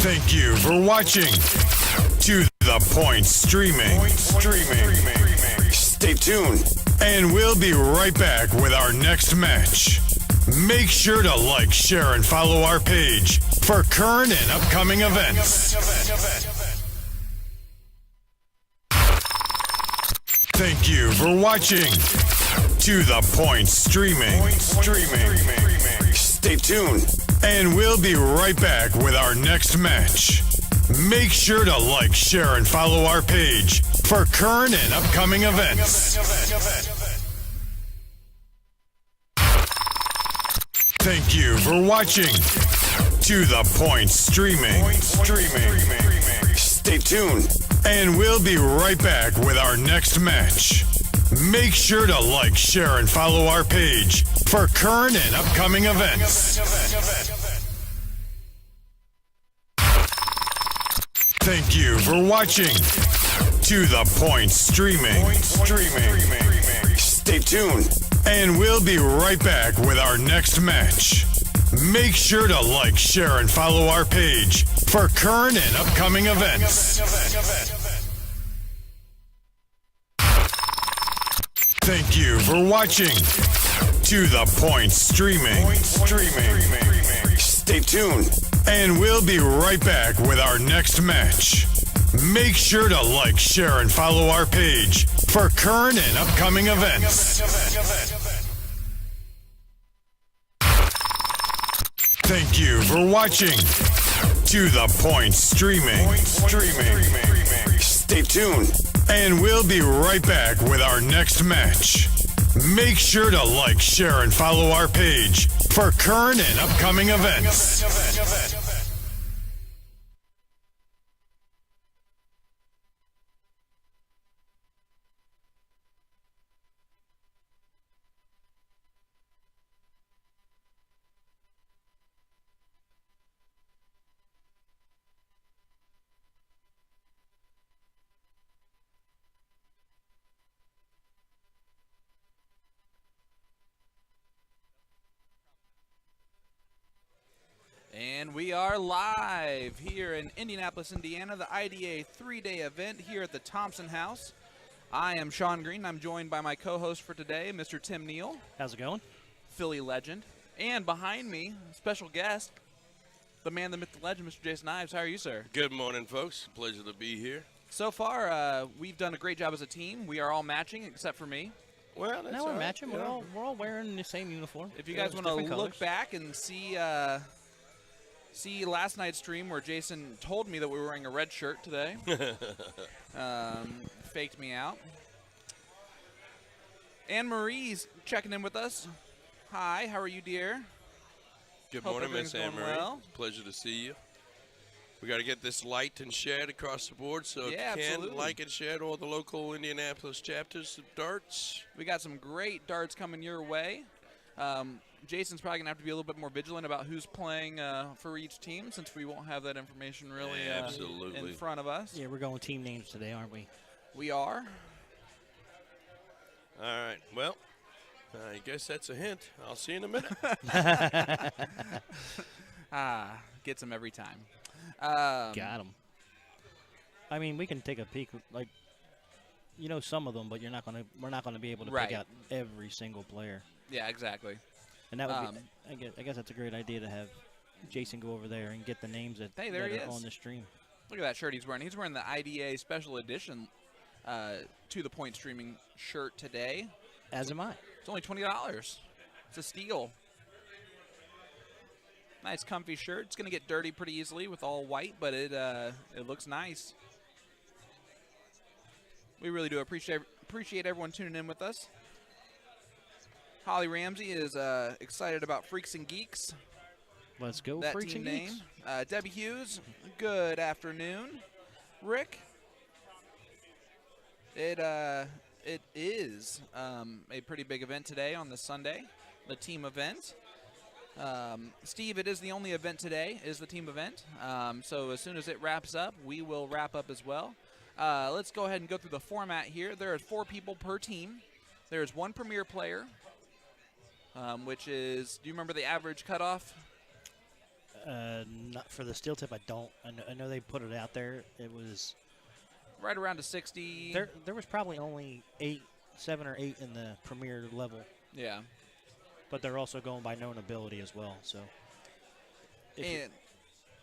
Thank you for watching To The Point Streaming. Stay tuned, and we'll be right back with our next match. Make sure to like, share, and follow our page for current and upcoming events. Thank you for watching To The Point Streaming. Stay tuned, and we'll be right back with our next match. Make sure to like, share, and follow our page for current and upcoming events. Thank you for watching To The Point Streaming. Stay tuned, and we'll be right back with our next match. Make sure to like, share, and follow our page for current and upcoming events. Thank you for watching To The Point Streaming. Stay tuned, and we'll be right back with our next match. Make sure to like, share, and follow our page for current and upcoming events. Thank you for watching To The Point Streaming. Stay tuned, and we'll be right back with our next match. Make sure to like, share, and follow our page for current and upcoming events. Thank you for watching To The Point Streaming. Stay tuned, and we'll be right back with our next match. Make sure to like, share, and follow our page for current and upcoming events. And we are live here in Indianapolis, Indiana, the IDA 3-day event here at the Thompson House. I am Sean Green. I'm joined by my co-host for today, Mr. Tim Neal. How's it going? Philly legend. And behind me, special guest, the man, the myth, the legend, Mr. Jason Ives. How are you, sir? Good morning, folks. Pleasure to be here. So far, we've done a great job as a team. We are all matching, except for me. Well, that's Now all we're right. matching. Yeah. We're all wearing the same uniform. If you guys want to look back and see last night's stream where Jason told me that we were wearing a red shirt today. Faked me out. Anne Marie's checking in with us. Hi, how are you, dear? Good Hope morning, Miss everything's Anne going Marie. well. Pleasure to see you. We got to get this liked and shared across the board, so Yeah, if you can, absolutely. like and share to all the local Indianapolis chapters of darts. We got some great darts coming your way. Jason's probably going to have to be a little bit more vigilant about who's playing for each team, since we won't have that information really Absolutely. in front of us. Yeah, we're going team names today, aren't we? We are. All right. Well, I guess that's a hint. I'll see you in a minute. Gets them every time. Got them. I mean, we can take a peek, like, you know, some of them, but we're not gonna be able to Right. pick out every single player. Yeah, exactly. And that would be, I guess that's a great idea to have Jason go over there and get the names that, Hey, there that he are is. on the stream. Look at that shirt he's wearing. He's wearing the IDA special edition To The Point streaming shirt today. As am I. It's only $20. It's a steal. Nice comfy shirt. It's going to get dirty pretty easily with all white, but it looks nice. We really do appreciate everyone tuning in with us. Holly Ramsey is excited about Freaks and Geeks. Let's go, That Freaks team and name. Geeks. Debbie Hughes, good afternoon. Rick, it is a pretty big event today on this Sunday, the team event. Steve, it is the only event today, is the team event. So as soon as it wraps up, we will wrap up as well. Let's go ahead and go through the format here. There are 4 people per team. There is 1 premier player, which is, do you remember the average cutoff? Not for the steel tip. I don't. I know they put it out there. It was Right around a 60. there was probably only 7 or 8 in the premier level, Yeah. but they're also going by known ability as well. So. And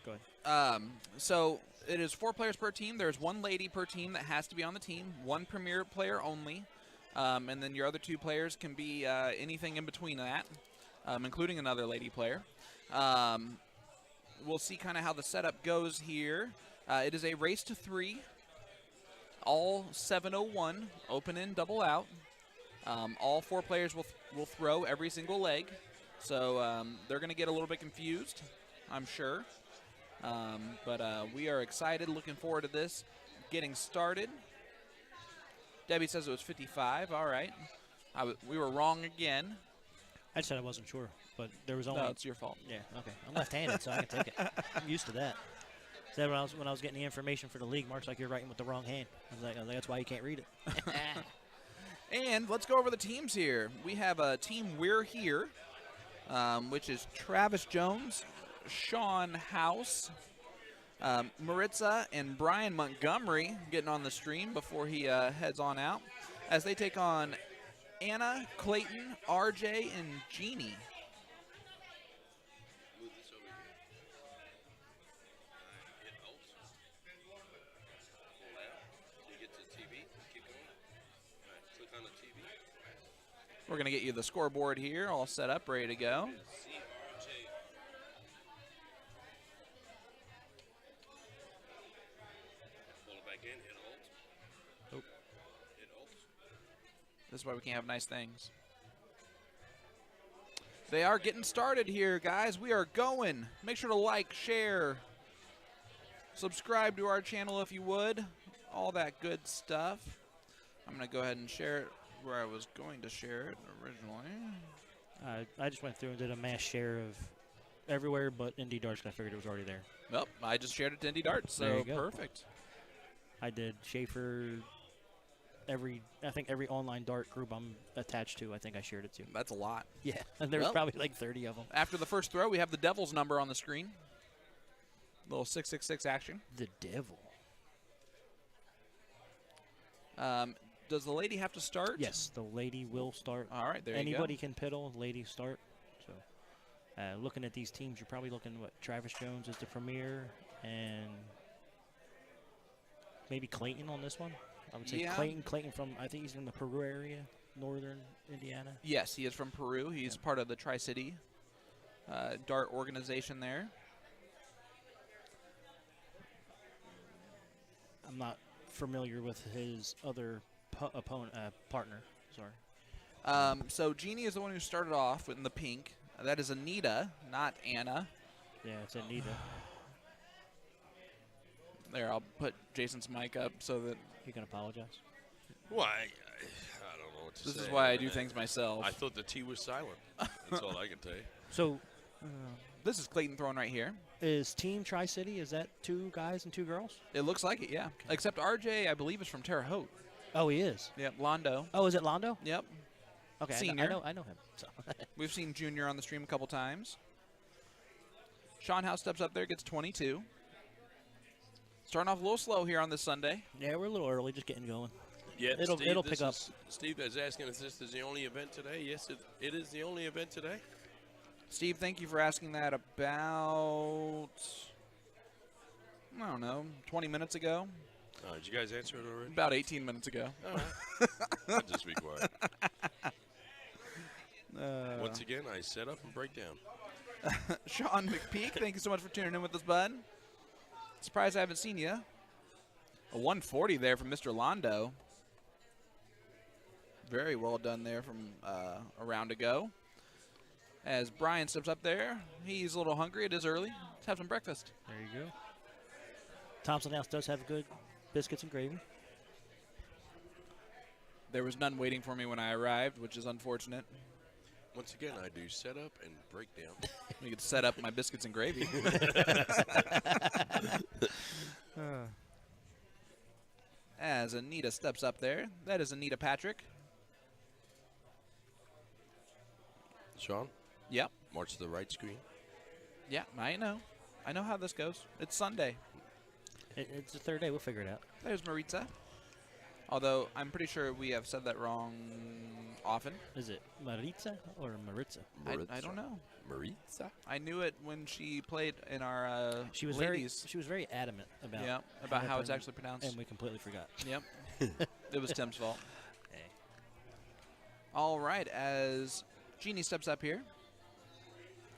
Go ahead. so it is 4 players per team. There's 1 lady per team that has to be on the team. 1 premier player only, and then your other 2 players can be anything in between that, including another lady player. We'll see kind of how the setup goes here. It is a race to 3. All 701, open in, double out. All 4 players will throw every single leg, so they're going to get a little bit confused, I'm sure. But we are excited, looking forward to this getting started. Debbie says it was 55. All right. We were wrong again. I said I wasn't sure, but there was only. No, it's your fault. Yeah. Okay. I'm left-handed, so I can take it. I'm used to that. Said when I was getting the information for the league, Mark's like, you're writing with the wrong hand. I was like that's why you can't read it. And let's go over the teams here. We have a team We're Here, which is Travis Jones, Sean House, Maritza, and Brian Montgomery getting on the stream before he heads on out, as they take on Anna, Clayton, RJ, and Jeannie. Move this over here. Hit Alt. Pull out. Till you get to the TV. Keep going. All right, click on the TV. We're going to get you the scoreboard here, all set up, ready to go. CRJ. Pull it back in. Hit Alt. Nope. Hit Alt. This is why we can't have nice things. They are getting started here, guys. We are going. Make sure to like, share, subscribe to our channel if you would. All that good stuff. I'm going to go ahead and share it where I was going to share it originally. I just went through and did a mass share of everywhere but Indy Darts 'cause I figured it was already there. Nope, I just shared it to Indy Darts, There so you go. perfect. I did Schaefer. I think every online dart group I'm attached to, I think I shared it to. That's a lot. Yeah, and there's Well- probably like 30 of them. After the first throw, we have the Devil's number on the screen. Little 666 action. The devil. Does the lady have to start? Yes, the lady will start. All right, there Anybody you can piddle, ladies start. So, looking at these teams, you're probably looking what Travis Jones is the premier, and maybe Clayton on this one. I would say Yeah. Clayton from, I think he's from the Peru area, northern Indiana. go. Yes, he is from Peru. He's part of the Tri-City Dart organization there. I'm not familiar with his other partner. Sorry. So Jeannie is the one who started off in the pink. That is Anita, not Anna. Yeah, it's Anita. There, I'll put Jason's mic up so that You can apologize. Why? I don't know what to say. this is why I do things myself. I thought the T was silent. That's all I can tell you. So, This is Clayton throwing right here. is Team Tri-City, is that 2 guys and 2 girls? It looks like it, yeah. Except RJ, I believe, is from Terre Haute. Oh, he is. Yep, Londo. Oh, is it Londo? Yep. Okay, Senior. I know him. So. We've seen Junior on the stream a couple times. Sean House steps up there, gets 22. Starting off a little slow here on this Sunday. Yeah, we're a little early, just getting going. Yeah, It'll Steve, pick up. Steve is asking if this is the only event today. Yes, it is the only event today. Steve, thank you for asking that about, I don't know, 20 minutes ago. Did you guys answer it already? About 18 minutes ago. All right. I'll just be quiet. Once again, I set up and break down. Sean McPeak, thank you so much for tuning in with us, bud. Surprised I haven't seen you. A 140 there from Mr. Londo. Very well done there from a round ago. As Brian steps up there, he's a little hungry. It is early. Let's have some breakfast. There you go. Thompson House does have good biscuits and gravy. There was none waiting for me when I arrived, which is unfortunate. Once again, I do set up and break down. We could set up my biscuits and gravy. As Anita steps up there, that is Anita Patrick. Sean, Yep. march to the right screen. Yeah, I know. I know how this goes. It's Sunday. It's the third day. We'll figure it out. There's Maritza. Although I'm pretty sure we have said that wrong often. Is it Maritza or Maritza? I don't know. Maritza? I knew it when she played in our She was ladies. very adamant about About how it's to actually pronounced. and we completely forgot. Yep. It was Tim's fault. Hey. All right, as Jeannie steps up here.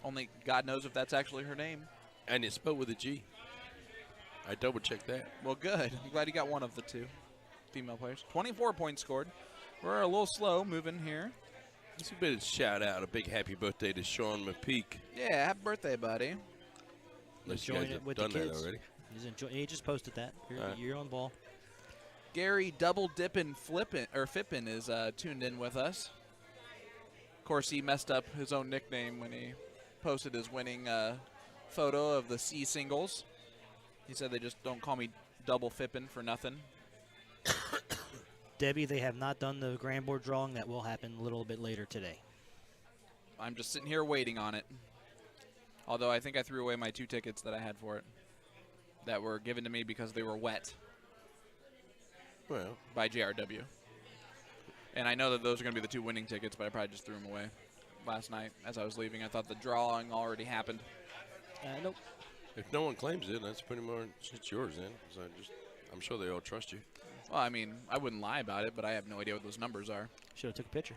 Only God knows if that's actually her name. And it's spelled with a G. I double-checked that. Well, good. I'm glad you got one of the two female players. 24 points scored. We're a little slow moving here. Just a bit of shout-out, a big happy birthday to Sean McPeak. Yeah, happy birthday, buddy. Unless you Enjoying guys it have with done the that kids. already. He just posted that. You're on ball. Gary Double Dippin' Fippin is tuned in with us. Of course, he messed up his own nickname when he posted his winning photo of the C singles. He said they just don't call me Double Fippin' for nothing. Debbie, they have not done the grand board drawing. That will happen a little bit later today. I'm just sitting here waiting on it. Although I think I threw away my 2 tickets that I had for it that were given to me because they were wet Well, by JRW. And I know that those are going to be the 2 winning tickets, but I probably just threw them away last night as I was leaving. I thought the drawing already happened. Nope. if no one claims it, that's pretty much it's yours then. So I'm sure they all trust you. Well, I mean, I wouldn't lie about it, but I have no idea what those numbers are. Should have took a picture.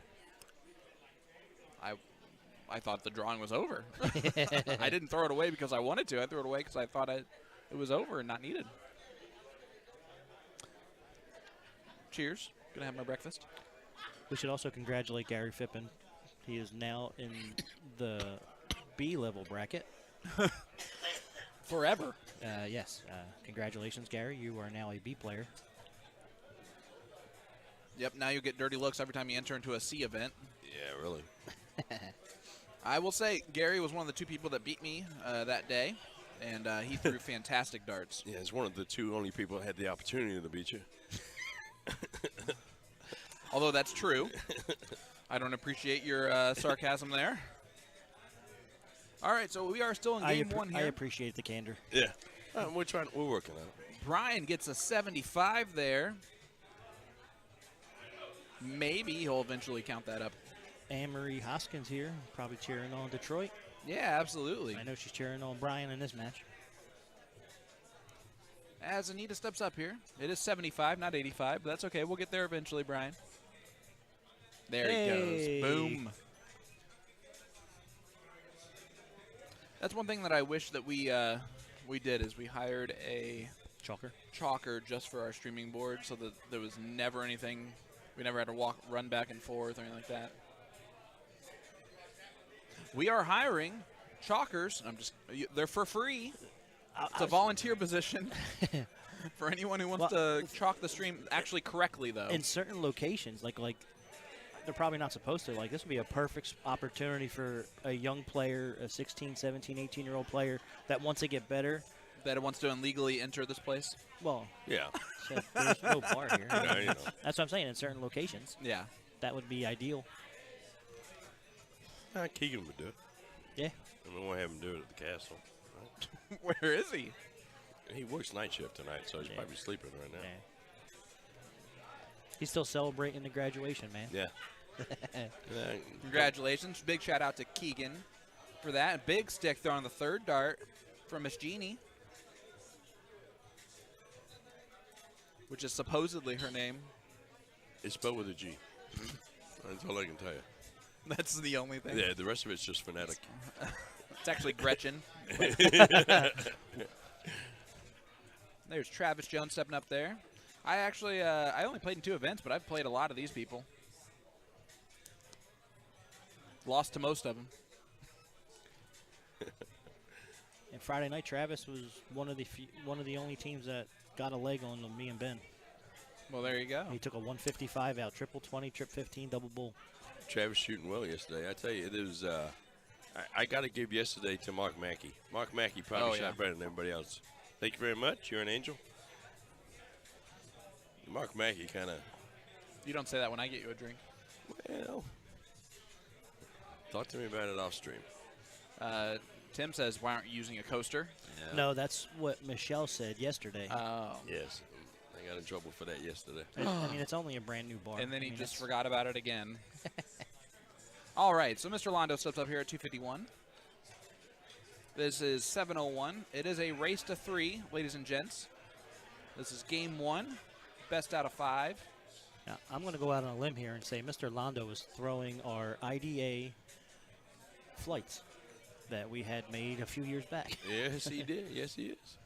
I thought the drawing was over. I didn't throw it away because I wanted to. I threw it away because I thought it was over and not needed. Cheers. Gonna have my breakfast. We should also congratulate Gary Fippin. He is now in the B level bracket. Forever. Yes. Congratulations, Gary. You are now a B player. Yep, now you get dirty looks every time you enter into a C event. Yeah, really. I will say, Gary was one of the 2 people that beat me that day, and he threw fantastic darts. Yeah, it's one of the 2 only people that had the opportunity to beat you. Although that's true. I don't appreciate your sarcasm there. All right, so we are still in game 1 here. I appreciate the candor. Yeah. We're working on it. Brian gets a 75 there. Maybe he'll eventually count that up. Anne-Marie Hoskins here, probably cheering on Detroit. Yeah, absolutely. I know she's cheering on Brian in this match. As Anita steps up here, it is 75, not 85, but that's okay. We'll get there eventually, Brian. There he goes. Boom. That's one thing that I wish that we did is we hired a chalker just for our streaming board so that there was never anything. We never had to run back and forth or anything like that. We are hiring chalkers. They're for free. It's a volunteer position for anyone who wants to chalk the stream actually correctly, though. In certain locations, like they're probably not supposed to. Like, this would be a perfect opportunity for a young player, a 16, 17, 18-year-old player that wants to get better. That wants to illegally enter this place? Well, yeah. So there's no bar here. Yeah, you know. That's what I'm saying. In certain locations, yeah, that would be ideal. Keegan would do it. Yeah. And we won't have him do it at the castle. Right? Where is he? He works night shift tonight, so he's Yeah. probably sleeping right now. Yeah. He's still celebrating the graduation, man. Yeah. Congratulations. Big shout out to Keegan for that. Big stick throw on the 3rd dart from Miss Jeannie, which is supposedly her name. It's spelled with a G. That's all I can tell you. That's the only thing. Yeah, the rest of it's just phonetic. It's actually Gretchen. There's Travis Jones stepping up there. I actually, I only played in 2 events, but I've played a lot of these people. Lost to most of them. And Friday night, Travis was one of the only teams that got a leg on me and Ben. Well, there you go. He took a 155 out, triple 20, trip 15, double bull. Travis shooting well yesterday. I tell you, it was. I got to give yesterday to Mark Mackey. Mark Mackey probably shot better than everybody else. Thank you very much. You're an angel. Mark Mackey kind of. You don't say that when I get you a drink. Well, talk to me about it off stream. Tim says, why aren't you using a coaster? Yeah. No, that's what Michelle said yesterday. Oh. Yes. I got in trouble for that yesterday. I mean, it's only a brand new bar. And then he I mean, just that's- forgot about it again. All right, so Mr. Londo steps up here at 251. This is 7:01. It is a race to 3, ladies and gents. This is game 1, best out of 5. Now, I'm going to go out on a limb here and say Mr. Londo is throwing our IDA flights that we had made a few years back. Yes, he did. Yes, he is.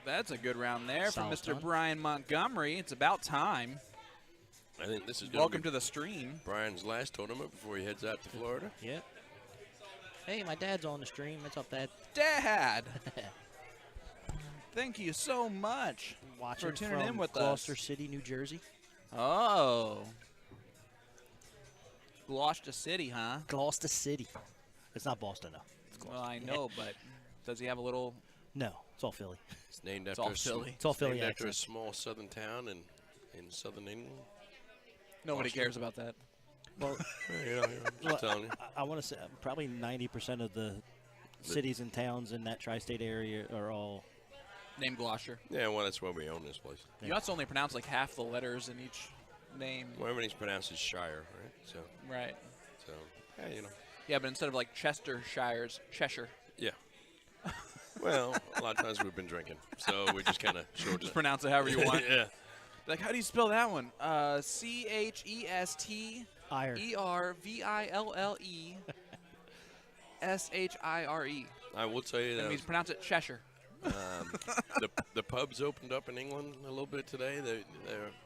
That's a good round there from Solid Mr. run. Brian Montgomery. It's about time. I think this is Welcome to the stream. Brian's last tournament before he heads out to Florida. Yep. Hey, my dad's on the stream. What's up, Dad? Dad, thank you so much Watching for tuning from in with Gloucester us. City, New Jersey. Oh. Gloucester City, huh? Gloucester City. It's not Boston, though. It's Well, I know, but does he have a little... No, it's all Philly. It's named It's after all Philly. It's all Philly named after a accent. small southern town in southern England. Nobody Boston. cares about that. Well, You know, I'm just telling you. I want to say probably 90% of the cities and towns in that tri-state area are all. Name Gloucester. Yeah, well, that's why we own this place. You also only pronounce like half the letters in each name. Well, everything's pronounced as Shire, right? So, Right. yeah, you know. Yeah, but instead of like Chestershires, Cheshire. Yeah. Well, a lot of times we've been drinking, so we just kind of short Just it. pronounce it however you want. Yeah. Like, how do you spell that one? CHESTERVILLE SHIRE. I will tell you That that means pronounce it Cheshire. the pubs opened up in England a little bit today. They're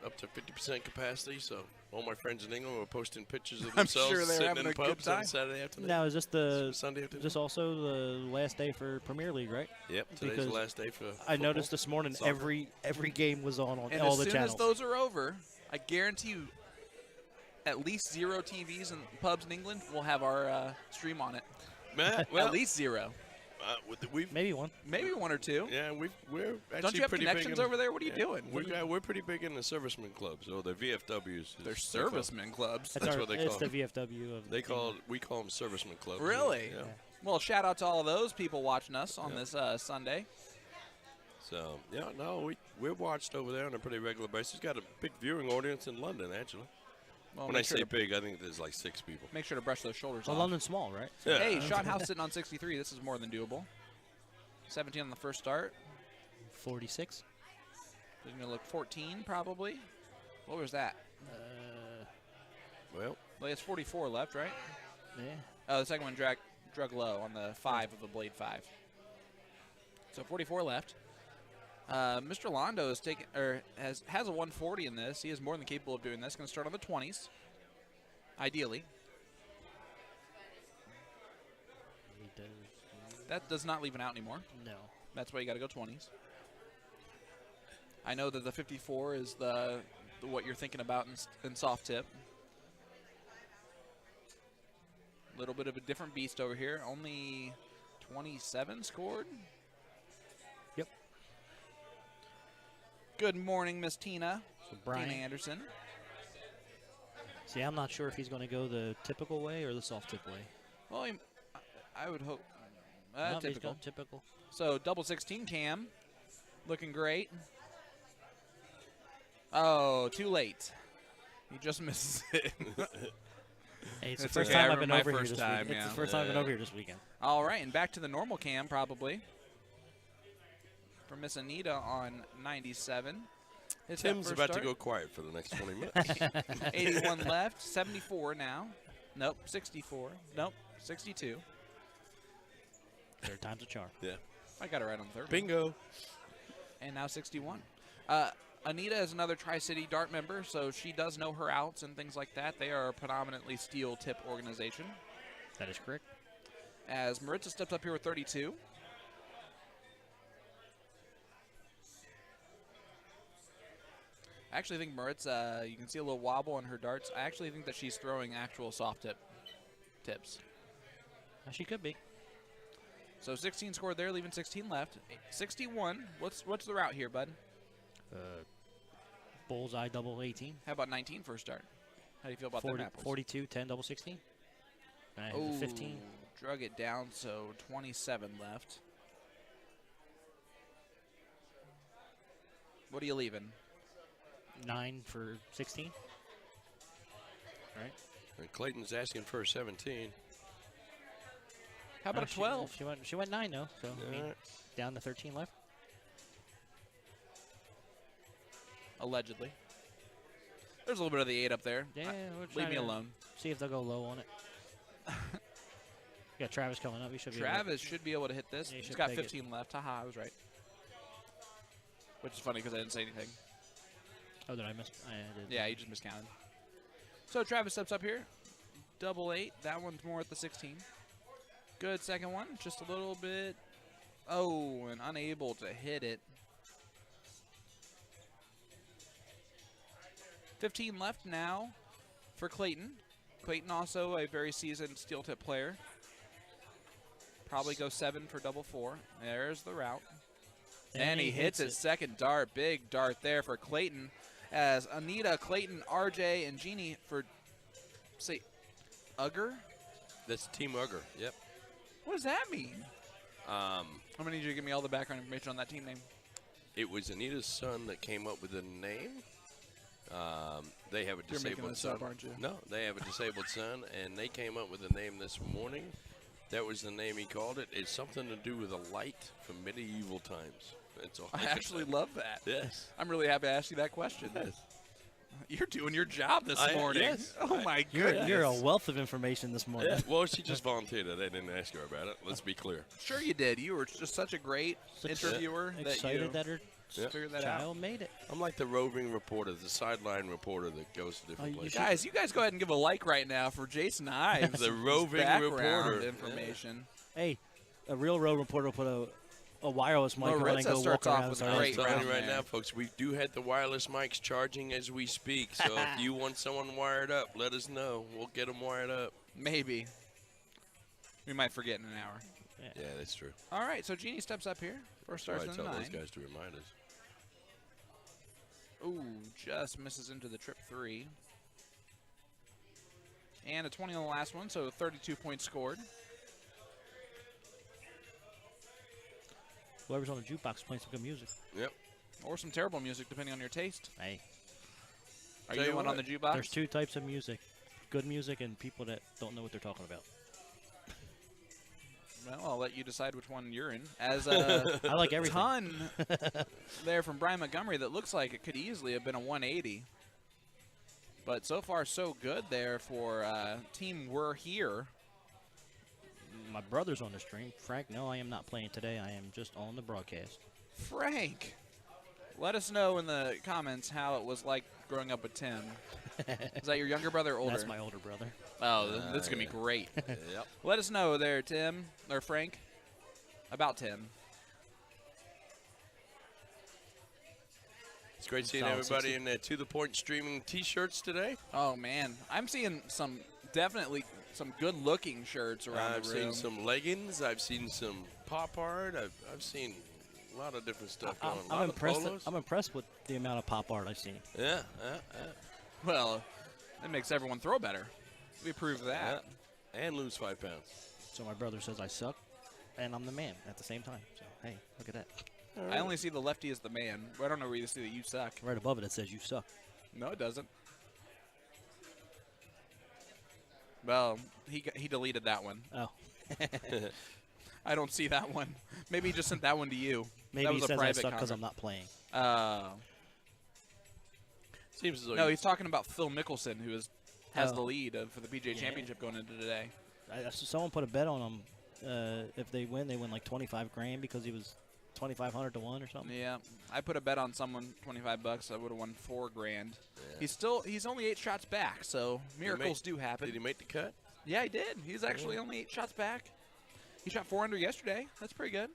up to 50% capacity, so all my friends in England were posting pictures of I'm themselves sure they're sitting having in a good pubs time. on Saturday afternoon. Now, is this Sunday is afternoon. this also the last day for Premier League, right? Yep, today's because the last day for I football. noticed this morning Soccer. every game was on And all as the soon channels. as those are over, I guarantee you at least 0 TVs in pubs in England will have our stream on it. Well, At least 0. we've Maybe one. Maybe 1 or 2. yeah we're actually Don't you have pretty connections big in, over there? What are you doing? We're pretty big in the servicemen clubs or the VFWs. They're is- servicemen clubs. That's what they It's call the VFW of. we call them servicemen clubs. Really? Yeah. Well, shout out to all of those people watching us on this Sunday. So yeah, no, we're watched over there on a pretty regular basis. Got a big viewing audience in London actually. Well, When I make sure say to- big, I think there's like 6 people. Make sure to brush those shoulders Well, off. London's small, right? Yeah. Hey, Sean House sitting on 63. This is more than doable. 17 on the first start. 46. He's going to look 14 probably. What was that? Well, Well, he has 44 left, right? Yeah. Oh, the second one drug low on the 5 of the Blade 5. So 44 left. Mr. Londo is taking has a 140 in this. He is more than capable of doing this. Going to start on the 20s, ideally. He does. That does not leave an out anymore. No. That's why you got to go 20s. I know that the 54 is the what you're thinking about in soft tip. A little bit of a different beast over here. Only 27 scored. Yep. Good morning, Miss Tina. So Brian. Tina Anderson. See, I'm not sure if he's going to go the typical way or the soft tip way. Well, I would hope No, he's typical. going typical. So double 16 cam, looking great. Oh, too late. He just misses it. Hey, it's the It's first okay, I time I've been remember my over here first this time, weekend. It's yeah. the first time I've been over here this weekend. All right, and back to the normal cam probably for Miss Anita on 97. Hits that Tim's first about to start. go quiet for the next 20 minutes. 81 left, 74 now. Nope, 64. Nope, 62. Third time's a charm. Yeah. I got it right on the third. Bingo. And now 61. Anita is another Tri-City Dart member, so she does know her outs and things like that. They are a predominantly steel tip organization. That is correct. As Maritza steps up here with 32. I actually think Maritza, you can see a little wobble on her darts. I actually think that she's throwing actual soft tips. She could be. So 16 scored there, leaving 16 left. 61. What's the route here, bud? Bullseye double 18. How about 19 first start? How do you feel about them apples? 42, 10, double 16. Oh, 15. drug it down, so 27 left. What are you leaving? 9 for 16. Right. And Clayton's asking for a 17. How about a 12? She went 9 though, so I mean, All right. down to 13 left. Allegedly. There's a little bit of the 8 up there. Yeah, we're Leave trying me to alone. See if they'll go low on it. You got Travis coming up. He should be. Travis should be able to hit this. Yeah, he He's should got peg it. 15 left. Haha, I was right. Which is funny because I didn't say anything. Oh, did I miss? I did. Yeah, you just miscounted. So Travis steps up here. Double 8. That one's more at the 16. Good second one. Just a little bit. Oh, and unable to hit it. 15 left now for Clayton. Clayton also a very seasoned steel tip player. Probably go 7 for double 4. There's the route. And he hits his second dart. Big dart there for Clayton. As Anita, Clayton, RJ, and Jeannie for, say, Ugger? That's Team Ugger. Yep. What does that mean? Um, I'm going to need you to give me all the background information on that team name. it was Anita's son that came up with the name. They have a You're making disabled this son. up, aren't you? No, they have a disabled son, and they came up with the name this morning. That was the name he called it. It's something to do with a light from medieval times. That's all. I actually love that. Yes. I'm really happy to ask you that question. Yes. You're doing your job this morning. Yes. Oh, my goodness. You're a wealth of information this morning. Yeah. Well, she just volunteered it. I didn't ask her about it. Let's be clear. Sure you did. You were just such a great interviewer that you Excited that her figured that out. child made it. I'm like the roving reporter, the sideline reporter that goes to different you places. Guys, you guys go ahead and give a like right now for Jason Ives. The roving background reporter. information. Hey, a real road reporter will put a wireless mic on and Maritza go walk starts off around. with and a I'm great start- telling round you right there. now, folks, we do have the wireless mics charging as we speak. So if you want someone wired up, let us know. We'll get them wired up. Maybe. We might forget in an hour. Yeah, that's true. All right, so Jeannie steps up here. First All starts right, in tell the those 9. guys to remind us. Ooh, just misses into the trip 3. And a 20 on the last one, so 32 points scored. Whoever's on the jukebox playing some good music. Yep. Or some terrible music, depending on your taste. Hey, Are Tell you you one on the what, jukebox? there's 2 types of music: good music and people that don't know what they're talking about. Well, I'll let you decide which one you're in. As a I like everything. ton there from Brian Montgomery that looks like it could easily have been a 180. But so far, so good there for Team We're Here. My brother's on the stream. Frank, no, I am not playing today. I am just on the broadcast. Frank, let us know in the comments how it was like growing up with Tim. Is that your younger brother or older? That's my older brother. Oh, this is going to be great. Yep. Let us know there, Tim, or Frank, about Tim. It's great seeing Solid everybody 60. in their To The Point streaming T-shirts today. Oh, man. I'm seeing definitely some good-looking shirts around I've the room. seen some leggings. I've seen some pop art. I've seen a lot of different stuff going on. A I'm lot of impressed. polos. I'm impressed with the amount of pop art I've seen. Yeah. Well, that makes everyone throw better. We proved that. And lose 5 pounds. So my brother says I suck, and I'm the man at the same time. So hey, look at that. I only see the lefty as the man. I don't know where you see that you suck. Right above it, it says you suck. No, it doesn't. Well, he deleted that one. Oh, I don't see that one. Maybe he just sent that one to you. maybe that he was a says I private suck because I'm comment. not playing. Seems as though No, you- he's talking about Phil Mickelson, who has Oh. the lead for the PGA Yeah. Championship going into today. Someone put a bet on him. If they win like 25 grand because he was 2,500 to 1 or something. Yeah, I put a bet on someone, $25. I would have won $4 grand. Yeah. He's only 8 shots back, so miracles do happen. Did he make the cut? Yeah, he did. He's actually only 8 shots back. He shot 4 under yesterday. That's pretty good.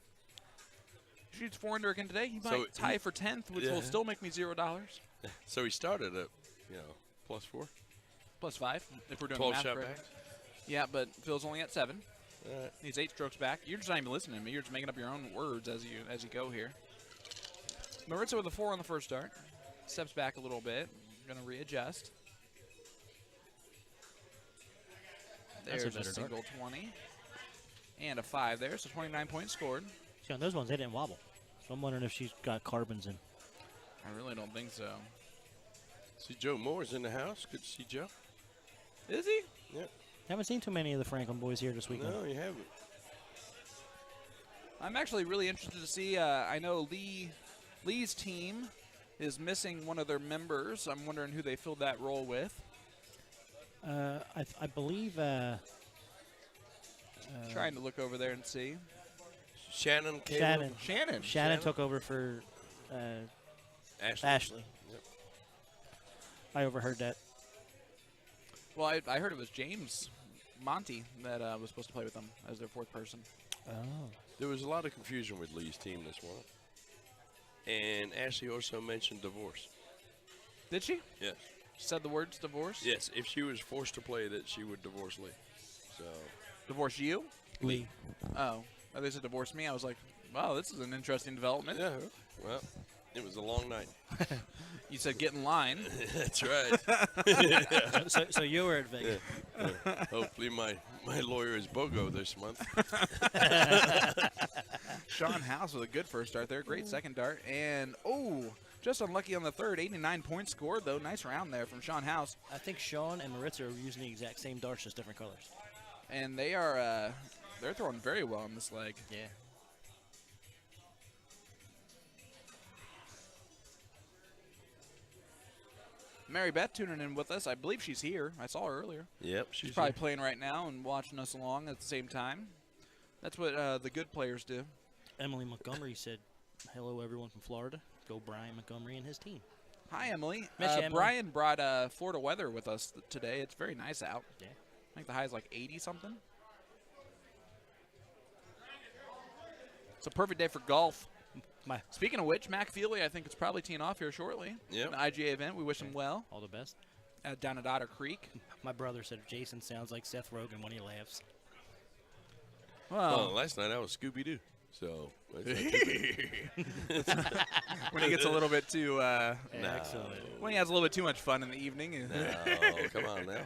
He shoots 4 under again today. He might So tie for 10th, which will still make me $0. So he started at, +4. Plus 5, if we're doing 12 math shot correctly. back. Yeah, but Phil's only at 7. All right. He's 8 strokes back. You're just not even listening to me. You're just making up your own words as you go here. Maritza with a 4 on the first start. Steps back a little bit. Going to readjust. That's a There's better a single 20. And a 5 there, so 29 points scored. See, on those ones, they didn't wobble. So I'm wondering if she's got carbons in. I really don't think so. See, Joe Moore's in the house. Good to see Joe. Is he? Yeah. Haven't seen too many of the Franklin boys here this weekend. No, you haven't. I'm actually really interested to see. I know Lee's team is missing one of their members. I'm wondering who they filled that role with. I believe. Trying to look over there and see. Shannon Caleb. Shannon. took over for Ashley. Ashley. Yep. I overheard that. Well, I heard it was James Monty that was supposed to play with them as their fourth person. Oh. There was a lot of confusion with Lee's team this morning. And Ashley also mentioned divorce. Did she? Yes. Said the words divorce? Yes, if she was forced to play that, she would divorce Lee. So, Divorce you? Lee. Oh. They said divorce me. I was like, wow, this is an interesting development. yeah, well, it was a long night. You said get in line. That's right. So you were at Vegas. Hopefully my lawyer is BOGO this month. Sean House with a good first dart there. Great second dart. And, just unlucky on the third. 89 points scored, though. Nice round there from Sean House. I think Sean and Maritza are using the exact same darts, just different colors. And they are they're throwing very well on this leg. Yeah. Mary Beth tuning in with us. I believe she's here. I saw her earlier. Yep, She's probably playing right now and watching us along at the same time. That's what the good players do. Emily Montgomery said, hello, everyone from Florida. Go Brian Montgomery and his team. Hi, Emily. Miss you, Emily. Brian brought Florida weather with us today. It's very nice out. Yeah. I think the high is like 80-something. It's a perfect day for golf. Speaking of which, Mac Feely, I think it's probably teeing off here shortly. Yep. An IGA event. We wish him well. All the best. Down at Otter Creek. My brother said Jason sounds like Seth Rogen when he laughs. Well, last night I was Scooby-Doo. So, when he gets a little bit too, Excellent. when he has a little bit too much fun in the evening. no, come on now.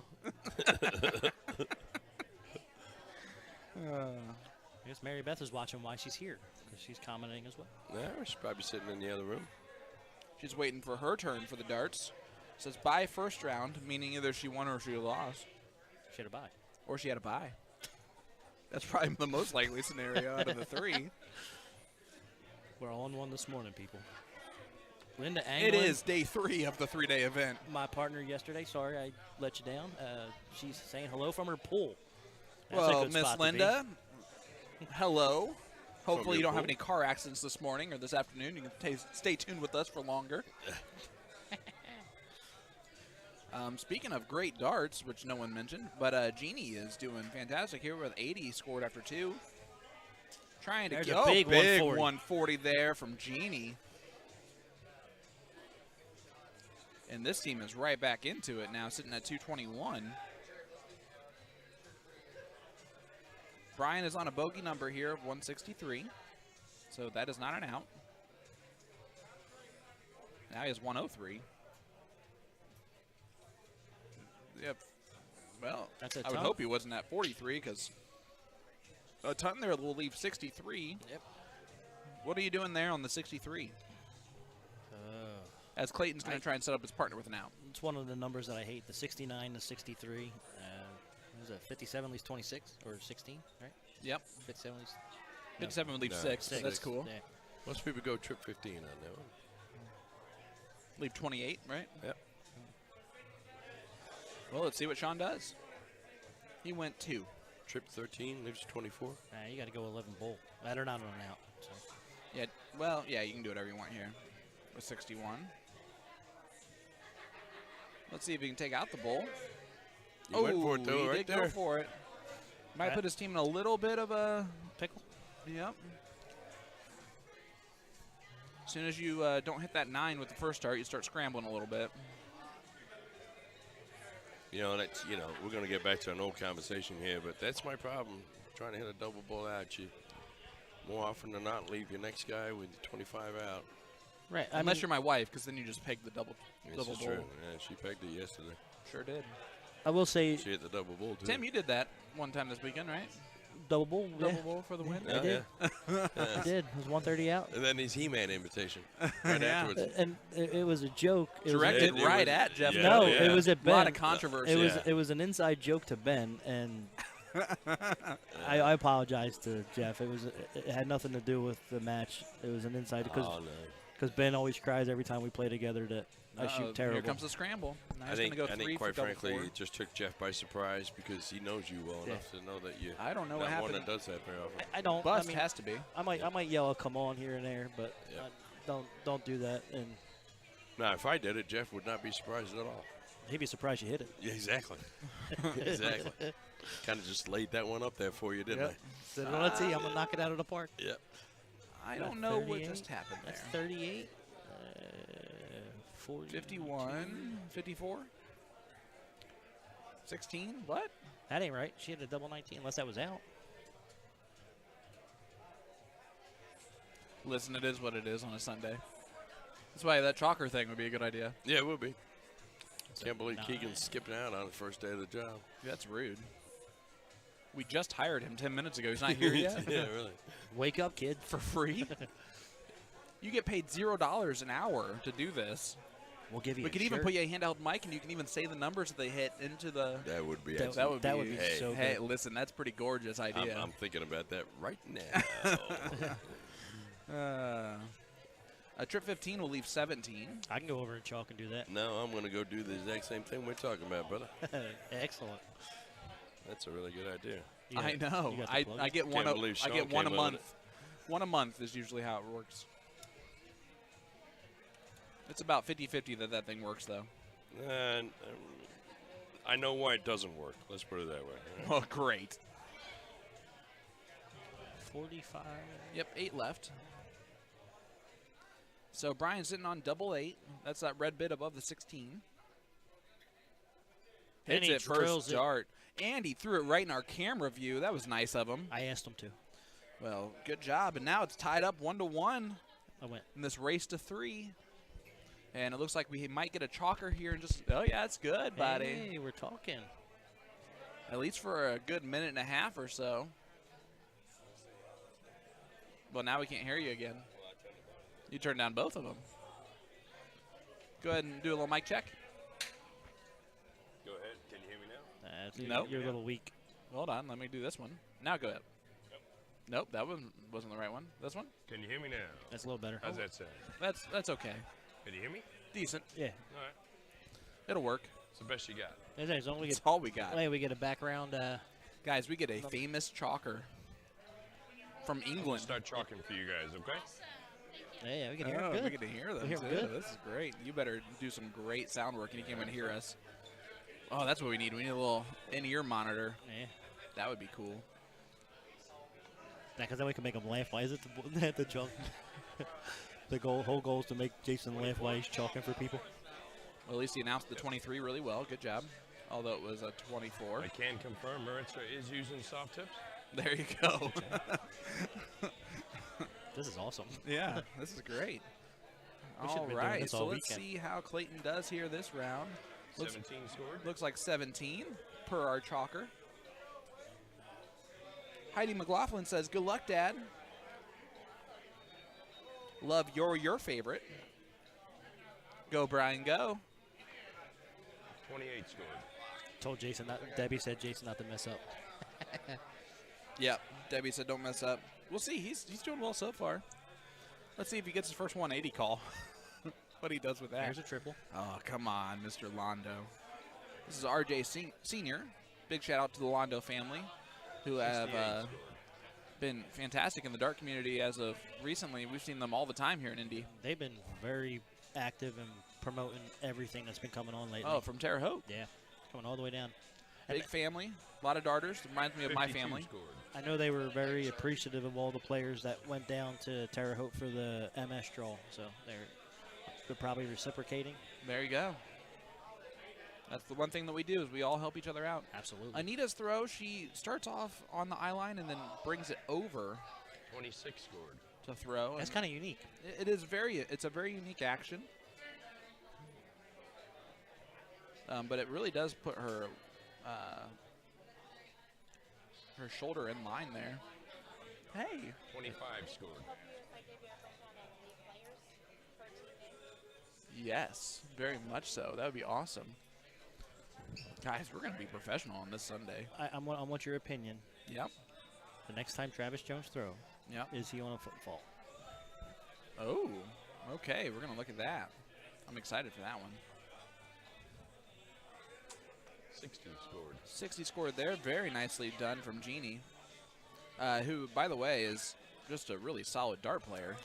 I guess Mary Beth is watching why she's here, because she's commenting as well. No, she's probably sitting in the other room. She's waiting for her turn for the darts. Says bye first round, meaning either she won or she lost. She had a bye. Or she had a bye. That's probably the most likely scenario out of the three. We're all on one this morning, people. Linda It Anglin, is day 3 of the 3-day event. my partner yesterday. Sorry I let you down. She's saying hello from her pool. That's a Well, good Miss spot to be. Linda, hello. Hopefully you your don't have pool. any car accidents this morning or this afternoon. You can stay tuned with us for longer. Speaking of great darts, which no one mentioned, but Jeannie is doing fantastic here with 80 scored after 2. Trying to There's get a big 140. 140 there from Jeannie. And this team is right back into it now, sitting at 221. Brian is on a bogey number here of 163, so that is not an out. Now he has 103. Yep. Well, That's a I would ton. hope he wasn't at 43 because a ton there will leave 63. Yep. What are you doing there on the 63? As Clayton's going to try and set up his partner with an out. It's one of the numbers that I hate, the 69 to 63. What is it, 57 leaves 26 or 16, right? Yep. 57 leaves 57 would leave No, 6, so 6. that's cool. Yeah. Most people go trip 15 on that one. Leave 28, right? Yep. Well, let's see what Sean does. He went 2. Trip 13 leaves 24. You got to go 11 bowl. That or not on an out. So. Yeah, well, yeah, you can do whatever you want here with 61. Let's see if he can take out the bowl. You went for it, though, he right did there. go for it. Might Right. put his team in a little bit of a Pickle. Yep. As soon as you don't hit that 9 with the first dart, you start scrambling a little bit. That's we're going to get back to an old conversation here, but that's my problem. Trying to hit a double ball out, you more often than not leave your next guy with 25 out. Right. Unless you're my wife, because then you just peg the double This is bowl. true. Yeah, she pegged it yesterday. Sure did. I will say, She hit the double bull, too. Tim, you did that. one time this weekend, right? Double bowl. Double Yeah. bowl for the win. I did. I did. It was 130 out. And then his He-Man invitation right Yeah. afterwards. And it was a joke. It was Directed It right was- at Jeff. yeah, no, yeah. it was at A Ben. lot of controversy. It was an inside joke to Ben, and I apologize to Jeff. It had nothing to do with the match. It was an inside Oh, no. because Ben always cries every time we play together that I shoot terrible. Here comes the scramble. Now I he's think, going to go I 3 think for quite double frankly, four. it just took Jeff by surprise because he knows you well Yeah. enough to know that you. I don't know what not one happened. that does that very often. I don't. Bust I mean, has to be. I might yell a "come on" here and there, but Yeah. don't do that. And Now, if I did it, Jeff would not be surprised at all. he'd be surprised you hit it. Yeah, exactly. Exactly. Kind of just laid that one up there for you, didn't Said, well, let's see. I'm gonna knock it out of the park. I? Yep. I About don't know what 38. just happened there. That's 38. 40. 51, 54, 16. What? That ain't right. She had a double 19, unless that was out. Listen, it is what it is on a Sunday. That's why that chalker thing would be a good idea. Yeah, it would be. Can't believe 9. Keegan's skipping out on the first day of the job. That's rude. We just hired him 10 minutes ago. He's not here yet. Yeah, really. Wake up, kid. For free. You get paid $0 an hour to do this. We'll give you. We a could even shirt. put you a handheld mic, and you can even say the numbers that they hit into the. That would be That- excellent. That would be. be so hey, good. listen, that's a pretty gorgeous idea. I'm thinking about that right now. A trip 15 will leave 17. I can go over and chalk and do that. No, I'm going to go do the exact same thing we're talking about, brother. Excellent. That's a really good idea. You I got- know. you got the I plugs? get one. Can't A, believe I Sean get one a came up with month. One a month is usually how it works. It's about 50-50 that thing works, though. And I know why it doesn't work. Let's put it that way. Well, great. 45. Yep, 8 left. So Brian's sitting on double 8. That's that red bit above the 16. And Hits he it first drills it. start. And he threw it right in our camera view. That was nice of him. I asked him to. Well, good job. And now it's tied up 1-1 I went. in this race to 3. And it looks like we might get a chalker here and just, oh, yeah, it's good, buddy. Hey, we're talking. At least for a good minute and a half or so. Well, now we can't hear you again. You turned down both of them. Go ahead and do a little mic check. Go ahead. Can you hear me now? Nope. You're a little weak. Hold on, let me do this one. Now go ahead. Nope, that one wasn't the right one. This one? Can you hear me now? That's a little better. How's that sound? That's okay. Can you hear me? Decent. Yeah. All right. It'll work. It's the best you got. As long as we That's get, all we got. we get a background. Guys, we get a famous chalker from England. Start chalking for you guys, okay? Yeah, we can hear Oh, it good. we get to hear them We hear too. 'em good. This is great. You better do some great sound work and you can even hear us. Oh, that's what we need. We need a little in-ear monitor. Yeah. That would be cool. Because then we can make him laugh. Why is it the chalk? The whole goal is to make Jason laugh while he's chalking for people. Well, at least he announced the 23 really well. Good job. Although it was a 24. I can confirm Maritza is using soft tips. There you go. This is awesome. Yeah, this is great. We should have All been doing right, this so all let's weekend. see how Clayton does here this round. Looks, 17 scored. looks like 17 per our chalker. Heidi McLaughlin says, good luck, Dad. Love your favorite. Go, Brian, go. 28 scored. Told Jason not. Debbie said Jason not to mess up. Yep, Debbie said don't mess up. We'll see. He's doing well so far. Let's see if he gets his first 180 call. What he does with that. Here's a triple. Oh, come on, Mr. Londo. This is RJ Sr. Big shout out to the Londo family who have 68 scored. been fantastic in the dart community as of recently. We've seen them all the time here in Indy. They've been very active in promoting everything that's been coming on lately. Oh, from Terre Haute. yeah, coming all the way down. And Big family, a lot of darters. Reminds me of my 52 family. scored. I know they were very appreciative of all the players that went down to Terre Haute for the MS draw, so they're probably reciprocating. There you go. That's the one thing that we do is we all help each other out. Absolutely. Anita's throw, she starts off on the eye line and then brings it over 26 scored. to throw. That's and kind of unique. it's a very unique action. But it really does put her her shoulder in line there. Hey. 25 scored. Yes, very much so. That would be awesome. Guys, we're going to be professional on this Sunday. I want your opinion. Yep. The next time Travis Jones throw, Yep. is he on a football? Oh, okay. We're going to look at that. I'm excited for that one. 60 scored. 60 scored there. Very nicely done from Jeannie, who, by the way, is just a really solid dart player.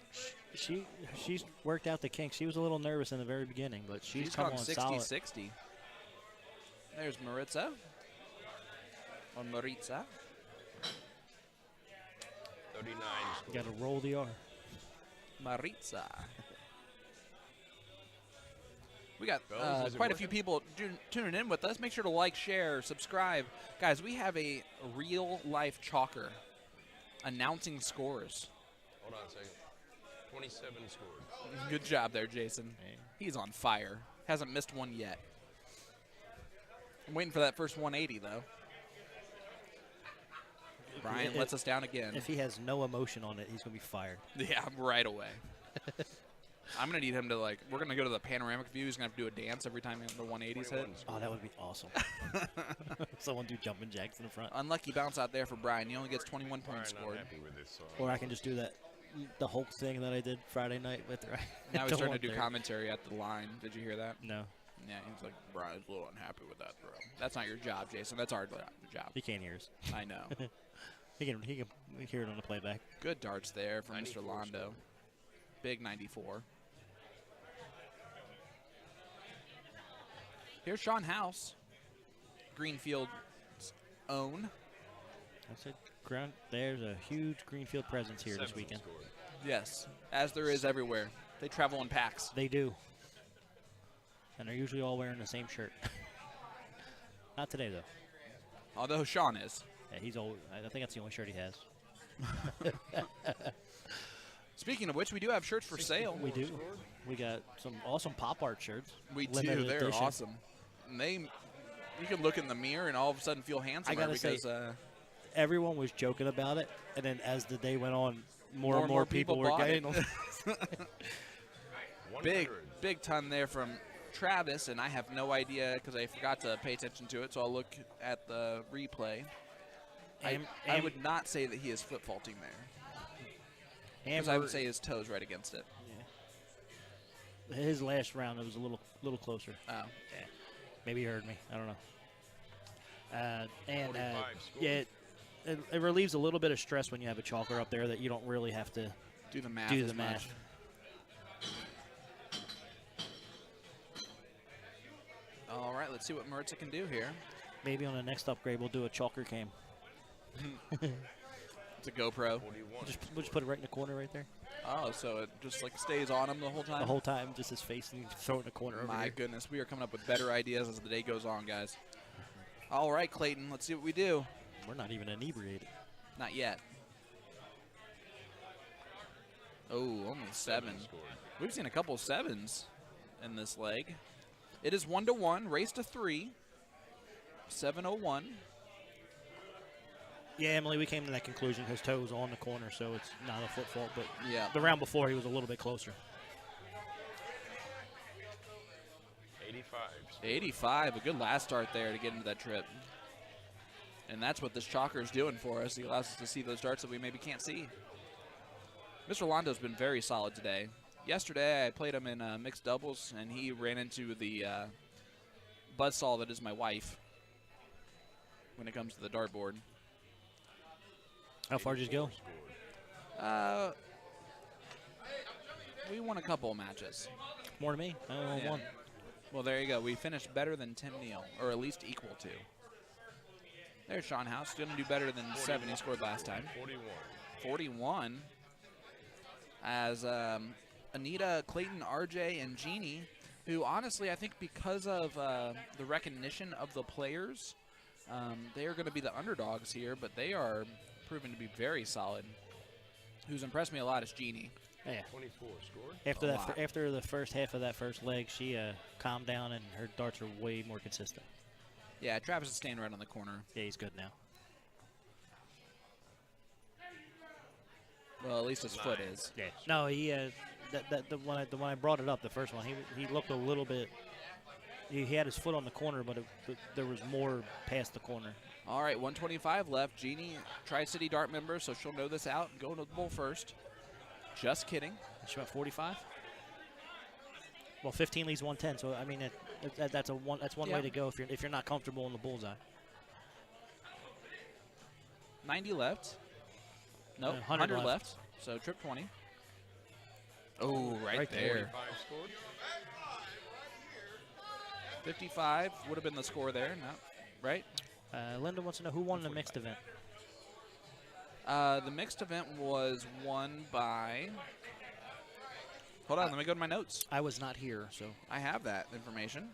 She's worked out the kinks. She was a little nervous in the very beginning, but she's come gone on solid. 60-60. There's Maritza. Or Maritza. 39 scored. Got to roll the R. Maritza. We got Fellas, is it quite a working? few people tuning in with us. Make sure to like, share, subscribe. Guys, we have a real-life chalker announcing scores. Hold on a second. 27 scored. Good job there, Jason. Hey. He's on fire. Hasn't missed one yet. I'm waiting for that first 180, though. Brian lets us down again. If he has no emotion on it, he's going to be fired. Yeah, right away. I'm going to need him to, like, we're going to go to the panoramic view. He's going to have to do a dance every time the 180s hit. 21 scored. Oh, that would be awesome. Someone do jumping jacks in the front. Unlucky bounce out there for Brian. He only gets 21 points Brian, scored. not happy with this song. Or I can just do the Hulk thing that I did Friday night with Now he's the starting to do 130. commentary at the line. Did you hear that? No, Yeah, he's like, Brian's a little unhappy with that throw. That's not your job, Jason. That's our job. he can't hear us. I know. He can hear it on the playback. Good darts there from Mr. 94 Londo. scored. Big 94. Here's Sean House, Greenfield's own. I said, ground. There's a huge Greenfield presence here this 7 weekend. scored. Yes, as there is everywhere. They travel in packs. They do, and they're usually all wearing the same shirt. Not today though. Although Sean is. Yeah, he's old. I think that's the only shirt he has. Speaking of which, we do have shirts for sale. We do. We got some awesome pop art shirts. We do. Limited They're edition. awesome. And you can look in the mirror and all of a sudden feel handsomer gotta say, because Everyone was joking about it, and then as the day went on, more and more more people were bought getting it. them. 100. big ton there from Travis, and I have no idea because I forgot to pay attention to it, so I'll look at the replay. I would not say that he is foot faulting there, because I would say his toes right against it. His last round, it was a little closer. Oh, Maybe he heard me. I don't know. And 45 scored. yeah, it relieves a little bit of stress when you have a chalker up there that you don't really have to do the math. do as the much. math. All right, let's see what Maritza can do here. Maybe on the next upgrade, we'll do a chalker cam. It's a GoPro. 41. We'll just put it right in the corner right there. Oh, so it just like stays on him the whole time? The whole time, just his face, and you throw it in the corner over My here. goodness, we are coming up with better ideas as the day goes on, guys. All right, Clayton, let's see what we do. We're not even inebriated. Not yet. Oh, only 7. Scored. We've seen a couple of 7s in this leg. It is 1-1, race to 3. 7:01. Yeah, Emily, we came to that conclusion. His toe was on the corner, so it's not a foot fault. But Yeah. the round before, he was a little bit closer. 85 scored. 85, a good last start there to get into that trip. And that's what this chalker is doing for us. He allows us to see those darts that we maybe can't see. Mr. Londo's been very solid today. Yesterday, I played him in mixed doubles, and he ran into the buzzsaw that is my wife when it comes to the dartboard. How far did you go? We won a couple of matches. More than me. I only won Yeah. one. Well, there you go. We finished better than Tim Neal, or at least equal to. There's Sean House. Going to do better than 7 he scored last time. 41. 41 as Anita, Clayton, RJ, and Jeannie, who honestly I think because of the recognition of the players, they are going to be the underdogs here, but they are proven to be very solid. Who's impressed me a lot is Jeannie. Yeah. 24 scored. After A that, lot. after the first half of that first leg, she calmed down and her darts are way more consistent. Yeah, Travis is staying right on the corner. Yeah, he's good now. Well, at least his foot is. Yeah. No, he when I brought it up, the first one, he looked a little bit. He had his foot on the corner, but there was more past the corner. All right, 125 left. Jeannie, Tri-City Dart member, so she'll know this out and go to the bull first. Just kidding. She went 45. Well, 15 leaves 110, so I mean that's one way to go if you're not comfortable in the bullseye. 90 left. Nope, 100 left. So trip 20. Oh, right there. 45 scored. 55 would have been the score there. No, right? Linda wants to know who won the mixed event. The mixed event was won by. Hold on, let me go to my notes. I was not here, so I have that information.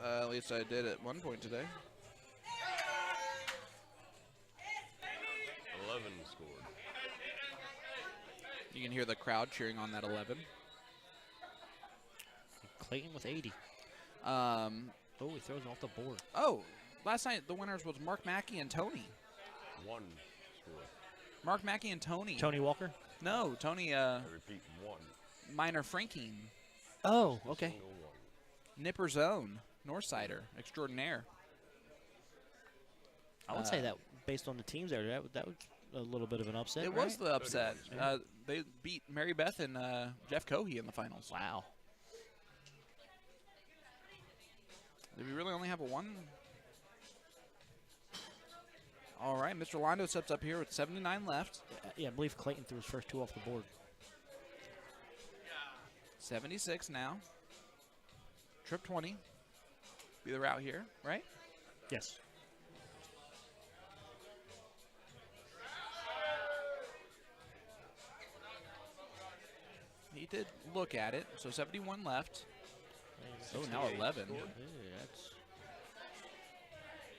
At least I did at one point today. 11 scored. You can hear the crowd cheering on that 11. Clayton with 80. Oh, he throws it off the board. Last night the winners was Mark Mackey and Tony. 1 scored. Mark Mackey and Tony. Tony Walker? No, Tony. I repeat, 1. Minor Franking. Oh, okay. Single 1. Nipper Zone. Northsider. Extraordinaire. I would say that based on the teams there, that was a little bit of an upset. It right? was the upset. They beat Mary Beth and Jeff Cohey in the finals. Wow. Did we really only have a 1? All right, Mr. Londo steps up here with 79 left. Yeah, I believe Clayton threw his first 2 off the board. 76 now. Trip 20. Be the route here, right? Yes. He did look at it, so 71 left. Oh, now 11. Yeah,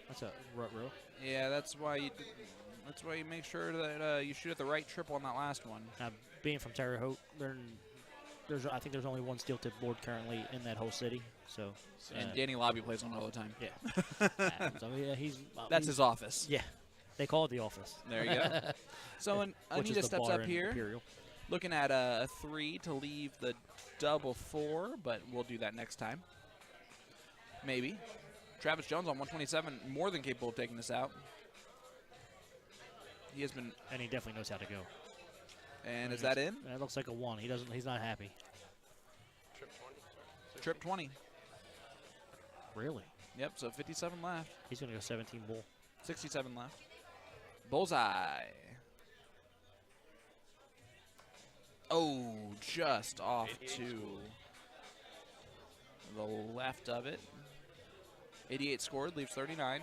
that's a rut row. Yeah, that's why you make sure that you shoot at the right triple on that last one. Now, being from Terre Haute, I think there's only one steel tip board currently in that whole city. So. And Danny Lobby plays on all the time. Yeah. So yeah, that's his office. Yeah. They call it the office. There you go. So Which is Anita the steps bar up in here, Imperial. looking at a 3 to leave the double 4, but we'll do that next time. Maybe. Travis Jones on 127, more than capable of taking this out. He has been. And he definitely knows how to go. And is that in? That looks like a 1. He's not happy. Trip 20. Sorry. Trip 20. Really? Yep, so 57 left. He's going to go 17 bull. 67 left. Bullseye. Oh, just off to the left of it. 88 scored, leaves 39.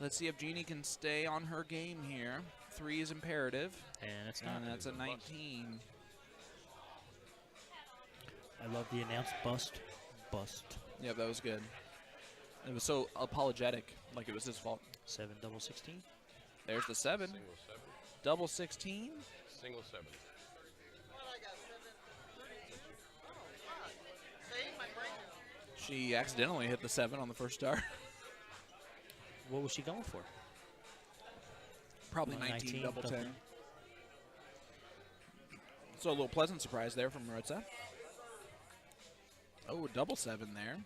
Let's see if Jeannie can stay on her game here. 3 is imperative. And it's not. And that's a 19. I love the announced bust. Yeah, that was good. It was so apologetic, like it was his fault. 7 double 16. There's the 7. Single 7. Double 16. Single 7. She accidentally hit the 7 on the first star. What was she going for? Probably 19, 19, double 10. double. So a little pleasant surprise there from Maritza. Oh, double 7 there.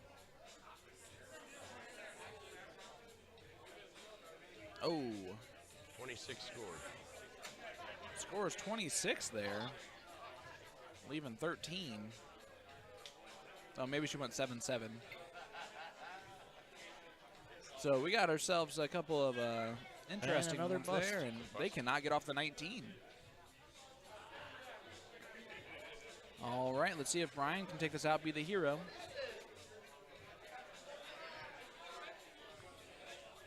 Oh, 26 scored. score is 26 there. Leaving 13. Oh, maybe she went 7-7. So we got ourselves a couple of interesting another ones bust. there, and they cannot get off the 19. All right, let's see if Brian can take this out, be the hero.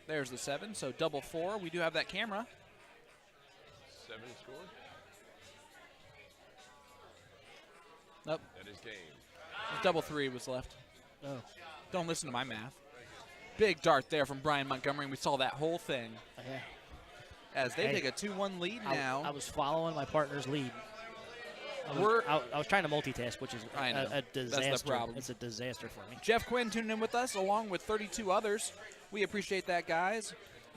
There's the 7, so double 4. We do have that camera. 7 scored. Nope, That is game. double 3 was left. Oh. Don't listen to my math. Big dart there from Brian Montgomery, and we saw that whole thing Yeah. as they Hey, take a 2-1 lead I now. was following my partner's lead. I was trying to multitask, which is I know. a That's the disaster. problem. It's a disaster for me. Jeff Quinn tuned in with us along with 32 others. We appreciate that, guys.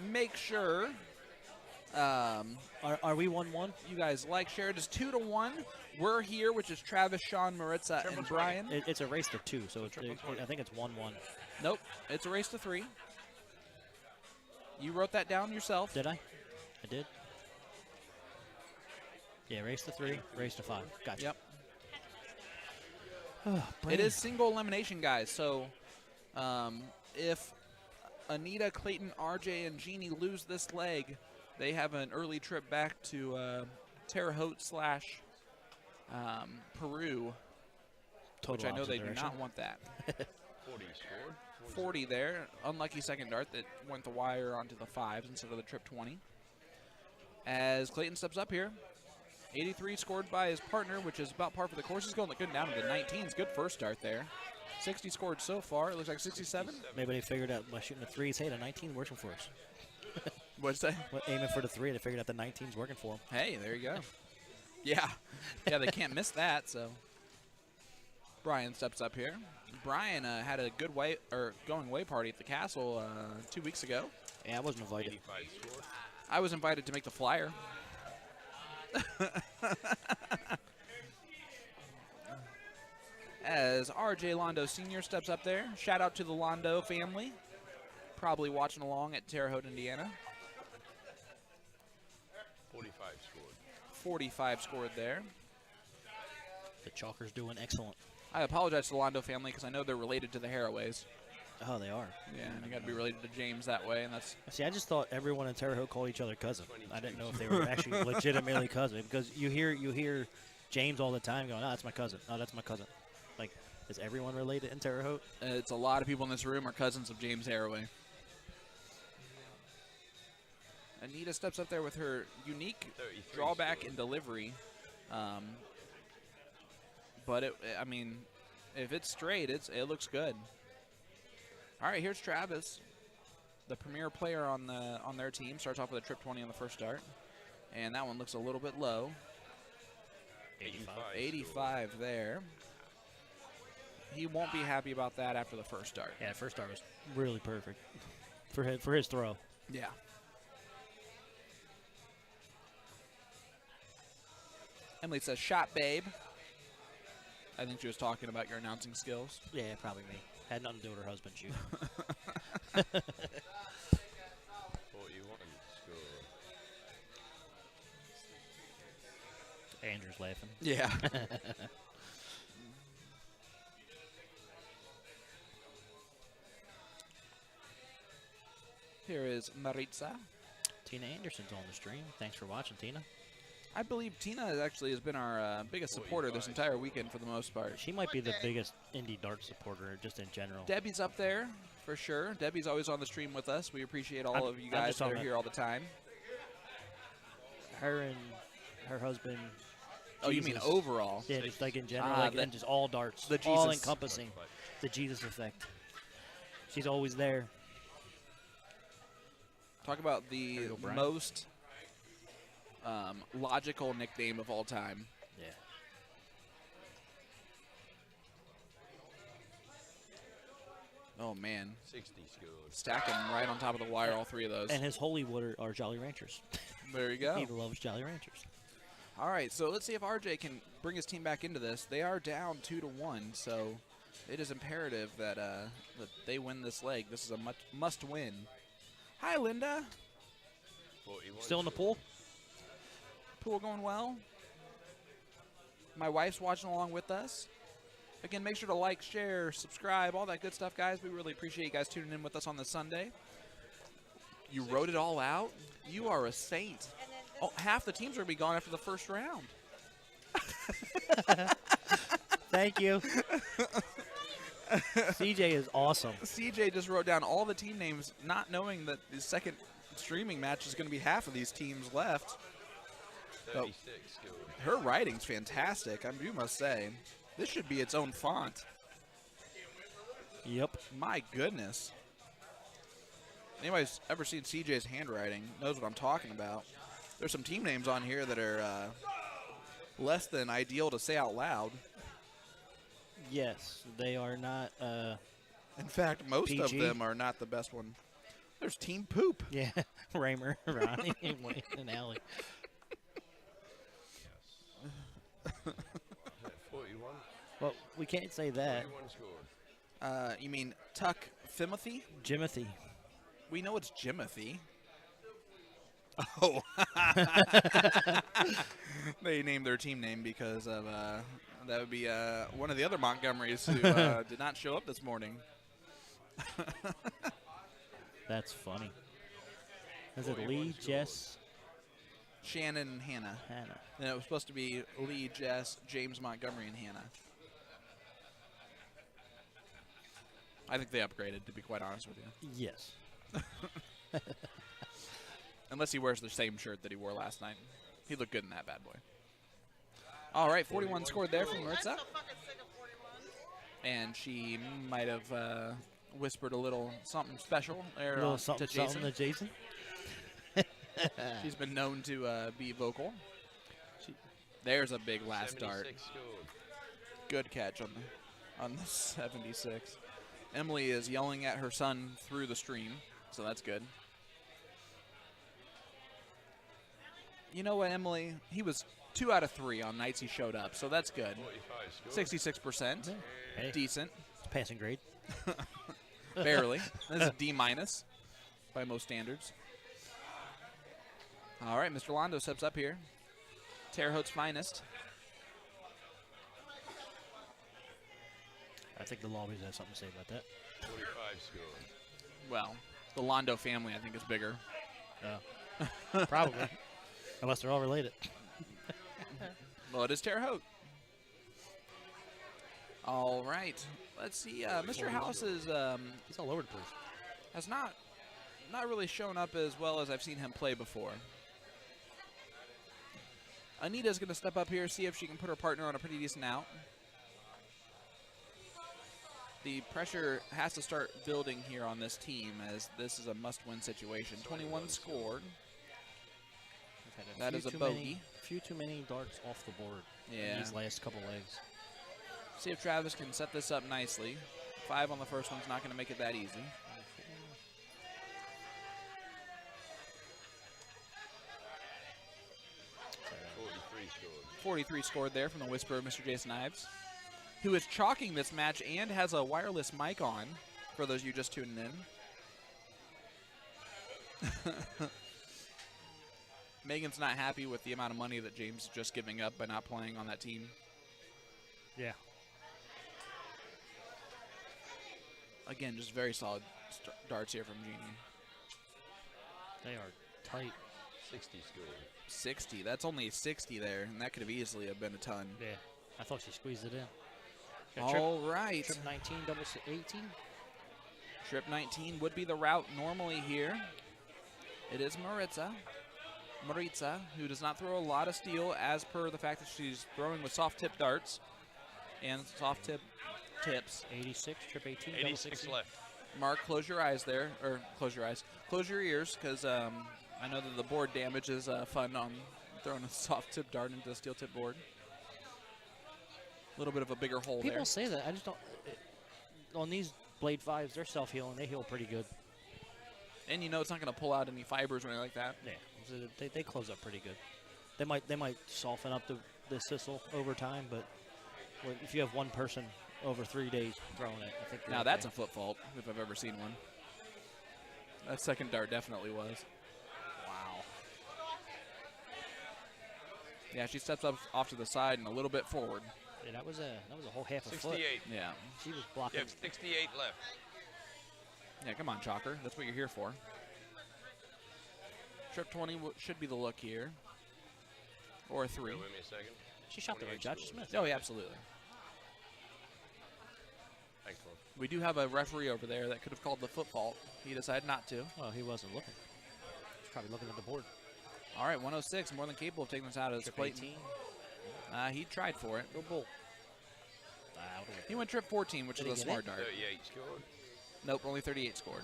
make sure Are we 1-1? you guys like, share. It is 2-1. We're here, which is Travis, Sean, Maritza, and Brian. It's a race to 2, so I think it's 1-1. Nope, it's a race to 3. You wrote that down yourself. Did I? I did. Yeah, race to 3, race to 5. Gotcha. Yep. Oh, It is single elimination, guys. So if Anita, Clayton, RJ, and Jeannie lose this leg, they have an early trip back to Terre Haute / Peru, Total which I know opposite they do direction. not want that. 40 scored. 40 there. Unlucky second dart that went the wire onto the 5s instead of the trip 20. As Clayton steps up here, 83 scored by his partner, which is about par for the course. He's going good down to the 19s. Good first start there. 60 scored so far. It looks like 67. Maybe they figured out by shooting the 3s, hey, the 19 working for us. What'd you say? Aiming for the 3, they figured out the 19's working for them. Hey, there you go. Yeah. Yeah, they can't miss that, so. Brian steps up here. Brian had a good going away party at the castle 2 weeks ago. Yeah, I wasn't invited. 85 scored. I was invited to make the flyer. As RJ Londo Sr. steps up there. Shout out to the Londo family. Probably watching along at Terre Haute, Indiana. 45 scored. 45 scored there. The Chalker's doing excellent. I apologize to the Londo family because I know they're related to the Haraways. Oh, they are. Yeah, and you got to be related to James that way, and that's See, I just thought everyone in Terre Haute called each other cousin. I didn't know if they were actually legitimately cousin, because you hear James all the time going, "Oh, that's my cousin. Oh, that's my cousin." Like, is everyone related in Terre Haute? it's a lot of people in this room are cousins of James Haraway. Anita steps up there with her unique 33 drawback scored. and delivery. But I mean, if it's straight, it looks good. All right, here's Travis, the premier player on their team. Starts off with a trip 20 on the first start, and that one looks a little bit low. 85 there. He won't be happy about that after the first start. Yeah, first start was really perfect for his throw. Yeah. Emily says, "Shot, babe." I think she was talking about your announcing skills. Yeah, probably me. Had nothing to do with her husband shoot. 41 scored. Andrew's laughing. Yeah. Here is Maritza. Tina Anderson's on the stream. Thanks for watching, Tina. I believe Tina actually has been our biggest supporter this entire weekend for the most part. She might be the biggest indie dart supporter just in general. Debbie's up there for sure. Debbie's always on the stream with us. We appreciate all of you I'm guys just that are talking here all the time. Her and her husband. Oh, you mean Jesus. overall? Yeah, just like in general, Ah, like the- and just all darts, the all Jesus- encompassing, the Jesus effect. She's always there. Talk about There you the go, Brian. most logical nickname of all time. Yeah. Oh, man. 60 scored. Stack them right on top of the wire, all three of those. And his Holywood are Jolly Ranchers. There you go. He loves Jolly Ranchers. All right, so let's see if RJ can bring his team back into this. They are down 2-1, so it is imperative that that they win this leg. This is a must win. Hi, Linda. 41 Still in the scored. pool? Pool going well. My wife's watching along with us. Again, make sure to like, share, subscribe, all that good stuff, guys. We really appreciate you guys tuning in with us on this Sunday. You wrote it all out? You are a saint. Oh, half the teams are going to be gone after the first round. Thank you. CJ is awesome. CJ just wrote down all the team names, not knowing that the second streaming match is going to be half of these teams left. 36 scored. Her writing's fantastic, I do must say. This should be its own font. Yep. My goodness. Anybody's ever seen CJ's handwriting knows what I'm talking about. There's some team names on here that are less than ideal to say out loud. Yes, they are not. In fact, most of PG? them are not the best one. There's team poop. Yeah, Raymer, Ronnie, and Wayne, and Allie. 41? Well, we can't say that. 41 scored. You mean Tuck Fimothy? Jimothy. We know it's Jimothy. Oh. They named their team name because of that would be one of the other Montgomerys who did not show up this morning. That's funny. Is it Lee, Jess, Shannon and Hannah. Hannah? And it was supposed to be Lee, Jess, James Montgomery, and Hannah. I think they upgraded, to be quite honest with you. Yes. Unless he wears the same shirt that he wore last night. He looked good in that bad boy. All right, 41 scored there from Maritza. And she might have whispered a little something special there A little to something, Jason. something to Jason. She's been known to be vocal. There's a big last dart. 76 scored. Good catch on the 76. Emily is yelling at her son through the stream, so that's good. You know what, Emily? He was 2 out of 3 on nights he showed up, so that's good. 45 scored. 66%. Hey, Decent. it's passing grade. Barely. This is a D- by most standards. All right, Mr. Londo steps up here. Terre Haute's finest. I think the lobbies have something to say about that. 45 scored. Well, the Londo family, I think, is bigger. Probably. Unless they're all related. Well, it is Terre Haute. All right. Let's see. Mr. House is He's all over the place. has not really shown up as well as I've seen him play before. Anita's going to step up here, see if she can put her partner on a pretty decent out. The pressure has to start building here on this team as this is a must-win situation. 21 scored. We've had That few is a too bogey. Many, few too many darts off the board Yeah. in these last couple legs. See if Travis can set this up nicely. 5 on the first one's not going to make it that easy. Scored. 43 scored there from the whisper of Mr. Jason Ives, who is chalking this match and has a wireless mic on, for those of you just tuning in. Megan's not happy with the amount of money that James is just giving up by not playing on that team. Yeah. Again, just very solid darts here from Jeannie. They are tight. 60 scored. 60. That's only 60 there, and that could have easily have been a ton. Yeah. I thought she squeezed it in. Got All right. Trip 19, double 18. Trip 19 would be the route normally here. It is Maritza, who does not throw a lot of steel as per the fact that she's throwing with soft tip darts and soft tip tips. 86, trip 18, double 86 16. left. Mark, close your eyes there, or close your eyes. Close your ears, because I know that the board damage is fun on throwing a soft tip dart into a steel tip board. A little bit of a bigger hole People there. say that. I just don't. On these Blade 5s, they're self-healing. They heal pretty good. And you know it's not going to pull out any fibers or anything like that. Yeah. So they close up pretty good. They might soften up the sisal over time, but if you have one person over 3 days throwing it, I think. Now that's a foot fault, if I've ever seen one. That second dart definitely was. Wow. Yeah, she steps up off to the side and a little bit forward. Yeah, that was a whole half a 68. foot. Yeah. She was You blocking. have 68 left. Yeah, come on, Chalker. That's what you're here for. Trip 20 should be the look here. Or a 3. Bear with me a second. She shot the right 28 shot. scored. Smith. Oh, yeah, absolutely. Thanks, Paul. We do have a referee over there that could have called the foot fault. He decided not to. Well, he wasn't looking. He's probably looking at the board. All right, 106, more than capable of taking this out of his Trip plate. 18. He tried for it. Go bull. He went trip 14, which Did is he a get smart it? dart. 38 scored. Nope, only 38 scored.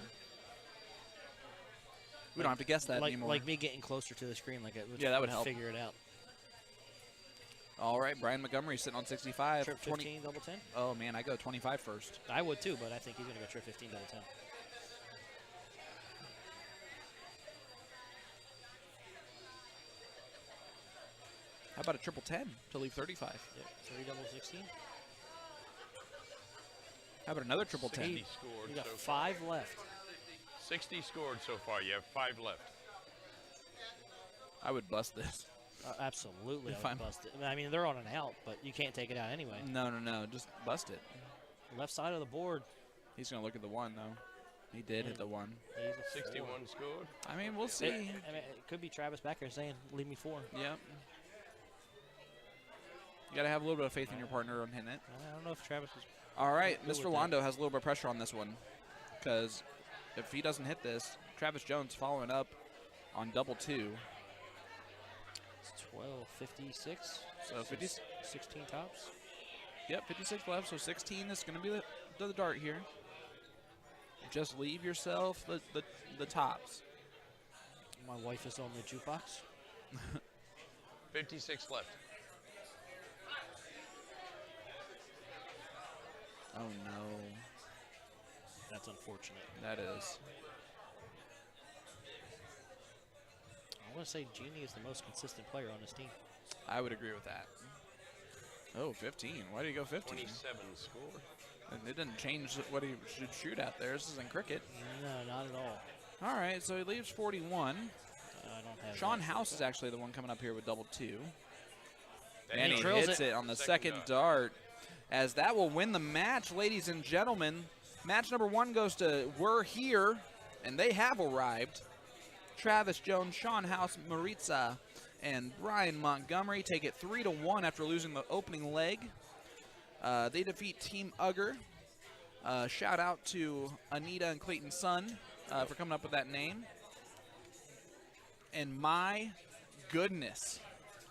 We don't have to guess that anymore. Like me getting closer to the screen, Yeah, that would help. Figure it out. All right, Brian Montgomery sitting on 65. Trip 15, double 10. Oh, man, I go 25 first. I would too, but I think he's going to go trip 15, double 10. How about a triple 10 to leave 35? Yep, 3 double 16. How about another triple 10? 60 scored You got so far. 5 left. 60 scored so far. You have 5 left. I would bust this. Absolutely, If I I'm- would bust it. I mean, they're on an out, but you can't take it out anyway. No. Just bust it. Left side of the board. He's going to look at the 1, though. He did hit the 1. He's a 61 4. scored. I mean, we'll see. It could be Travis Becker saying, "Leave me 4." Yep. You got to have a little bit of faith in your partner on hitting it. I don't know if Travis is. All right, Good Mr. with that. Londo has a little bit of pressure on this one because if he doesn't hit this, Travis Jones following up on double 2. It's 12:56. So 50, 16 tops. yep, 56 left, so 16 is going to be the dart here. Just leave yourself the tops. My wife is on the jukebox. 56 left. Oh, no. That's unfortunate. That is. I want to say Genie is the most consistent player on this team. I would agree with that. Oh, 15. Why did he go 15? 27 scored. And it didn't change what he should shoot at there. This isn't cricket. No, not at all. All right, so he leaves 41. I don't have. Sean that. House is actually the one coming up here with double 2. Then And he drills hits it. it on the Second second dart. As that will win the match, ladies and gentlemen. Match number 1 goes to We're Here, and they have arrived. Travis Jones, Sean House, Maritza, and Brian Montgomery take it 3-1 after losing the opening leg. They defeat Team Ugger. Shout out to Anita and Clayton Sun for coming up with that name. And my goodness.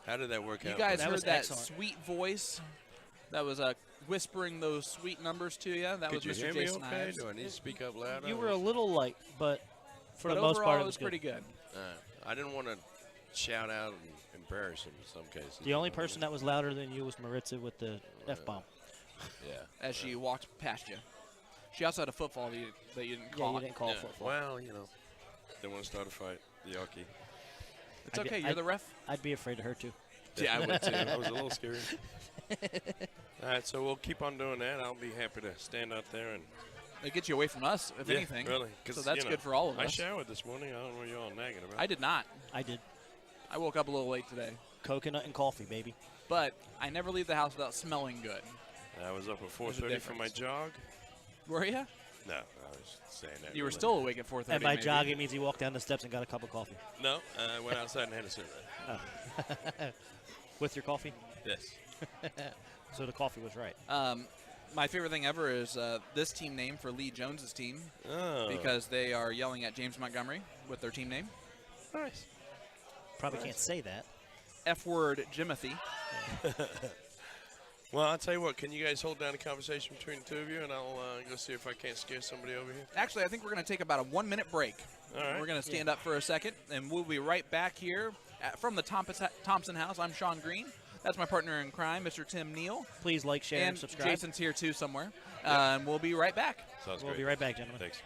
How did that work You out? guys That heard was that excellent. sweet voice that was whispering those sweet numbers to you? That Could you was hear Mr. me Jason okay? Ives. Do I need to speak up louder? You were a little light, but for But the most overall, part, it it was was pretty good. good. I didn't want to shout out and embarrass him in some cases. The only person that was louder than you was Maritza with the F-bomb. Yeah. As she walked past you. She also had a football that you didn't Yeah, call. you didn't call Yeah. football. Well, didn't want to start a fight. Yucky. It's I'd be- okay. You're the ref. I'd be afraid of her too. Yeah, I would too. I was a little scared. All right, so we'll keep on doing that. I'll be happy to stand out there and. It gets you away from us, if Yeah, anything. really. So that's good for all of I us. showered this morning. I don't know what you're all nagging about. I did not. I did. I woke up a little late today. Coconut and coffee, baby. But I never leave the house without smelling good. I was up at There's a 4:30 for my difference. jog. Were you? No, I was saying that. You were really. still awake at 4:30. And by maybe. jog, it means he walked down the steps and got a cup of coffee. No, I went outside and had a cigarette. With your coffee? Yes. So the coffee was right. My favorite thing ever is this team name for Lee Jones's team Oh. because they are yelling at James Montgomery with their team name. Nice. Probably can't say that. F-word Jimothy. Well, I'll tell you what. Can you guys hold down a conversation between the two of you, and I'll go see if I can't scare somebody over here. Actually, I think we're going to take about a 1-minute break. All right. We're going to stand up for a second, and we'll be right back here from the Thompson House. I'm Sean Green. That's my partner in crime, Mr. Tim Neal. Please like, share, and And subscribe. Jason's here, too, somewhere. And we'll be right back. Sounds We'll great. be right back, gentlemen. Thanks.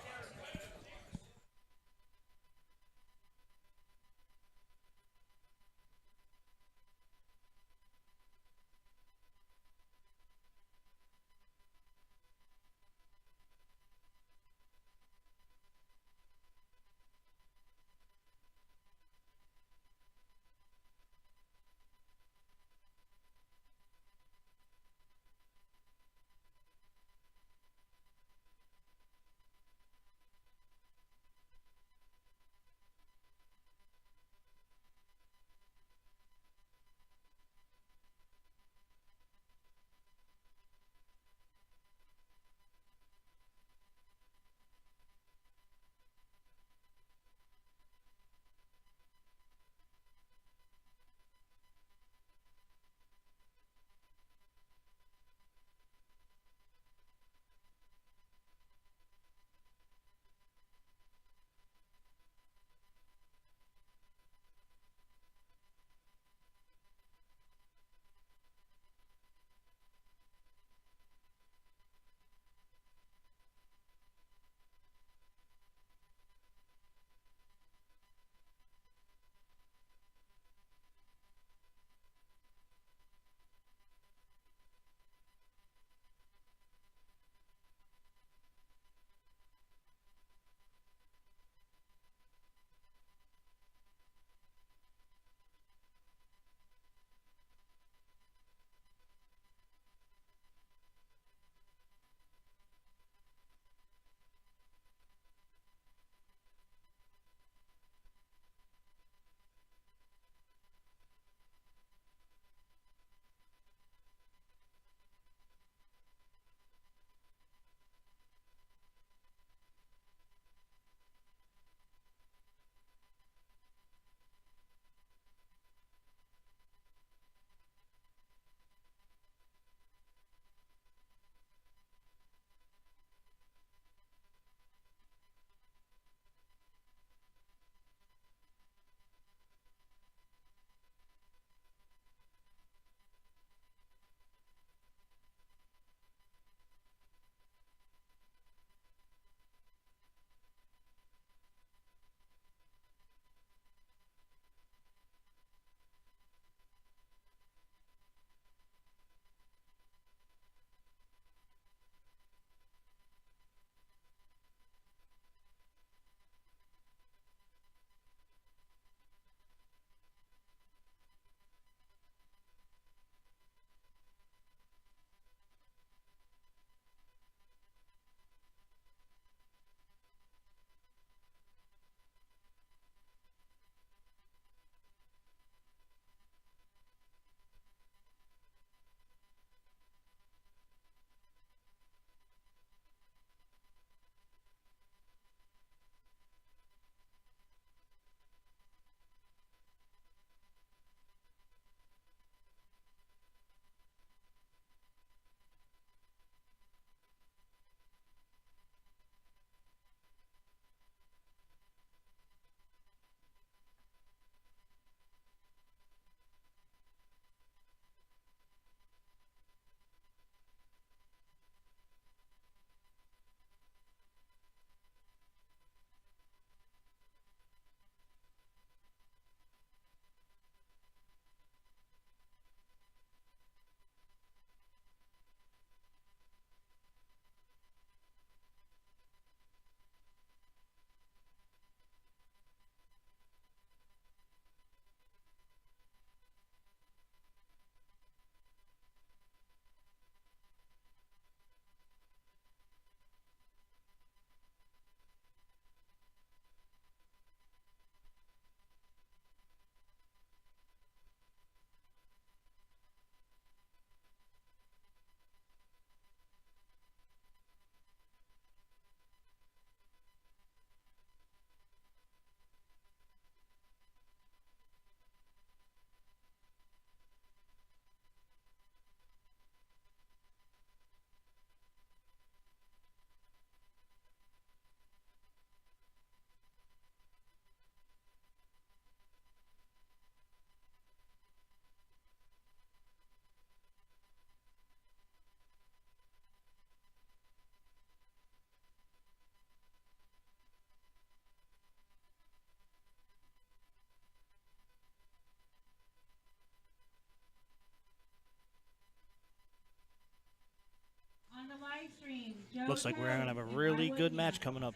Looks like we're going to have a really good match coming up.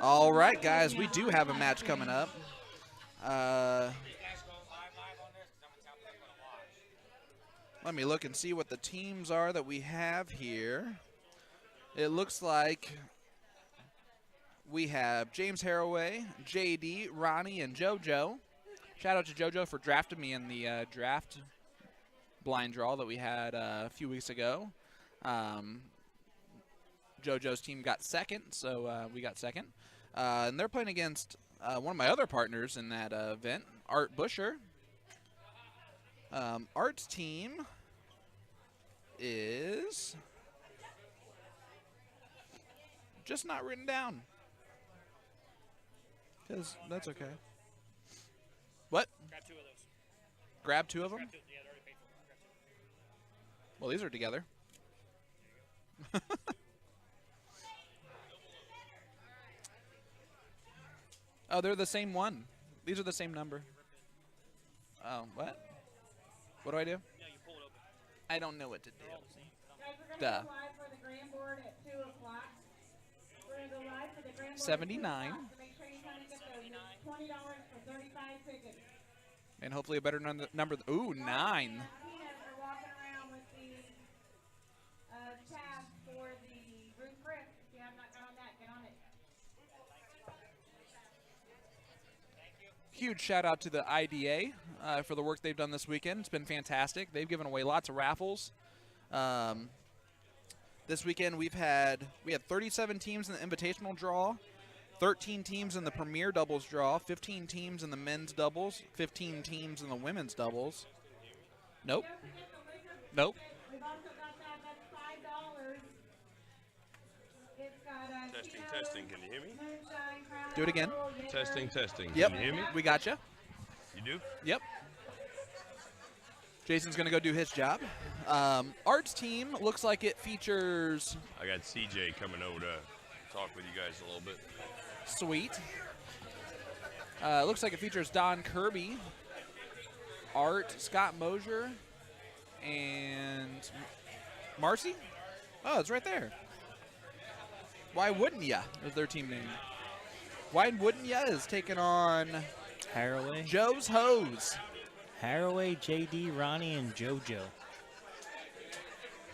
All right, guys, we do have a match coming up. Let me look and see what the teams are that we have here. It looks like we have James Haraway, JD, Ronnie, and JoJo. Shout out to JoJo for drafting me in the draft blind draw that we had a few weeks ago. JoJo's team got second, so we got second. And they're playing against one of my other partners in that event, Art Busher. Art's team is just not written down. Because that's okay. What? Grab 2 of those. Grab 2 of them? Yeah, they're already paid for. Grab 2. Well, these are together. Oh, they're the same one. These are the same number. Oh, what? What do I do? No, you pull it open. I don't know what to do. Guys, we're going to Duh. go live for the grand board at 2 o'clock. We're going to go live for the grand board 79. at 2 o'clock, so make sure you come and get those. It's $20 for 35 tickets. And hopefully a better number. Ooh, 9. Peanuts are walking around with the tab for the group grip. If you have not got on that, get on it. Huge shout out to the IDA for the work they've done this weekend. It's been fantastic. They've given away lots of raffles. This weekend we had 37 teams in the invitational draw, 13 teams in the premier doubles draw, 15 teams in the men's doubles, 15 teams in the women's doubles. Nope. Don't forget the liquor. Nope. We've also got that. That's $5. It's got Testing, Tito's, testing. Can you hear me? Moonshine, Crown Do it again. Apple, Jaeger. Testing, testing. Yep. Can you hear me? We got you. You do? Yep. Jason's going to go do his job. Art's team looks like it features I got CJ coming over to talk with you guys a little bit. Sweet. Looks like it features Don Kirby, Art, Scott Mosier, and Marcy. Oh, it's right there. Why Wouldn't Ya is their team name. Why Wouldn't Ya is taking on Haraway. Joe's Hose. Haraway, JD, Ronnie, and JoJo.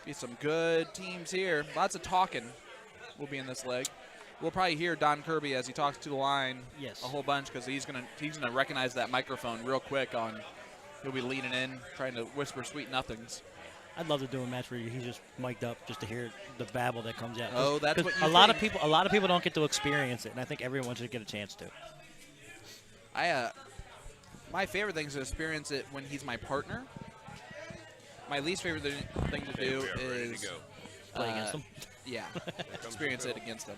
Be some good teams here. Lots of talking will be in this leg. We'll probably hear Don Kirby as he talks to the line Yes. a whole bunch because he's gonna recognize that microphone real quick. He'll be leaning in, trying to whisper sweet nothings. I'd love to do a match where he's just mic'd up just to hear the babble that comes out. Oh, that's 'Cause what you a lot of think. people don't get to experience it, and I think everyone should get a chance to. My favorite thing is to experience it when he's my partner. My least favorite thing to do We are ready is to go. Play against them. Yeah, comes experience the it against him.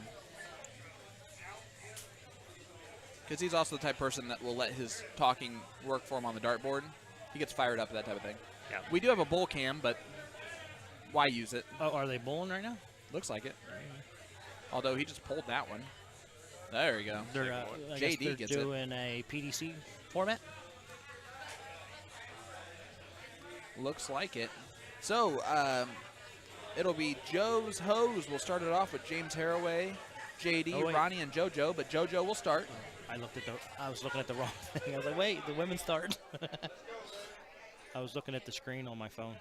Because he's also the type of person that will let his talking work for him on the dartboard. He gets fired up at that type of thing. Yeah. We do have a bull cam, but why use it? Oh, are they bowling right now? Looks like it. Although he just pulled that one. There we go. They're, I guess JD they're gets it. doing a PDC format. Looks like it. So, it'll be Joe's Hose. We'll start it off with James Haraway, JD, Oh, wait. Ronnie, and JoJo, but JoJo will start. I was looking at the wrong thing. I was like, wait, the women start. I was looking at the screen on my phone.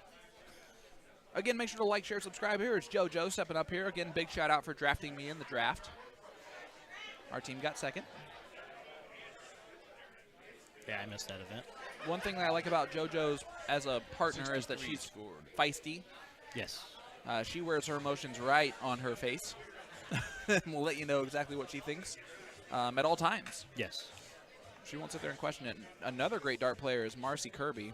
Again, make sure to like, share, subscribe. Here is JoJo stepping up here. Again, big shout out for drafting me in the draft. Our team got second. Yeah, I missed that event. One thing that I like about JoJo's as a partner is that 63 she's scored. feisty. Yes. She wears her emotions right on her face. And we'll let you know exactly what she thinks at all times. Yes. She won't sit there and question it. Another great dart player is Marcy Kirby.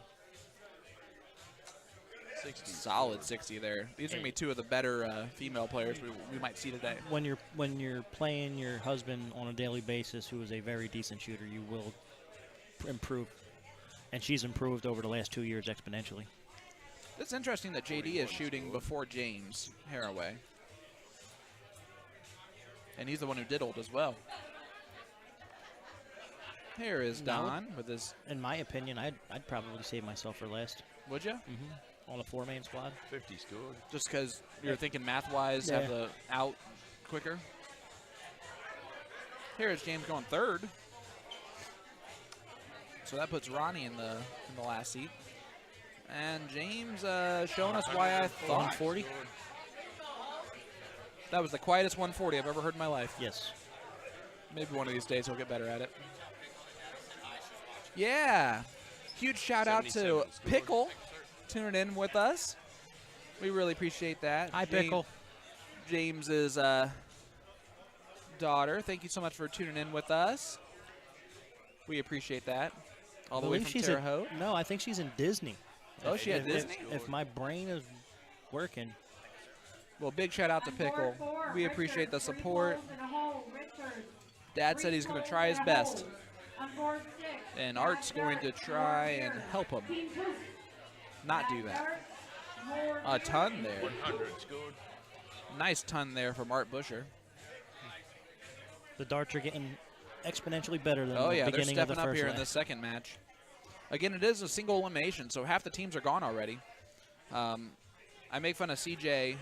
60. Solid 60 there. These are going to be two of the better female players we might see today. When you're playing your husband on a daily basis, who is a very decent shooter, you will improve. And she's improved over the last 2 years exponentially. It's interesting that JD is shooting before James Haraway. And he's the one who diddled as well. Here is No. Don with his... In my opinion, I'd probably save myself for last. Would you? on a 4-man squad. 50 scored. Just because you're thinking math-wise, Yeah. have the out quicker. Here is James going third. So that puts Ronnie in the last seat. And James showing us why I thought 140? that was the quietest 140 I've ever heard in my life. Yes. Maybe one of these days he'll get better at it. Yeah. Huge shout out to 77 scored. Pickle tuning in with us. We really appreciate that. Hi, Pickle. James's daughter. Thank you so much for tuning in with us. We appreciate that. All the way from Terre Haute. No, I think she's in Disney. Oh, she at Disney? If my brain is working. Well, big shout out to On board Pickle. 4, We appreciate the Richard, 3 support. goals and a hole, Richard. Dad said 3 he's going to goals try his and a best. hole. On board 6, And Matt Art's going to Dart, try more and beer. help him Team Poop. not do Matt that. Dart, more A beer. ton there. 100 scored. Nice ton there from Art Busher. The darts are getting exponentially better than Oh, the yeah, they're beginning of the stepping up first here in leg. the second match. Again, it is a single elimination, so half the teams are gone already. I make fun of CJ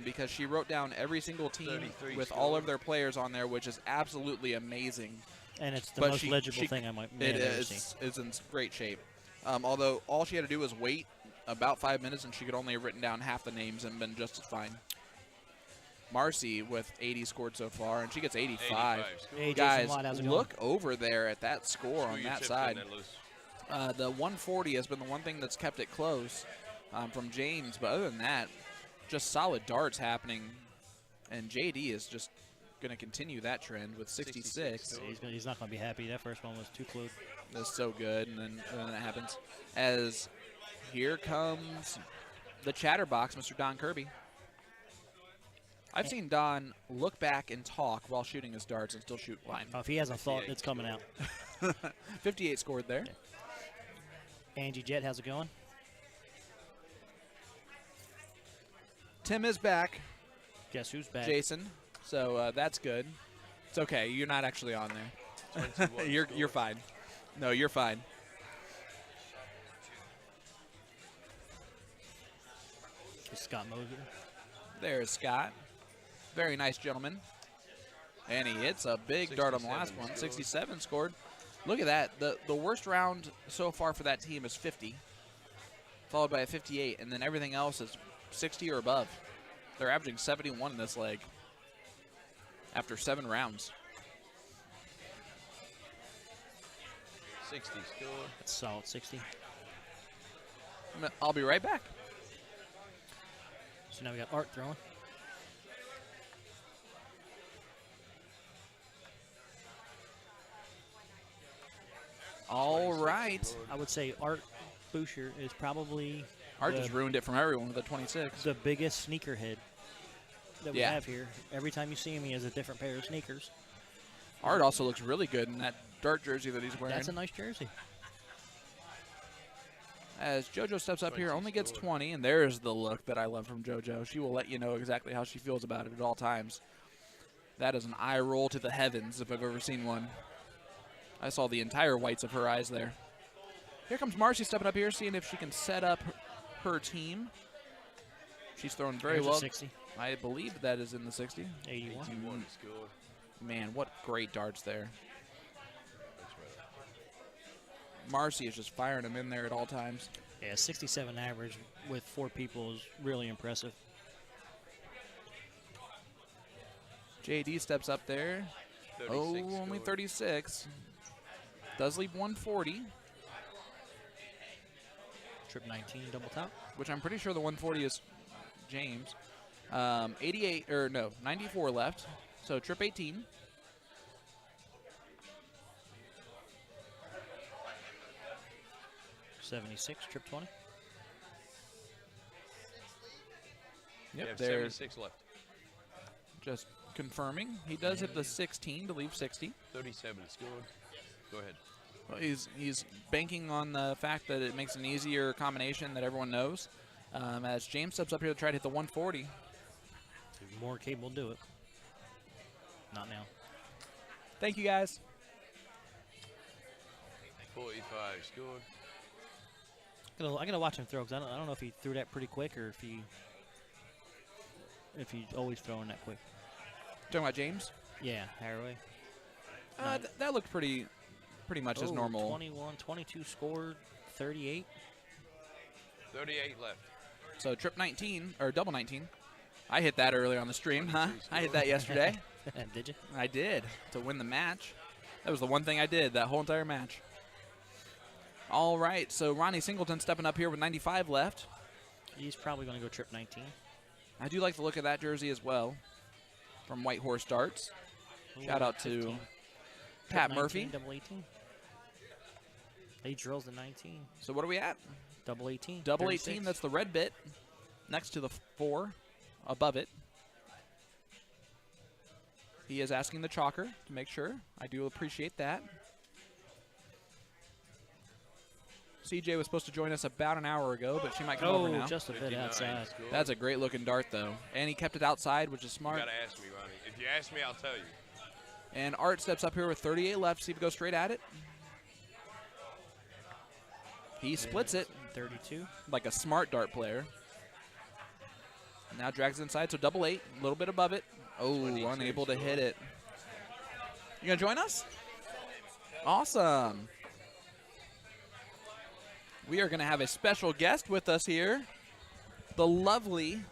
because she wrote down every single team 33 with all of their players on there, which is absolutely amazing. And it's the But most legible thing I may It have ever seen. is in great shape. Although all she had to do was wait about 5 minutes, and she could only have written down half the names and been just as fine. Marcy with 80 scored so far, and she gets 85. 85 scored. Hey, Jason Guys, Watt, how's it look over there at that score Screw on your that chips side. in there, Lewis. The 140 has been the one thing that's kept it close from James, but other than that, just solid darts happening. And JD is just going to continue that trend with 66. He's not going to be happy. That first one was too close. That's so good, and then that happens. As here comes the chatterbox, Mr. Don Kirby. I've seen Don look back and talk while shooting his darts and still shoot line. If he has a thought, it's coming out. 58 scored there. Angie Jet, how's it going? Tim is back, Guess who's back? Jason. So that's good. It's okay. You're not actually on there. 21 You're scored. fine. No, you're fine. It's Scott Moser. There's Scott. Very nice gentleman. And he hits a big dart on the last 67 one. scored. 67 scored. Look at that. The worst round so far for that team is 50, followed by a 58, and then everything else is 60 or above. They're averaging 71 in this leg after 7 rounds. 60 scored. That's solid 60. I'll be right back. So now we got Art throwing. All right. I would say Art Boucher is probably Art the, just ruined it from everyone with a 26. the biggest sneakerhead that we Yeah. have here. Every time you see him, he has a different pair of sneakers. Art also looks really good in that dart jersey that he's wearing. That's a nice jersey. As JoJo steps up here, 20 only gets scored. 20, and there's the look that I love from JoJo. She will let you know exactly how she feels about it at all times. That is an eye roll to the heavens if I've ever seen one. I saw the entire whites of her eyes there. Here comes Marcy stepping up here, seeing if she can set up her team. She's throwing very There's a well. 60, I believe that is in the 60. 81. 81 scored. Man, what great darts there. That's right. Marcy is just firing them in there at all times. Yeah, 67 average with 4 people is really impressive. JD steps up there. 36 Oh, only scored. 36. Does leave 140, Trip 19 double top. which I'm pretty sure the 140 is James. 88, or no, 94 left. So trip 18. .76, trip 20. You Yep, have they're 76 left. just confirming. He does hit the 16 to leave 60. 37 scored. Go ahead. Well, he's banking on the fact that it makes an easier combination that everyone knows. As James steps up here to try to hit the 140. If more capable, do it. Not now. Thank you, guys. 45 scored. I gotta watch him throw, because I don't know if he threw that pretty quick or if he's always throwing that quick. Talking about James? Yeah, Haraway. That looked pretty much as normal. 21, 22 scored, 38. 38 left. So trip 19 or double 19. I hit that earlier on the stream, huh? I hit that yesterday. Did you? I did, to win the match. That was the one thing I did that whole entire match. All right, so Ronnie Singleton stepping up here with 95 left. He's probably going to go trip 19. I do like the look of that jersey as well from White Horse Darts. Shout out to 15. Pat Trip 19, Murphy. Double 18. He drills the 19. So what are we at? Double 18. Double 36. 18, that's the red bit next to the 4 above it. He is asking the chalker to make sure. I do appreciate that. CJ was supposed to join us about an hour ago, but she might come over now. Just a bit 59 outside. scored. That's a great looking dart, though. And he kept it outside, which is You smart. got to ask me, Ronnie. If you ask me, I'll tell you. And Art steps up here with 38 left. See if he goes straight at it. He splits it 32. like a smart dart player. Now drags it inside, so double 8, a little bit above it. Oh, 22 unable to hit scored. it. You gonna join us? Awesome. We are gonna have a special guest with us here, the lovely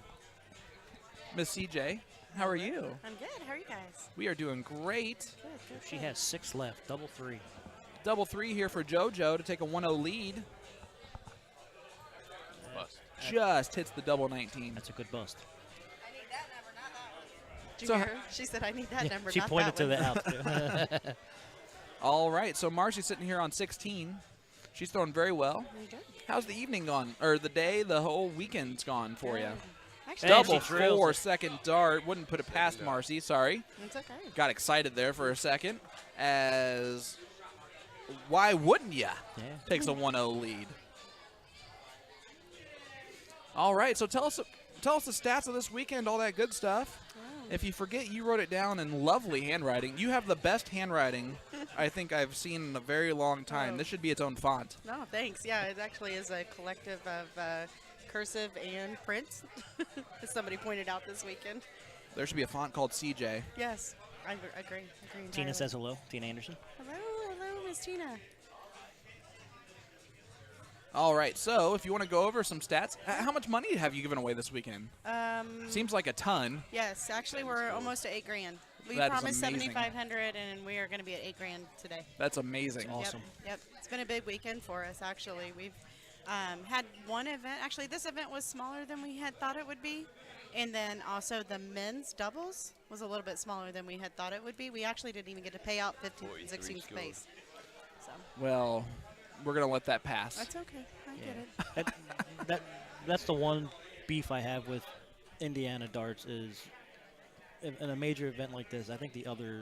Miss CJ. How are you? I'm good. How are you guys? We are doing great. Good. She has 6 left. Double 3. Double 3 here for JoJo to take a 1-0 lead. Bust. Just hits the double 19. That's a good bust. Did So you hear her? She said, I need that number, She not pointed that to one. the out. All right, so Marcy's sitting here on 16. She's throwing very well. Very good. How's the evening gone? Or the day, the whole weekend's gone for you? Actually, Double she drills 4 it. second dart. Wouldn't put it past dart. Marcy, sorry. it's okay. Got excited there for a second as why wouldn't ya? Yeah. Takes a 1-0 lead. All right, so tell us the stats of this weekend, all that good stuff. If you forget, you wrote it down in lovely handwriting. You have the best handwriting I think I've seen in a very long time. Oh. This should be its own font. No, thanks. Yeah, it actually is a collective of cursive and print, as somebody pointed out this weekend. There should be a font called CJ. Yes, I agree. Tina entirely. says hello. Tina Anderson. Hello, Miss Tina. All right, so if you want to go over some stats, how much money have you given away this weekend? Seems like a ton. Yes, actually, we're almost at $8,000. We That is promised amazing. 7,500, and we are going to be at $8,000 today. That's amazing. Awesome. Yep. It's been a big weekend for us, actually. We've had one event. Actually, this event was smaller than we had thought it would be. And then also the men's doubles was a little bit smaller than we had thought it would be. We actually didn't even get to pay out 15th and 43 16th scored. place. So Well, we're going to let that pass. that's okay. I get it. That's the one beef I have with Indiana darts is in a major event like this, I think the other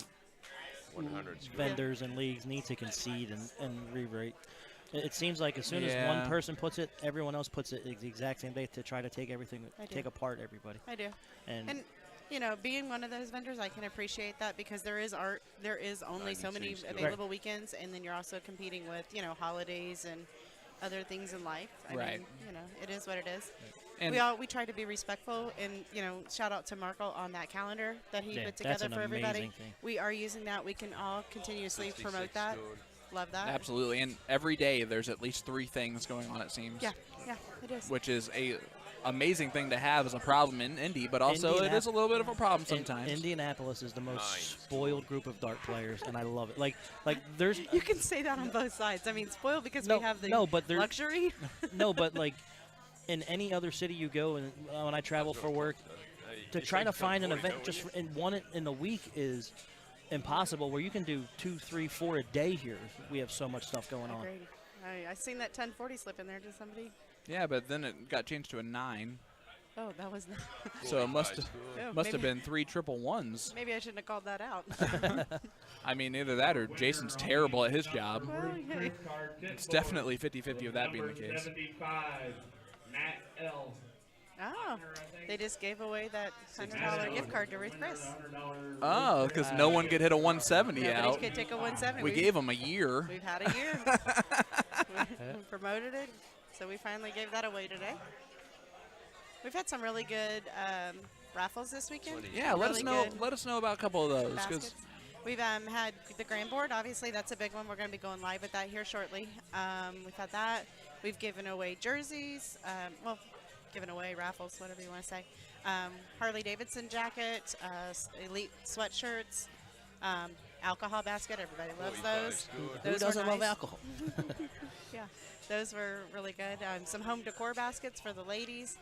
100 scored. vendors and leagues need to concede and re-rate. It seems like as soon as Yeah. one person puts it, everyone else puts it the exact same day to try to take everything, I do. take apart everybody. I do. And And you know, being one of those vendors, I can appreciate that because there is only so many 92 scored. available weekends, and then you're also competing with, you know, holidays and other things in life. I Right. mean, you know, it is what it is. And We try to be respectful, and you know, shout out to Marco on that calendar that he Yeah, put that's together an for everybody. amazing thing. We are using that. We can all continuously 66 promote that. scored. Love that. absolutely, and every day there's at least 3 things going on, it seems. Yeah, it is. Which is a amazing thing to have as a problem in Indy, but also it is a little bit of a problem sometimes. Indianapolis is the most Nice. spoiled group of dart players, and I love it. Like there's You can say that on both sides. I mean, spoiled because No, we have the no, but there- luxury. no, but like in any other city you go, and when I travel for work, to try to find an event just in one in the week is impossible. Where you can do 2, 3, 4 a day here. We have so much stuff going on. Agreed. I seen that 1040 slip in there. Did somebody? Yeah, but then it got changed to a 9, Oh, that was. so it must have Oh, must have maybe- been 3 triple ones. Maybe I shouldn't have called that out. I mean, either that or Jason's terrible at his job. Well, yeah. It's definitely 50-50 of that being the case. 75, Matt L. Oh, they just gave away that $100 gift card to Ruth Chris. Oh, because no one could hit a 170 Nobody out. could take a 170. We gave him a year. We've had a year. we promoted it. So we finally gave that away today. We've had some really good raffles this weekend. Yeah, let us Really know. good Let us know about a couple of those. 'Cause baskets. We've had the grand board. Obviously, that's a big one. We're going to be going live with that here shortly. We've had that. We've given away jerseys. Well, given away raffles, whatever you want to say. Harley Davidson jacket, elite sweatshirts, alcohol basket. Everybody loves those. Who Those were doesn't love nice. alcohol? Yeah, those were really good. Some home decor baskets for the ladies.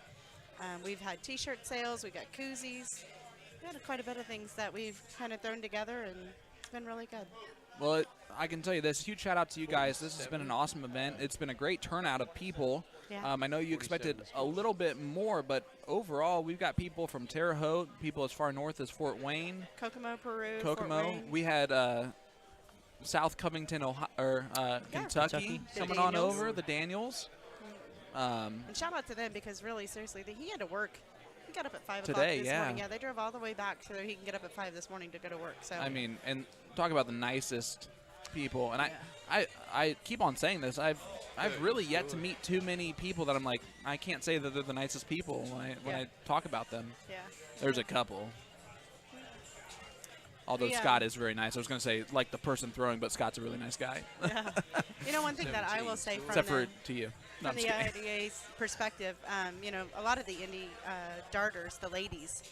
We've had T-shirt sales. We've got koozies. We had quite a bit of things that we've kind of thrown together, and it's been really good. Well, I can tell you this. Huge shout out to you guys. This has been an awesome event. It's been a great turnout of people. Yeah. I know you expected a little bit more, but overall, we've got people from Terre Haute, people as far north as Fort Wayne, Kokomo, Peru, Fort Kokomo. Wayne. We had South Covington, Ohio, Kentucky, Kentucky. The coming on Daniels. over, the Daniels. And shout out to them because really, seriously, he had to work. He got up at 5 Today, o'clock this yeah. morning. Yeah, they drove all the way back so that he can get up at 5 this morning to go to work. So I mean, and talk about the nicest people. And I keep on saying this. I've really yet to meet too many people that I'm like, I can't say that they're the nicest people when I talk about them. yeah. There's a couple. Although Yeah. Scott is very nice. I was going to say, like the person throwing, but Scott's a really nice guy. Yeah. You know, one thing that I will say from Except for the, to you. No, from I'm the just kidding. IDA's perspective, you know, a lot of the indie darters, the ladies,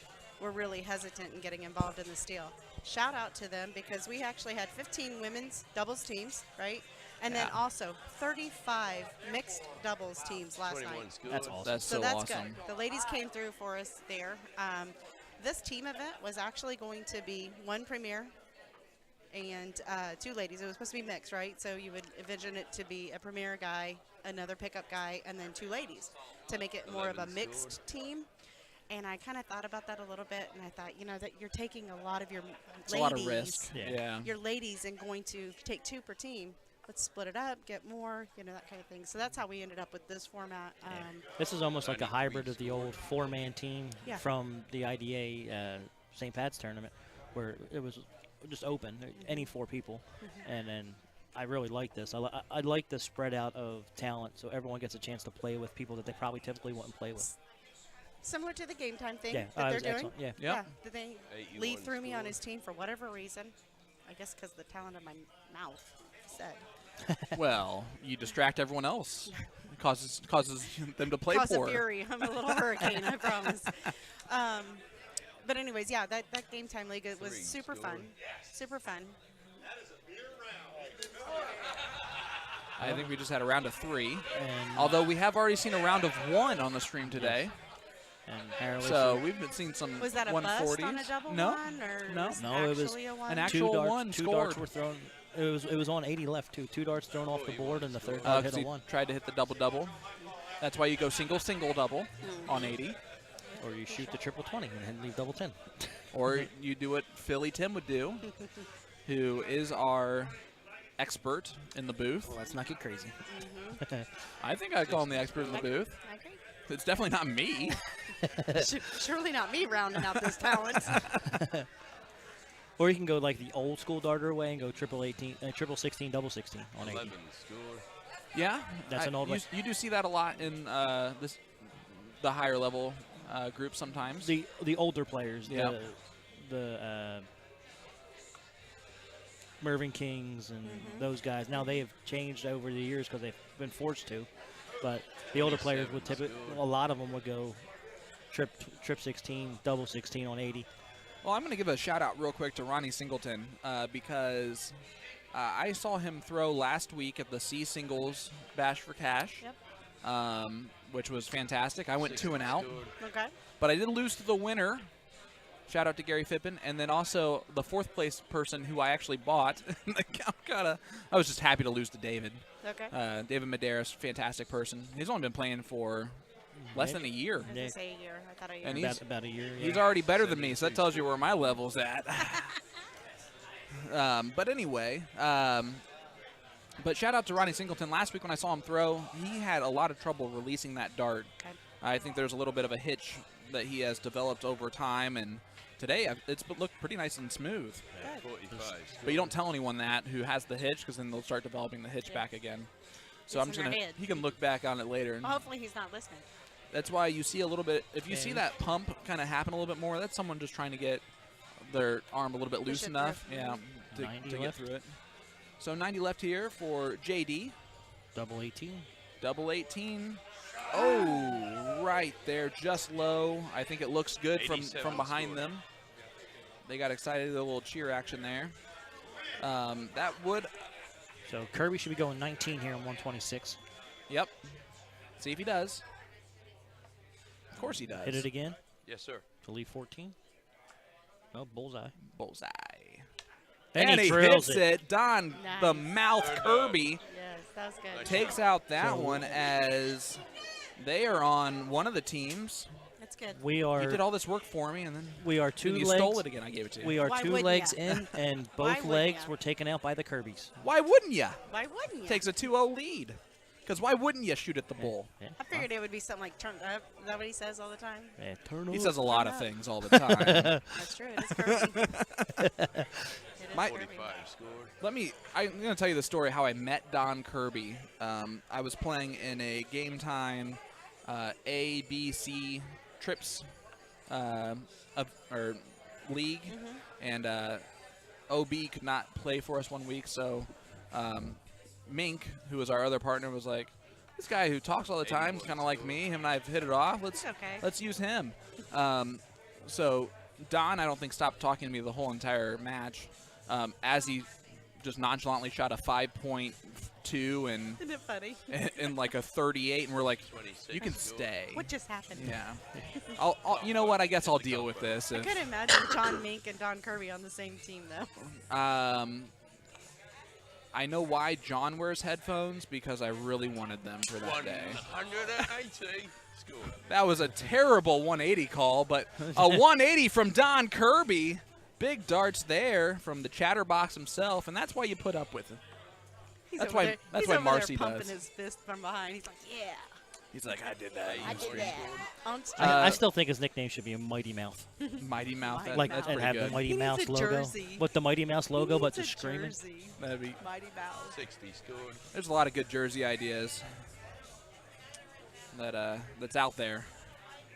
were really hesitant in getting involved in the steal. Shout out to them because we actually had 15 women's doubles teams, right? And then Yeah. also 35 mixed doubles teams last 21 night. schools. That's awesome. That's So so that's awesome. good. The ladies came through for us there. This team event was actually going to be one premier and 2 ladies. It was supposed to be mixed, right? So you would envision it to be a premier guy, another pickup guy, and then 2 ladies to make it more of a 11 mixed team. And I kind of thought about that a little bit, and I thought, you know, that you're taking a lot of your It's a ladies, lot of risk. Yeah. Yeah. your ladies, and going to take 2 per team. Let's split it up, get more, you know, that kind of thing. So that's how we ended up with this format. This is almost like a 93 hybrid of the old 4-man team Yeah. from the IDA St. Pat's tournament, where it was just open, any 4 people, and then I really like this. I like the spread out of talent, so everyone gets a chance to play with people that they probably typically wouldn't play with. Similar to the game time thing Yeah, that they're it's doing. excellent. Yeah. Yep. Yeah, that they Eight, Lee one threw me on score. his team for whatever reason. I guess because the talent of my mouth said. Well, you distract everyone else. It causes them to play Cause poor. of fury. I'm a little hurricane, I promise. But anyways, yeah, that game time league it was 3 super scored. fun. Super fun. I think we just had a round of 3. And, Although we have already seen a round of 1 on the stream today. and Harrow's So we've been seeing some Was that a 140s. bust on a double no, one? Or no. was No, it was actually a one? an two actual darts, one 2 darts scored. were thrown. It was on 80 left too. 2 darts thrown off the board, and the third Uh, dart 'cause hit a he 1. tried to hit the double-double. That's why you go single, double on 80. Or you shoot the triple 20 and then leave double 10. Or you do what Philly Tim would do, who is our expert in the booth. Let's not get crazy. I think I'd call him the expert in the booth. I agree. It's definitely not me. Surely not me rounding out this talent. Or you can go like the old school darter way and go triple 16, double 16 on 80. 11 scored. Yeah, That's an old you, one. you do see that a lot in the higher level groups sometimes. The older players, Yeah. the Mervyn Kings and those guys. Now they have changed over the years because they've been forced to. But the older players would a lot of them would go trip 16, double 16 on 80. Well, I'm going to give a shout out real quick to Ronnie Singleton because I saw him throw last week at the C Singles Bash for Cash, Yep. which was fantastic. I went 2 and out, Okay. but I did lose to the winner. Shout out to Gary Fippen, and then also the 4th place person who I actually bought. I was just happy to lose to David. Okay. David Medeiros, fantastic person. He's only been playing for less than a year. I was gonna say a year. I thought a year. And About a year. He's yeah. already better than me, so that tells you where my level's at. But anyway, but shout out to Ronnie Singleton. Last week when I saw him throw, he had a lot of trouble releasing that dart. Okay. I think there's a little bit of a hitch that he has developed over time, and today it's looked pretty nice and smooth. And 45 scored. But you don't tell anyone that who has the hitch, because then they'll start developing the hitch Yeah. back again. So I'm just in our gonna. head. He can look back on it later. And Well, hopefully he's not listening. that's why you see a little bit. If you see Okay. that pump kind of happen a little bit more, that's someone just trying to get their arm a little bit loose it enough. through. Yeah, to 90 get left. through it. So 90 left here for JD. Double 18. Double 18. Oh, right there, just low. I think it looks good from 87 behind scored. them. They got excited, a little cheer action there. That would, So Kirby should be going 19 here in 126. yep. See if he does. Of course he does. Hit it again Yes, sir. to leave 14. Oh, bullseye. Bullseye. And, he drills hits it. Don, the Nice. mouth Kirby, Yes, that was good. takes out that So- one as they are on one of the teams. That's good. We You are did all this work for me, and then two you legs. stole it again. I gave it to you. We are Why 2 wouldn't legs ya? in, and Why both wouldn't legs ya? were taken out by the Kirbys. Why wouldn't you? Why wouldn't you? Takes a 2-0 lead. Because why wouldn't you shoot at the bull? Yeah. I figured it would be something like turned up. Is that what he says all the time? Yeah, turn He up, says a lot turn of up. things all the time. That's true. It is Kirby. It is My- Kirby. 45 scored. I'm going to tell you the story how I met Don Kirby. I was playing in a game time A, B, C trips or league, and OB could not play for us 1 week, so Mink, who was our other partner, was like, this guy who talks all the time is kind of like me. Him and I have hit it off. It's okay. Let's use him. So Don, I don't think, stopped talking to me the whole entire match as he just nonchalantly shot a 5.2 and Isn't it funny? and like a 38, and we're like, 26 you can scored. stay. What just happened? Yeah. You know what? I guess I'll deal with this. I could imagine John Mink and Don Kirby on the same team, though. I know why John wears headphones, because I really wanted them for that day. 180 scored. That was a terrible 180 call, but a 180 from Don Kirby. Big darts there from the chatterbox himself, and that's why you put up with it. He's That's over why- there- that's he's why over Marcy there pumping does. his fist from behind. He's like, yeah, He's like, I did that. I did that. On street. I still think his nickname should be a Mighty Mouth. Mighty Mouth. Mighty That, Like, that's and pretty have good. the Mighty He needs Mouse a logo. jersey. With the Mighty Mouse logo, but He just needs a screaming. jersey. That'd be, Mighty Mouse. 60 scored. there's a lot of good jersey ideas that's out there.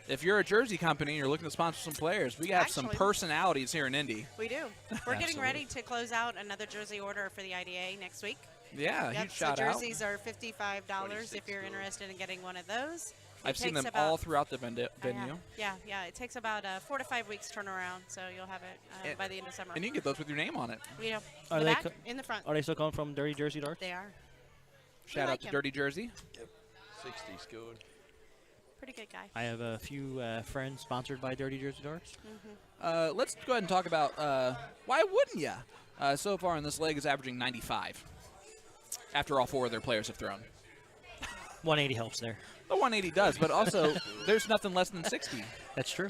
If you're a jersey company and you're looking to sponsor some players, we have some Actually- personalities here in Indy. We do. We're getting Absolutely. ready to close out another jersey order for the IDA next week. Yeah, Yep. huge So shout out. jerseys are $55 if 26 you're gold. interested in getting one of those. I've seen takes them about- all throughout the venue. Yeah. It takes about 4 to 5 weeks turnaround, so you'll have it And- by the end of summer. And you can get those with your name on it. We know. Are In the they back, co- in the front. Are they still coming from Dirty Jersey Darts? They are. Shout like out to him. Dirty Jersey. 60 scored. Pretty good guy. I have a few friends sponsored by Dirty Jersey Darts. Let's go ahead and talk about why wouldn't you? So far in this leg is averaging 95 after all 4 of their players have thrown. 180 helps there. The 180 does, but also there's nothing less than 60. That's true.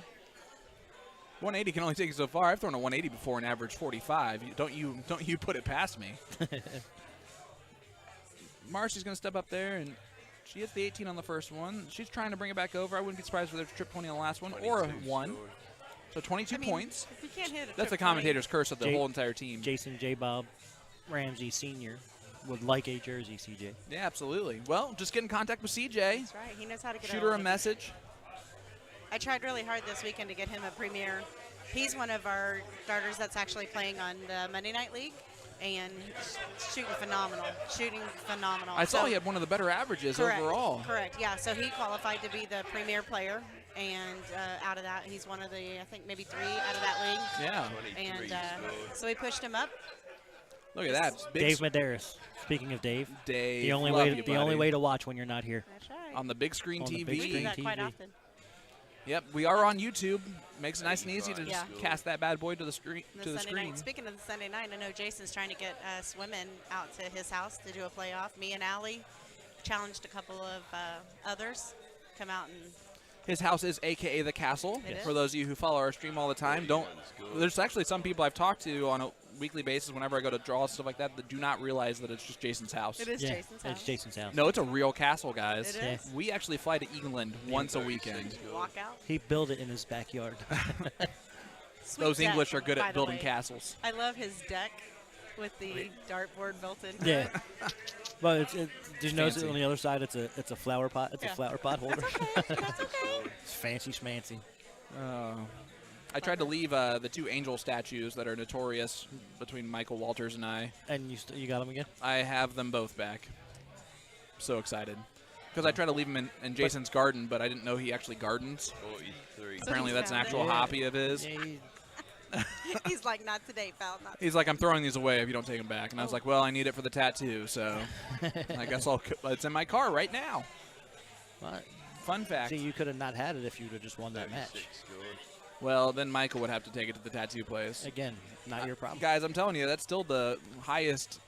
180 can only take you so far. I've thrown a 180 before and averaged 45. Don't you put it past me. Marcy's going to step up there, and she hits the 18 on the first one. She's trying to bring it back over. I wouldn't be surprised if there's a trip 20 on the last one, or a 22 1. scored. So 22 I mean, points. If you can't hit a That's the trip 20, commentator's curse of the Jay- whole entire team. Jason J. Bob Ramsey Sr. would like a jersey, CJ. Yeah, absolutely. Well, just get in contact with CJ. That's right. He knows how to get Shoot hold her a of it. message. I tried really hard this weekend to get him a premier. He's one of our starters that's actually playing on the Monday Night League, and shooting phenomenal. I saw So- he had one of the better averages Correct. overall. Correct. Yeah. So he qualified to be the premier player, and out of that, he's one of the I think maybe 3 out of that league. Yeah. 23 And scored. so we pushed him up. Look at that. Big Dave Medeiros. Speaking of Dave, Dave. the only love way you, the only buddy. way to watch when you're not here. That's right. On the big screen On the TV. big we do screen that quite TV. often. Yep, we are on YouTube. Makes it nice and easy to just Yeah. cast that bad boy to the screen. The To the Sunday screen. night. Speaking of the Sunday night, I know Jason's trying to get us women out to his house to do a playoff. Me and Allie challenged a couple of others. Come out and His house is AKA the Castle. It is. For those of you who follow our stream all the time, don't. There's actually some people I've talked to on a weekly basis whenever I go to draws stuff like that that do not realize that it's just Jason's house. it is Yeah, Jason's house. it's Jason's house. No, it's a real castle, guys. It is. We actually fly to England once a weekend. Walk out. He built it in his backyard. Sweet Those deck, English are good by at the building way. castles. I love his deck. with the dartboard built into Yeah. it. Well, did you notice Fancy. on the other side? It's a flower pot. It's Yeah. a flower pot holder. That's okay. It's fancy schmancy. I tried to leave the 2 angel statues that are notorious between Michael Walters and I. And you got them again? I have them both back. So excited. Because I tried to leave them in Jason's garden, but I didn't know he actually gardens. 43. Apparently he's that's an found actual it. hobby of his. Yeah, He's like, not today, pal. Not He's like, I'm throwing these away if you don't take them back. And I was like, well, I need it for the tattoo, so I guess it's in my car right now. What? Fun fact. See, you could have not had it if you would have just won that 36 match. scored. Well, then Michael would have to take it to the tattoo place. Again, not your problem. Guys, I'm telling you, that's still the highest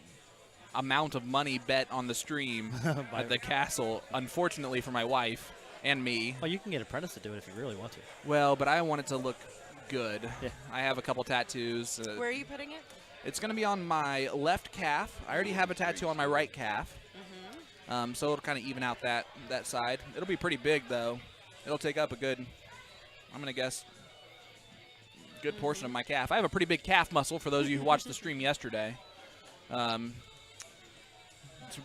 amount of money bet on the stream at the castle, unfortunately for my wife and me. Well, you can get Apprentice to do it if you really want to. Well, but I want it to look good. Yeah. I have a couple tattoos. Where are you putting it? It's going to be on my left calf. I already have a tattoo on my right calf. So it'll kind of even out that side. It'll be pretty big, though. It'll take up a good, I'm going to guess, good portion of my calf. I have a pretty big calf muscle for those of you who watched the stream yesterday. It's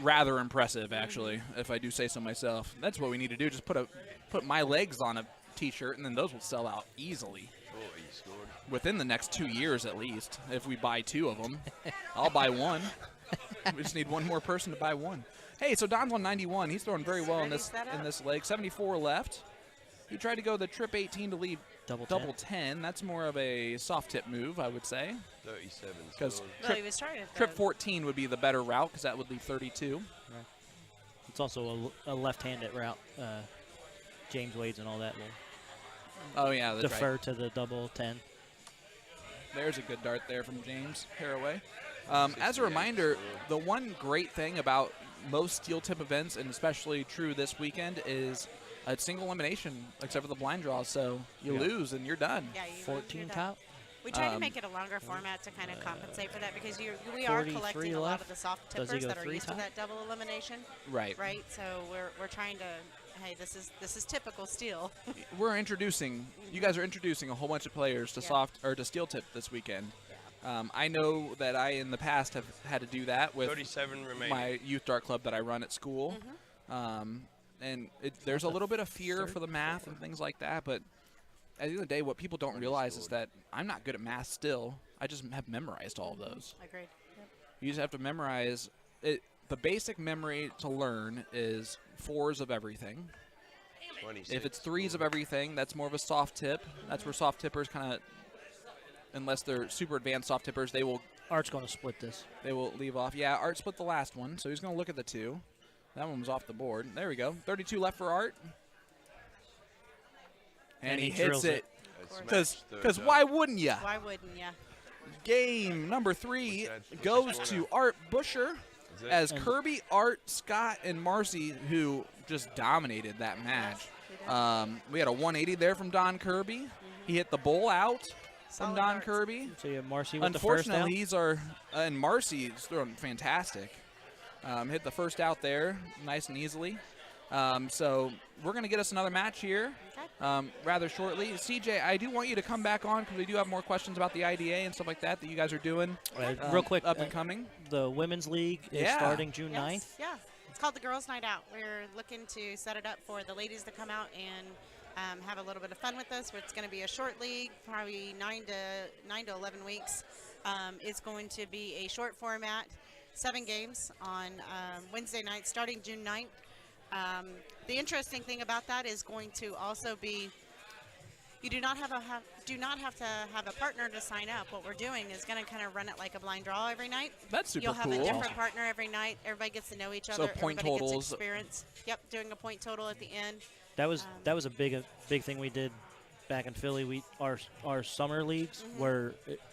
rather impressive, actually, if I do say so myself. That's what we need to do. Just put my legs on a T-shirt, and then those will sell out easily. 40 scored. Within the next 2 years, at least. If we buy 2 of them, I'll buy one. We just need one more person to buy one. Hey, so Don's on 91. He's throwing very well in this leg. 74 left. He tried to go the trip 18 to lead double 10. That's more of a soft tip move, I would say. 37 Because scored. Well, he was trying to trip throw- 14 would be the better route because that would leave 32. It's also a left-handed route. James Wades and all that will Oh, yeah, that's defer right. to the double 10. There's a good dart there from James Haraway. As a reminder, the one great thing about most steel tip events, and especially true this weekend, is a single elimination, except for the blind draw. So you lose and you're done. Yeah, you 14 did top. We tried to make it a longer format to kind of compensate for that because we are 43 collecting a lot left. of the soft Does he tippers go that are 3 used top? to that double elimination, Right. right? So we're trying to, hey, this is typical steel. We're introducing. You guys are introducing a whole bunch of players to to steel tip this weekend. I know that I in the past have had to do that with 37 remaining. my youth dart club that I run at school. And there's a little bit of fear for the math and things like that, but at the end of the day, what people don't realize is that I'm not good at math still. I just have memorized all of those. Agreed. Yep. You just have to memorize it. The basic memory to learn is 4s of everything. 26 If it's 3s of everything, that's more of a soft tip. That's where soft tippers kind of, unless they're super advanced soft tippers, they will Art's going to split this. leave off. Yeah, Art split the last one, so he's going to look at the 2. That one was off the board. There we go. 32 left for Art. And he hits drills it. That's Because match why wouldn't you? Why wouldn't ya? Game number 3 That's goes score to now. Art Busher Is it? as And- Kirby, Art, Scott, and Marcy, who just dominated that match. We had a 180 there from Don Kirby. He hit the bowl out from Solid Don darts. Kirby. So you have Marcy with the first down. Unfortunately, he's and Marcy's throwing fantastic. Hit the first out there nice and easily. So we're going to get us another match here rather shortly. CJ, I do want you to come back on because we do have more questions about the IDA and stuff like that you guys are doing. Real quick, Up and coming. the Women's League is Yeah. starting June 9th. Yes, yeah. It's called the Girls' Night Out. We're looking to set it up for the ladies to come out and have a little bit of fun with us. It's going to be a short league, probably 9 to 11 weeks. It's going to be a short format, 7 games on Wednesday night, starting June 9th. The interesting thing about that is going to also be you do not have to have a partner to sign up. What we're doing is going to kind of run it like a blind draw every night. That's super You'll have cool. a different partner every night. Everybody gets to know each So other. point Everybody totals. gets experience. Yep, doing a point total at the end. That was a big thing we did back in Philly. Our summer leagues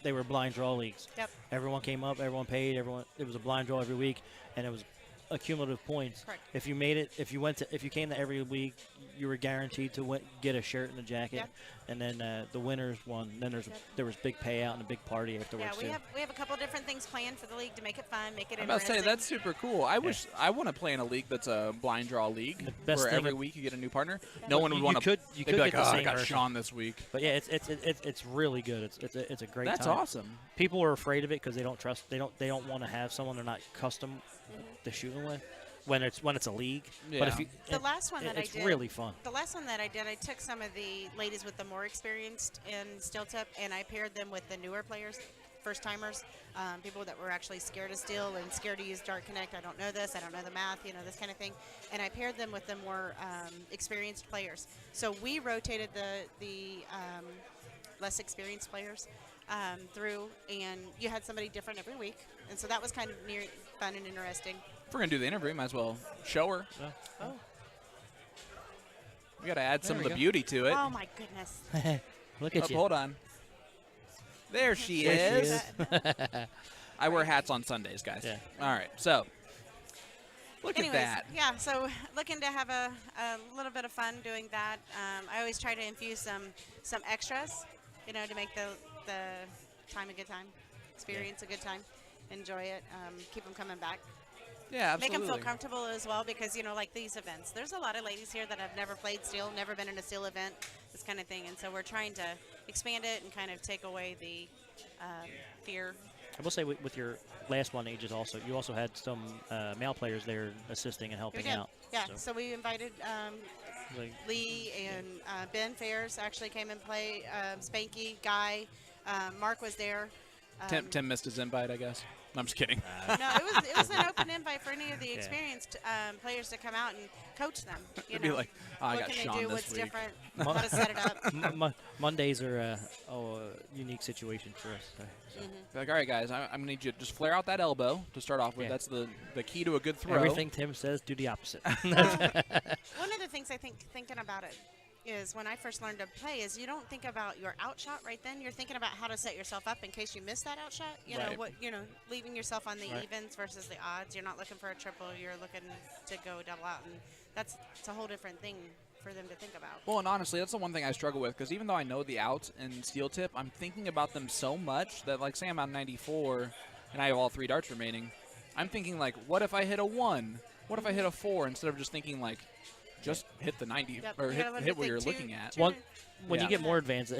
they were blind draw leagues. Yep. Everyone came up, everyone paid, it was a blind draw every week, and it was accumulative points. Correct. If you made it, if you came to every week, you were guaranteed to get a shirt and a jacket. Yep. and then the winners won. Then there was big payout and a big party afterwards. Yeah, we have a couple different things planned for the league to make it fun, make it I'm about to interesting. say that's super cool. I wish I want to play in a league that's a blind draw league best where thing every of- week you get a new partner. No one would You want to. could They'd be like, get the oh, I same got version. Sean this week. But yeah, it's really good. It's a great That's time. awesome. People are afraid of it because they don't trust. They don't want to have someone they're not custom to shooting with when it's a league. But if Yeah. you, The last one that I it's did, really fun. The last one that I did, I took some of the ladies with the more experienced in steel tip, and I paired them with the newer players, first timers, people that were actually scared of steel and scared to use Dart Connect. I don't know this, I don't know the math, this kind of thing. And I paired them with the more experienced players. So we rotated the less experienced players through, and you had somebody different every week. And so that was kind of fun and interesting. If we're gonna do the interview, might as well show her. Oh. We got to add some There of we the go. beauty to it. Oh my goodness. Look at Oh, you. hold on. There she There she is. I wear hats on Sundays, guys. Yeah. All right, so look Anyways, at that. yeah, so looking to have a little bit of fun doing that. I always try to infuse some extras, to make the time a good time, experience a good time, enjoy it, keep them coming back. Yeah, Make absolutely. them feel comfortable as well because, like these events, there's a lot of ladies here that have never played steel, never been in a steel event, this kind of thing. And so we're trying to expand it and kind of take away the fear. I will say with your last one, you also had some male players there assisting and We helping did. out. Yeah, So, so we invited like, Lee and Ben Fairs actually came and played. Spanky, Guy, Mark was there. Tim missed his invite, I guess. I'm just kidding. No, it was an open invite for any of the experienced players to come out and coach them. It'd be like, oh, I what got can Sean they do? this What's week. different? How to set it up. Mondays are a unique situation for us. So. Like, all right, guys, I'm gonna need you to just flare out that elbow to start off with. Yeah. That's the key to a good throw. Everything Tim says, do the opposite. One of the things I think thinking about it is when I first learned to play is you don't think about your outshot right then. You're thinking about how to set yourself up in case you miss that outshot. Right. Leaving yourself on the Right. evens versus the odds. You're not looking for a triple. You're looking to go double out, and it's a whole different thing for them to think about. Well, and honestly, that's the one thing I struggle with because even though I know the outs in steel tip, I'm thinking about them so much that, like, say I'm on 94 and I have all 3 darts remaining, I'm thinking, like, what if I hit a 1? What if I hit a 4 instead of just thinking, like, just hit the 90 Yep, or you gotta let hit me what you're think looking at. When you Yeah. get more advanced,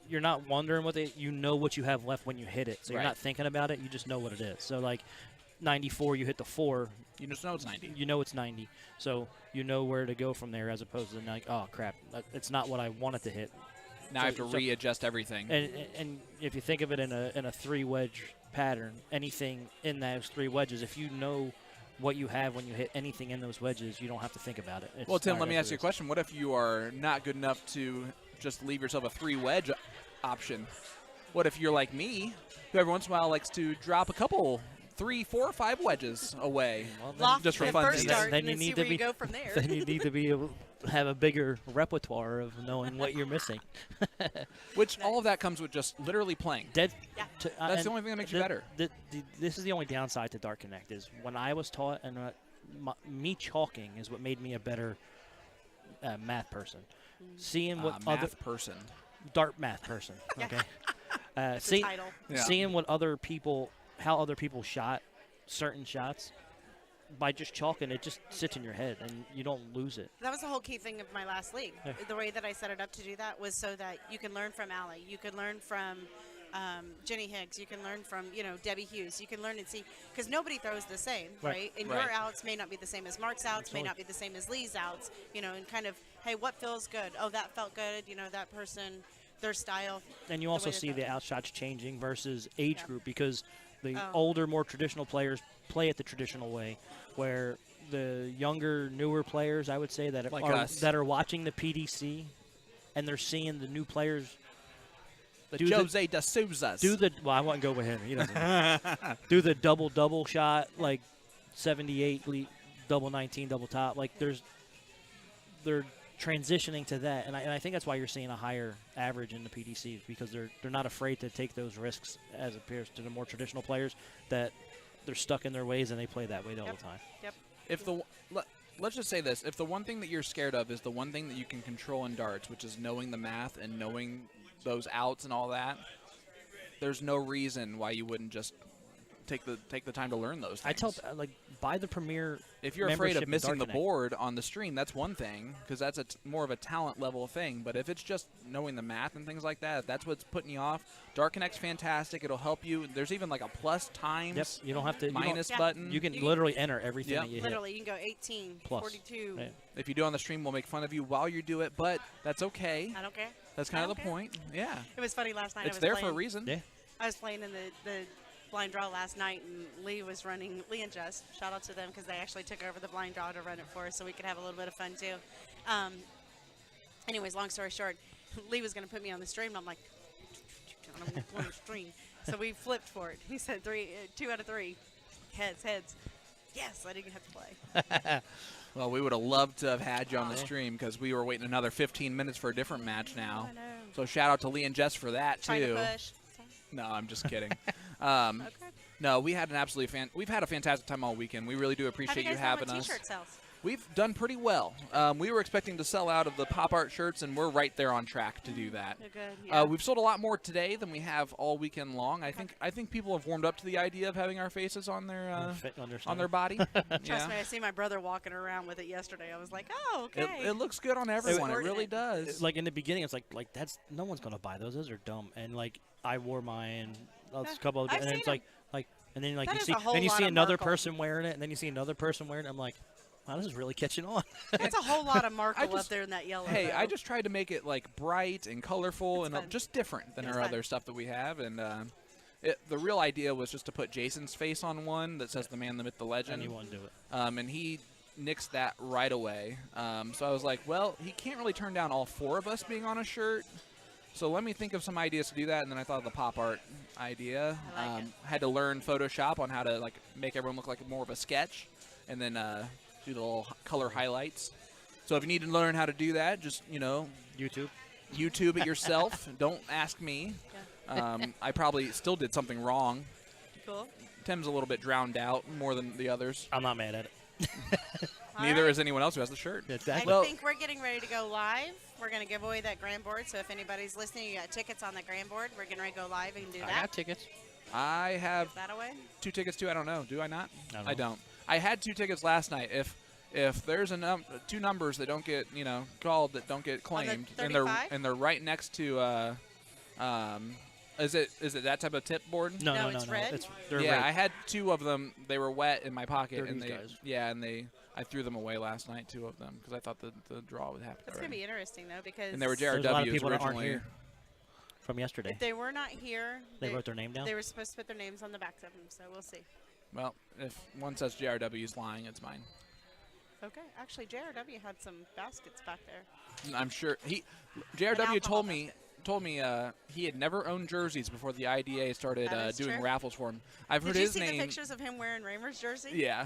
you're not wondering you know what you have left when you hit it. So you're Right. not thinking about it. You just know what it is. So like 94, you hit the 4. You just know it's 90. You know it's 90. So you know where to go from there as opposed to like, oh, crap, it's not what I wanted to hit. Now I have to readjust everything. And if you think of it in a 3-wedge pattern, anything in those 3 wedges, if you know what you have when you hit anything in those wedges, you don't have to think about it. It's Well, Tim, right let me up ask you a there. question. What if you are not good enough to just leave yourself a 3 wedge option? What if you're like me, who every once in a while likes to drop a couple 3, 4, 5 wedges away? Well, Loft just for the fun first reasons. start Then and you then see need where to you be- go from there. Then you need to be able to have a bigger repertoire of knowing what you're missing. Which all of that comes with just literally playing. Dead. Yeah. That's the only thing that makes you better. This is the only downside to Dart Connect is when I was taught and me chalking is what made me a better math person. Seeing what Math other person. Dart math person. Yeah. Okay. That's the See, title. Yeah. seeing what how other people shot certain shots by just chalking, it just sits in your head and you don't lose it. That was the whole key thing of my last league. Yeah. The way that I set it up to do that was so that you can learn from Allie. You can learn from Jenny Higgs. You can learn from, Debbie Hughes. You can learn and see, because nobody throws the same, Right. right? And Right. your outs may not be the same as Mark's outs, may Totally. not be the same as Lee's outs, and kind of, hey, what feels good? Oh, that felt good. That person, their style. And you the also way that see the that- outshots changing versus age Yeah. group because the Oh. older, more traditional players play it the traditional way, where the younger, newer players, I would say, that Like are us. that are watching the PDC and they're seeing the new players The do the- Jose de Souza's. I wouldn't go with him. He doesn't. Do the double shot, like 78, double 19, double top. Like they're transitioning to that, and I think that's why you're seeing a higher average in the PDCs because they're not afraid to take those risks as opposed to the more traditional players that they're stuck in their ways and they play that way all Yep. the time. Yep. If the let's just say this: if the one thing that you're scared of is the one thing that you can control in darts, which is knowing the math and knowing those outs and all that, there's no reason why you wouldn't just take the time to learn those things. I tell buy the Premier. If you're afraid of membership in missing the Dark Connect. board on the stream, that's one thing, because that's more of a talent level thing. But if it's just knowing the math and things like that, if that's what's putting you off. Dark Connect's fantastic. It'll help you. There's even like a plus times. Yep, you don't have to minus Yeah. button. You can literally enter everything Yep. that you hit. Literally, you can go 18, Plus. 42. Yeah. If you do on the stream, we'll make fun of you while you do it, but that's okay. I don't care. That's kind I of don't the care. point. Yeah. It was funny last night. I It's was there playing, for a reason. Yeah. I was playing in the blind draw last night, and Lee was running, Lee and Jess, shout out to them because they actually took over the blind draw to run it for us so we could have a little bit of fun too. Anyways, long story short, Lee was going to put me on the stream, and I'm like, I'm going to stream. So we flipped for it. He said 2 out of 3. Heads. Yes, I didn't have to play. Well, we would have loved to have had you on the stream because we were waiting another 15 minutes for a different match now. I know. So shout out to Lee and Jess for that Trying too. to push. No, I'm just kidding. Okay. No, we had an absolutely we've had a fantastic time all weekend. We really do How do appreciate you you guys know having what us. t-shirt sells? We've done pretty well. We were expecting to sell out of the pop art shirts, and we're right there on track to do that. They're good. Yeah. We've sold a lot more today than we have all weekend long. I think people have warmed up to the idea of having our faces on their on their body. Trust Yeah. me, I see my brother walking around with it yesterday. I was like, oh, okay. It looks good on everyone. It Sporting really it. does. Like in the beginning, it's like that's no one's gonna buy those. Those are dumb. And like I wore mine a couple of, I've and seen it's like and then like That you is see a whole then you lot see of another Merkle. person wearing it, and then you see another person wearing it. I'm like, wow, this is really catching on. That's a whole lot of Markle up just- there in that yellow. Hey, I though. just tried to make it like bright and colorful It's and fun. just different than It's our fun. other stuff that we have. And the real idea was just to put Jason's face on one that says "The Man, the Myth, the Legend." And you won't do it. And he nixed that right away. So I was like, well, he can't really turn down all 4 of us being on a shirt. So let me think of some ideas to do that. And then I thought of the pop art idea. I like it. Had to learn Photoshop on how to like make everyone look like more of a sketch, and then do the little color highlights. So if you need to learn how to do that, just YouTube it yourself. Don't ask me. I probably still did something wrong. Cool. Tim's a little bit drowned out more than the others. I'm not mad at it. All Neither right. is anyone else who has the shirt. Exactly. I think we're getting ready to go live. We're going to give away that grand board. So if anybody's listening, you got tickets on the grand board. We're getting ready to go live and do I that. got tickets. I have Give that away. 2 tickets too. I don't know. Do I not? I don't I know. don't. I had 2 tickets last night. If there's a 2 numbers that don't get called, that don't get On the claimed, 35? and they're right next to is it that type of tip board? No, No, no, no, it's no. red? They're Yeah, red. I had 2 of them. They were wet in my pocket, They're and these they guys. I threw them away last night. 2 of them because I thought the draw would happen. That's going to be interesting, though, because And they were There's a lot of JRWs people that aren't originally. here from yesterday. if they were not here, They wrote their name down. They were supposed to put their names on the backs of them, so we'll see. Well, if one says JRW's lying, it's mine. Okay. Actually, JRW had some baskets back there. I'm sure An JRW alcohol told me he had never owned jerseys before the IDA started That is doing true. raffles for him. I've Did heard you his see name. the pictures of him wearing Raymer's jersey? Yeah,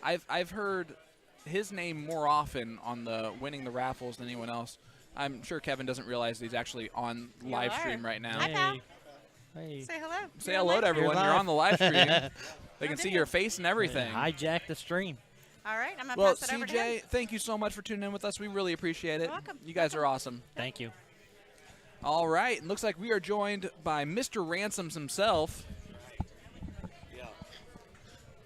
I've heard his name more often on the winning the raffles than anyone else. I'm sure Kevin doesn't realize that he's actually on You live are. stream right now. Hi, pal. Hey. Say hello. Say You're on hello live to stream. everyone. You're You're live. on the live stream. They can No see video. your face and everything. Hijack the stream. All right. I'm going to Well, pass it over to him. CJ, thank you so much for tuning in with us. We really appreciate it. You're welcome. You guys are awesome. Thank you. All right. Looks like we are joined by Mr. Ransoms himself,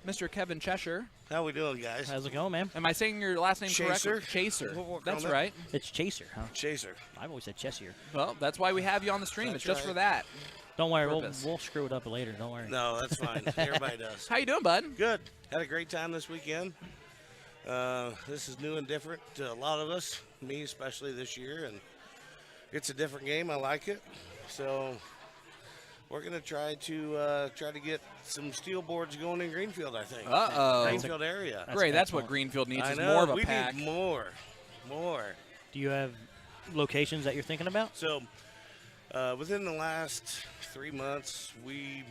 Mr. Kevin Cheshire. How we doing, guys? How's it going, man? Am I saying your last name Chaser. correctly? Chaser. We'll work That's on that. right. It's Chaser, huh? Chaser. I've always said Chessier. Well, that's why we have you on the stream. That's It's just right. for that. Don't worry, Purpose. we'll screw it up later. Don't worry. No, that's fine. Everybody does. How you doing, bud? Good. Had a great time this weekend. This is new and different to a lot of us, me especially this year, and it's a different game. I like it. So we're gonna try to get some steel boards going in Greenfield. I think. Uh-oh. Greenfield area. That's Great. That's excellent. what Greenfield needs I is know. more of a we pack. need more. Do you have locations that you're thinking about? So, within the last 3 months, we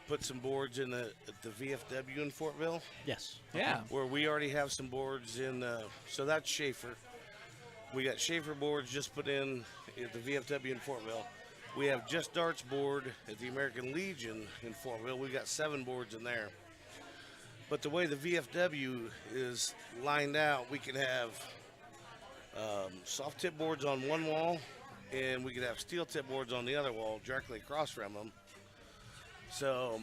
put some boards in at the VFW in Fortville, Yes. Yeah. where we already have some boards in. So that's Schaefer. We got Schaefer boards just put in at the VFW in Fortville. We have Just Darts board at the American Legion in Fortville. We got 7 boards in there. But the way the VFW is lined out, we can have soft tip boards on one wall, and we could have steel tip boards on the other wall directly across from them. So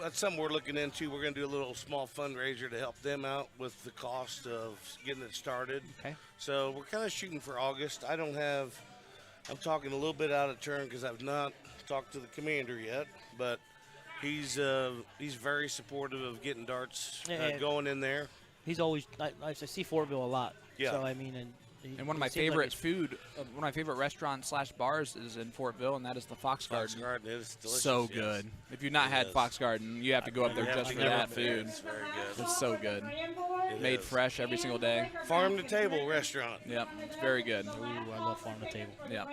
that's something we're looking into. We're going to do a little small fundraiser to help them out with the cost of getting it started. Okay. So we're kind of shooting for August. I'm talking a little bit out of turn because I've not talked to the commander yet, but he's very supportive of getting darts going in there. He's always I see Fortville a lot. Yeah. So I mean, And one of my favorite one of my favorite restaurants / bars is in Fortville, and that is the Fox Garden. Fox Garden is delicious. So yes. good. If you've not had Fox Garden, you have to go up there just for that food. It's very good. It's so good. It Made is. fresh every single day. Farm to table restaurant. Yep, it's very good. Ooh, I love farm to table. Yep.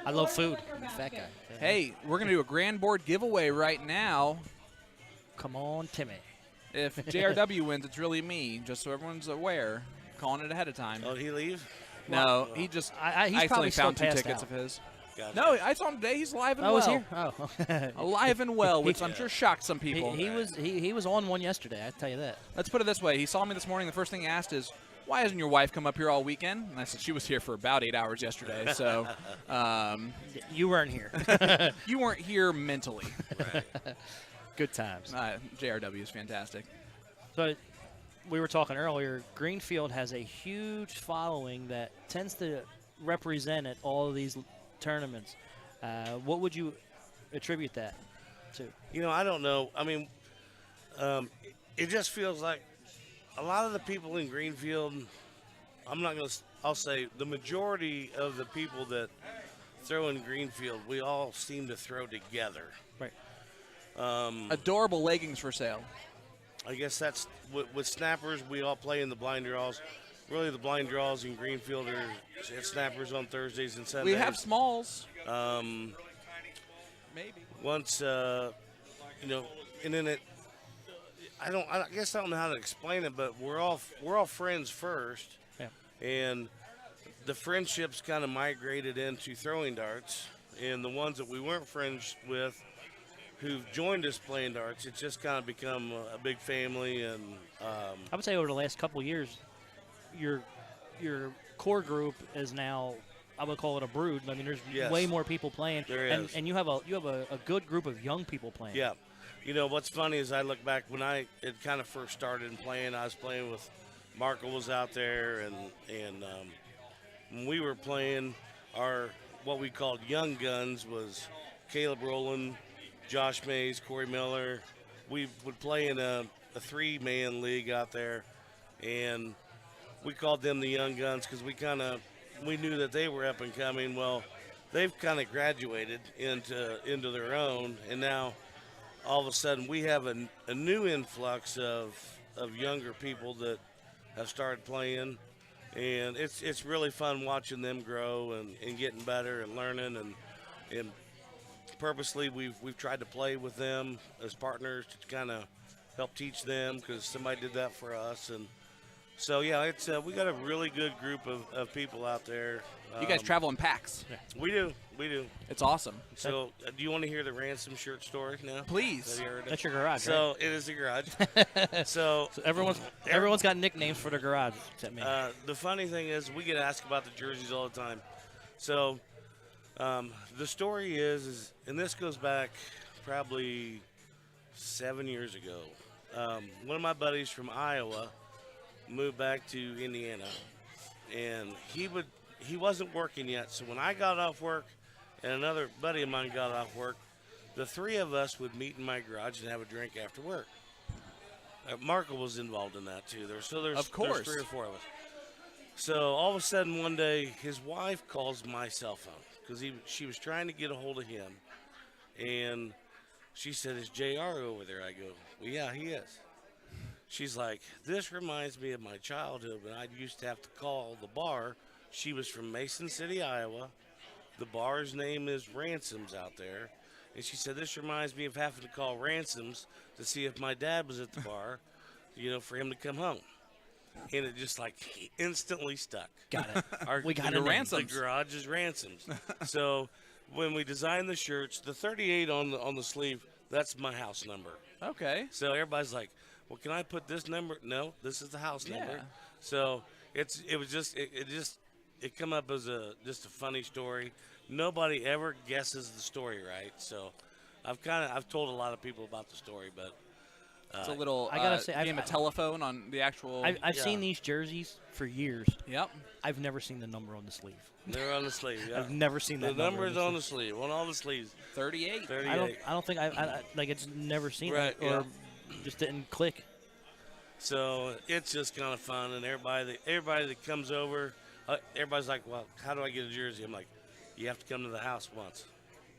I love food. I'm a fat guy. Hey, we're gonna do a grand board giveaway right now. Come on, Timmy. If JRW wins, it's really me. Just so everyone's aware, calling it ahead of time. Oh, did he leave? No, he just He's I probably accidentally found still 2 passed tickets out. of his. Gotcha. No, I saw him today. He's alive and I was well. here. Oh. Alive and well, which I'm sure shocked some people. He was on one yesterday. I tell you that. Let's put it this way. He saw me this morning. The first thing he asked is, why hasn't your wife come up here all weekend? And I said, she was here for about 8 hours yesterday. So You weren't here. you weren't here mentally. Good times. JRW is fantastic. So we were talking earlier, Greenfield has a huge following that tends to represent at all of these tournaments. What would you attribute that to? You know, I don't know. I mean, it just feels like a lot of the people in Greenfield, I'll say the majority of the people that throw in Greenfield, we all seem to throw together. Right. Adorable leggings for sale. I guess that's with snappers. We all play in the blind draws. Really, the blind draws in Greenfield are at snappers on Thursdays and Sundays. We have smalls. Maybe. Once, you know, and then I guess I don't know how to explain it, but we're all friends first. Yeah. And the friendships kind of migrated into throwing darts, and the ones that we weren't friends with, who've joined us playing darts, it's just kind of become a big family. And I would say over the last couple of years, your core group is now, I would call it a brood. I mean, there's Yes. way more people playing, There and is. and you have a good group of young people playing. yeah, you know what's funny is I look back when I had kind of first started playing. I was playing with Markle was out there, and when we were playing, our what we called young guns was Caleb Rowland, Josh Mays, Corey Miller. We would play in a 3-man league out there, and we called them the young guns because we knew that they were up and coming. Well, they've kind of graduated into their own, and now all of a sudden we have a new influx of younger people that have started playing, and it's really fun watching them grow and getting better and learning, and purposely we've tried to play with them as partners to kind of help teach them because somebody did that for us. And so yeah, it's we got a really good group of people out there. You guys travel in packs. We do. It's awesome. So do you want to hear the ransom shirt story now? Please. Have you heard it? That's your garage, So it is a garage. so So everyone's got nicknames for their garage except me. the funny thing is we get asked about the jerseys all the time. So the story is, and this goes back probably 7 years ago. One of my buddies from Iowa moved back to Indiana, and he wasn't working yet. So when I got off work and another buddy of mine got off work, the three of us would meet in my garage and have a drink after work. Marco was involved in that too. There's Of course. 3 or 4 of us. So all of a sudden one day his wife calls my cell phone because she was trying to get a hold of him, and she said, "Is JR over there?" I go, "Well, yeah, he is." She's like, "This reminds me of my childhood when I used to have to call the bar." She was from Mason City, Iowa. The bar's name is Ransoms out there. And she said, "This reminds me of having to call Ransoms to see if my dad was at the bar, for him to come home." And it just instantly stuck. Got it. We got the, it. Ransoms. The garage is Ransoms. So when we designed the shirts, the 38 on the sleeve, that's my house number. Okay. So everybody's like, well, can I put this number? No, this is the house number. Yeah. So it come up as just a funny story. Nobody ever guesses the story right. So I've told a lot of people about the story, but It's a little I gotta say, game of telephone on the actual. I've seen these jerseys for years. Yep. I've never seen the number on the sleeve. they're on the sleeve. Yeah. I've never seen The that number is on the the sleeve, on all the sleeves. 38. 38. I don't think I like it's never seen Right, it or just didn't click. So it's just kind of fun, and everybody that comes over, everybody's like, "Well, how do I get a jersey?" I'm like, "You have to come to the house once.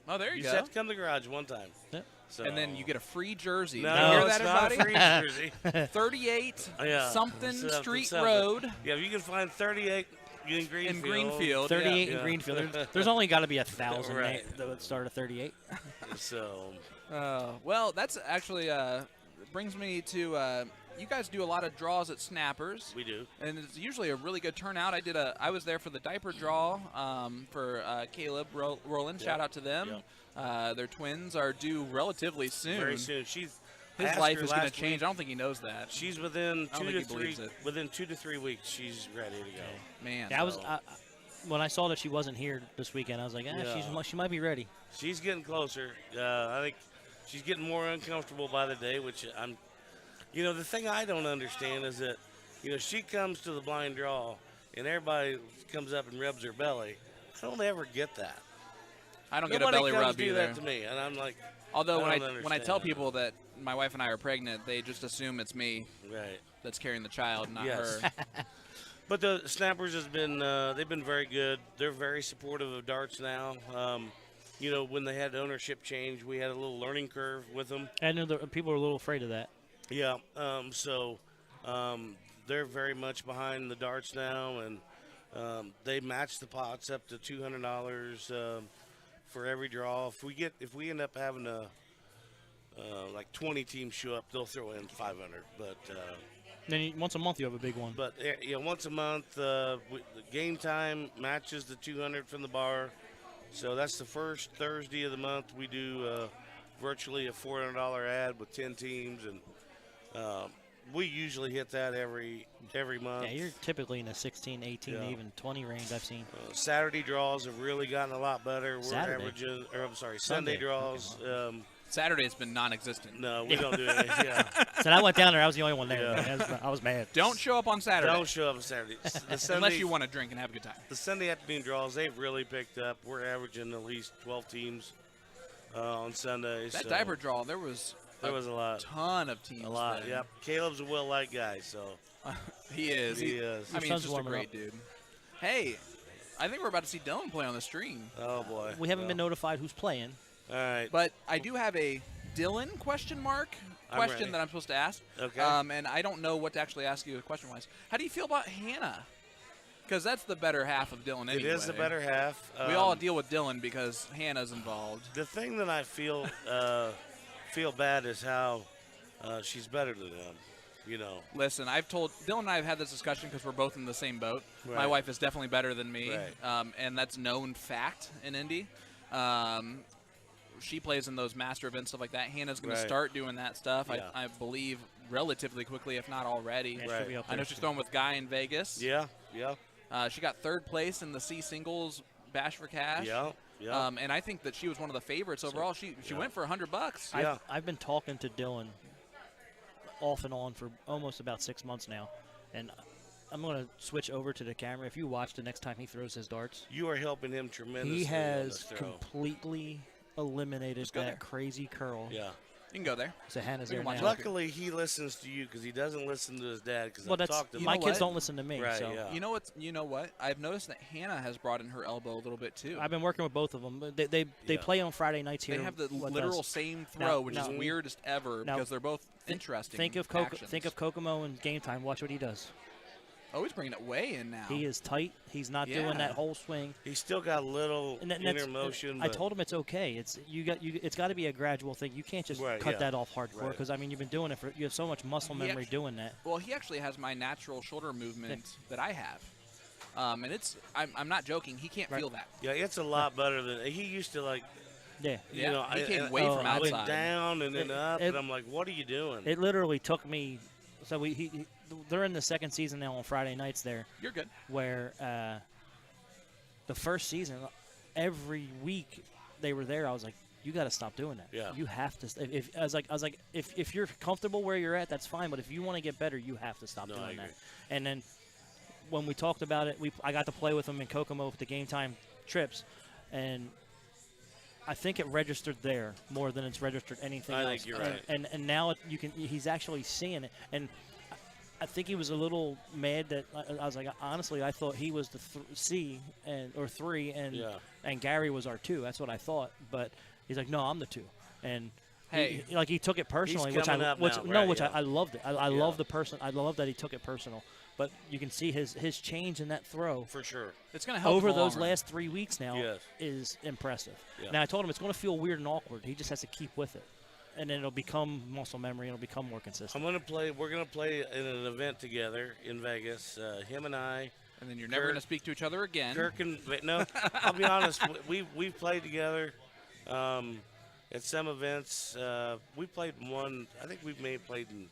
Oh, there you You go. just have to come to the garage one time." Yeah. So, And then you get a free jersey. no, Did you hear it's that, not everybody? a free jersey. 38 Yeah. something Something, Street something. Road Yeah, you can find 38 in Greenfield. in Greenfield. 38 Yeah. in Greenfield. There's only got to be 1,000 Right. that would start at 38. So Well, that's actually brings me to you guys do a lot of draws at Snappers. we do. And it's usually a really good turnout. I was there for the diaper draw for Caleb Rowland. Shout out to them. Their twins are due relatively soon. Very soon. I His asked life her is going to last change. week. I don't think he knows that. She's within I don't think he believes it. within 2 to 3 weeks. She's ready to go. Man. Yeah, when I saw that she wasn't here this weekend, I was like, Yeah. she might be ready. She's getting closer. I think she's getting more uncomfortable by the day, which I'm. You know, the thing I don't understand is that, she comes to the blind draw and everybody comes up and rubs her belly. I don't ever get that. I don't get Nobody a belly comes rub do either. that to me, and I'm like, Although I when don't when I tell understand. people that my wife and I are pregnant, they just assume it's me right. that's carrying the child, not Yes. her. But the Snappers has been they've been very good. They're very supportive of darts now. When they had ownership change, we had a little learning curve with them. I know that people are a little afraid of that. Yeah. They're very much behind the darts now, and they match the pots up to $200 for every draw. If we end up having like 20 teams show up, they'll throw in 500. But Then once a month you have a big one. once a month, the game time matches the 200 from the bar. So that's the first Thursday of the month. We do virtually a $400 ad with 10 teams, and we usually hit that every month. Yeah, you're typically in the 16, 18, Yeah. even 20 range I've seen. Saturday draws have really gotten a lot better. We're Saturday? averaging, Sunday Sunday. draws. Saturday's been non-existent. No, we don't do it. Yeah. So I went down there. I was the only one there. Yeah. I was mad. Don't show up on Saturday Don't show up on Saturday. The Sunday, unless you want to drink and have a good time. The Sunday afternoon draws, they've really picked up. We're averaging at least 12 teams on Sundays. That so diaper draw, there was there was a lot. ton of teams. A lot, then. yep. Caleb's a well-liked guy, so He is. he is. I mean, son's he's just a warming great up. dude. Hey, I think we're about to see Dylan play on the stream. Oh, boy. We haven't been Well, notified who's playing. All right. But I do have a Dylan question I'm question ready. that I'm supposed to ask. Okay. And I don't know what to actually ask you question-wise. How do you feel about Hannah? Because that's the better half of Dylan anyway. It is the better half. We all deal with Dylan because Hannah's involved. The thing that I feel bad is how she's better than him. Listen, I've told Dylan and I have had this discussion because we're both in the same boat. My Right. wife is definitely better than me, Right. and that's known fact in Indy. She plays in those master events, stuff like that. Hannah's going to Right. start doing that stuff, Yeah. I believe, relatively quickly, if not already. Yeah, she'll Right. be up I know there she's soon. throwing with Guy in Vegas. Yeah, yeah, She got third place in the C singles bash for cash. yeah, yeah. And I think that she was one of the favorites overall. She yeah. went for $100. Yeah. I've been talking to Dylan off and on for almost about 6 months now, and I'm going to switch over to the camera. If you watch the next time he throws his darts, You are helping him tremendously. he on has this throw. completely eliminated go that there. crazy curl. Yeah. You can go there. So Hannah's We there can watch now. Luckily, he listens to you because he doesn't listen to his dad. Because Well, I've that's talked to my him. know kids what? don't listen to me. Right, so yeah. You know what? I've noticed that Hannah has brought in her elbow a little bit too. I've been working with both of them. They Yeah. play on Friday nights here. They have the with literal us. same throw, Now- which now- is weirdest ever now, because they're both interesting. Think of actions. Kokomo and Game Time. Watch what he does. Oh, he's bringing it way in now. He is tight. He's not Yeah. doing that whole swing. He's still got a little And inner that's, motion. I but told him it's okay. It's It's got to be a gradual thing. You can't just Right, cut yeah. that off hardcore Right. because I mean you've been doing it for. You have so much muscle He memory actu- doing that. Well, he actually has my natural shoulder movement that I have, and it's. I'm not joking. He can't Right. feel that. Yeah, it's a lot better than he used to like. Yeah. Yeah, know, he came and way from I went outside. down and then up, it- and I'm like, what are you doing? It literally took me. So they're in the second season now on Friday nights there, You're good. where the first season, every week they were there. I was like, you got to stop doing that. Yeah. You have to. I was like, if you're comfortable where you're at, that's fine. But if you want to get better, you have to stop No, I doing agree. that. And then when we talked about it, I got to play with them in Kokomo with the game time trips, and I think it registered there more than it's registered anything I else. think you're right. And now he's actually seeing it. And I think he was a little mad that I was like, honestly, I thought he was the C or 3, and Gary was our 2. That's what I thought. But he's like, no, I'm the 2. And Hey. he took it personally, He's which coming up now, right, yeah. I loved it. I love the person. I love that he took it personal. But you can see his change in that throw For sure. It's going to help over in the long those run. last 3 weeks now Yes. is impressive. Yeah. Now I told him it's going to feel weird and awkward. He just has to keep with it, and then it'll become muscle memory. And it'll become more consistent. We're gonna play in an event together in Vegas. Him and I. And then you're never Kirk- going to speak to each other again. Kirk and no, I'll be honest. We've played together at some events. We played one. I think we may have played in.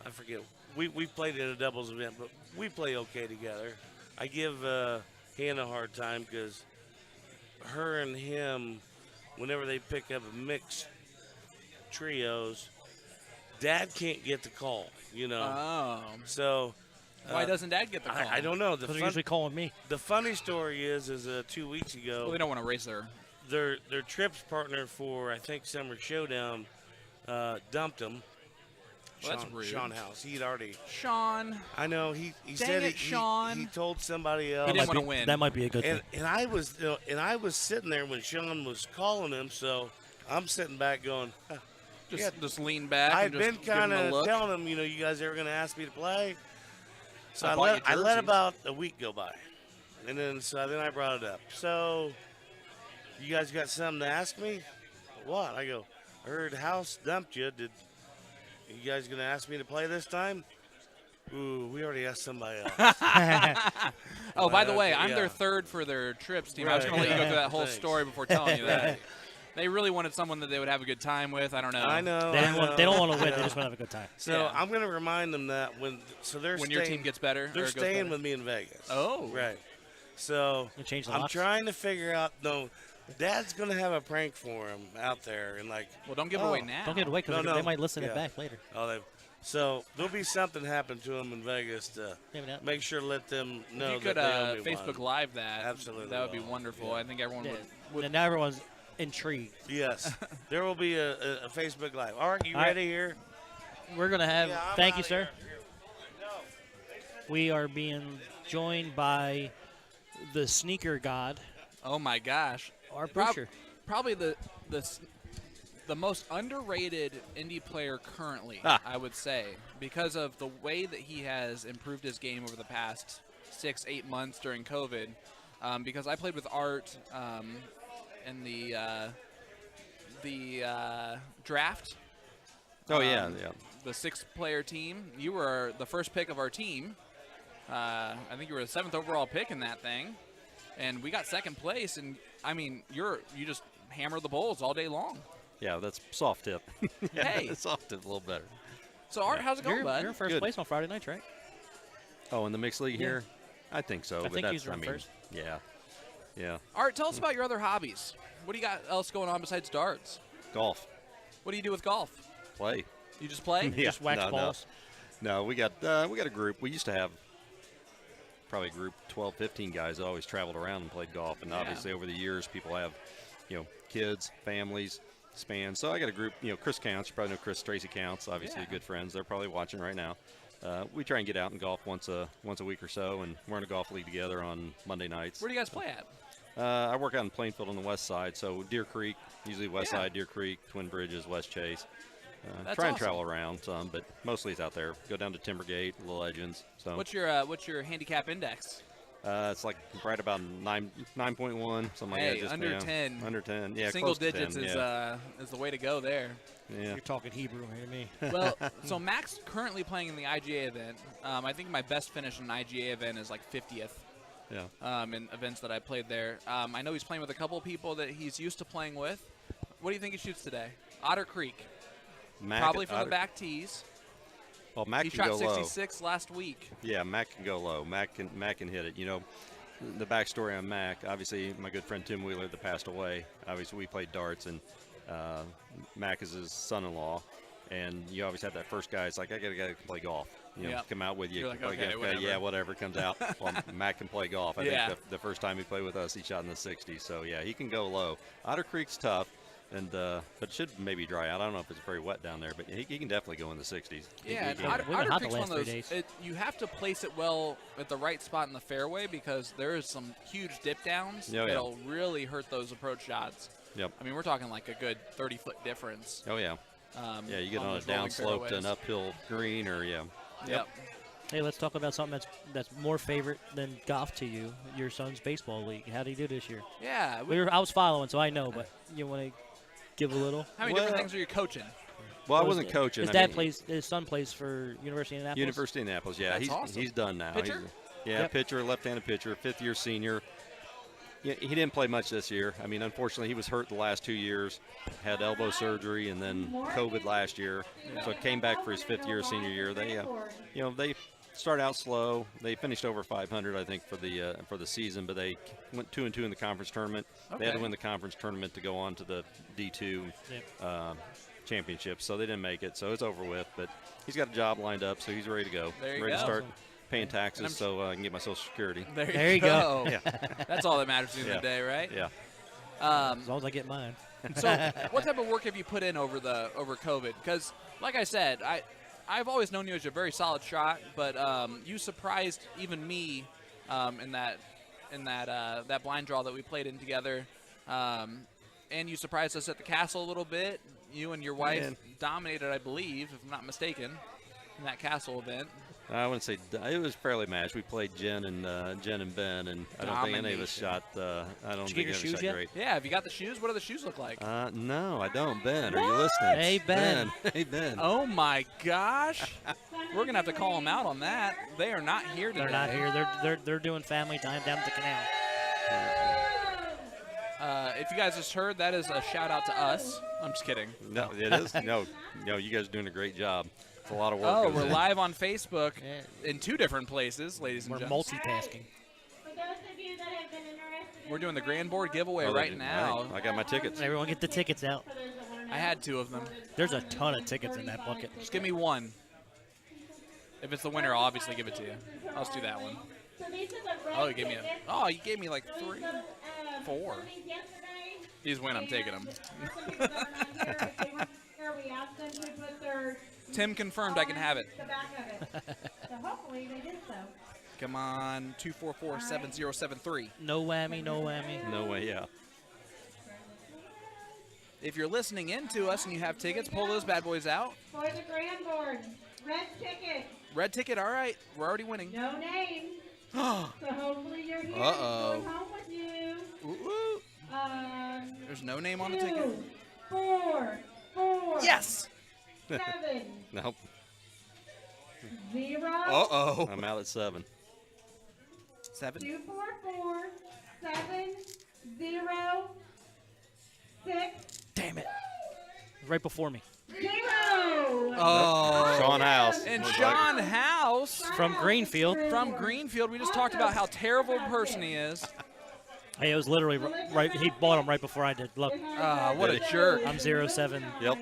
I forget. We played in a doubles event, but we play okay together. I give Hannah a hard time because her and him, whenever they pick up mixed trios, Dad can't get the call. You know. Oh. So. Why doesn't Dad get the call? I don't know. Because they're usually calling me. The funny story is 2 weeks ago, Well, they don't want to race their trips partner for I think Summer Showdown dumped him. Well, that's rude. Sean House. He'd already. Sean. I know he Dang said it, Sean. he told somebody else. He didn't want to win. That might be a good thing. And I was sitting there when Sean was calling him, so I'm sitting back going. Huh. Just lean back. I'd and been just give him kind a of look. telling him, you guys ever going to ask me to play? So I I bought you let jerseys. about a week go by, and then I brought it up. So you guys got something to ask me? What? I go. I heard House dumped you. Did you guys going to ask me to play this time? Ooh, we already asked somebody else. Oh, by the way, I'm yeah. their third for their trips team. I was Right, going to let you go yeah. through that whole Thanks. story before telling you that. They really wanted someone that they would have a good time with. I don't know. I know. They don't want to win. They just want to have a good time. So Yeah. I'm going to remind them that when When staying, your team gets better, or they're goes staying better. with me in Vegas. Oh. Right. So You change the I'm locks? trying to figure out. No, Dad's gonna have a prank for him out there, and like. Well, don't give it away now. Don't get away because No, they no. might listen Yeah. it back later. So there'll be something happen to him in Vegas to Maybe not. make sure let them know If you could that they owe me Facebook one. Live that, Absolutely that would be will. wonderful. Yeah. I think everyone Yeah. would. And now everyone's intrigued. Yes, there will be a Facebook Live. All right, you All right. ready here? We're going to have. Yeah, I'm Thank you, outta sir. here. No. We are being joined by the sneaker god, Oh my gosh. our Prob- pusher. Probably the most underrated indie player currently, I would say, because of the way that he has improved his game over the past 6-8 months during COVID. Because I played with Art in the draft. Oh, yeah. The 6-player team. You were the first pick of our team. I think you were the 7th overall pick in that thing. And we got second place. And, I mean, you just hammer the bowls all day long. Yeah, that's soft tip. Hey. Soft tip a little better. So, Art, how's it going, bud? You're in first Good. place on Friday nights, right? Oh, in the mixed league Yeah. here? I think so. I but think that's, he's run first. Yeah. Yeah. Art, tell us about your other hobbies. What do you got else going on besides darts? Golf. What do you do with golf? Play. You just play? Yeah. Just wax no, balls. No, we got a group. We used to have probably a group 12, 15 guys that always traveled around and played golf. And Yeah. obviously over the years, people have, kids, families, span. So I got a group, Chris Counts. You probably know Chris, Tracy Counts, obviously Yeah. good friends. They're probably watching right now. We try and get out and golf once a week or so, and we're in a golf league together on Monday nights. Where do you guys play at? I work out in Plainfield on the west side, so Deer Creek, usually west Yeah. side, Deer Creek, Twin Bridges, West Chase. That's Try and awesome. travel around some, but mostly it's out there. Go down to Timbergate, Little Legends. So What's your handicap index? it's like right about 9.1, something like Hey, that. Just, under yeah, 10. Under 10, yeah. Single close to digits 10, is the way to go there. yeah. You're talking Hebrew here, me. Well, so Max currently playing in the IGA event. I think my best finish in an IGA event is like 50th. Yeah. in events that I played there. I know he's playing with a couple of people that he's used to playing with. What do you think he shoots today? Otter Creek. Mac, Probably from the back tees. Well, Mac He can shot go low. 66 last week. Yeah, Mac can go low. Mac can hit it. You know, the backstory on Mac, obviously my good friend Tim Wheeler that passed away, obviously we played darts, and Mac is his son-in-law, and you always have that first guy, it's like, I got to play golf. You know, Yep. come out with you. You're like, play okay, golf. whatever. Yeah, whatever comes out. Well, Mac can play golf. I Yeah. think the first time he played with us, he shot in the 60s. So, yeah, he can go low. Otter Creek's tough, and but it should maybe dry out. I don't know if it's very wet down there, but he can definitely go in the 60s. Yeah, and We've Otter been hot the Creek's one last of 3 those. days. You have to place it well at the right spot in the fairway because there is some huge dip downs Oh, yeah. that'll really hurt those approach shots. Yep. I mean, we're talking like a good 30-foot difference. Oh, yeah. Yeah, you get on a those rolling downsloped fairways. and uphill green, or, yeah. Yep. Hey, let's talk about something that's more favorite than golf to you. Your son's baseball league. How did he do this year? Yeah. I was following, so I know. But you want to give a little? How many different things are you coaching? Well, I wasn't coaching. His son plays for University of Indianapolis. University of Indianapolis, yeah. That's awesome. He's done now. Pitcher? Yep. Pitcher, left-handed pitcher, fifth-year senior. Yeah, he didn't play much this year. I mean, unfortunately, he was hurt the last 2 years, had elbow surgery, and then COVID last year. So came back for his fifth-year senior year. They, they started out slow. They finished over 500, I think, for the season, but they went 2-2 in the conference tournament. They had to win the conference tournament to go on to the D2 championship, so they didn't make it. So it's over with. But he's got a job lined up, so he's ready to go. There you ready go. to start paying taxes, so I can get my Social Security. There you go. Yeah. That's all that matters in the day, right? Yeah. As long as I get mine. So, what type of work have you put in over COVID? Because, like I said, I've always known you as a very solid shot, but you surprised even me in that blind draw that we played in together, and you surprised us at the Castle a little bit. You and your wife dominated, I believe, if I'm not mistaken, in that Castle event. I wouldn't say it was fairly matched. We played Jen and Ben, and I don't think any of us shot. I don't Did you think get your any of us shoes shot yet? great. Yeah, have you got the shoes? What do the shoes look like? No, I don't. Ben, are you listening? Hey, Ben. Hey, Ben. Oh my gosh, we're gonna have to call them out on that. They are not here today. They're not here. They're doing family time down at the canal. If you guys just heard, that is a shout out to us. I'm just kidding. No, it is. No, you guys are doing a great job. It's a lot of work. Oh, goes we're in. live on Facebook in 2 different places, ladies and We're gentlemen. multitasking. For those of you that have been interested in We're doing the Grand Board Board giveaway Oh, right now. I got my tickets. Everyone get the tickets out. I had 2 of them. There's a ton of tickets in that bucket. Just give me 1. If it's the winner, I'll obviously give it to you. I'll just do that one. Oh, you gave me like 3, 4. He's win. I'm taking him. Tim confirmed I can have it. So hopefully they did so. Come on, 244-7073. No whammy, no whammy. No way, yeah. If you're listening in to us and you have tickets, pull those bad boys out. For the Grand Board, red ticket, Red ticket, all right. We're already winning. no name. So hopefully you're here. Uh-oh. Going home with you. Ooh. There's no name on the ticket. 2, 4, 4. Yes! 7, Nope. 0. Uh-oh. I'm out at 7. 7? 2, 4, 4, 7, 0, 6, Damn it. Right before me. 0. Oh. Sean House. And Sean House From Greenfield. from Greenfield. We just talked about how terrible a person he is. Hey, it was literally right. He bought them right before I did. Look, What a jerk. I'm 0-7. Yep.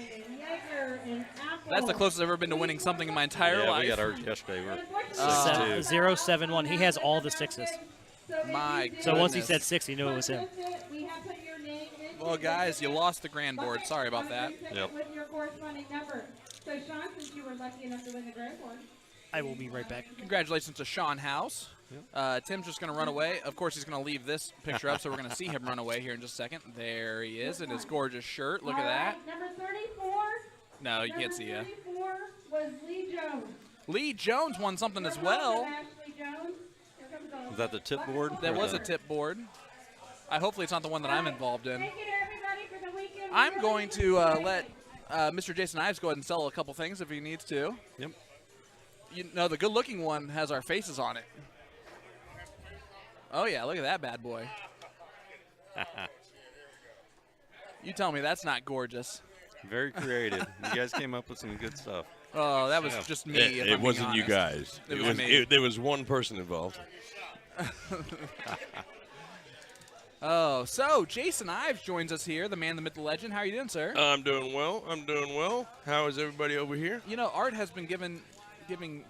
That's the closest I've ever been to winning something in my entire Yeah, life. we got ours yesterday. We're 6-2. 0-7-1. He has all the 6s. My So once he goodness. said 6, he knew it was him. Well, guys, you lost the Grand Board. Sorry about that. Yep. With your corresponding number. So, Sean, since you were lucky enough to win the Grand Board, I will be right back. Congratulations to Sean House. Tim's just going to run away. Of course, he's going to leave this picture up, so we're going to see him run away here in just a second. There he is in his gorgeous shirt. Look at that. Number 34. No, you can't see you. 34 was Lee Jones. Lee Jones won something as well. Ashley Jones. Here comes all- Was that the tip board? That Or was the- a tip board. Hopefully it's not the one that I'm involved in. Thank you to everybody for the weekend. I'm going to let Mr. Jason Ives go ahead and sell a couple things if he needs to. Yep. You know, the good-looking one has our faces on it. Oh, yeah, look at that bad boy. You tell me that's not gorgeous. Very creative. You guys came up with some good stuff. Oh, that was just me. if It I'm wasn't being you honest. guys. It was me. There was one person involved. Oh, so Jason Ives joins us here, the man, the myth, the legend. How are you doing, sir? I'm doing well. How is everybody over here? You know, Art has been giving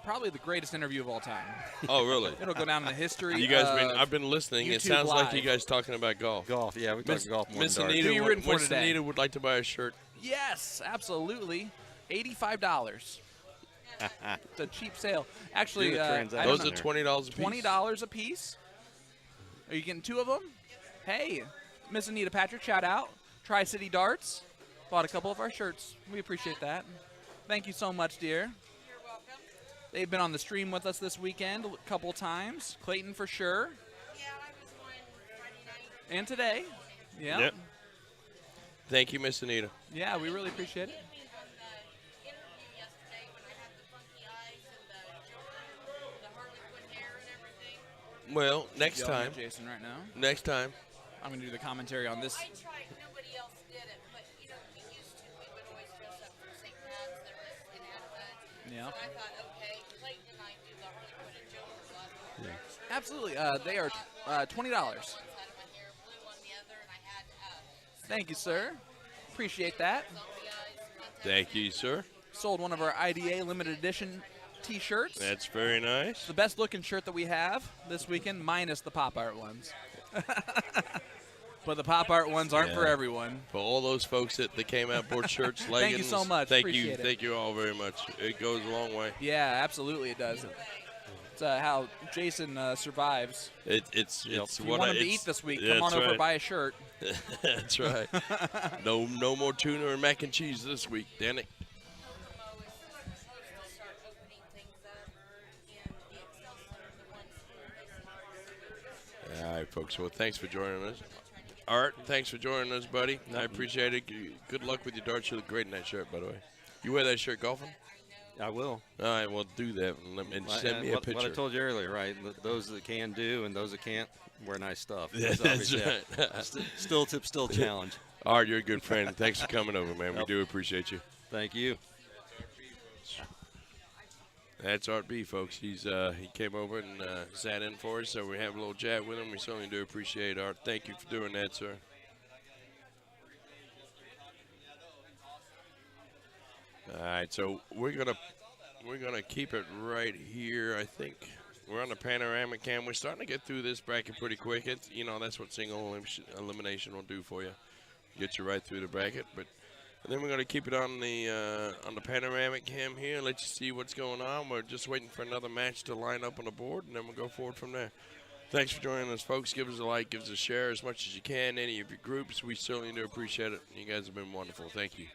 probably the greatest interview of all time. Oh, really? It'll go down in the history. You guys of I've been listening. It YouTube sounds like Live. you guys talking about golf. Golf, yeah, we talked golf more Miss than darts. Anita, Who you rooting for Miss today? Anita would like to buy a shirt. Yes, absolutely. $85. It's a cheap sale. Actually, Do the I transaction. don't Those know. are $20 a piece. $20 a piece. Are you getting 2 of them? Hey, Miss Anita Patrick, shout out. Tri-City Darts bought a couple of our shirts. We appreciate that. Thank you so much, dear. You're welcome. They've been on the stream with us this weekend a couple times. Clayton for sure. Yeah, I was one Friday night. And today. Yeah. Yep. Thank you, Miss Anita. Yeah, we really appreciate it. Interview yesterday when I had the funky eyes and the Joker, the Harley Quinn hair and everything. Well, next Yelling time. at Jason right now. Next time. I'm going to do the commentary on this. I tried. Nobody else did it, but we used to. We would always dress up for St. Pat's. There was in Advent. Yeah. So I thought, okay, Clayton and I do the Harley Quinn and Joker last year. Absolutely. They are $20. One side of my hair, blue on the other, and I had Thank you, sir. Appreciate that. zombie eyes. Thank you, sir. Sold one of our IDA limited edition T-shirts. That's very nice. The best looking shirt that we have this weekend, minus the pop art ones. But the pop art ones aren't for Yeah. everyone. For all those folks that came out, bought shirts, leggings. Thank you so much. Thank Appreciate you. it. Thank you all very much. It goes a long way. Yeah, absolutely it does. It's how Jason survives. It's If you what want I him to it's- eat this week, yeah, come on that's over, right. buy a shirt. That's right. No more tuna and mac and cheese this week, damn it. Promo is supposed to start opening things up in the Excel Center, the one school. All right, folks. Well, thanks for joining us. Art, thanks for joining us, buddy. I appreciate it. Good luck with your darts. You look great in that shirt, by the way. You wear that shirt golfing? I will. All right, well, do that and send me a picture. What I told you earlier, right? Those that can do and those that can't wear nice stuff. Yeah, So that's obviously, right. Still tip, still challenge. Art, you're a good friend. Thanks for coming over, man. We do appreciate you. Thank you. That's Art B, folks. He came over and sat in for us, so we have a little chat with him. We certainly do appreciate Art. Thank you for doing that, sir. All right, so we're gonna keep it right here. I think we're on the panoramic cam. We're starting to get through this bracket pretty quick. That's what single elimination will do for you, get you right through the bracket. But then we're gonna keep it on the panoramic cam here. Let you see what's going on. We're just waiting for another match to line up on the board, and then we'll go forward from there. Thanks for joining us, folks. Give us a like, give us a share as much as you can. Any of your groups, we certainly do appreciate it. You guys have been wonderful. Thank you.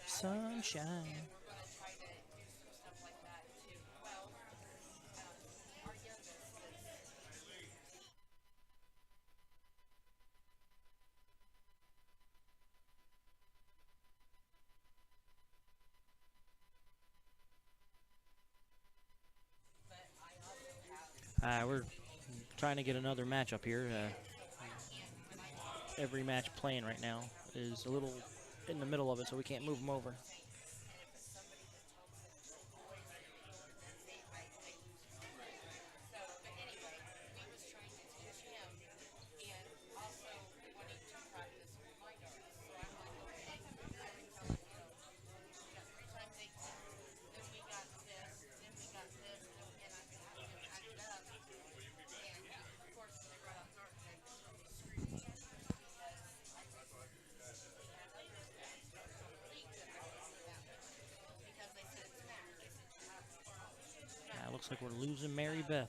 Sunshine. We're trying to get another match up here. Every match playing right now is a little in the middle of it, so we can't move them over. Looks like we're losing Mary Beth.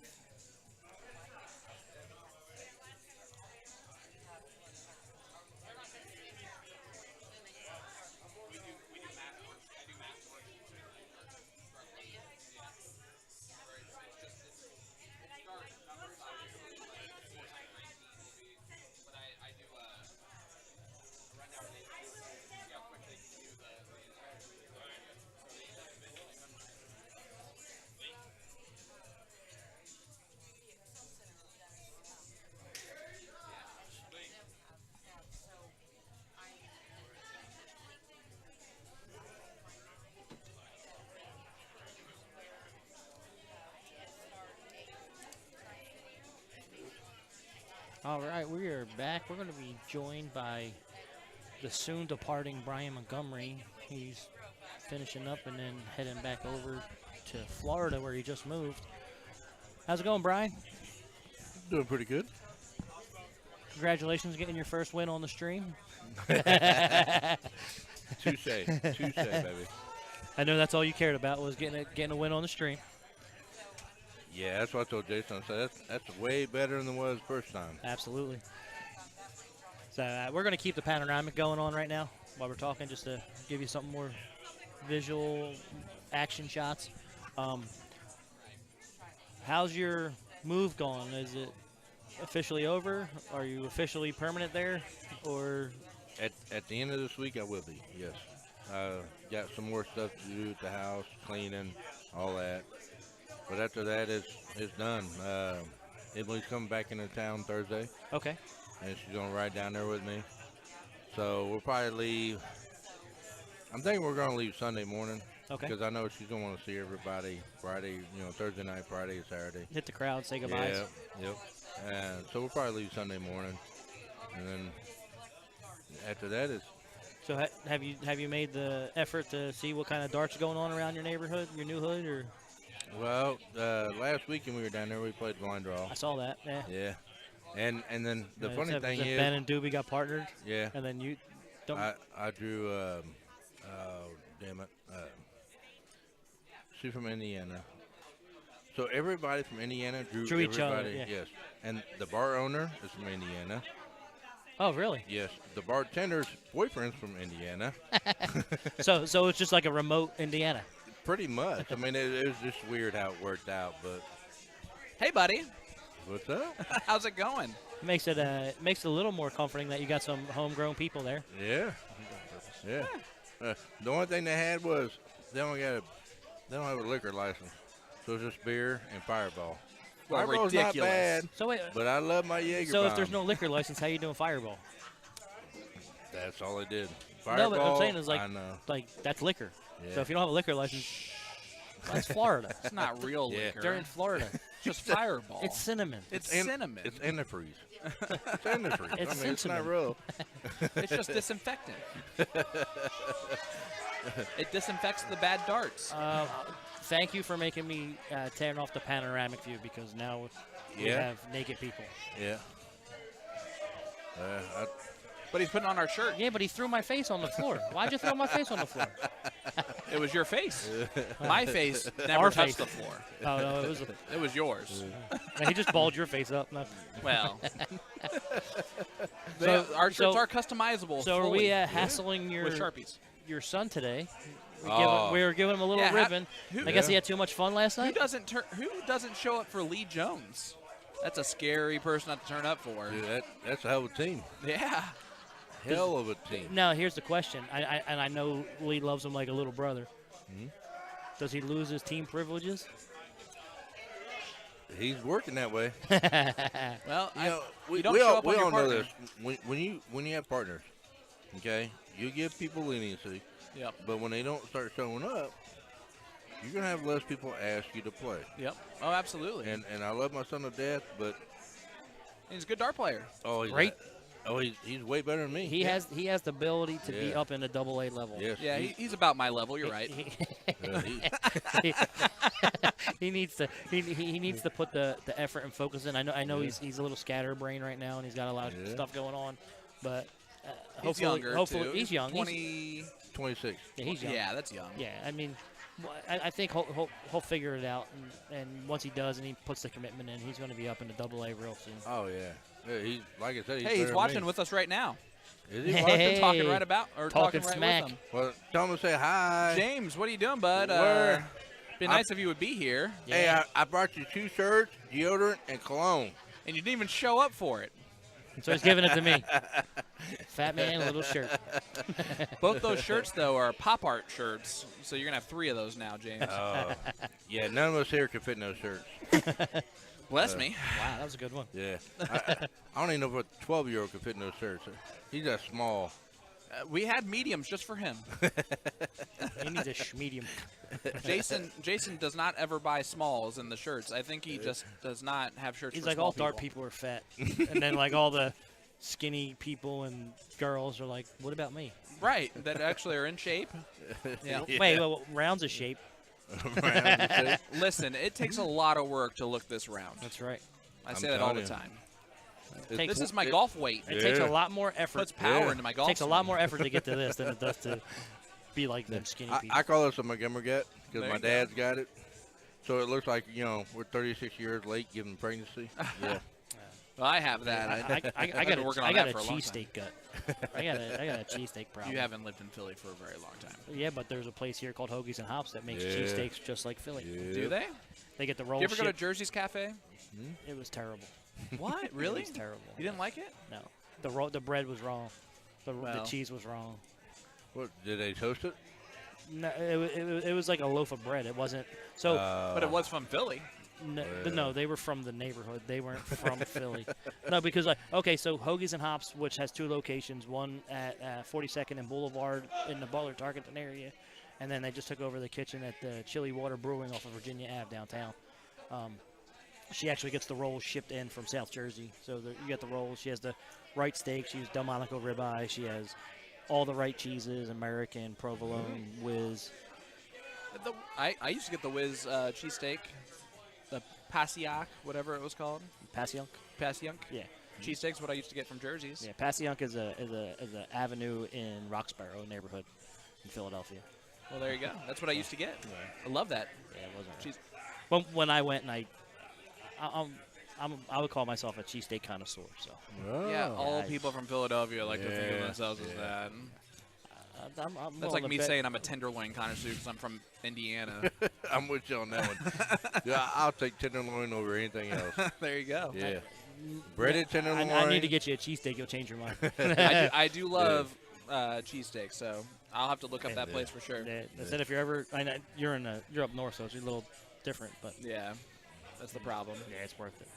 All right, we are back. We're going to be joined by the soon departing Brian Montgomery. He's finishing up and then heading back over to Florida where he just moved. How's it going, Brian? Doing pretty good. Congratulations getting your first win on the stream. Touche, baby. I know that's all you cared about was getting a win on the stream. Yeah, that's what I told Jason. I said that's way better than it was the first time. Absolutely. So we're going to keep the panoramic going on right now while we're talking, just to give you something more visual action shots. How's your move going? Is it officially over? Are you officially permanent there, or? At the end of this week, I will be. Yes. Got some more stuff to do at the house, cleaning, all that. But after that, it's done. Emily's coming back into town Thursday. Okay. And she's going to ride down there with me. So we'll probably leave. I'm thinking we're going to leave Sunday morning. Okay. Because I know she's going to want to see everybody Friday, Thursday night, Friday, and Saturday. Hit the crowd, say goodbyes. Yep. And so we'll probably leave Sunday morning. And then after that is. So have you made the effort to see what kind of darts are going on around your neighborhood, your new hood, or? Well, last weekend we were down there. We played blind draw. I saw that. Yeah. Yeah. And then the funny thing is, Ben and Doobie got partnered. Yeah. And then you. I drew. Damn it. She's from Indiana. So everybody from Indiana drew each everybody. other. Yeah. Yes. And the bar owner is from Indiana. Oh, really? Yes. The bartender's boyfriend's from Indiana. So it's just like a remote Indiana. Pretty much. I mean, it was just weird how it worked out, but. Hey, buddy. What's up? How's it going? Makes it a little more comforting that you got some homegrown people there. Yeah. Yeah. The only thing they had was they don't have a liquor license, so it's just beer and Fireball. Well, Fireball's ridiculous. not bad. So wait, but I love my Jaeger. So if there's no liquor license, how you doing Fireball? That's all they did. Fireball. No, but I'm saying is I know. like that's liquor. Yeah. So if you don't have a liquor license, that's Florida. It's not real liquor. They're in Florida. Just Fireball. It's cinnamon. It's cinnamon. It's antifreeze. It's antifreeze. It's it's not real. It's just disinfectant. It disinfects the bad darts. Thank you for making me turn off the panoramic view, because now we have naked people. Yeah. But he's putting on our shirt. Yeah, but he threw my face on the floor. Why'd you throw my face on the floor? It was your face. My face never Our touched face. the floor. Oh, no, it was yours. No, he just balled your face up. No. Well, So- our shirts so- are customizable. So are we fully. hassling your with Sharpies? Your son today? Oh. We were giving him a little Yeah, ribbon. I guess he Yeah. had too much fun last Who night. doesn't show up for Lee Jones? That's a scary person not to turn up for. Dude, that's a hell of a team. Yeah. Hell of a team. Now here's the question. I know Lee loves him like a little brother. Mm-hmm. Does he lose his team privileges? He's working that way. Well, we don't show all, up we on your all know partner. this. When you have partners, okay, you give people leniency. Yep. But when they don't start showing up, you're gonna have less people ask you to play. Yep. Oh, absolutely. And I love my son to death, but He's a good dart player. he's Great. He's way better than me. He has the ability to be Yeah. up in a AA level. Yes. Yeah, he's about my level. You're right. He needs to put the effort and focus in. I know he's a little scatterbrained right now, and he's got a lot of stuff going on, but He's younger, hopefully too. he's young. 20. 26. Yeah, he's young. Yeah, that's young. Yeah, I mean, Well, I think he'll figure it out, and once he does and he puts the commitment in, he's going to be up into AA real soon. Oh yeah. He's like I said. Hey, he's watching with us right now. Is he Hey. Talking right about or Talking talking smack. right with him. Well, tell him to say hi. James, what are you doing, bud? Where? Be nice if you would be here. Hey, I brought you 2 shirts, deodorant, and cologne. And you didn't even show up for it. So he's giving it to me. Fat man, little shirt. Both those shirts, though, are pop art shirts. So you're going to have 3 of those now, James. Oh. Yeah, none of us here can fit in those shirts. Bless me. Wow, that was a good one. Yeah. I don't even know if a 12-year-old can fit in those shirts. He's that small. We had mediums just for him. He needs a medium. Jason does not ever buy smalls in the shirts. I think he just does not have shirts He's for like, small all dark people are fat. And then, like, all the skinny people and girls are like, what about me? Right, that actually are in shape. Yeah. Wait, round's a shape. Listen, it takes a lot of work to look this round. That's right. I say that all the time. Takes- This is my golf weight. It takes a lot more effort. Puts power into my golf It takes a swing. lot more effort to get to this than it does to be like them skinny people. I call this a Montgomery gut because There my you go. dad's got it. So it looks like, we're 36 years late giving pregnancy. Yeah. Well, I have that. I I've got been working a on that for a long time. cheesesteak gut. I got a cheesesteak problem. You haven't lived in Philly for a very long time. Yeah, but there's a place here called Hoagies and Hops that makes Yeah. cheesesteaks just like Philly. Yeah. Do they? They get the Do roll you ever go to shipped. Jersey's Cafe? It was terrible. What? Really? It was terrible. You didn't like it? No. The bread was wrong. The Well. cheese was wrong. What, did they toast it? No, it was like a loaf of bread. It wasn't. So, But it was from Philly. no, they were from the neighborhood. They weren't from Philly. No, because so Hoagies and Hops, which has 2 locations, one at 42nd and Boulevard in the Butler Tarkenton area, and then they just took over the kitchen at the Chili Water Brewing off of Virginia Ave downtown. She actually gets the rolls shipped in from South Jersey. So you get the rolls. She has the right steak. She uses Delmonico ribeye. She has all the right cheeses, American, provolone, whiz. I used to get the Whiz cheesesteak, the Pasiak, whatever it was called. Passyunk? Pasiunk? Yeah. Cheesesteak's what I used to get from Jersey's. Yeah, Passyunk is a avenue in Roxborough neighborhood in Philadelphia. Well, there you go. That's what I used to get. I love that. Yeah, it wasn't. Cheese. Well, when I went and I would call myself a cheesesteak connoisseur. So Yeah, all I- people from Philadelphia like to think of Yeah, themselves as yeah. that. I'm That's willing like to me bet- saying I'm a tenderloin connoisseur because I'm from Indiana. I'm with you on that one. Yeah, I'll take tenderloin over anything else. There you go. Yeah. Breaded tenderloin. I need to get you a cheesesteak. You'll change your mind. I do love cheesesteak, so I'll have to look up that place for sure. Yeah, I said if you're ever, I know you're up north, so it's a little different, but Yeah, that's the problem. yeah, it's worth it.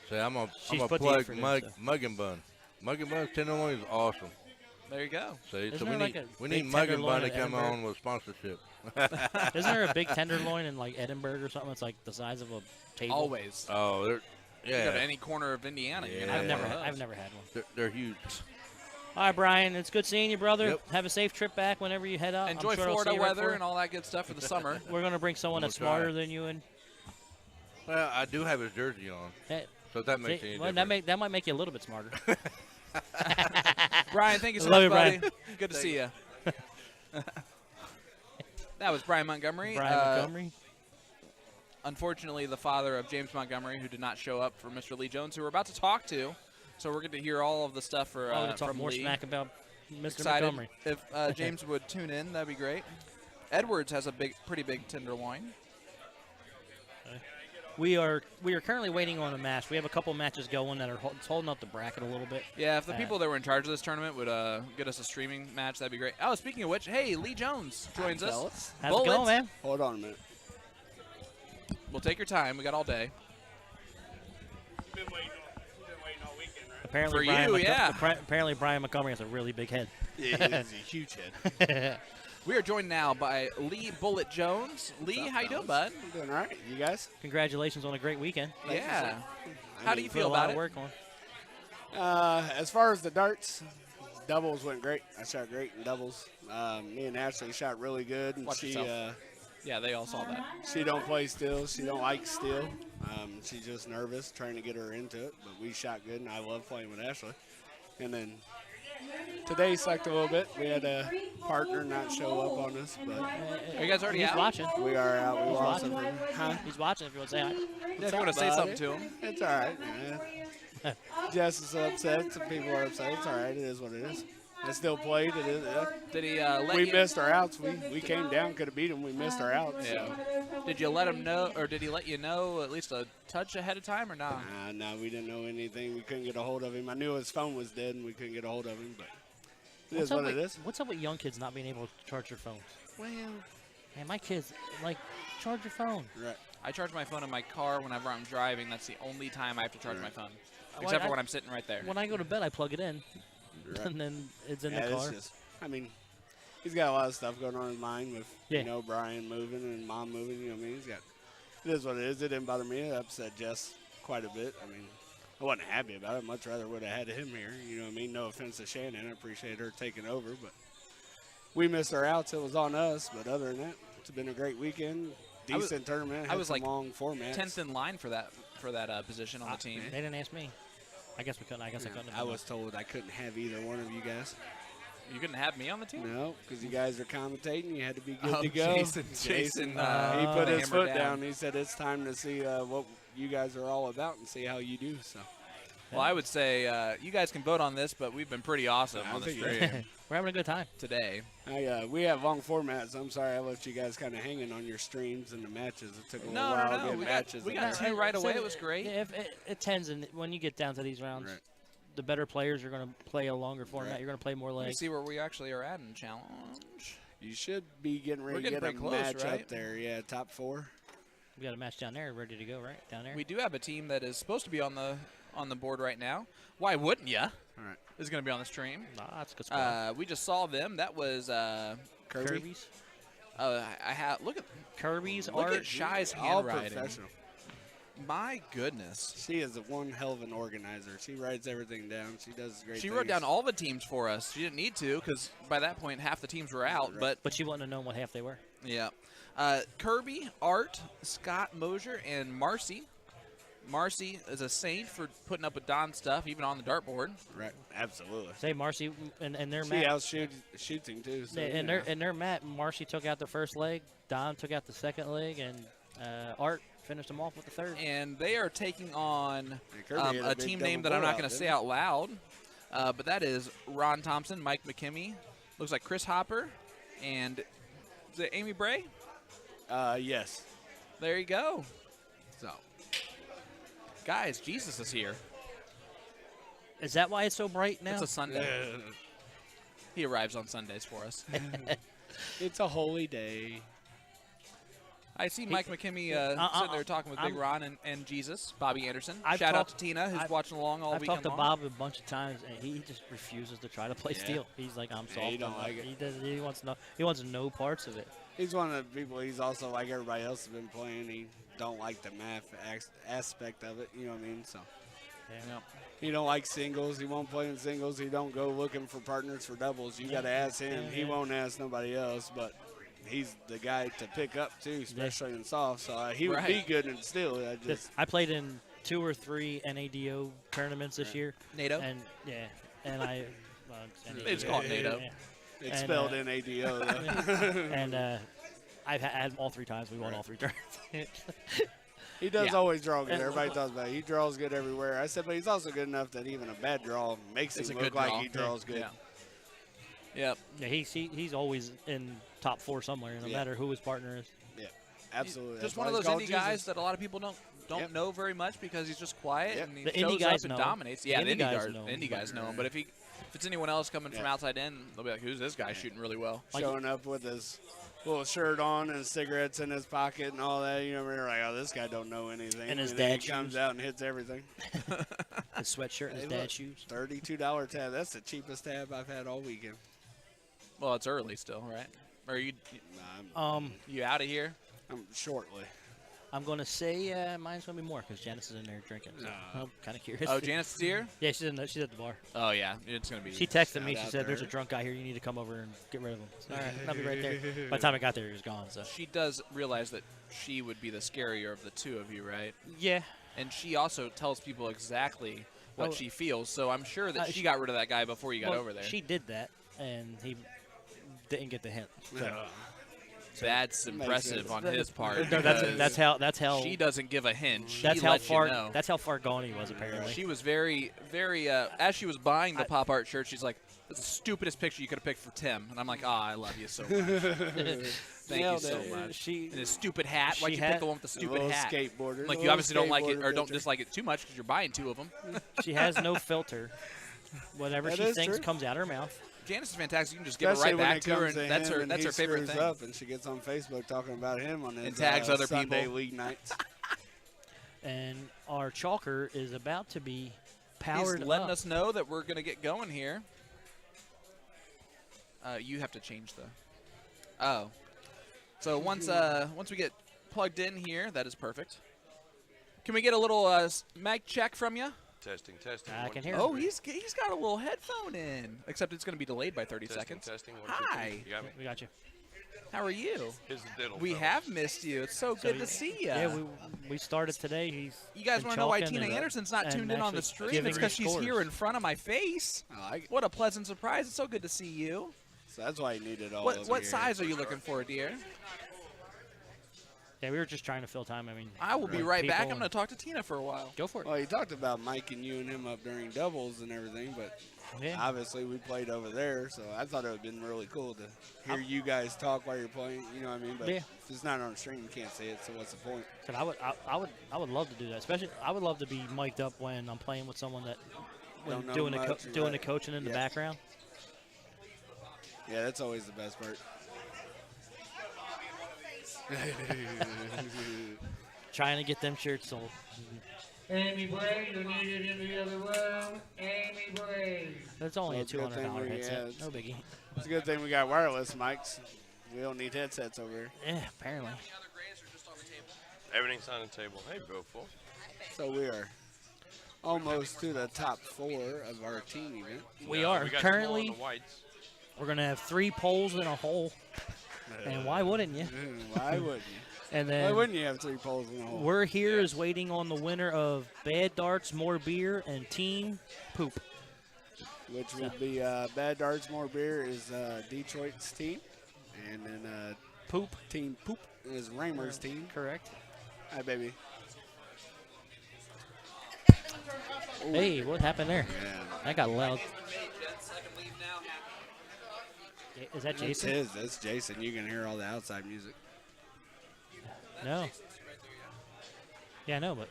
So I'm a She's put the plug effort in, mug so. mug and bun. Mug and bun tenderloin is awesome. There you go. So Isn't we there like need a we big need mug and bun to tenderloin in come Edinburgh? on with sponsorship. Isn't there a big tenderloin in like Edinburgh or something? It's like the size of a table. Always. Oh, they're You go to yeah, any corner of Indiana. You're gonna Yeah. have one of I've those. never had one. they're huge. All right, Brian, it's good seeing you, brother. Yep. Have a safe trip back whenever you head out. Enjoy I'm sure I'll see Florida you right weather before. and all that good stuff for the summer. We're gonna bring someone I'm that's gonna try. smarter than you and. Well, I do have his jersey on, Hey, so if that makes see, any well, difference. that might make you a little bit smarter. Brian, thank you so Love much, you, buddy. Brian. Good to see you. That was Brian Montgomery. Brian Montgomery. Unfortunately, the father of James Montgomery, who did not show up for Mr. Lee Jones, who we're about to talk to. So we're going to hear all of the stuff for, I want to talk from more Lee. smack about Mr. Excited. Montgomery. If James would tune in, that'd be great. Edwards has a pretty big tenderloin. We are currently waiting on a match. We have a couple matches going that are holding up the bracket a little bit. Yeah, if the people that were in charge of this tournament would get us a streaming match, that'd be great. Oh, speaking of which, hey, Lee Jones joins us. fellas. How's Bullet. it going, man? Hold on a minute. We'll take your time. We got all day. Been waiting all weekend, right? Apparently, For Brian you, Montgo- yeah. Apparently, Brian Montgomery has a really big head. Yeah, he's a huge head. We are joined now by Lee Bullet Jones. Lee, how you doing, bud? I'm doing all right. You guys? Congratulations on a great weekend. Yeah. I How do mean, you Put a feel lot about of it? work on. As far as the darts, doubles went great. I shot great in doubles. Me and Ashley shot really good. And Watch she, yourself. Yeah, they all saw that. she don't play still. She don't like still. She's just nervous trying to get her into it. But we shot good, and I love playing with Ashley. And then Today sucked a little bit. We had a partner not show up on us, but Are you guys already He's out? watching. we are out. We He's lost watching. him. Huh? He's watching. If you want to say hi. Yeah, if you want to say About something it. to him. It's all right. Yeah. Jess is upset. Some people are upset. It's all right. It is what it is. I still played. It is. Did he let We you? missed our outs. We came down, could have beat him. We missed our outs. Yeah. So. Did you let him know, or did he let you know at least a touch ahead of time, or not? No, we didn't know anything. We couldn't get a hold of him. I knew his phone was dead, and we couldn't get a hold of him. But it is what it is. What's up with young kids not being able to charge their phones? Well, Man, my kids, like, charge your phone. right. I charge my phone in my car whenever I'm driving. That's the only time I have to charge my phone, Well, except for I- when I'm sitting right there. When I go to bed, I plug it in, Right. and then it's in Yeah, the it's car. just, I mean, he's got a lot of stuff going on in his mind with, Yeah. you know, Brian moving and Mom moving. You know what I mean? It is what it is. It didn't bother me. It upset Jess quite a bit. I mean, I wasn't happy about it. Much rather would have had him here. You know what I mean? No offense to Shannon. I appreciate her taking over. But we missed our outs. It was on us. But other than that, it's been a great weekend. I was- Decent tournament. I Had was some like long formats. 10th in line for that position on the team. They didn't ask me. I guess we couldn't. I guess I couldn't. I was told I couldn't have either one of you guys. You couldn't have me on the team. No, because you guys are commentating. You had to be good Oh, to go. Jason, he uh, put his hammered foot down. down. He said it's time to see what you guys are all about and see how you do. So Well, I would say you guys can vote on this, but we've been pretty awesome I on the think- stream We're having a good time. today. we have long formats. I'm sorry I left you guys kind of hanging on your streams and the matches. It took a little No, while no, to no. get We matches. got in there. two right So away. It was great. Yeah, if it tends, and when you get down to these rounds, Right. the better players are going to play a longer format. Right. You're going to play more Let me legs. see where we actually are at in challenge. You should be getting ready We're to getting get a pretty close, match right? up there. Yeah, top 4. We got a match down there, ready to go, right down there. We do have a team that is supposed to be on the board right now. Why wouldn't ya? All right. Is going to be on the stream. Nah, that's a good score. We just saw them. That was Kirby's, I have look Kirby's at art. Shy's All handwriting. professional. My goodness. She is one hell of an organizer. She writes everything down. She does great She things. wrote down all the teams for us. She didn't need to because by that point half the teams were out. Right. But She wouldn't have known what half they were. yeah, Kirby, Art, Scott Mosier, and Marcy. Marcy is a saint for putting up with Don's stuff, even on the dartboard. Right, absolutely. Say Marcy and their She mat. shoots him too. So, And you know. their mat, Marcy took out the first leg. Don took out the second leg, and Art finished them off with the third. And they are taking on Kirby had a big team double name that I'm not blowout, going to didn't say he? out loud, but that is Ron Thompson, Mike McKimmey, looks like Chris Hopper, and is it Amy Bray? Yes. There you go. So, guys, Jesus is here. Is that why it's so bright now? It's a Sunday. He arrives on Sundays for us. It's a holy day. I see Mike McKimmey sitting there talking with Big Ron and Jesus, Bobby Anderson. I've Shout out talked- to Tina, who's I've- watching along all I've weekend talked to long. Bob a bunch of times, and he just refuses to try to play Yeah. steel. He's like, I'm Yeah, soft. he don't on like that. it. He does. He wants no. He wants no parts of it. He's one of the people. He's also like everybody else has been playing. He don't like the math aspect of it. You know what I mean? So Yeah. he don't like singles. He won't play in singles. He don't go looking for partners for doubles. You got to ask him. Yeah, He yeah. won't ask nobody else. But he's the guy to pick up too, especially in soft. So he would be Right. good in steel. I just I played in 2 or 3 NADO tournaments this year. NATO? And yeah, and I. Well, It's called NATO. Yeah. it's And, spelled NADO. though. And I've had all 3 times. We won all 3 tournaments. He does Yeah. always draw good. And- Everybody talks about it. He draws good everywhere. I said, but he's also good enough that even a bad draw makes It's him a look good like draw. he draws good. Yeah. Yep. Yeah, he's always in top 4 somewhere, no Yeah. matter who his partner is. Yeah, absolutely. Just That's one why of he's those called indie guys Jesus. that a lot of people don't Yep. know very much because he's just quiet Yep. and he The shows indie guys up and know him. dominates. The Yeah, the indie guys know him, indie guys but- know him. But if it's anyone else coming from Yeah. outside in, they'll be like, "Who's this guy shooting really well?" Showing up with his little shirt on and cigarettes in his pocket and all that. You know, we're like, oh, this guy don't know anything. And his then dad he comes shoes. out and hits everything. His sweatshirt and his Hey, dad's look, shoes. $32 tab. That's the cheapest tab I've had all weekend. Well, it's early still, right? Or you Nah, you out of here? I'm shortly. I'm going to say mine's going to be more because Janice is in there drinking. So I'm kind of curious. Oh, Janice is here? Yeah, she's at the bar. Oh yeah, it's gonna be. She texted me. Shout She out said, to "There's a her. drunk guy here. You need to come over and get rid of him." All right, I'll be right there. By the time I got there, he was gone. So She does realize that she would be the scarier of the two of you, right? yeah, And she also tells people exactly what Oh. she feels. So I'm sure that she got rid of that guy before you got Well, over there. She did that, and he didn't get the hint. So. That's impressive on his part. No, that's how she doesn't give a hint. She That's how lets far. You know. That's how far gone he was apparently. She was very, very. As she was buying the pop art shirt, she's like, "That's the stupidest picture you could have picked for Tim." And I'm like, "I love you so much. Thank you so much." And his stupid hat. Why'd you pick the one with the stupid hat? Skateboarder. Like you obviously don't like it or don't dislike it too much because you're buying 2 of them. She has no filter. Whatever she thinks comes out her mouth. Janice is fantastic. You can just give Especially it right when back it to her, comes and to that's him her. and That's he her favorite screws thing. up and she gets on Facebook talking about him on his And tags other Sunday people. league nights. And our chalker is about to be powered He's letting up. us know that we're going to get going here. You have to change the. Oh. So once we get plugged in here, that is perfect. Can we get a little mic check from you? Testing. I can hear Oh, him. he's got a little headphone in. Except it's going to be delayed by 30 seconds. Testing. Hi. You got me? We got you. How are you? Here's the diddle. We fellas. have missed you. It's so good to see you. Yeah, we started today. You guys want to know why Tina Anderson's not tuned in on the stream? It's because she's here in front of my face. What a pleasant surprise. It's so good to see you. So that's why he needed all What size are you looking for, dear? Yeah, we were just trying to fill time. I mean, I will be right back. I'm going to talk to Tina for a while. Go for it. Well, he talked about Mike and you and him up during doubles and everything, but obviously we played over there, so I thought it would have been really cool to hear you guys talk while you're playing. You know what I mean? But if it's not on the stream, you can't see it. So what's the point? Cause I would love to do that. Especially, I would love to be mic'd up when I'm playing with someone that when Don't know doing much, doing the coaching in the background. Yeah, that's always the best part. Trying to get them shirts sold. Amy Bray, you need it in the other room. Amy Bray. That's only Well, a it's a good thing $200 we- headset. yeah, No biggie. It's a good thing we got wireless mics. We don't need headsets over here. Yeah, apparently. Everything's on the table. Hey, Beautiful. So we are almost to the top 4 of our team event. We are We got currently. the whites. We're gonna have 3 poles in a hole. And why wouldn't you? Why wouldn't you? And then Why wouldn't you have 3 poles in a hole? we're here is waiting on the winner of Bad Darts, More Beer, and Team Poop. Which would be Bad Darts More Beer is Detroit's team. And then Poop. Team Poop is Raymer's team. Correct. Hi, baby. Hey, what happened there? Yeah. That got loud. Is that Jason? That's his. That's Jason. You can hear all the outside music. No. Yeah, I know, but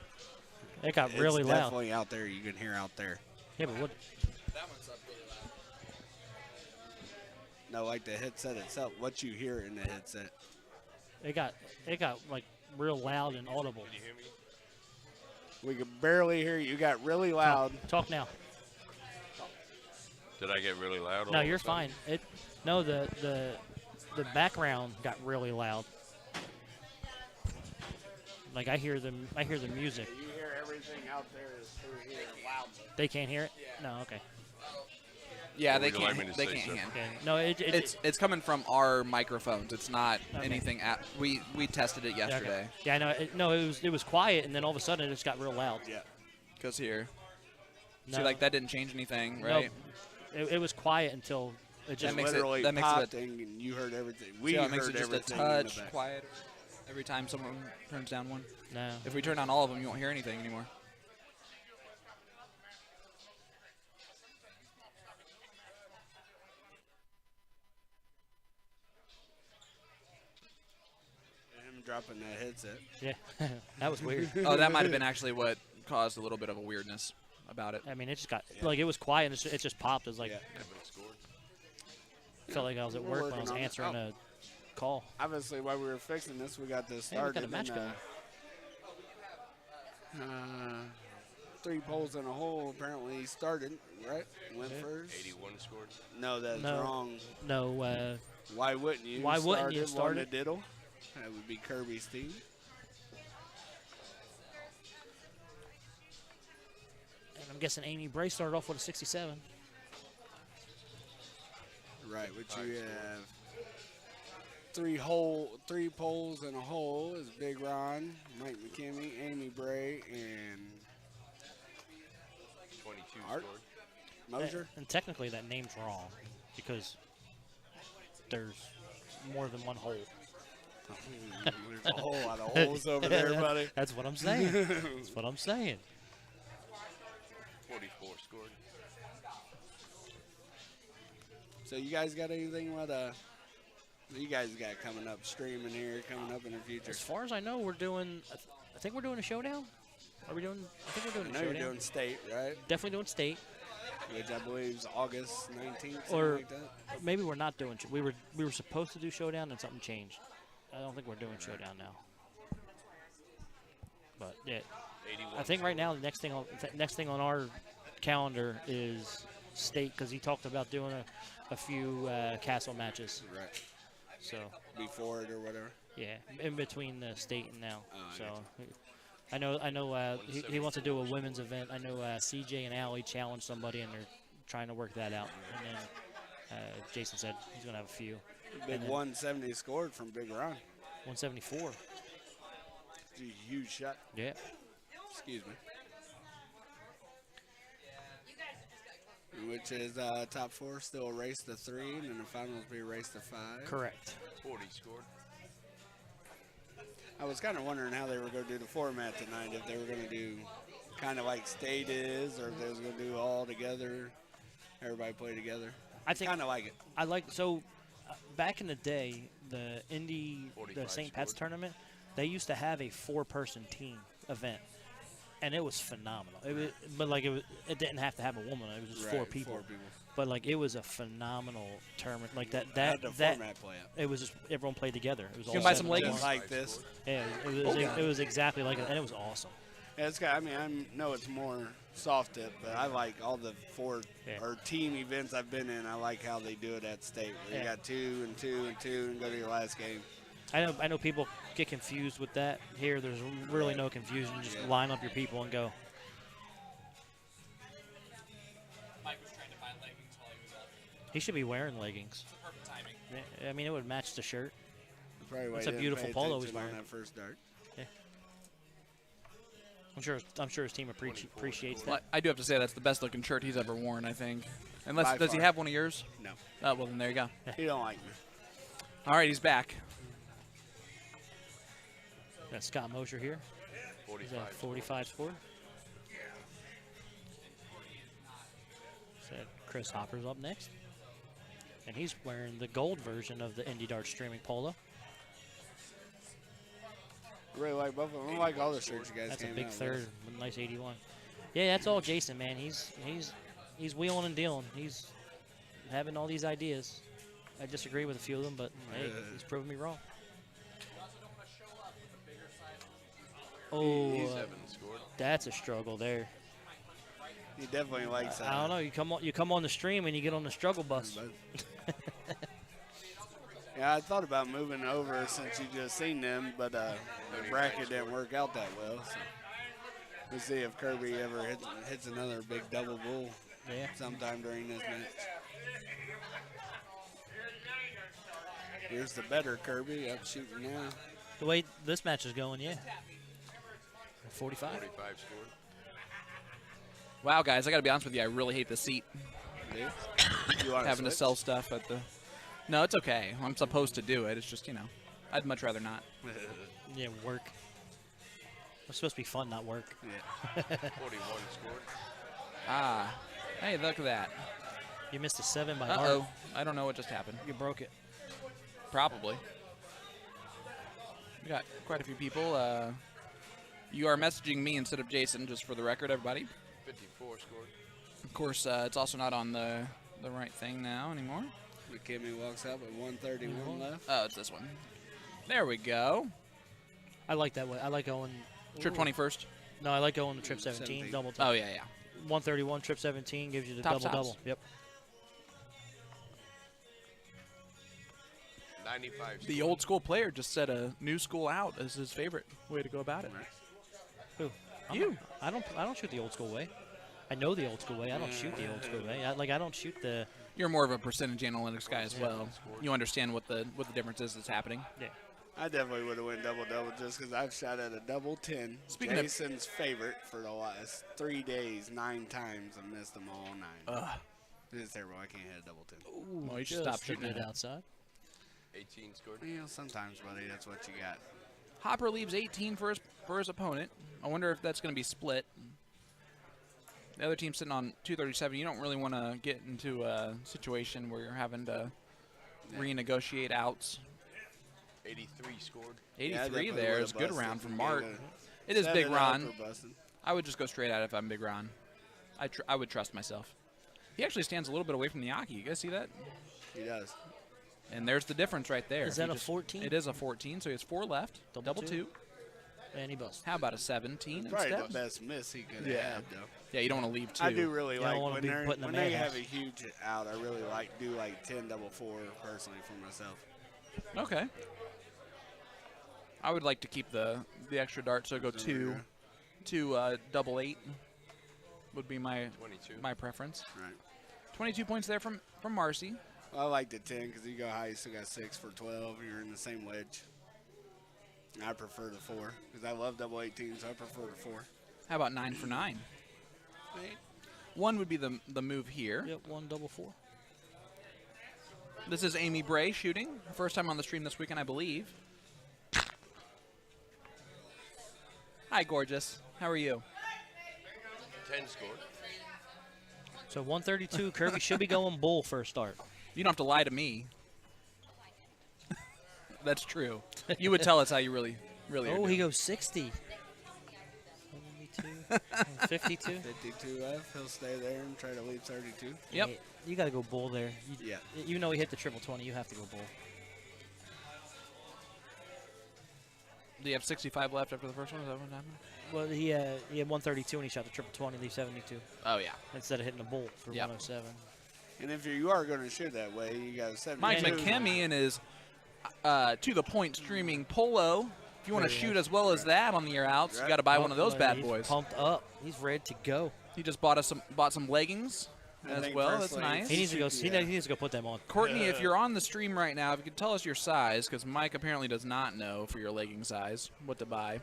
it got It's really loud. definitely out there. You can hear out there. Yeah, but what? That one's up really loud. No, like the headset itself. What you hear in the headset. It got like real loud and audible. Can you hear me? We could barely hear you. You got really loud. Talk now. Did I get really loud? all No, of a you're sudden? fine. No, the background got really loud. Like I hear the music. You hear everything out there is through here loud. They can't hear it? No, okay. Yeah, What they would you like can't. me to They say, can't sir? hear. Okay. No, It's coming from our microphones. It's not Okay. anything. We tested it yeah, okay. yesterday. Yeah, I know. It was quiet, and then all of a sudden it just got real loud. Yeah. Because here, No. see, like that didn't change anything, No, right? it was quiet until it just makes it- literally that makes it popped and you heard everything. We See how heard it makes it just a everything in the touch back. quieter every time someone turns down one. No. If we turn on all of them, you won't hear anything anymore. Him dropping that headset. Yeah, that was weird. Oh, that might have been actually what caused a little bit of a weirdness about it. I mean, it just got like it was quiet, and it just popped. It was like felt like I was at We're work when I working was on it. answering a call. Obviously, while we were fixing this, we got this Hey, we got started. a match and, 3 poles in a hole apparently started, right? Went first. 81 scored. No, that's No. wrong. No, Why wouldn't you? Why wouldn't you Won start the it? diddle. That would be Kirby's team. and I'm guessing Amy Bray started off with a 67. Right, which you have 3 poles in a hole is Big Ron, Mike McKinney, Amy Bray, and 22 Art? scored. Mosier? And technically that name's wrong because there's more than one hole. There's a whole lot of holes over there, buddy. That's what I'm saying. That's what I'm saying. 44 scored. So you guys got anything what you guys got coming up, streaming here, coming up in the future? As far as I know, we're doing. I think we're doing a showdown. Are we doing? I think we're doing I a know showdown. you're doing state, right? Definitely doing state. Which I believe is August 19th, something Or like that. maybe we're not doing. We were supposed to do showdown and something changed. I don't think we're doing showdown now. But yeah, I think right now the next thing on our calendar is state because he talked about doing a few castle matches. Right. So before it or whatever. Yeah, in between the state and now. Oh, So I know he wants to do a women's event. I know CJ and Allie challenged somebody and they're trying to work that out. And then Jason said he's gonna have a few. Big And then 170 scored from Big Ron. 174. It's a huge shot. Yeah. Excuse me. Which is top four, still a race to 3, and then the finals be a race to 5. Correct. 40 scored. I was kind of wondering how they were going to do the format tonight, if they were going to do kind of like state is, or if they was going to do all together, everybody play together. I think kind of like it. I like so. Back in the day, the the St. Pat's tournament, they used to have a 4-person team event, and it was phenomenal. It didn't have to have a woman. It was just 4 people. 4 people. But like it was a phenomenal tournament. Like that How'd the format play out? It was just everyone played together. It was You all can buy some 7 leggings? games. Like this. Yeah, it was exactly like it, and it was awesome. Yeah, it's got, I mean, I know it's more soft tip, but I like all the 4 or team events I've been in. I like how they do it at state. Where you got 2 and 2 and 2 and go to your last game. I know people get confused with that. Here, there's really no confusion. Just line up your people and go. Mike was trying to find leggings while he was up. He should be wearing leggings. Perfect timing. Yeah, I mean, it would match the shirt. Probably why That's he a didn't beautiful pay polo he's attention on wearing. that first dart. Yeah. I'm sure his team appreciates Well, that. I do have to say that's the best looking shirt he's ever worn, I think. Unless, By does he far. have one of yours? No. Oh, well, then there you go. He don't like me. All right, he's back. Got Scott Mosier here. 45. 45 score. Said Chris Hopper's up next. And he's wearing the gold version of the Indy Dart streaming polo. I really like both of them. I like all the shirts you guys That's a came big out third, with. with a nice 81. Yeah, that's all Jason, man. He's wheeling and dealing. He's having all these ideas. I disagree with a few of them, but hey, he's proven me wrong. Oh, 7 scored. that's a struggle there. He definitely likes I don't know. You come on the stream and you get on the struggle bus. Yeah, I thought about moving over since you just seen them, but the bracket didn't work out that well. So we'll see if Kirby ever hits another big double bull sometime during this match. Here's the better Kirby up shooting now. The way this match is going, yeah. 45. 45 scored. Wow, guys, I got to be honest with you. I really hate the seat. You want Having to switch? sell stuff at the. No, it's okay. I'm supposed to do it. It's just, I'd much rather not. Yeah, work. It's supposed to be fun, not work. Yeah. 41 scored. Ah. Hey, look at that. You missed a 7 by Uh-oh. Art. I don't know what just happened. You broke it. Probably. We got quite a few people. You are messaging me instead of Jason, just for the record, everybody. 54 scored. Of course, it's also not on the right thing now anymore. McKinney walks out with 131 left. Oh, it's this one. There we go. I like that way. I like going. Trip 21st. No, I like going to trip 17. 17. Double. Oh, yeah. 131, trip 17 gives you the Top double. stops. Yep. 95 The old school player just said a new school out is his favorite way to go about it. Who? You. I don't shoot the old school way. I know the old school way. I don't shoot the old school way. I don't shoot the. You're more of a percentage analytics guy as well. You understand what the difference is that's happening. Yeah. I definitely would have went double-double just because I've shot at a double 10. Speaking of- Jason's favorite for the last 3 days, 9 times. I missed them all 9. It's terrible. I can't hit a double 10. Well, you should Just stop a shooting bit it. outside. 18 scored. You know, sometimes, buddy, that's what you got. Hopper leaves 18 for his opponent. I wonder if that's going to be split. The other team's sitting on 237. You don't really want to get into a situation where you're having to renegotiate outs. 83 scored. 83 there is a good round from Mark. It is Set Big it up Ron. or busting. I would just go straight at it if I'm Big Ron. I would trust myself. He actually stands a little bit away from the Aki. You guys see that? He does. And there's the difference right there. Is that a 14? It is a 14, so he has 4 left. Double two. And he busts. How about a 17 Probably instead? the best miss he could have Yeah. had, though. Yeah, you don't want to leave 2. I do really You don't like wanna when, be they're, put in the when they have madhouse. a huge out. I really do like 10 double 4 personally for myself. Okay. I would like to keep the extra dart, so go 2 double 8 would be my 22. my preference. Right. 22 points there from Marcy. I like the 10 because you go high, you still got 6 for 12. You're in the same wedge. I prefer the 4 because I love double 18, so I prefer the 4. How about 9 for 9? 1 would be the move here. Yep, 1 double 4. This is Amy Bray shooting. First time on the stream this weekend, I believe. Hi, gorgeous. How are you? 10 scored. So 132. Kirby should be going bull first start. You don't have to lie to me. That's true. You would tell us how you really are Oh, doing. he goes 60. 72. 52. 52 left. He'll stay there and try to leave 32. Yep. Hey, you got to go bull there. Yeah. Even though he hit the triple 20, you have to go bull. Do you have 65 left after the first one? Is that what happened? Well, he had 132 and he shot the triple 20, leave 72 Oh, yeah. instead of hitting a bull for Yep. 107. And if you are going to shoot that way, you got 72. Mike McKemmy and his to the point streaming polo. If you want to Very shoot nice. as well as that on the air outs, you got to buy one of those Well, bad he's boys. Pumped up. He's ready to go. He just bought some leggings I as think well. That's personally nice. He needs to go. Yeah. He needs to go put them on. Courtney, if you're on the stream right now, if you could tell us your size, because Mike apparently does not know for your legging size what to buy.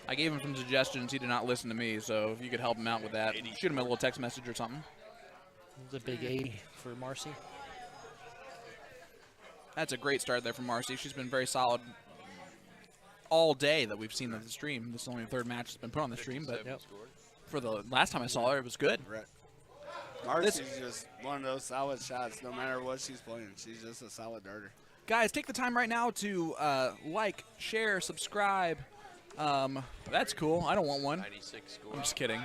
I gave him some suggestions. He did not listen to me, so if you could help him out with that, shoot him a little text message or something. It's a big 80 for Marcy. That's a great start there from Marcy. She's been very solid all day that we've seen on the stream. This is only the third match that's been put on the stream, but for the last time I saw her, it was good. Right. Marcy's just one of those solid shots no matter what she's playing. She's just a solid darter. Guys, take the time right now to like, share, subscribe. That's cool. I don't want one. 96 scored. I'm just kidding.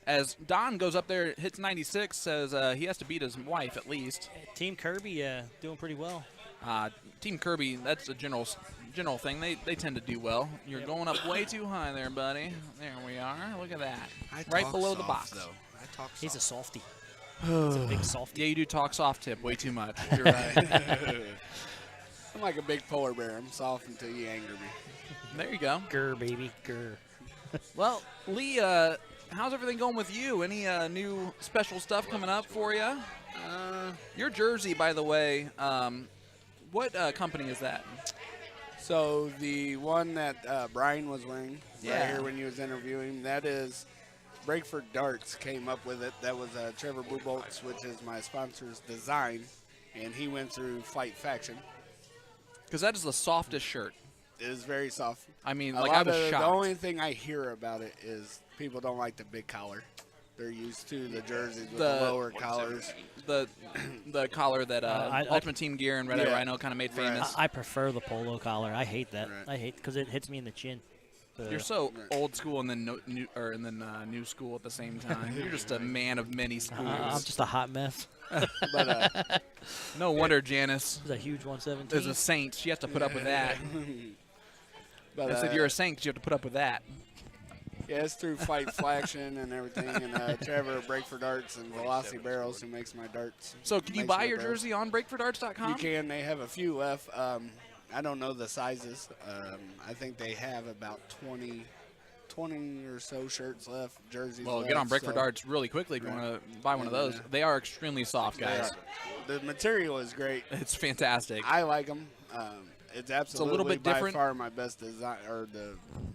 As Don goes up there, hits 96, says he has to beat his wife at least. Team Kirby doing pretty well. Team Kirby, that's a general thing. They tend to do well. You're going up way too high there, buddy. There we are. Look at that. Right below the box. He's a softie. He's a big softie. Yeah, you do talk soft tip way too much. You're right. I'm like a big polar bear. I'm soft until you anger me. There you go. Grr, baby, grr. Well, Lee, how's everything going with you? Any new special stuff coming up for you? Your jersey, by the way, what company is that? So the one that Brian was wearing right here when he was interviewing, that is Breakford Darts came up with it. That was Trevor Buboltz, which is my sponsor's design, and he went through Fight Faction. Because that is the softest shirt. It is very soft. I mean, a like, lot I was of, shocked. The only thing I hear about it is people don't like the big collar. They're used to the jerseys with the lower collars. The collar that Ultimate Team Gear and Red Eye Rhino kind of made famous. I prefer the polo collar. I hate that. I hate because it hits me in the chin. You're so old school and then new school at the same time. You're just a man of many schools. I'm just a hot mess. But no wonder Janice is a huge 117. is a saint. She has to put up with that. But, I said you're a saint 'cause you have to put up with that. Yeah, it's through Fight Faction and everything, and Trevor Breakford Darts and Velocity Barrels, who makes my darts. So can you buy your jersey on breakfordarts.com? You can. They have a few left. I don't know the sizes. I think they have about 20 20 or so shirts left, jerseys Well, left. get on Break for so- Darts really quickly if you want to buy one of Yeah, those. yeah. They are extremely soft, They guys. are. The material is great. It's fantastic. I like them. It's absolutely little bit different. by far my best design, or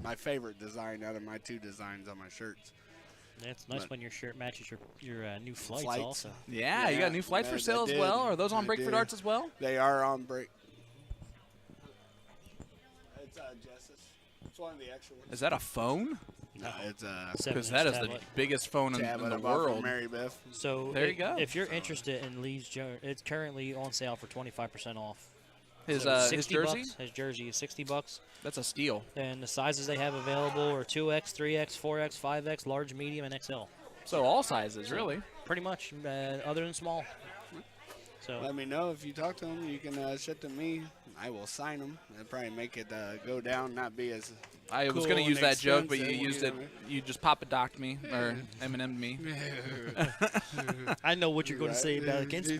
my favorite design out of my 2 designs on my shirts. Yeah, it's nice But- when your shirt matches your new flights, Flights. also. Yeah, you got new flights for I sale as did. well? Are those on I Break for did. Darts as well? They are on break. It's Jess's. It's one of the extra ones. Is that a phone? No, it's Because that is the tablet. biggest phone in tablet the I bought from world. Mary Beth. So There you go. If you're interested in Lee's jersey, it's currently on sale for 25% off. His, So his 60 jersey? bucks, his jersey is $60. That's a steal. And the sizes they have available are 2X, 3X, 4X, 5X, large, medium, and XL. So all sizes, really. Pretty much, other than small. So Let me know if you talk to them. You can ship to me. I will sign them. It'll probably make it go down, not be as. I was cool going to and use that joke, but you expensive, used know it. what I mean? You just Papa Docked me, or Eminem'd me. I know what you're going to Right. say about against me.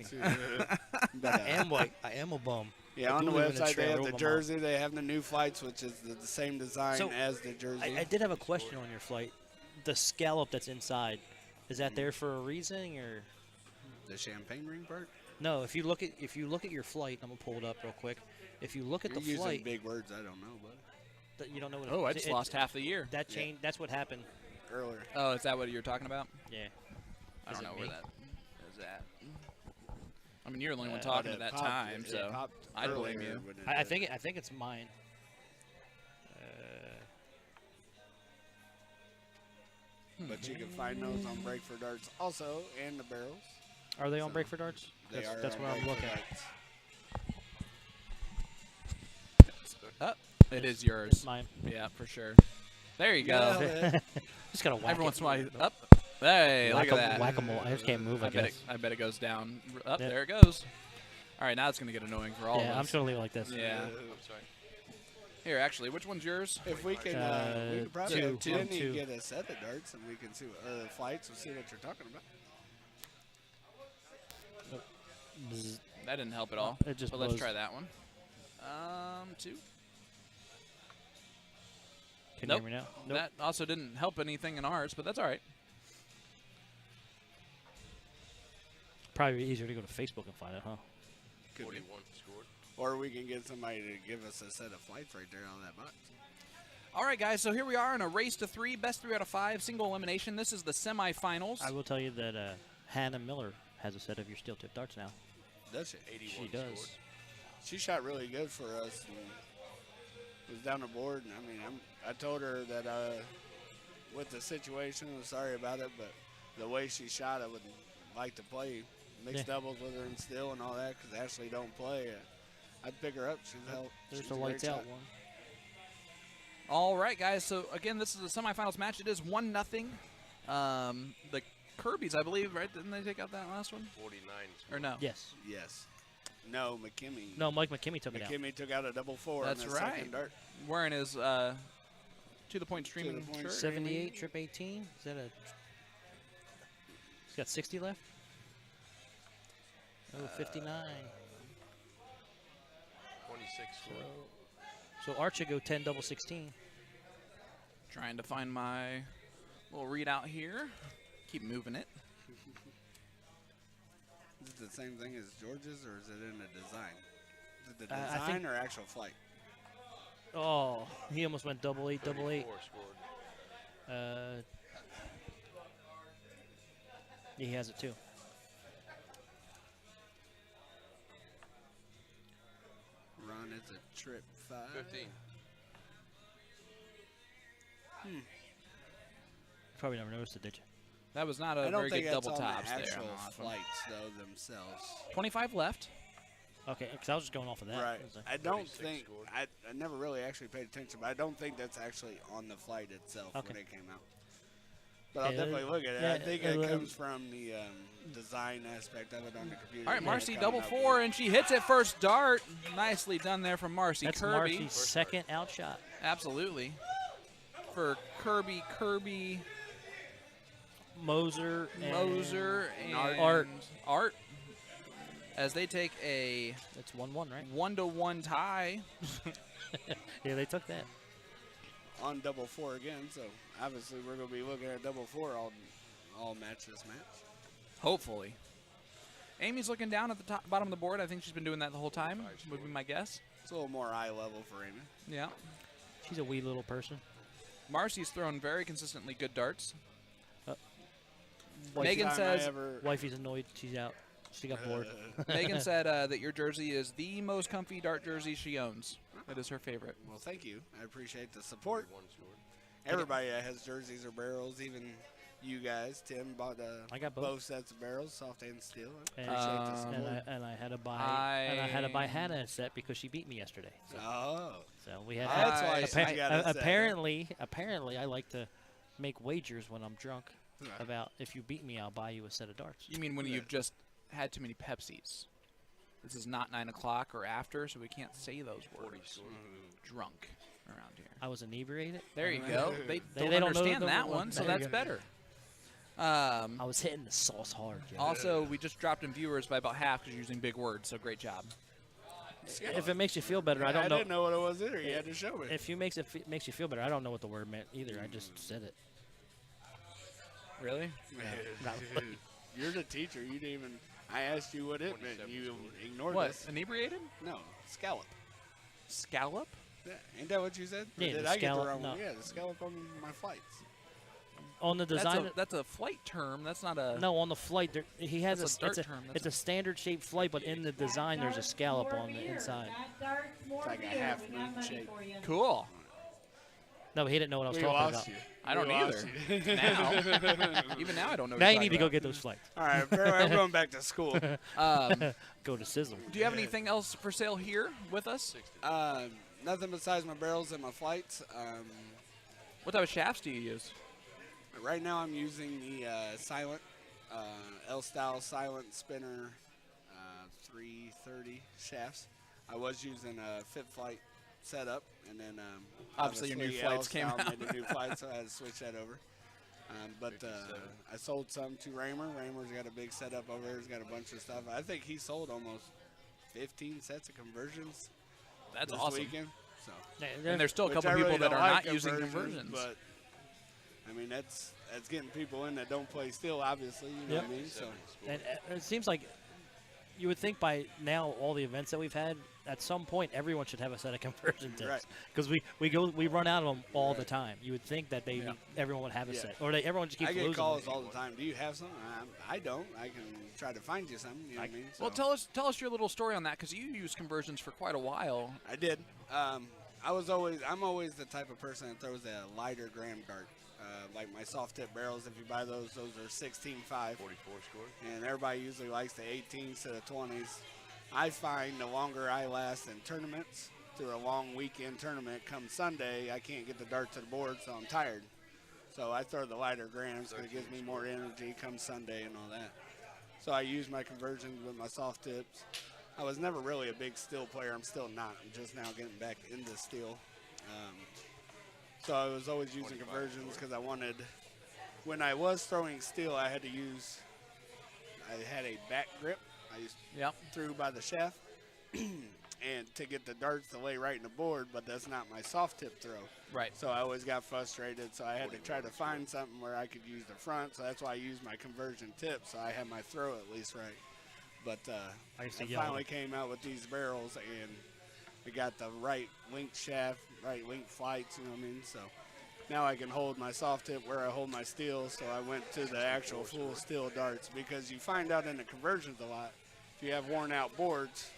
But, I am white. I am a bum. Yeah, I on do the live in a website they trailer have with the my mom. jersey. They have the new flights, which is the same design So, as the jersey. I did have a question on your flight. The scallop that's inside, is that there for a reason, or the champagne ring part? no? If you look at your flight, I'm gonna pull it up real quick. If you look at You're the using flight, big words. I don't know, but you don't know what. Oh, I just lost half the year. That change. That's what happened. earlier. Oh, is that what you're talking about? Yeah. I Is don't it know where me? that is at. I mean, you're the only one Uh, talking But at it that popped- time, it so popped I blame earlier you. when it I did. think it's mine. But you can find those on Break for Darts also, and the barrels. Are they on So, Break for Darts? They That's, are that's on what I'm Break for looking at. Darts. It is yours. Mine. Yeah, for sure. There you Yeah, go. man. Just gotta whack Every it. once in a while, up. Hey, look at that. Whack-a-mole. I just can't move. I bet guess. I bet it goes down. Up Yeah. there it goes. All right, now it's gonna get annoying for all Yeah, of I'm us. just gonna leave it like this. Yeah. I'm sorry. Here, actually, which one's yours? If we can, we could probably two, have Jenny two. get a set of darts, and we can see flights and see what you're talking about. Bzz. That didn't help at all. It just but let's buzzed. try that one. 2. Can Nope. you hear me now? Nope. That also didn't help anything in ours, but that's all right. Probably easier to go to Facebook and find it, huh? Could be. 41 scored. Or we can get somebody to give us a set of flights right there on that box. All right, guys, so here we are in a race to 3, best 3 out of 5, single elimination. This is the semifinals. I will tell you that Hannah Miller has a set of your steel tip darts now. Does she? 81 She does. scored. She shot really good for us. And was down the board, and I mean, I told her that with the situation, I'm sorry about it, but the way she shot, I would like to play mixed Yeah. doubles with her and still and all that, because Ashley don't play. I'd pick her up. She's help. There's she's the a great lights out shot. one. All right, guys, so again, this is the semifinals match. It is 1-0. The Kirby's, I believe, right? Didn't they take out that last one? 49 Or scored. no? Yes. Yes. No, McKimmie. No, Mike McKimmie took it out. McKimmie took out a double 4 That's on the right. second dart. Wearing his To the Point streaming Point shirt. 78, trip 18. Is that a? He's got 60 left. Oh, 59. 26 scored. So Archer go 10 double 16. Trying to find my little readout here. Keep moving it. Is it the same thing as George's, or is it in the design? Is it the I design think- or actual flight? Oh, he almost went double 8, double 8. 34 scored. Yeah, he has it too. Ron is a trip 5. 15. Probably never noticed it, did you? That was not I a don't very think good that's double on tops the there. actual on the flights, though, themselves. 25 left. Okay, because I was just going off of that. Right. I was like, I don't 36 think, scored. I never really actually paid attention, but I don't think that's actually on the flight itself Okay. when it came out. But I'll Yeah, definitely look at it. yeah, I think it uh, comes from the design aspect of it on the computer. All right, that Marcy they're coming double up with. 4, and she hits it first dart. Nicely done there from Marcy. That's Kirby. Marcy's second outshot. Absolutely. For Kirby, Moser, and and Art. As they take a That's 1-1, right? 1-1 tie. Yeah, they took that. on double four again. So obviously we're going to be looking at double four all match this match. Hopefully. Amy's looking down at the bottom of the board. I think she's been doing that the whole time, would be my guess. It's a little more eye level for Amy. Yeah. She's a wee little person. Marcy's thrown very consistently good darts. Wifey- Megan says, Wifey's annoyed. She's out. She got bored. Megan said that your jersey is the most comfy dart jersey she owns. It is her favorite. Well, thank you. I appreciate the support. Everybody that has jerseys or barrels, even you guys. Tim bought I got both sets of barrels, soft and steel. I And, appreciate the support. and I had to buy Hannah a set because she beat me yesterday. So, so we had. That's why she got a set. Apparently, I like to make wagers when I'm drunk about if you beat me, I'll buy you a set of darts. You mean when you've just had too many Pepsis? This is not 9 o'clock or after, so we can't say those words. Drunk around here. I was inebriated. There you go. They don't know understand the- that one, so there you that's go. better. I was hitting the sauce hard. Joe. Also, we just dropped in viewers by about half because you're using big words, so great job. If it makes you feel better, I don't know. I didn't know what it was either. You had to show me. If you makes you feel better, I don't know what the word meant either. I just said it. Really? Not really. You're the teacher. You didn't even. I asked you what it meant. You ignored What? us. Inebriated? No, scallop. Scallop? Yeah. Ain't that what you said? Or Yeah, did the I get the scallop, wrong no. one? Yeah, the scallop on my flights. On the design. That's a flight term. That's not a. No, on the flight, he has That's a dart term. it's a standard shaped flight, but in the design, there's a scallop on the inside. It's like a half moon shape. Cool. No, he didn't know what I was We talking lost about. you. I don't We lost either. you. Now. Even now, I don't know. what Now you're you need to talking go about. get those flights. All right, apparently I'm going back to school. Go to Sizzle. Do you have anything else for sale here with us? Nothing besides my barrels and my flights. What type of shafts do you use? Right now I'm using the Silent L-Style Silent Spinner 330 shafts. I was using a Fit Flight setup, and then Obviously your new flights came L-Style out. made a new flight, so I had to switch that over. But I sold some to Raymer. Raymer's got a big setup over there. He's got a bunch of stuff. I think he sold almost 15 sets of conversions. That's this awesome. weekend. So. And there's still a Which couple I really people that don't are like not using conversions. But I mean, that's getting people in that don't play steel, obviously. You know what I mean? So And it seems like you would think by now all the events that we've had, at some point everyone should have a set of conversion tips Right. because we run out of them all the time. You would think that everyone would have a set, or everyone just keeps I get losing. calls them. all the time. Do you have some? I don't. I can try to find you some. You know what I mean? Well, So. tell us your little story on that because you used conversions for quite a while. I did. I'm always the type of person that throws a lighter gram dart. Like my soft tip barrels, if you buy those are 16.5. 44 score. And everybody usually likes the 18s to the 20s. I find the longer I last in tournaments, through a long weekend tournament, come Sunday, I can't get the dart to the board, so I'm tired. So I throw the lighter grams because it gives me more energy come Sunday and all that. So I use my conversions with my soft tips. I was never really a big steel player. I'm still not. I'm just now getting back into steel. So I was always using conversions because I wanted, when I was throwing steel, I had a back grip. I just threw by the shaft and to get the darts to lay right in the board, but that's not my soft tip throw. Right. So I always got frustrated, so I had to try to find something where I could use the front, so that's why I used my conversion tip, so I had my throw at least right. But I finally came out with these barrels, and we got the right linked shaft, right linked flights, you know what I mean? So now I can hold my soft tip where I hold my steel, so I went to the actual full steel darts, because you find out in the conversions a lot, if you have worn out boards,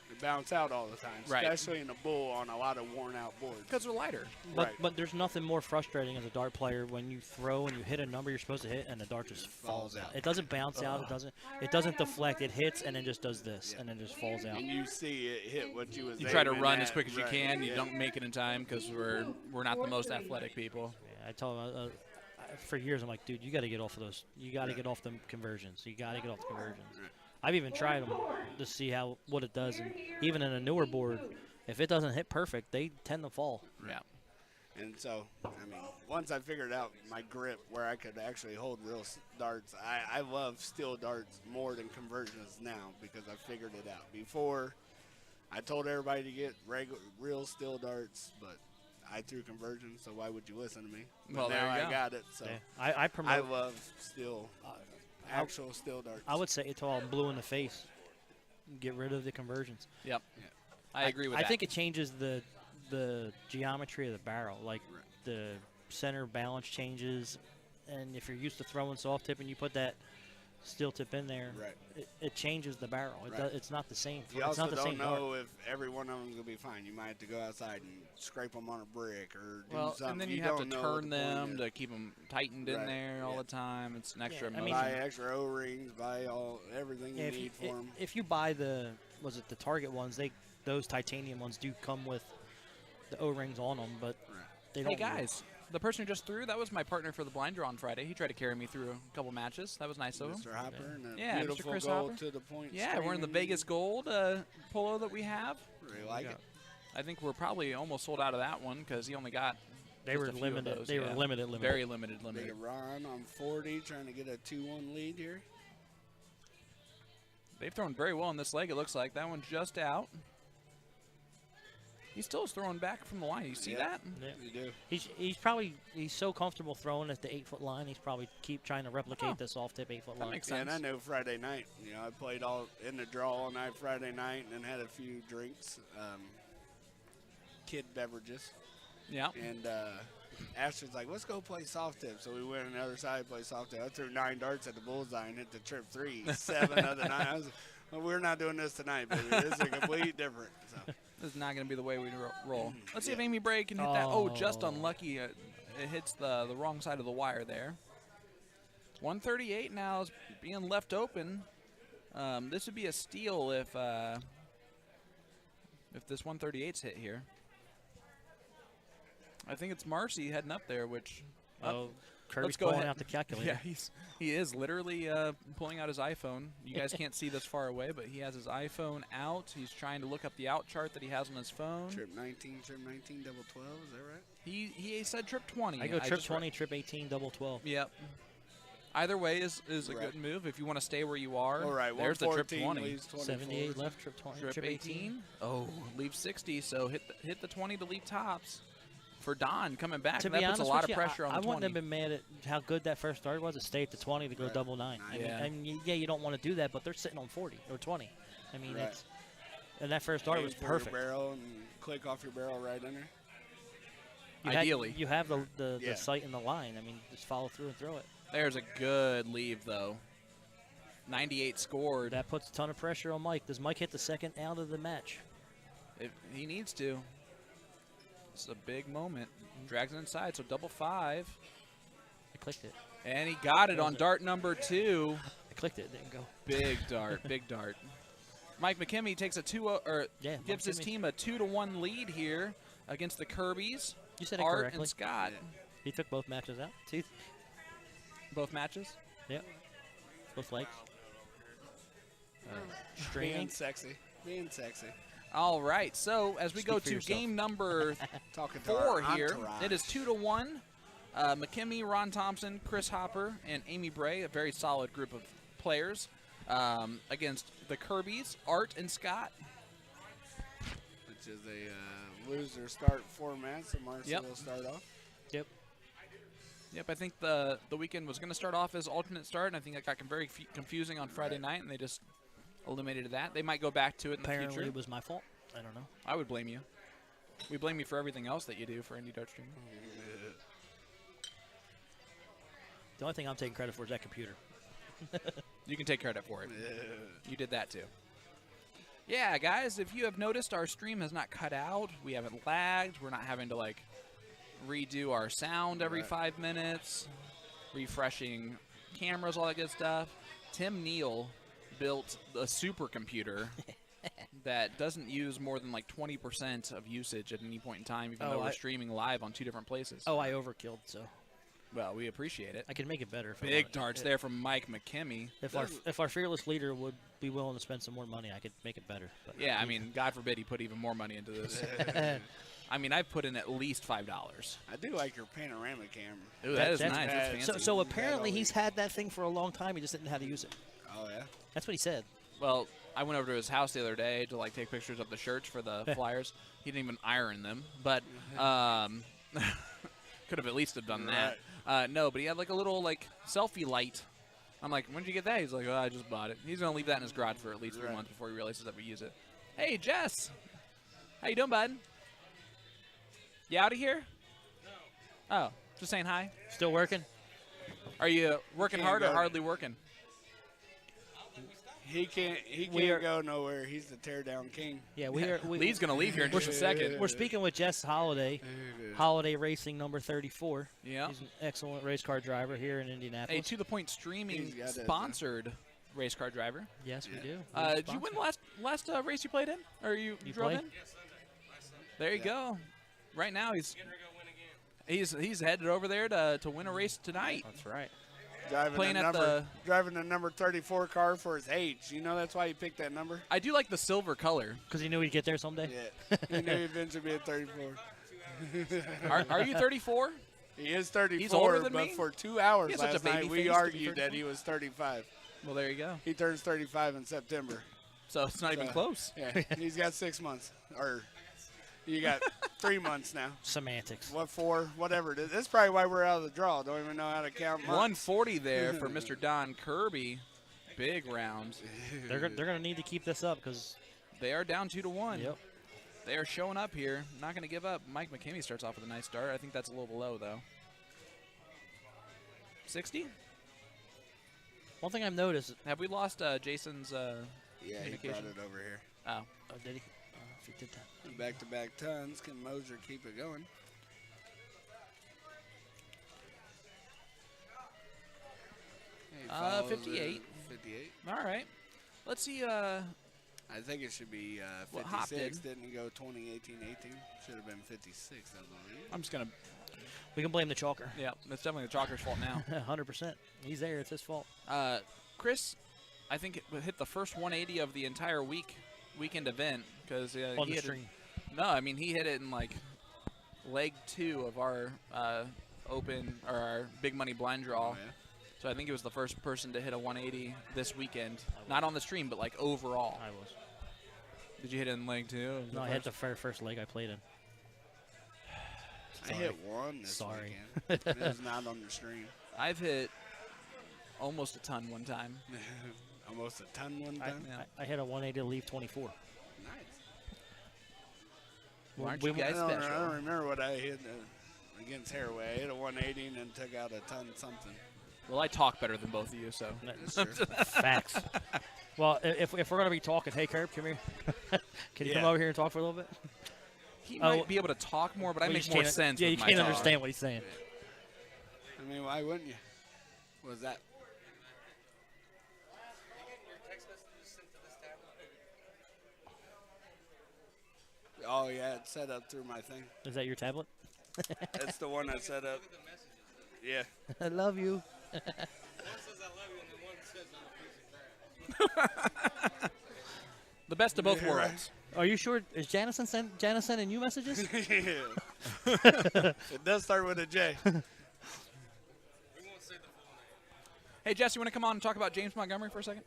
they bounce out all the time, Right. especially in the bull on a lot of worn out boards. Because they're lighter. But there's nothing more frustrating as a dart player when you throw and you hit a number you're supposed to hit and the dart just falls out. It doesn't bounce out. It doesn't deflect. It hits and then just does this and then just falls out. And you see it hit what you was You try to aiming run at, as quick as you right, can. You yeah. don't make it in time because we're not the most athletic people. Yeah, I tell them for years, I'm like, dude, you got to get off of those. You got to get off them conversions. You got to get off the conversions. I've even tried them to see what it does, and even in a newer board, if it doesn't hit perfect, they tend to fall. Yeah. And so, I mean, once I figured out my grip where I could actually hold real darts, I love steel darts more than conversions now because I figured it out. Before, I told everybody to get real steel darts, but I threw conversion, so why would you listen to me? But Well, there now you I go. got it. So Yeah. I promote. I love still, actual still darts. I would say it's all blue in the face. Get rid of the conversions. Yep. I agree with I that. think it changes the geometry of the barrel. Like the center balance changes, and if you're used to throwing soft tip and you put that steel tip in there, Right. it changes the barrel. It's not the same. You it's also not the don't same know dart. if every one of them is going to be fine. You might have to go outside and scrape them on a brick or do Well, something. and then you have to don't know what turn the point them is. to keep them tightened in Right, there all yeah. the time. It's an extra Yeah, I motion. mean- Buy extra O-rings, buy everything Yeah, you if need for them. if you buy the the Target ones, those titanium ones do come with the O-rings on them, but they don't. Hey guys, the person who just threw, that was my partner for the blind draw on Friday. He tried to carry me through a couple matches. That was nice of him. Mr. Hopper and a Yeah, Mr. beautiful Chris gold Hopper. to the point. Yeah, we're in the streaming. Vegas Gold polo that we have. Really like it. I think we're probably almost sold out of that one because he only got. They just were a few of limited. those, They were yeah. limited. Very limited. Big Ron on 40, trying to get a 2-1 lead here. They've thrown very well in this leg. It looks like that one's just out. He still is throwing back from the line. You see that? Yeah. You do. He's so comfortable throwing at the 8-foot line. He's probably keep trying to replicate the soft tip 8-foot line. Yeah, and I know Friday night. You know, I played all in the draw all night Friday night and then had a few drinks, kid beverages. Yeah. And Ashton's like, let's go play soft tip. So we went on the other side, play soft tip. I threw 9 darts at the bullseye and hit the trip 3. 7 of the 9. I was, well, we're not doing this tonight, baby. This is complete different. So. This is not going to be the way we roll. Let's see if Amy Bray can hit that. Oh, just unlucky. It hits the wrong side of the wire there. 138 now is being left open. This would be a steal if this 138's hit here. I think it's Marcy heading up there, which. Kirby's let's go pulling ahead. out the calculator. Yeah, he is literally pulling out his iPhone. You guys can't see this far away, but he has his iPhone out. He's trying to look up the out chart that he has on his phone. Trip 19, double 12, is that right? He said trip 20. I go trip just 20, trip 18, double 12. Yep. Either way is a good move if you want to stay where you are. All right, there's the trip 20. Leaves 78 left, trip 20, Trip 18. Oh, leave 60. So hit the 20 to leave tops. For Don coming back, To that be puts honest a lot with of you, pressure on I the wouldn't 20. have been mad at how good that first start was. It stayed to 20 to go double 9. Yeah. I mean, yeah, you don't want to do that, but they're sitting on 40 or 20. I mean, Right. and that first start Aim was for your perfect. barrel and click off your barrel right under. Ideally. you have the Yeah. sight and the line. I mean, just follow through and throw it. There's a good leave, though. 98 scored. That puts a ton of pressure on Mike. Does Mike hit the second out of the match? If he needs to. It's a big moment. Drags it inside, so double 5. I clicked it. And he got it on dart number 2. I clicked it. It didn't go. Big dart, big dart. Mike McKimmey takes a gives his McKimmey. team a 2-1 lead here against the Kirby's. You said it Art correctly. and Scott. He took both matches out. See? Both matches? Yep. Both legs. Being Streaming. sexy. Being sexy. All right, so as we Speak go for to yourself. game number Talking to 4 our here, entourage. it is 2-1. McKimmey, Ron Thompson, Chris Hopper, and Amy Bray, a very solid group of players, against the Kirby's, Art and Scott. Which is a loser start format, so Marcy Yep. will start off. Yep. Yep, I think the weekend was going to start off as alternate start, and I think that got very confusing on Friday night, and they just eliminated that. They might go back to it in the Apparently future. it was my fault. I don't know. I would blame you. We blame you for everything else that you do for Indie Dart Streaming. The only thing I'm taking credit for is that computer. You can take credit for it. You did that too. Yeah, guys, if you have noticed, our stream has not cut out. We haven't lagged. We're not having to, like, redo our sound every 5 minutes, refreshing cameras, all that good stuff. Tim Neal built a supercomputer that doesn't use more than, like, 20% of usage at any point in time, even though we're streaming live on 2 different places. Oh, I overkilled, so. Well, we appreciate it. I can make it better. If I Big wanted. darts there from Mike McKimmey. If our fearless leader would be willing to spend some more money, I could make it better. But Yeah, I mean, God forbid he put even more money into this. I mean, I've put in at least $5. I do like your panorama camera. Ooh, that is that's nice. That's fancy. So apparently he's had that thing for a long time. He just didn't know how to use it. Oh, yeah? That's what he said. Well, I went over to his house the other day to like take pictures of the shirts for the flyers. He didn't even iron them, but could have at least have done that. No, but he had like a little like selfie light. I'm like, when did you get that? He's like, oh, I just bought it. He's gonna leave that in his garage for at least 3 months before he realizes that we use it. Hey, Jess, how you doing, bud? You out of here? No. Oh, just saying hi. Still working? Are you working hard or go. hardly working? He can't go nowhere. He's the teardown king. Yeah, Lee's gonna leave here in just a second. We're speaking with Jess Holiday, Holiday Racing number 34. Yeah, he's an excellent race car driver here in Indianapolis. Hey, To The Point Streaming sponsored race car driver. Yes, we do. Did you win the last race you played in, or you drove in? There you go. Right now he's headed over there to win a race tonight. That's right. Driving the number 34 car for his age. You know that's why he picked that number? I do like the silver color. Because he knew he'd get there someday? Yeah. He knew he'd eventually be at 34. Are you 34? He is 34, He's older than but me? for 2 hours He has such last a baby night, we face to be argued that 34. he was 35. Well, there you go. He turns 35 in September. So it's not even close. Yeah, he's got 6 months. Or you got 3 months now. Semantics. What, 4? Whatever it is. That's probably why we're out of the draw. Don't even know how to count months. 140 there for Mr. Don Kirby. Big rounds. They're going to need to keep this up because they are down 2-1. Yep. They are showing up here. Not going to give up. Mike McKinney starts off with a nice start. I think that's a little below, though. 60? One thing I've noticed. Have we lost Jason's Yeah, he communication? brought it over here. Oh. Did he? If he did that. Back-to-back tons. Can Moser keep it going? He follows 58. 58. All right. Let's see. I think it should be What Hop 56. did. Didn't he go 20, 18, 18? Should have been 56, I believe. I'm just going to. We can blame the chalker. Yeah, it's definitely the chalker's fault now. 100%. He's there. It's his fault. Chris, I think it hit the first 180 of the entire weekend event because On he the hit stream. No, I mean he hit it in like leg 2 of our open or our big money blind draw. Oh, yeah. So I think he was the first person to hit a 180 this weekend. Not on the stream, but like overall. I was. Did you hit it in leg 2? No, I hit the first leg I played in. I hit one this Sorry. weekend. It was not on the stream. I've hit almost a ton one time. Almost a ton one time? I hit a 180 to leave 24. Nice. Well, aren't you guys I special? don't remember what I hit against Haraway. I hit a 180 and then took out a ton something. Well, I talk better than both of you, so. That's true. Facts. Well, if we're going to be talking, hey, Curb, come here. Can you come over here and talk for a little bit? He might be able to talk more, but I Well, you make just more can't- sense. Yeah, with you my can't talk. understand what he's saying. I mean, why wouldn't you? What was that? Oh, yeah, it's set up through my thing. Is that your tablet? That's the one I set up. Yeah. I love you. The best of both Yeah, right. worlds. Are you sure? Is Janice sending you messages? It does start with a J. Hey, Jess, you want to come on and talk about James Montgomery for a second?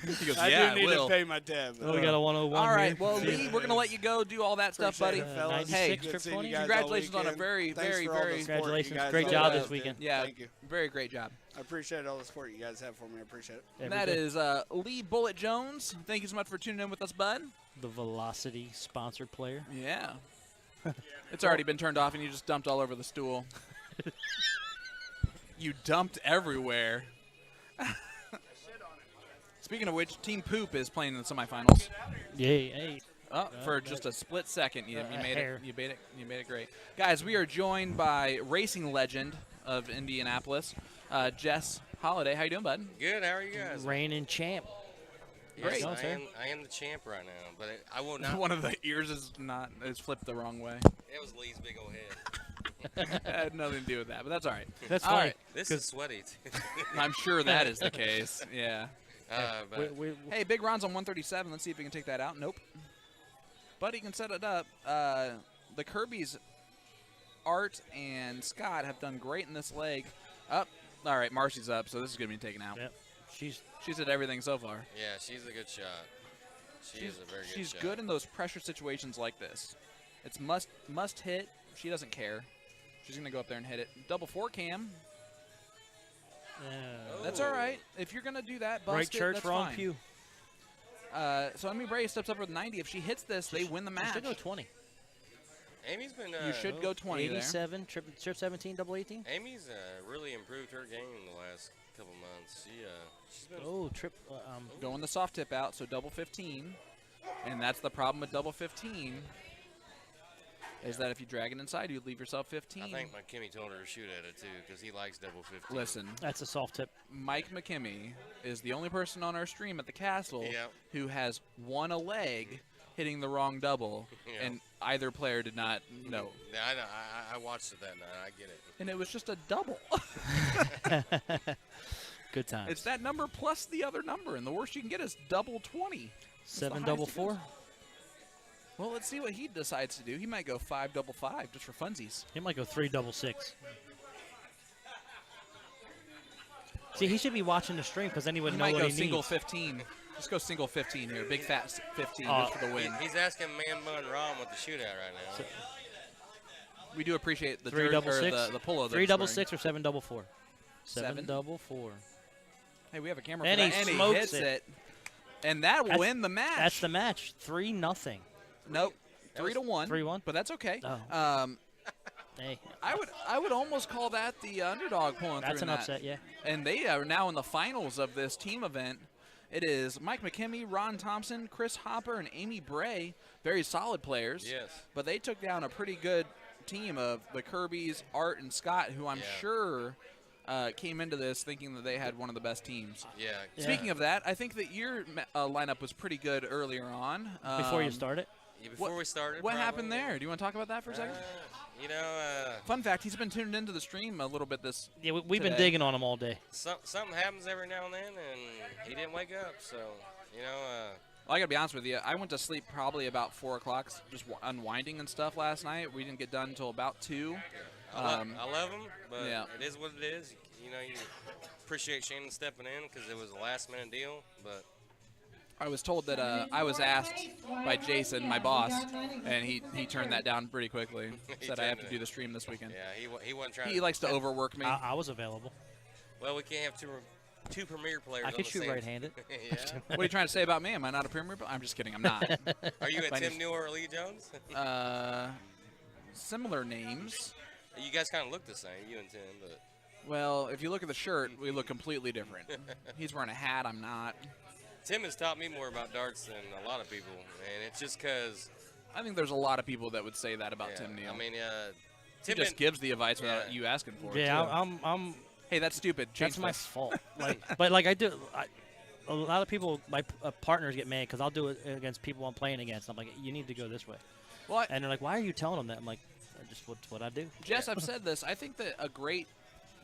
He goes, I yeah, do need will. to pay my tab. Oh, we got a 101 All right, here. well, Lee, we're going to let you go do all that stuff, buddy. Appreciate it, fellas. Hey, 96 trip 20? congratulations on a very, Thanks very, for all the very. support you Congratulations. guys Great all job have, this weekend. dude. Yeah, Thank you. very great job. I appreciate all the support you guys have for me. I appreciate it. And that is Lee Bullet Jones. Thank you so much for tuning in with us, bud. The Velocity sponsored player. Yeah. It's already been turned off, and you just dumped all over the stool. You dumped everywhere. Speaking of which, Team Poop is playing in the semifinals. Yay! Hey. For just a split second, you made hair. it. You made it great, guys. We are joined by racing legend of Indianapolis, Jess Holiday. How you doing, bud? Good. How are you guys? Reigning champ. Yes, Great. I am the champ right now, but I will not. One of the ears is flipped the wrong way. It was Lee's big old head. It had nothing to do with that, but that's all right. That's all fine. right. This is sweaty. I'm sure that is the case. Yeah. But Hey, Big Ron's on 137. Let's see if we can take that out. Nope. But he can set it up. The Kirby's Art and Scott have done great in this leg. Up. All right, Marcy's up, so this is going to be taken out. Yep. She's hit everything so far. Yeah, she's a good shot. She is a very good She's shot. good in those pressure situations like this. It's must hit. She doesn't care. She's going to go up there and hit it. Double forehand. That's all right. If you're going to do that, bust Right it, church, that's wrong fine. pew. So Amy Bray steps up with 90. If she hits this, they win the match. Should go 20. Amy's been. You should go 20 there. 87, trip 17, double 18. Amy's really improved her game in the last couple months. She's been. Oh, trip. Going the soft tip out, so double 15. And that's the problem with double 15. Is that if you drag it inside, you leave yourself 15. I think McKimmie told her to shoot at it too, because he likes double 15. Listen, that's a soft tip. Mike McKimmie is the only person on our stream at the castle Yep. who has won a leg hitting the wrong double, Yep. and either player did not know. Yeah, I know. I watched it that night. I get it. And it was just a double. Good times. It's that number plus the other number, and the worst you can get is double 20. That's the 7 highest double it goes. 4. Well, let's see what he decides to do. He might go 5 double 5 just for funsies. He might go 3 double 6. See, he should be watching the stream because then he would He know might what go he single needs. 15. Just go single 15 here. Big fat 15 Oh. just for the win. He's asking Man Bun Rom with the shootout right now. We do appreciate the 3 jersey- double or 6. the polo. that 3 he's double wearing. 6 or 7 double 4. 7 7? double 4. Hey, we have a camera And for he that, and he smokes hits it. it. And that will That's- win the match. That's the match. 3-0. Nope. 3-1. 3-1. But that's okay. Oh. Hey. I would almost call that the underdog pulling That's through an in that. upset, yeah. And they are now in the finals of this team event. It is Mike McKimmie, Ron Thompson, Chris Hopper, and Amy Bray. Very solid players. Yes. But they took down a pretty good team of the Kirbys, Art, and Scott, who I'm sure came into this thinking that they had one of the best teams. Yeah. Speaking of that, I think that your lineup was pretty good earlier on. Before you start it? Yeah, before we started. What probably, happened there? Do you want to talk about that for a second? You know, Fun fact, he's been tuned into the stream a little bit this Yeah, we've been today. digging on him all day. something happens every now and then, and he didn't wake up. So, you know, Well, I got to be honest with you. I went to sleep probably about 4 o'clock, just unwinding and stuff last night. We didn't get done until about 2. I love him, but yeah. it is what it is. You know, you appreciate Shannon stepping in because it was a last-minute deal, but I was told that I was asked by Jason, my boss, and he turned that down pretty quickly. He Said I have turned to it. do the stream this weekend. yeah, he wasn't trying. He likes to overwork me. I was available. Well, we can't have two premier players. I on could the shoot same- right-handed. yeah. What are you trying to say about me? Am I not a premier? I'm just kidding. I'm not. Are you a By Tim any- Neal or Lee Jones? Similar names. You guys kind of look the same, you and Tim, but Well, if you look at the shirt, we look completely different. He's wearing a hat. I'm not. Tim has taught me more about darts than a lot of people, and it's just because. I think there's a lot of people that would say that about Tim Neal. I mean, he Tim just gives the advice without you asking for it. Yeah, too. I'm. Hey, that's stupid. Change That's my this. fault. But I do. A lot of people, my partners get mad because I'll do it against people I'm playing against. I'm like, you need to go this way. Well, and they're like, why are you telling them that? I'm like, just what's what I do. Jess, I've said this. I think that a great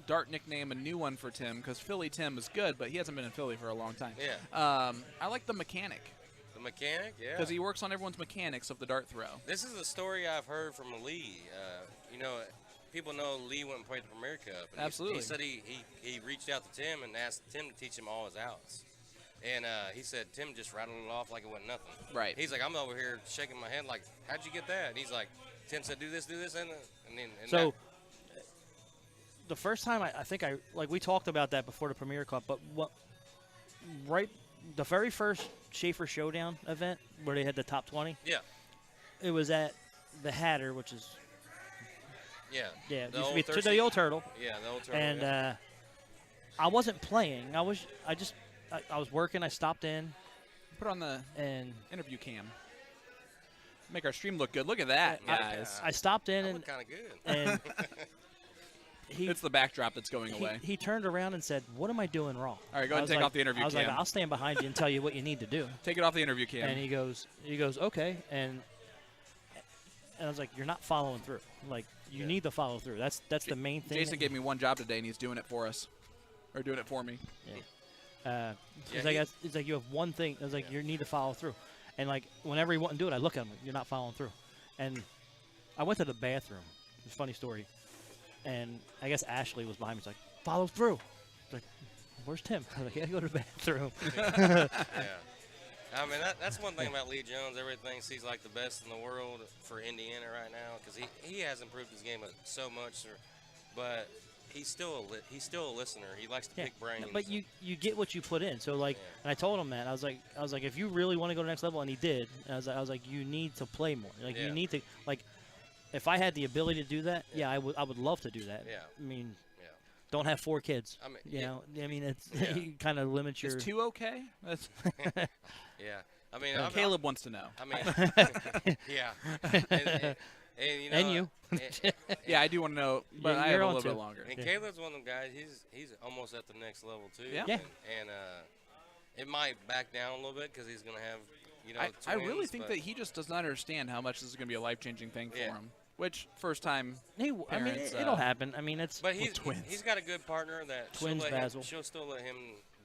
dart nickname, a new one for Tim, because Philly Tim is good, but he hasn't been in Philly for a long time. Yeah. I like the mechanic. The mechanic, yeah. Because he works on everyone's mechanics of the dart throw. This is a story I've heard from Lee. You know, people know Lee went and played the Premier Cup. And Absolutely. He said he reached out to Tim and asked Tim to teach him all his outs. And he said Tim just rattled it off like it wasn't nothing. Right. He's like, I'm over here shaking my head like, how'd you get that? And he's like, Tim said, do this, and then. And So the first time I think we talked about that before the Premier Cup, but the very first Schaefer Showdown event where they had the top 20. Yeah. It was at the Hatter, which is Yeah. it The used to old be Thirsty- the old Turtle. Yeah, the old Turtle. And yeah. I wasn't playing. I was working. I stopped in. Put on the interview cam. Make our stream look good. Look at that, guys. I stopped in That and looked kinda good. And it's the backdrop that's going away. He turned around and said, "What am I doing wrong?" All right, go ahead and I was take like- off the interview I was cam. like, "I'll stand behind you and tell you what you need to do." Take it off the interview cam. And he goes, "Okay." And I was like, "You're not following through. Like, you need to follow through. That's the main thing." Jason gave me one job today, and he's doing it for us. Or doing it for me. He's like, you have one thing. I was like, you need to follow through. And like, whenever he wouldn't do it, I look at him. Like, you're not following through. And I went to the bathroom. It's a funny story. And I guess Ashley was behind me. She's like, follow through. It's like, where's Tim? I was like, I go to the bathroom. Yeah. I mean, that's one thing about Lee Jones. Everything he's like the best in the world for Indiana right now because he has improved his game so much, but he's still a listener. He likes to pick brains. But you get what you put in. So like, and I told him that I was like, if you really want to go to the next level, and he did. And I was like, you need to play more. Like you need to like. If I had the ability to do that, I would love to do that. Yeah. I mean, don't have 4 kids. I mean, you know, I mean, it's you kind of limits your. Is 2 okay? That's Yeah. I mean, Caleb wants to know. I mean, yeah. And you know, and you. Yeah, I do want to know, but I have a little bit longer. And Caleb's one of them guys. He's almost at the next level too. Yeah. And it might back down a little bit because he's gonna have I really twins, think but- that he just does not understand how much this is going to be a life-changing thing for him. Which first time parents, I mean, it'll happen. I mean, it's. But twins. he's got a good partner that Twins, Basil. she'll still let him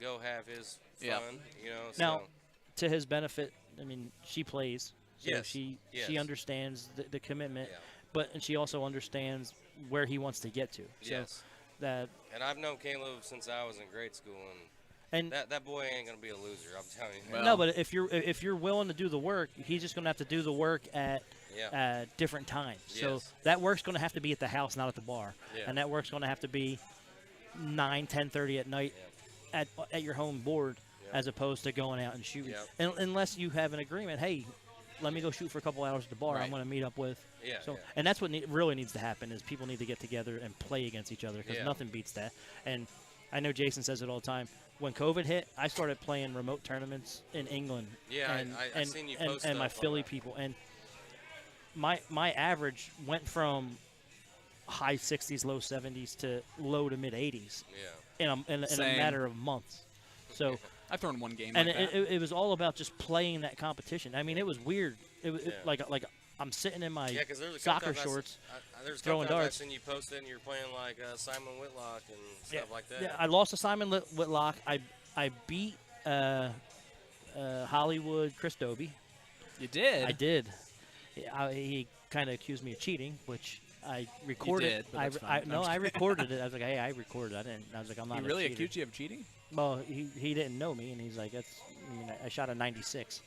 go have his fun. Yeah. You know. Now, so. to his benefit, I mean, she plays. So Yes, she yes. understands the commitment, Yeah. and she also understands where he wants to get to. So Yes. that And I've known Caleb since I was in grade school, and that boy ain't gonna be a loser. I'm telling you. no, but if you're willing to do the work, he's just going to have to do the work at Yeah. different times. So Yes. that work's going to have to be at the house, not at the bar, Yeah. and that work's going to have to be 9, 10:30 at night at your home board, as opposed to going out and shooting. Yep. Unless you have an agreement, hey, let me go shoot for a couple hours at the bar. Right. I'm going to meet up with. Yeah, So yeah. and that's what really needs to happen is people need to get together and play against each other because Yeah. nothing beats that. And I know Jason says it all the time. When COVID hit, I started playing remote tournaments in England. Yeah, and, I seen you post and my stuff on Philly that. people. And my average went from high 60s, low 70s to low to mid 80s Yeah. in a Same. matter of months. So I've thrown one game and like that. it was all about just playing that competition. I mean, it was weird. It was Yeah. like I'm sitting in my Yeah, because there's a couple soccer times shorts. there's a throwing couple times darts. I've seen you post it and you're playing like Simon Whitlock and stuff like that. Yeah, I lost to Simon Whitlock. I beat Hollywood Chris Dobie. You did? I did. He kind of accused me of cheating, which I recorded. did, but that's fine. No, I recorded it. I was like, hey, I recorded. I didn't. I was like, I'm not. He a really cheater. accused you of cheating? Well, he didn't know me, and he's like, that's. I mean, I shot a 96.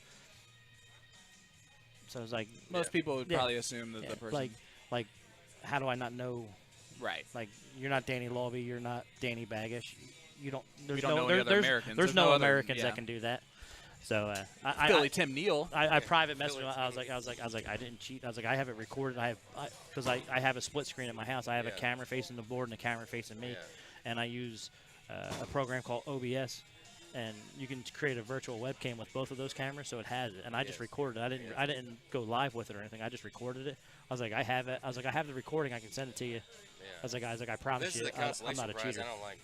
So I was like, Most people would yeah, probably assume that yeah, the person. like, how do I not know? Right. Like, you're not Danny Lobby, you're not Danny Baggish. You don't. There's don't no. know any other there's Americans. there's There's no no other- Americans yeah. that can do that. So Philly Tim Neal. I private messaged him. I was like, I didn't cheat. I was like, I have it recorded. Because I have a split screen at my house. I have a camera facing the board and a camera facing me, and I use a program called OBS, and you can create a virtual webcam with both of those cameras, so it has it. And I just recorded it. I didn't go live with it or anything. I just recorded it. I was like, I have it. I was like, I have the recording. I can send it to you. Yeah. I was like, I promise This you, is a I'm consolation not a prize. cheater. I don't like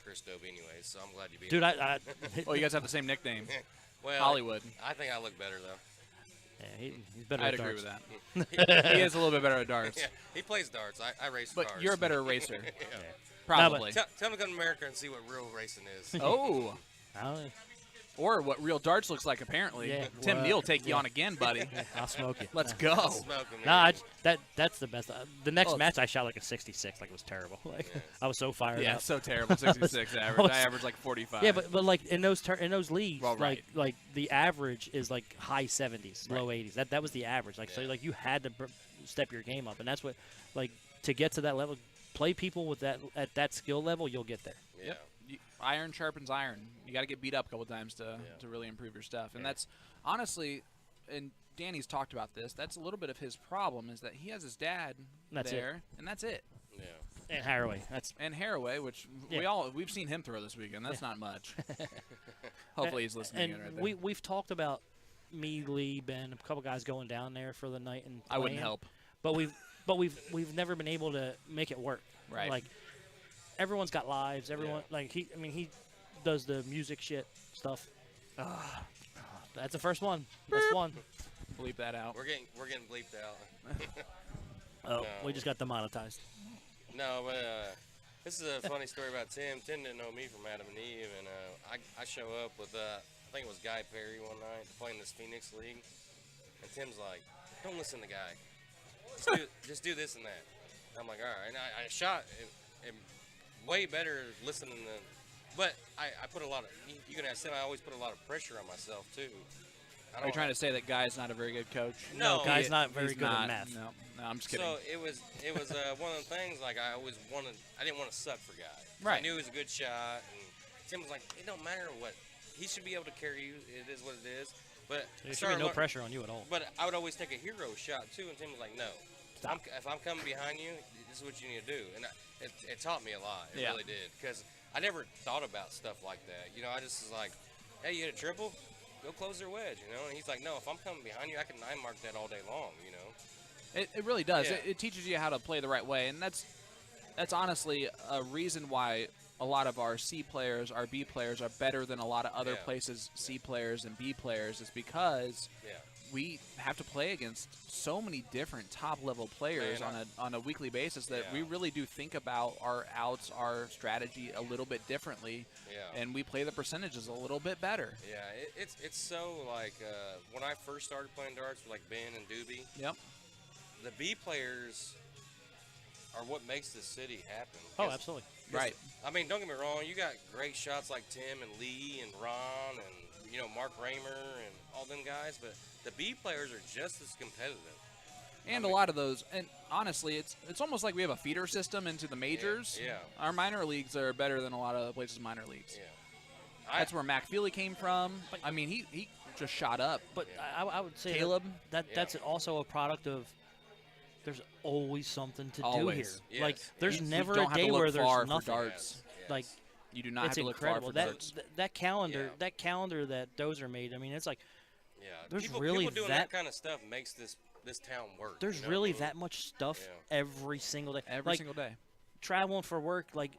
Chris Dobie anyways, so I'm glad you beat Dude, him. Well, you guys have the same nickname. Well, Hollywood. I think I look better though. Yeah, he's better I'd at agree darts. with that. He is a little bit better at darts. Yeah, he plays darts. I race But cars. you're a better racer. Yeah. Probably. Tell him to come to America and see what real racing is. Oh. Or what real darts looks like, apparently. Yeah, Tim well, Neal will take you yeah. on again, buddy. I'll smoke you. Let's go. Nah, that's the best. The next Oh. match I shot like a 66, like it was terrible. Like I was so fired Yeah, up. so terrible. 66 average. I averaged like 45. Yeah, but like in those leagues, Well, right. like the average is like high 70s, low 80s. That was the average. Like so, like you had to step your game up, and that's what like to get to that level, play people with that at that skill level, you'll get there. Yeah. Iron sharpens iron. You got to get beat up a couple times to really improve your stuff. And that's honestly, and Danny's talked about this, that's a little bit of his problem is that he has his dad That's it. there, and that's it. Yeah. And Haraway. And Haraway, which we've seen him throw this weekend. That's not much. Hopefully he's listening And in right there. we've talked about me, Lee, Ben, a couple guys going down there for the night and I wouldn't playing, help. But we've never been able to make it work. Right. Like everyone's got lives. Everyone like he does the music shit stuff. That's the first one. That's one. Bleep that out. We're getting bleeped out. Oh, No. we just got demonetized. No, but this is a funny story about Tim. Tim didn't know me from Adam and Eve, and I show up with I think it was Guy Perry one night playing this Phoenix League, and Tim's like, "Don't listen to Guy. Just do this and that." I'm like, "All right." And I shot it way better listening But I put a lot of. You can ask him. I always put a lot of pressure on myself too. Are you trying to say that Guy's not a very good coach? No, Guy's not very He's good not. at math. No, I'm just kidding. So it was one of the things. Like I always wanted. I didn't want to suck for Guy. Right. I knew he was a good shot, and Tim was like, it don't matter what. He should be able to carry you. It is what it is. But There should be no pressure on you at all. But I would always take a hero shot too, and Tim was like, no. If I'm coming behind you, this is what you need to do. And it taught me a lot. It really did. Because I never thought about stuff like that. You know, I just was like, hey, you hit a triple? Go close their wedge, you know? And he's like, no, if I'm coming behind you, I can 9-mark that all day long, you know? It really does. Yeah. It teaches you how to play the right way, and that's honestly a reason why a lot of our C players, our B players, are better than a lot of other places' C players and B players, is because we have to play against so many different top-level players on a weekly basis that we really do think about our outs, our strategy a little bit differently, and we play the percentages a little bit better. Yeah, it's so like when I first started playing darts with like Ben and Doobie. Yep. The B players are what makes this city happen. Oh, absolutely. Right. I mean, don't get me wrong. You got great shots like Tim and Lee and Ron and, you know, Mark Raymer and all them guys, but the B players are just as competitive. And a lot of those, and honestly, it's almost like we have a feeder system into the majors. Yeah. Our minor leagues are better than a lot of other places' minor leagues. Yeah. That's where Mac Feely came from. I mean, he just shot up. But I would say Caleb, that's also a product of there's always something to Always. do here. Yes. Like there's You never don't a have to day look where far there's for nothing. darts. Like You do not have it's to look incredible. far for darts. That calendar, that calendar that Dozer made. I mean, it's like there's people really doing that kind of stuff makes this town work. there's you know really what I mean? that much stuff every single day. Every Like, single day. traveling for work, like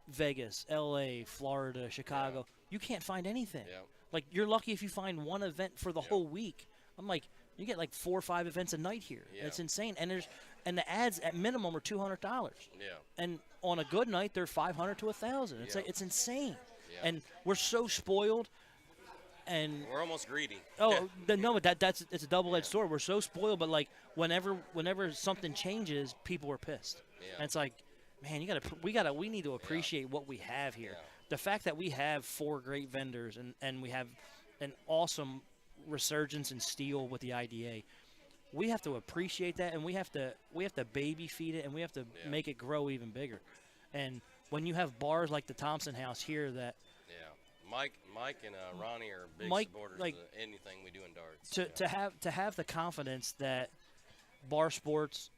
Vegas, L.A., Florida, Chicago, you can't find anything. Yeah. Like you're lucky if you find one event for the whole week. I'm like, you get like 4 or 5 events a night here. Yeah. It's insane. And the ads at minimum are $200. Yeah. And on a good night, they're $500 to $1,000. It's like it's insane. Yeah. And we're so spoiled. And We're almost greedy. no, but it's a double-edged sword. We're so spoiled, but like whenever something changes, people are pissed. Yeah. And it's like, man, we need to appreciate what we have here. Yeah. The fact that we have 4 great vendors and we have an awesome resurgence in steel with the IDA, we have to appreciate that, and we have to baby feed it, and we have to make it grow even bigger. And when you have bars like the Thompson House here that Mike and Ronnie are big supporters like, of anything we do in darts. to have the confidence that bar sports,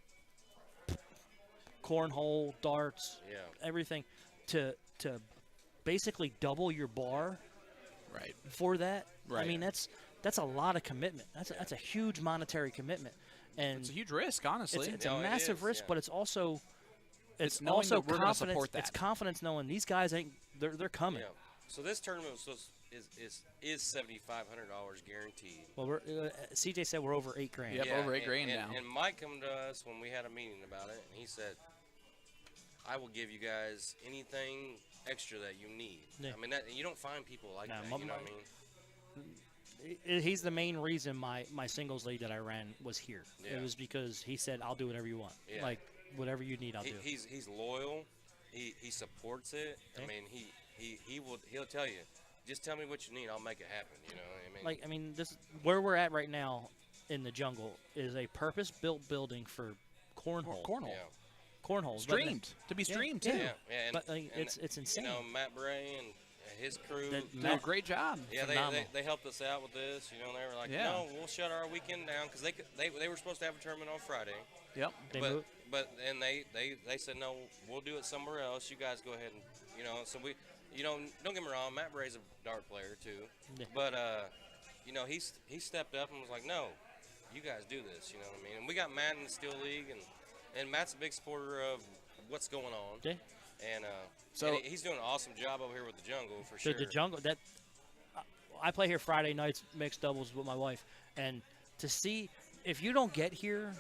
cornhole, darts, everything, to basically double your bar, for that. Right. I mean that's a lot of commitment. That's a huge monetary commitment, and It's a huge risk, honestly. It's a massive risk, but it's also It's knowing also that we're gonna confidence. support that. It's confidence knowing these guys ain't they're coming. Yeah. So this tournament is $7,500 guaranteed. Well, CJ said we're over $8,000. Yep, over $8,000 now. And Mike came to us when we had a meeting about it, and he said, "I will give you guys anything extra that you need." Yeah. I mean, you don't find people like that. You know what I mean? He's the main reason my singles league that I ran was here. Yeah. It was because he said, "I'll do whatever you want. Yeah. Like whatever you need, I'll do." He's loyal. He supports it. Yeah. I mean, he'll tell you, just tell me what you need, I'll make it happen. You know, I mean, this where we're at right now in the jungle is a purpose-built building for cornhole. Cornhole. Cornhole. Streamed. To be streamed, too. Yeah, But it's insane. You know, Matt Bray and his crew did a great job. Yeah, Phenomenal. they helped us out with this. You know, they were like, Yeah. no, we'll shut our weekend down because they were supposed to have a tournament on Friday. Yep. But then they said no, we'll do it somewhere else. You guys go ahead and so we, don't get me wrong, Matt Bray's a dart player too, but he stepped up and was like, no, you guys do this. You know what I mean? And we got Matt in the Steel League, and Matt's a big supporter of what's going on. Yeah. And so and he's doing an awesome job over here with the jungle for sure. The jungle I play here Friday nights mixed doubles with my wife, and to see if you don't get here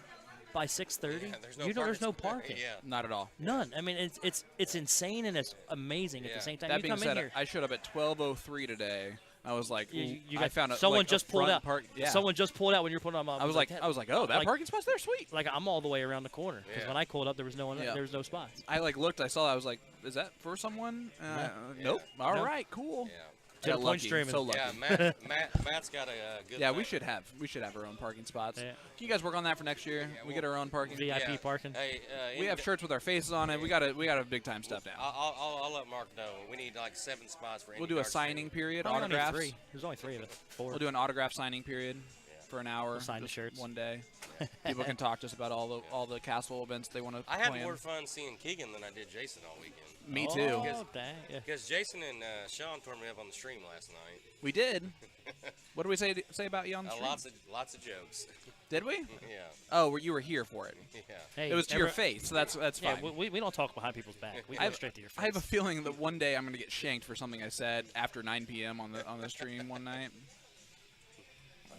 by 6:30, there's no parking. Yeah. Not at all. None. I mean, it's insane and it's amazing at the same time. That you being come in said, here. I showed up at 12:03 today. I was like, You I got found someone like, just a pulled front out. Park, yeah. Someone just pulled out when you were pulling them up. I was like, oh, that parking spot's there, sweet. Like I'm all the way around the corner because Yeah. when I pulled up, there was no one. Yeah. There was no spots. I like looked. I saw. I was like, is that for someone? Nope. All right, cool. Yeah. Yeah, 10 point lucky. streaming. So lucky. Yeah, Matt's got a good. Yeah, thing. we should have our own parking spots. Yeah. Can you guys work on that for next year? We get our own parking. VIP Yeah. parking. Hey, We have shirts with our faces on it. We got a big time stuff down. I'll let Mark know. We need like 7 spots for. We'll do a signing period, Oh, we only need autographs. 3. There's only 3 of it. 4. We'll do an autograph signing period for an hour. We'll sign the just shirts. one day. People can talk to us about all the castle events they want to I had plan. more fun seeing Keegan than I did Jason all weekend. Me too. Oh, dang. Yeah. Because Jason and Sean tore me up on the stream last night. We did. What did we say about you on the stream? Lots of jokes. Did we? Yeah. Oh, you were here for it. Yeah. Hey, It was to your face, so that's Yeah, fine. we don't talk behind people's back. We I go have- straight to your face. I have a feeling that one day I'm going to get shanked for something I said after 9 p.m. on the stream one night.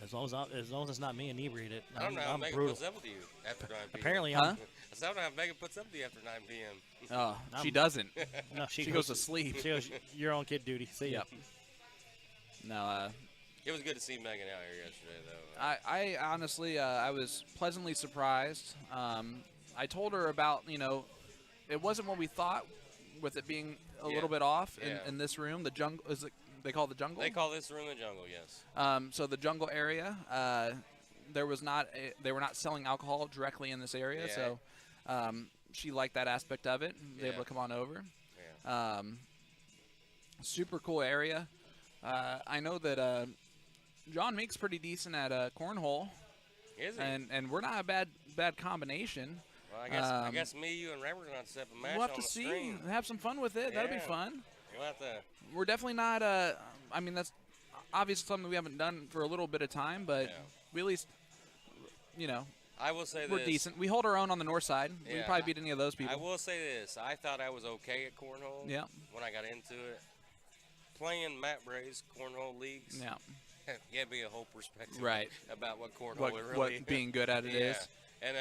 As long as it's not me inebriated, I don't know how I'm Megan brutal. puts up with you after 9 p.m. Apparently, Huh? I don't know how Megan puts up with you after 9 p.m. Oh, she I'm- doesn't. No, She goes to sleep. She goes, you're on kid duty. See ya. Yep. No, It was good to see Megan out here yesterday, though. I honestly, I was pleasantly surprised. I told her about, it wasn't what we thought with it being a little bit off in this room. The jungle, they call it the jungle? They call this room the jungle, yes. So the jungle area, they were not selling alcohol directly in this area. Yeah. So she liked that aspect of it. And was able to come on over. Yeah. Super cool area. I know that John Meek's pretty decent at cornhole. Is he? And we're not a bad combination. Well, I guess me, you, and Ram are going to set up a match We'll have on to the see. stream. Have some fun with it. That'll be Yeah. fun. You'll have to. We're definitely not. I mean, that's obviously something we haven't done for a little bit of time, but we at least, I will say we're this. decent. We hold our own on the north side. We Yeah, probably beat any of those people. I will say this. I thought I was okay at cornhole Yeah. when I got into it. Playing Matt Bray's cornhole leagues Yeah. gave me a whole perspective Right. about what cornhole What- it really what being good at it yeah. is. And,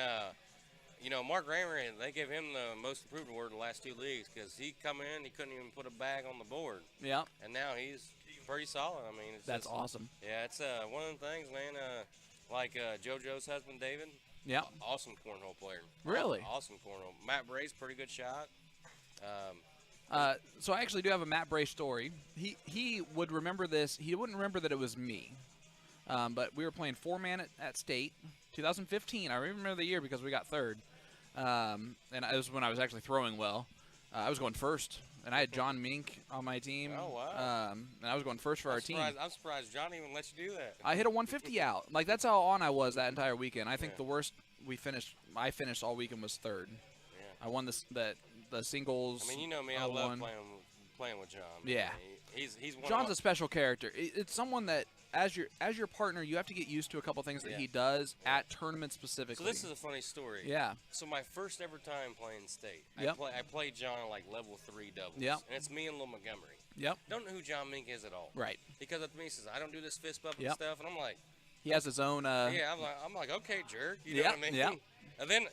Mark Rammer, they gave him the most improved award in the last 2 leagues because he come in, he couldn't even put a bag on the board. Yeah. And now he's pretty solid. I mean, it's That's just, awesome. Yeah, it's one of the things, man. Like JoJo's husband, David. Yeah. Awesome cornhole player. Really? Awesome cornhole. Matt Bray's pretty good shot. So I actually do have a Matt Bray story. He would remember this. He wouldn't remember that it was me. But we were playing 4-man at State, 2015. I remember the year because we got third. And it was when I was actually throwing well. I was going first, and I had John Mink on my team. Oh, wow. And I was going first for our team. I'm surprised John even let you do that. I hit a 150 out. Like, that's how on I was that entire weekend. I think the worst I finished all weekend was third. Yeah. I won the singles. I mean, you know me. I love playing with John. Yeah. He's one John's of a special character. It's someone that, as your partner, you have to get used to a couple things that he does at tournaments specifically. So this is a funny story. Yeah. So my first ever time playing state, Yep. I played John at like level 3 doubles. Yep. And it's me and Lil Montgomery. Yep. Don't know who John Mink is at all. Right. Because to me he says I don't do this fist bump Yep. and stuff, and I'm like, He has his own. yeah, I'm like, okay, jerk. You know Yeah, what I mean? yeah. And then,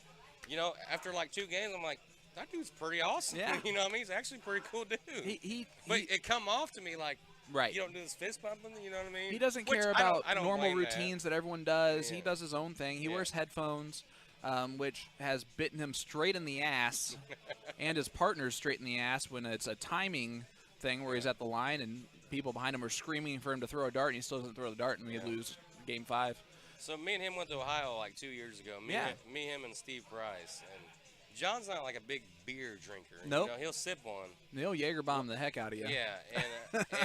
after like 2 games, I'm like, that dude's pretty awesome. Yeah. You know what I mean? He's actually a pretty cool dude. But he- it come off to me like, Right. you don't do this fist bumping. You know what I mean? He doesn't Which care I don't- about I don't normal blame that. routines that everyone does. Yeah. He does his own thing. He wears headphones, which has bitten him straight in the ass, and his partner's straight in the ass when it's a timing thing where he's at the line and people behind him are screaming for him to throw a dart, and he still doesn't throw the dart, and we lose game 5. So me and him went to Ohio like 2 years ago. Me, him, and Steve Price. And John's not like a big beer drinker. Nope. He'll sip one. He'll Jaeger bomb the heck out of you. Yeah. And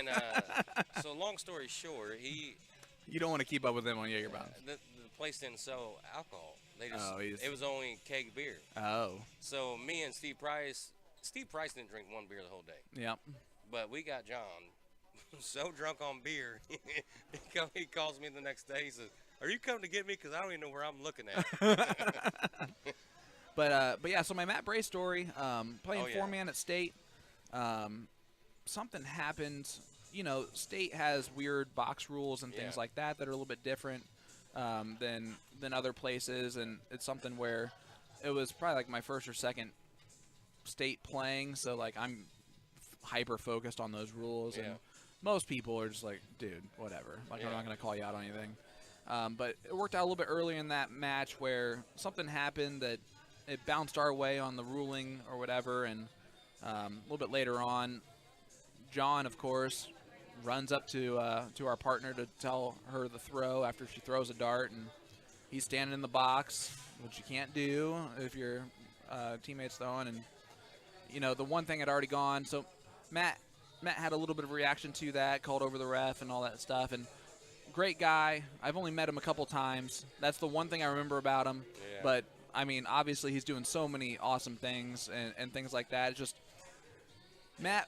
so long story short, You don't want to keep up with him on Jaeger bombs. the place didn't sell alcohol. They just Oh, it was only keg beer. Oh. So me and Steve Price didn't drink one beer the whole day. Yep. But we got John so drunk on beer. He calls me the next day. He says, "Are you coming to get me? Because I don't even know where I'm looking at." But yeah, so my Matt Bray story, playing Oh, yeah. 4-man at State, something happened. State has weird box rules and things Yeah. like that are a little bit different than other places, and it's something where it was probably like my first or second State playing, so like I'm hyper focused on those rules, and most people are just like, dude, whatever. Like, I'm Yeah. not going to call you out on anything. But it worked out a little bit earlier in that match where something happened that it bounced our way on the ruling or whatever, and a little bit later on, John, of course, runs up to our partner to tell her the throw after she throws a dart, and he's standing in the box, which you can't do if your teammate's throwing. And the one thing had already gone. So Matt had a little bit of reaction to that, called over the ref and all that stuff. And great guy. I've only met him a couple times. That's the one thing I remember about him. Yeah. But I mean, obviously, he's doing so many awesome things and things like that. It's just Matt.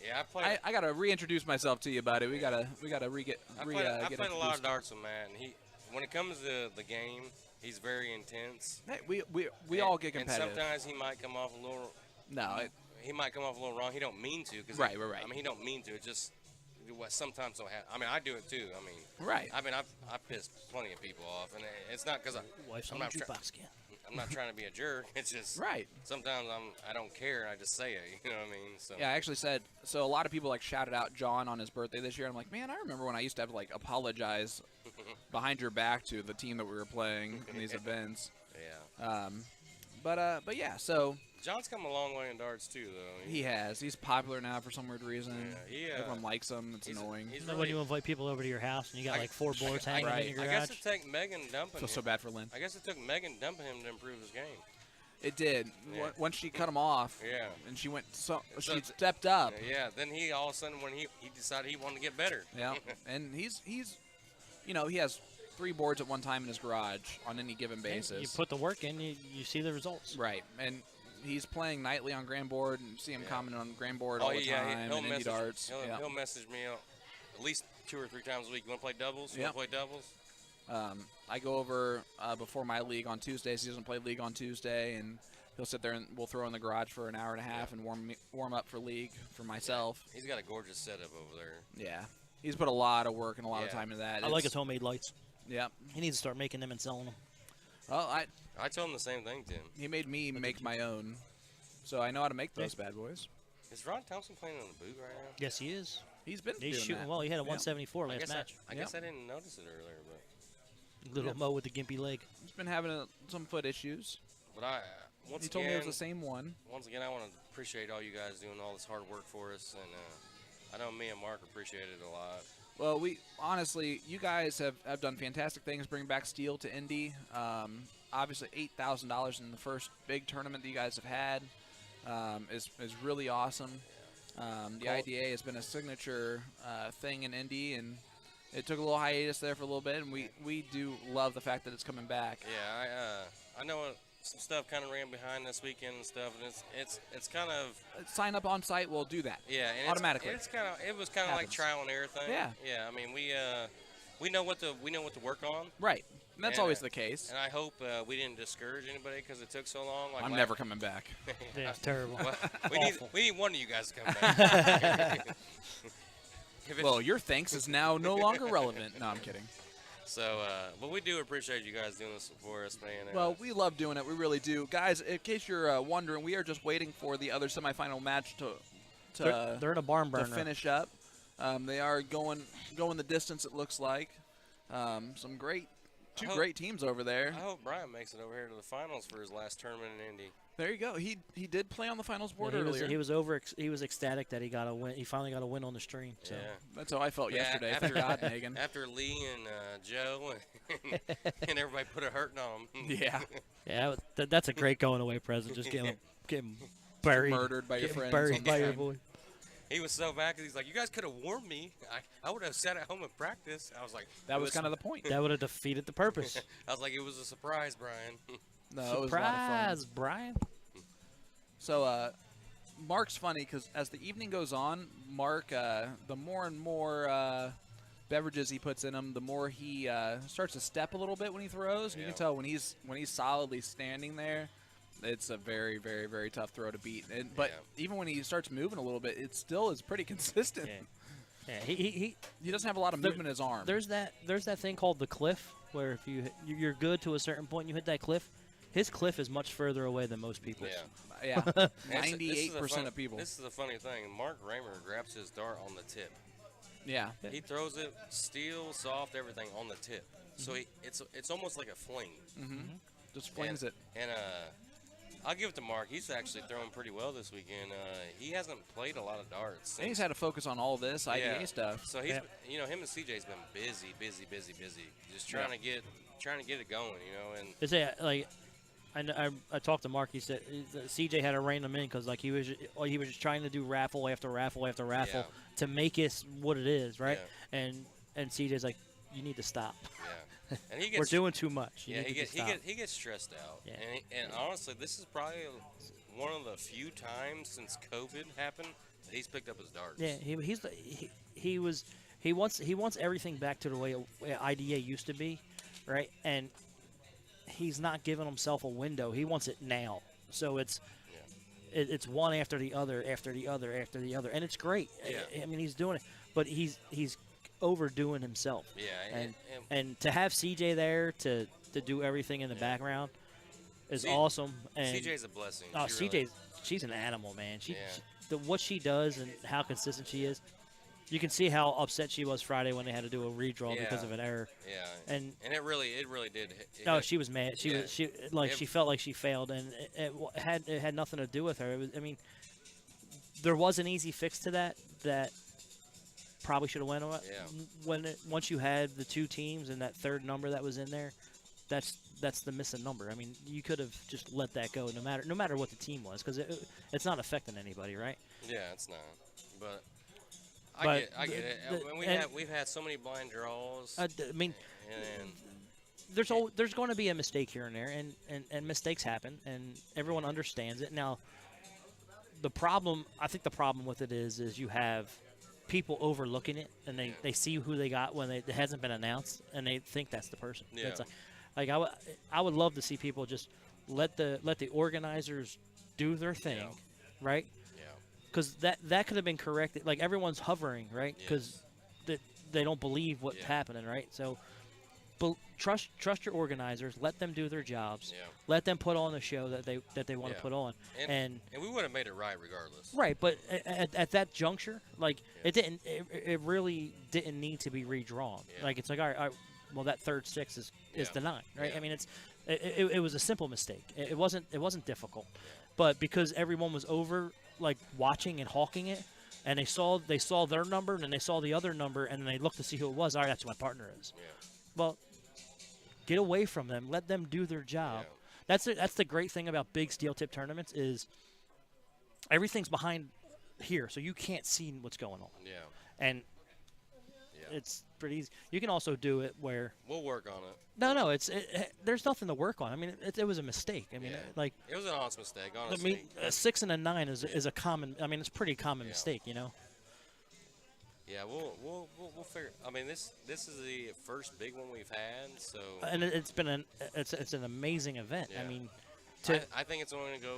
Yeah, I played. I gotta reintroduce myself to you, buddy. We gotta get I played a lot of darts with Matt, and when it comes to the game, he's very intense. Hey, we all get competitive. And sometimes he might come off a little. He might come off a little wrong. He don't mean to. Right. I mean, he don't mean to. It just sometimes don't happen. I mean, I do it too. I mean, right. I mean, I pissed plenty of people off, and it's not because I'm not trying to be a jerk. It's just right. Sometimes I don't care. I just say it. You know what I mean? So yeah, I actually said so. A lot of people like shouted out John on his birthday this year. I'm like, man, I remember when I used to have to like apologize behind your back to the team that we were playing in these events. Yeah. But yeah, so John's come a long way in darts too, though. He has. He's popular now for some weird reason. Yeah, everyone likes him. It's annoying. When you invite people over to your house and you got like 4 boards hanging in your garage. I guess it took Megan dumping Feel him. so bad for Lynn. I guess it took Megan dumping him to improve his game. It did. Yeah. Once she cut him off. Yeah. And she went. She stepped up. Yeah. Then he all of a sudden when he decided he wanted to get better. Yeah. And he's he has 3 boards at one time in his garage on any given basis. You put the work in, you see the results. Right. And he's playing nightly on Grand Board, and see him commenting on Grand Board all the time. He'll and message, Indie Darts. He'll message me at least 2 or 3 times a week. You want to play doubles? You Yep. want to play doubles? I go over before my league on Tuesdays. He doesn't play league on Tuesday, and he'll sit there and we'll throw in the garage for an hour and a half and warm up for league for myself. He's got a gorgeous setup over there. Yeah. He's put a lot of work and a lot of time into that. I like his homemade lights. Yep. He needs to start making them and selling them. Well, I told him the same thing, Tim. He made me make my own, so I know how to make those bad boys. Is Ron Thompson playing on the boot right now? Yes, he is. He's been He's doing shooting that. well. He had a Yeah. 174 last match. I guess I didn't notice it earlier, but Little Mo with the gimpy leg. He's been having some foot issues. But once he again, told me it was the same one. Once again, I want to appreciate all you guys doing all this hard work for us, and I know me and Mark appreciate it a lot. Well, we honestly, you guys have done fantastic things, bring back Steel to Indy. Obviously, $8,000 in the first big tournament that you guys have had is really awesome. The IDA has been a signature thing in Indy, and it took a little hiatus there for a little bit, and we do love the fact that it's coming back. Yeah, I know some stuff kind of ran behind this weekend and stuff, and it's kind of sign up on site. We'll do that. Yeah, and automatically. It was kind of like trial and error thing. Yeah. Yeah. I mean, we know what to work on. Right. And that's always the case. And I hope we didn't discourage anybody because it took so long. Like I'm never coming back. Yeah, it's terrible. Well, we need one of you guys to come back. Well, your thanks is now no longer relevant. No, I'm kidding. So, but we do appreciate you guys doing this for us, man. Well, we love doing it. We really do. Guys, in case you're wondering, we are just waiting for the other semifinal match they're in a barn burner to finish up. They are going the distance, it looks like. Some great teams over there. I hope Brian makes it over here to the finals for his last tournament in Indy. There you go. He did play on the finals board earlier. He was ecstatic that he got a win. He finally got a win on the stream. So. Yeah. That's how I felt yesterday. After, Thank God, Megan. After Lee and Joe and everybody put a hurting on him. Yeah. Yeah, that's a great going away present. Just getting buried. Murdered by your friends. Buried by your boy. He was so back. He's like, you guys could have warned me. I would have sat at home and practiced. I was like, that was kind of the point. That would have defeated the purpose. I was like, it was a surprise, Brian. No, surprise, it was a lot of fun. Brian. So, Mark's funny because as the evening goes on, Mark, the more and more beverages he puts in him, the more he starts to step a little bit when he throws. And you can tell when he's solidly standing there, it's a very, very, very tough throw to beat. But even when he starts moving a little bit, it still is pretty consistent. Yeah, he doesn't have a lot of movement in his arm. There's that thing called the cliff, where if you're good to a certain point, and you hit that cliff. His cliff is much further away than most people's. Yeah. 98% of people. This is a funny thing. Mark Raymer grabs his dart on the tip. Yeah. He throws it steel, soft, everything on the tip. So it's almost like a fling. Just flings it. And I'll give it to Mark. He's actually throwing pretty well this weekend. He hasn't played a lot of darts. And he's had to focus on all this IDA stuff. So he's, you know, him and CJ's been busy, just trying to get it going, you know. And Is it like? I talked to Mark. He said CJ had to rein him in because like he was just trying to do raffle after raffle after raffle to make it what it is, right? Yeah. And CJ's like, you need to stop. Yeah. And he gets, we're doing too much. You yeah, need to stop. he gets stressed out. Yeah. And honestly, this is probably one of the few times since COVID happened that he's picked up his darts. Yeah, he wants everything back to the way IDA used to be, right? And he's not giving himself a window. He wants it now. So it's one after the other, after the other, after the other, and it's great. Yeah. I mean, he's doing it, but he's overdoing himself. Yeah, and to have CJ there to do everything in the background is awesome. And CJ's a blessing. Oh, She really- she's an animal, man. What she does and how consistent she is. You can see how upset she was Friday when they had to do a redraw because of an error. Yeah, and it really did. She was mad. She felt like she failed, and it had nothing to do with her. I mean, there was an easy fix to that probably should have went on. Once you had the two teams and that third number that was in there, that's the missing number. I mean, you could have just let that go no matter what the team was, because it's not affecting anybody, right? Yeah, it's not. But I get it. I mean, we've had so many blind draws. I mean, there's going to be a mistake here and there, and mistakes happen, and everyone understands it. Now, I think the problem with it is you have people overlooking it, and they see who they got when it hasn't been announced, and they think that's the person. Yeah. It's like I would love to see people just let the organizers do their thing, right? Yeah. Because that could have been corrected. Like, everyone's hovering, right? Because they don't believe what's happening, right? So, trust your organizers. Let them do their jobs. Yeah. Let them put on the show that they want to put on. And we would have made it right regardless. Right, but at that juncture, like it really didn't need to be redrawn. Yeah. Like, it's like, all right, well, that third six is denied, right? Yeah. I mean, it was a simple mistake. It wasn't difficult, but because everyone was over like watching and hawking it, and they saw their number, and then they saw the other number, and then they looked to see who it was. All right, that's who my partner is. Yeah. Well, get away from them. Let them do their job. Yeah. That's the great thing about big steel tip tournaments is everything's behind here, so you can't see what's going on. Yeah. And it's pretty easy. You can also do it where we'll work on it. No, there's nothing to work on. I mean, it was a mistake. I mean, like, it was an honest mistake. Honestly. I mean, a 6 and a 9 is a common. I mean, it's a pretty common mistake, you know. Yeah, we'll figure. I mean, this is the first big one we've had, so. And it's an amazing event. Yeah. I mean, I think it's only going to go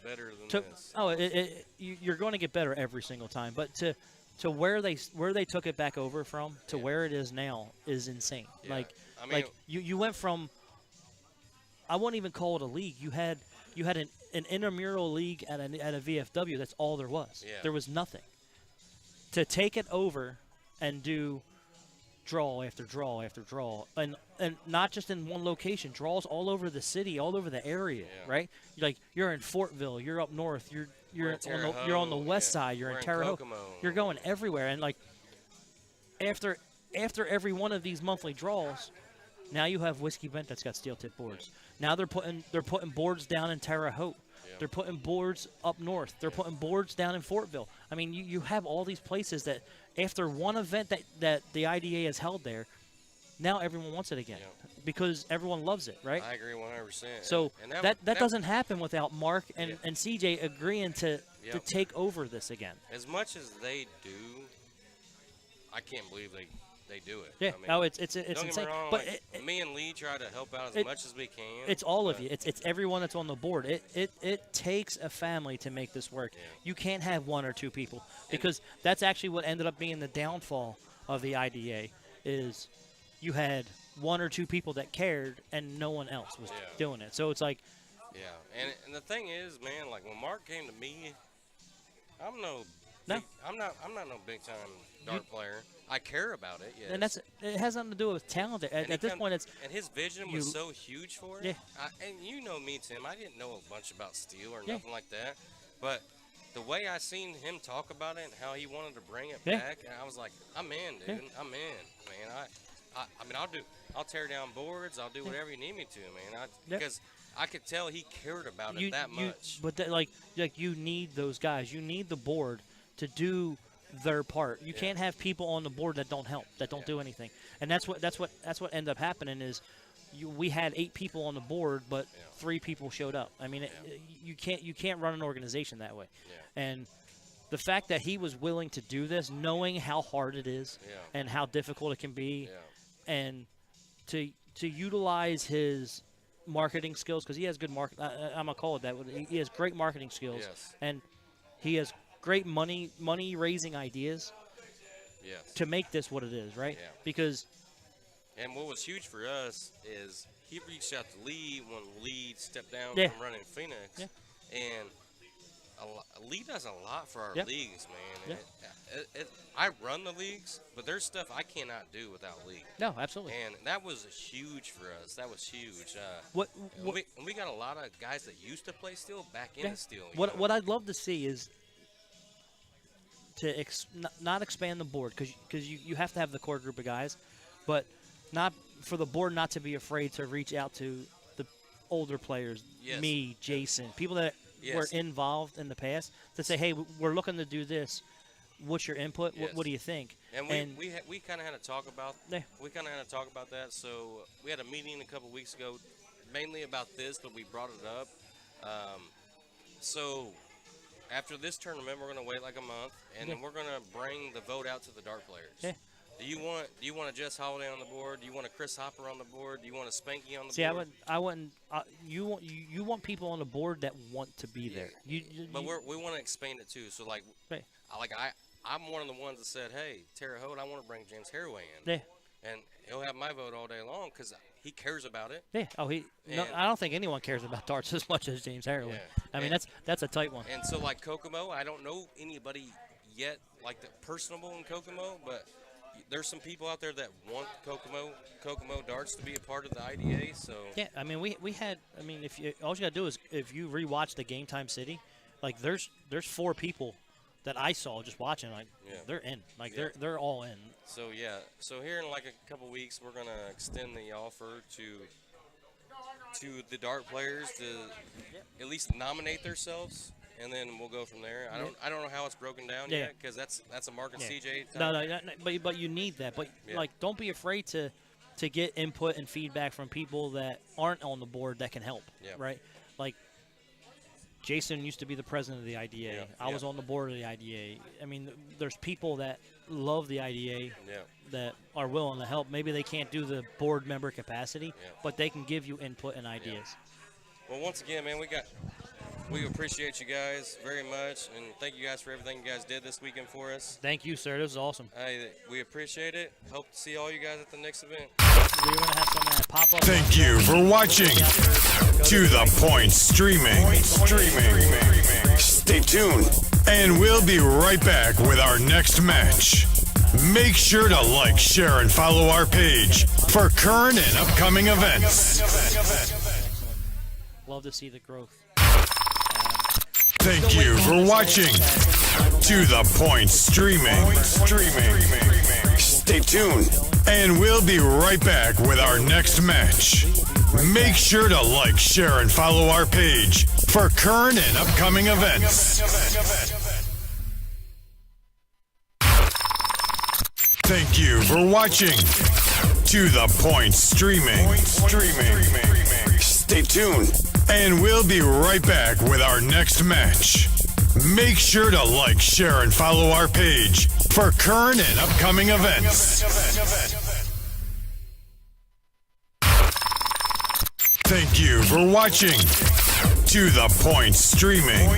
better than this. Oh, you're going to get better every single time, but to where they took it back over from to where it is now is insane. Yeah. Like, I mean, you went from, I won't even call it a league. You had an intramural league at a VFW. That's all there was. Yeah. There was nothing. To take it over and do draw after draw after draw, and not just in one location, draws all over the city, all over the area, right? Like, you're in Fortville, you're up north, you're on the west side, you're in Terre Haute, you're going everywhere, and like after every one of these monthly draws, now you have Whiskey Bent that's got steel tip boards. Now they're putting boards down in Terre Haute. They're putting boards up north. They're putting boards down in Fortville. I mean, you have all these places that after one event that the IDA has held there, now everyone wants it again because everyone loves it, right? I agree 100%. So that doesn't happen without Mark and CJ agreeing to take over this again. As much as they do, I can't believe they do it. Yeah, I mean, it's don't insane. get me wrong, But like, me and Lee try to help out as much as we can. It's all of you. It's everyone that's on the board. It takes a family to make this work. Yeah. You can't have one or two people because that's actually what ended up being the downfall of the IDA is you had one or two people that cared and no one else was doing it. So it's like, yeah, and the thing is, man, like when Mark came to me, I'm no No. I'm not no big time dart player. I care about it. Yes. And it has nothing to do with talent. At this point, it's and his vision was so huge for it. Yeah. And you know me, Tim. I didn't know a bunch about steel or Yeah. nothing like that, but the way I seen him talk about it and how he wanted to bring it Yeah. back, and I was like, I'm in, dude. Yeah. I'm in, man. I mean, I'll tear down boards. I'll do whatever you need me to, man. Yeah. Because I could tell he cared about it that much. But like you need those guys. You need the board to do their part. You can't have people on the board that don't help, that don't do anything. And that's what ended up happening is we had 8 people on the board, but 3 people showed up. I mean, you can't run an organization that way. Yeah. And the fact that he was willing to do this, knowing how hard it is and how difficult it can be, and to utilize his marketing skills, because he has good market. I'm gonna call it that. He has great marketing skills, and he has great money raising ideas. To make this what it is, right? Yeah. Because. And what was huge for us is he reached out to Lee when Lee stepped down Yeah. from running Phoenix, Yeah. and Lee does a lot for our Yeah. leagues, man. I run the leagues, but there's stuff I cannot do without Lee. No, absolutely. And that was huge for us. That was huge. What we got a lot of guys that used to play steel back into steel. you know? What I'd love to see is to not expand the board, because you have to have the core group of guys, but not for the board not to be afraid to reach out to the older players, Yes. me, Jason, people that Yes. were involved in the past, to say, hey, we're looking to do this. What's your input? Yes. What do you think? And we kind of had to talk about Yeah. that. So we had a meeting a couple weeks ago, mainly about this, but we brought it up. So after this tournament, we're going to wait like a month, and then we're going to bring the vote out to the dart players. Yeah. Do you want a Jess Holiday on the board? Do you want a Chris Hopper on the board? Do you want a Spanky on the See, board? I wouldn't. You want people on the board that want to be there. But we want to expand it too. So like, Right. I'm one of the ones that said, hey, Terre Haute, I want to bring James Haraway in. Yeah. And he'll have my vote all day long because he cares about it. Yeah. Oh, I don't think anyone cares about darts as much as James Haraway. Yeah. I mean, that's a tight one. And so like Kokomo, I don't know anybody yet like the personable in Kokomo, but there's some people out there that want Kokomo darts to be a part of the IDA. So Yeah, I mean, we had. I mean, all you gotta do is if you rewatch the Game Time City, like there's 4 people that I saw just watching, like they're in, like they're all in. So so here in like a couple weeks, we're gonna extend the offer to the dart players to at least nominate themselves, and then we'll go from there. I don't know how it's broken down yet, because that's a Mark and CJ time. No, but you need that. But like, don't be afraid to get input and feedback from people that aren't on the board that can help. Yeah. Right. Like Jason used to be the president of the IDA. I was on the board of the IDA. I mean, there's people that love the IDA that are willing to help. Maybe they can't do the board member capacity, but they can give you input and ideas. Well, once again, man, we appreciate you guys very much, and thank you guys for everything you guys did this weekend for us. Thank you, sir. This was awesome. We appreciate it. Hope to see all you guys at the next event. We're going to have some pop-up. Thank you for watching To The Point Streaming. Stay tuned, and we'll be right back with our next match. Make sure to like, share, and follow our page for current and upcoming events. Love to see the growth. Thank you for watching To The Point Streaming. Stay tuned, and we'll be right back with our next match. Make sure to like, share, and follow our page for current and upcoming events. Thank you for watching To The Point Streaming. Stay tuned, and we'll be right back with our next match. Make sure to like, share, and follow our page for current and upcoming events. Thank you for watching To The Point Streaming.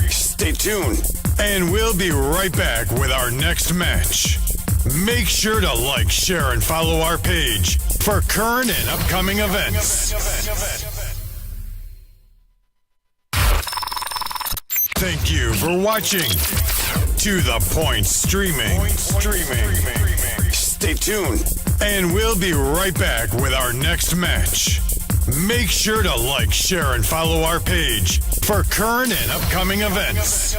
Stay tuned, and we'll be right back with our next match. Make sure to like, share, and follow our page for current and upcoming events. Thank Thank you for watching To The Point Streaming. Stay tuned, and we'll be right back with our next match. Make sure to like, share, and follow our page for current and upcoming events.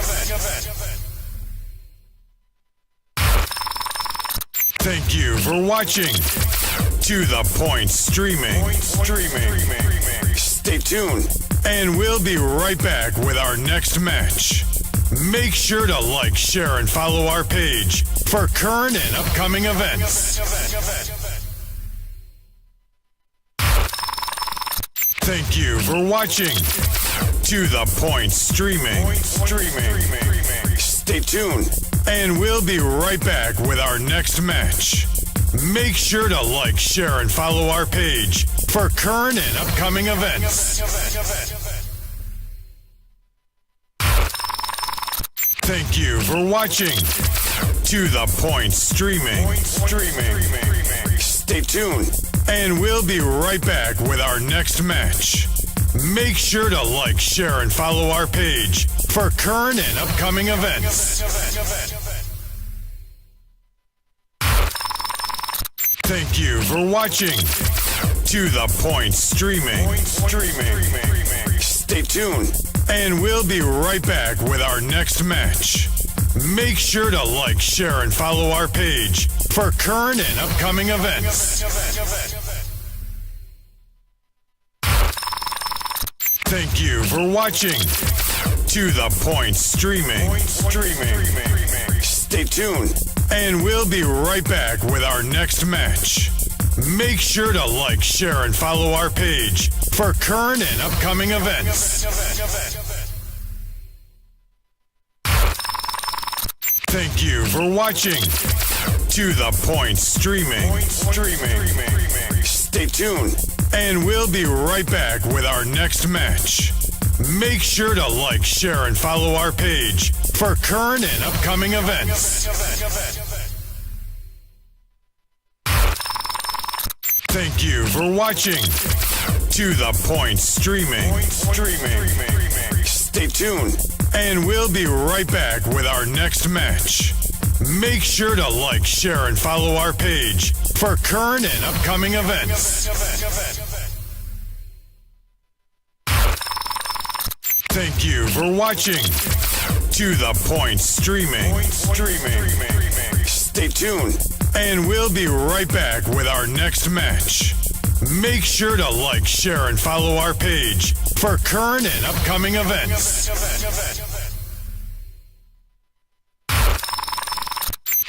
Thank you for watching To The Point Streaming. Stay tuned, and we'll be right back with our next match. Make sure to like, share, and follow our page for current and upcoming events. Thank you for watching To The Point Streaming. Stay tuned, and we'll be right back with our next match. Make sure to like, share, and follow our page for current and upcoming events. Thank you for watching To The Point Streaming. Stay tuned, and we'll be right back with our next match. Make sure to like, share, and follow our page for current and upcoming events. Thank you for watching To The Point Streaming. Stay tuned, and we'll be right back with our next match. Make sure to like, share, and follow our page for current and upcoming events. Thank you for watching To The Point Streaming. Stay tuned, and we'll be right back with our next match. Make sure to like, share, and follow our page for current and upcoming events. Thank you for watching To The Point Streaming. Stay tuned, and we'll be right back with our next match. Make sure to like, share, and follow our page for current and upcoming events. Thank you for watching To The Point Streaming. Stay tuned, and we'll be right back with our next match. Make sure to like, share, and follow our page for current and upcoming events. Thank you for watching To The Point Streaming. Stay tuned, and we'll be right back with our next match. Make sure to like, share, and follow our page for current and upcoming events.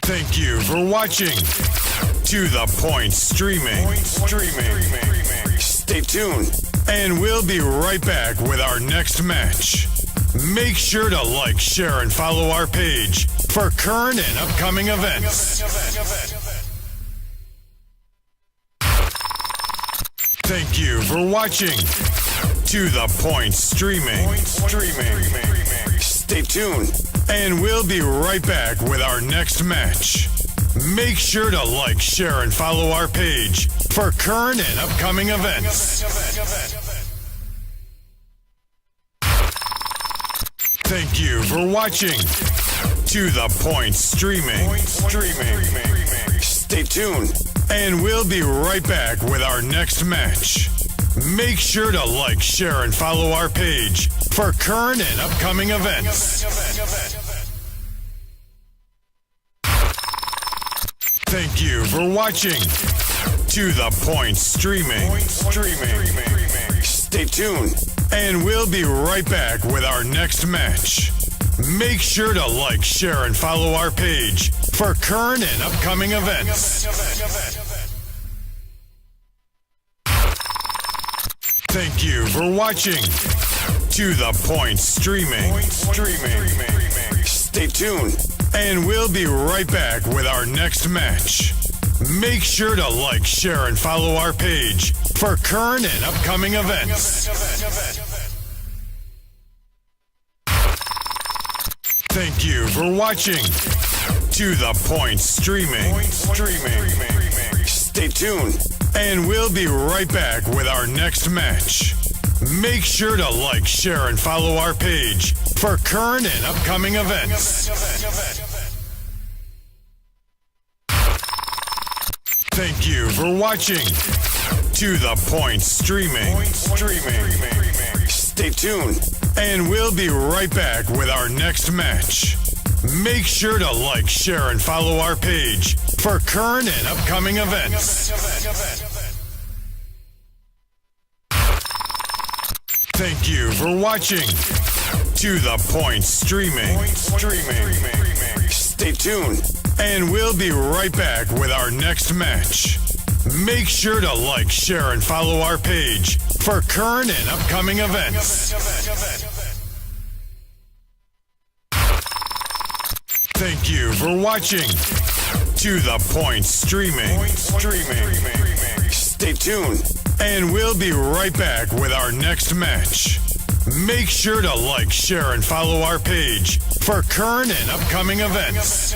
Thank you for watching To The Point Streaming. Stay tuned, and we'll be right back with our next match. Make sure to like, share, and follow our page for current and upcoming events. Thank you for watching To The Point Streaming. Stay tuned, and we'll be right back with our next match. Make sure to like, share, and follow our page for current and upcoming events. Thank you for watching To The Point Streaming. Stay tuned, and we'll be right back with our next match. Make sure to like, share, and follow our page for current and upcoming events. Thank you for watching To The Point Streaming. Stay tuned, and we'll be right back with our next match. Make sure to like, share, and follow our page for current and upcoming events. Thank you for watching To The Point Streaming. Stay tuned, and we'll be right back with our next match. Make sure to like, share, and follow our page for current and upcoming events. Thank you for watching To The Point Streaming. Stay tuned, and we'll be right back with our next match. Make sure to like, share, and follow our page for current and upcoming events. Thank you for watching To The Point Streaming. Stay tuned, and we'll be right back with our next match. Make sure to like, share, and follow our page for current and upcoming events. Thank you for watching To The Point Streaming. Stay tuned, and we'll be right back with our next match. Make sure to like, share, and follow our page for current and upcoming events. Thank you for watching To The Point Streaming. Stay tuned, and we'll be right back with our next match. Make sure to like, share, and follow our page for current and upcoming events.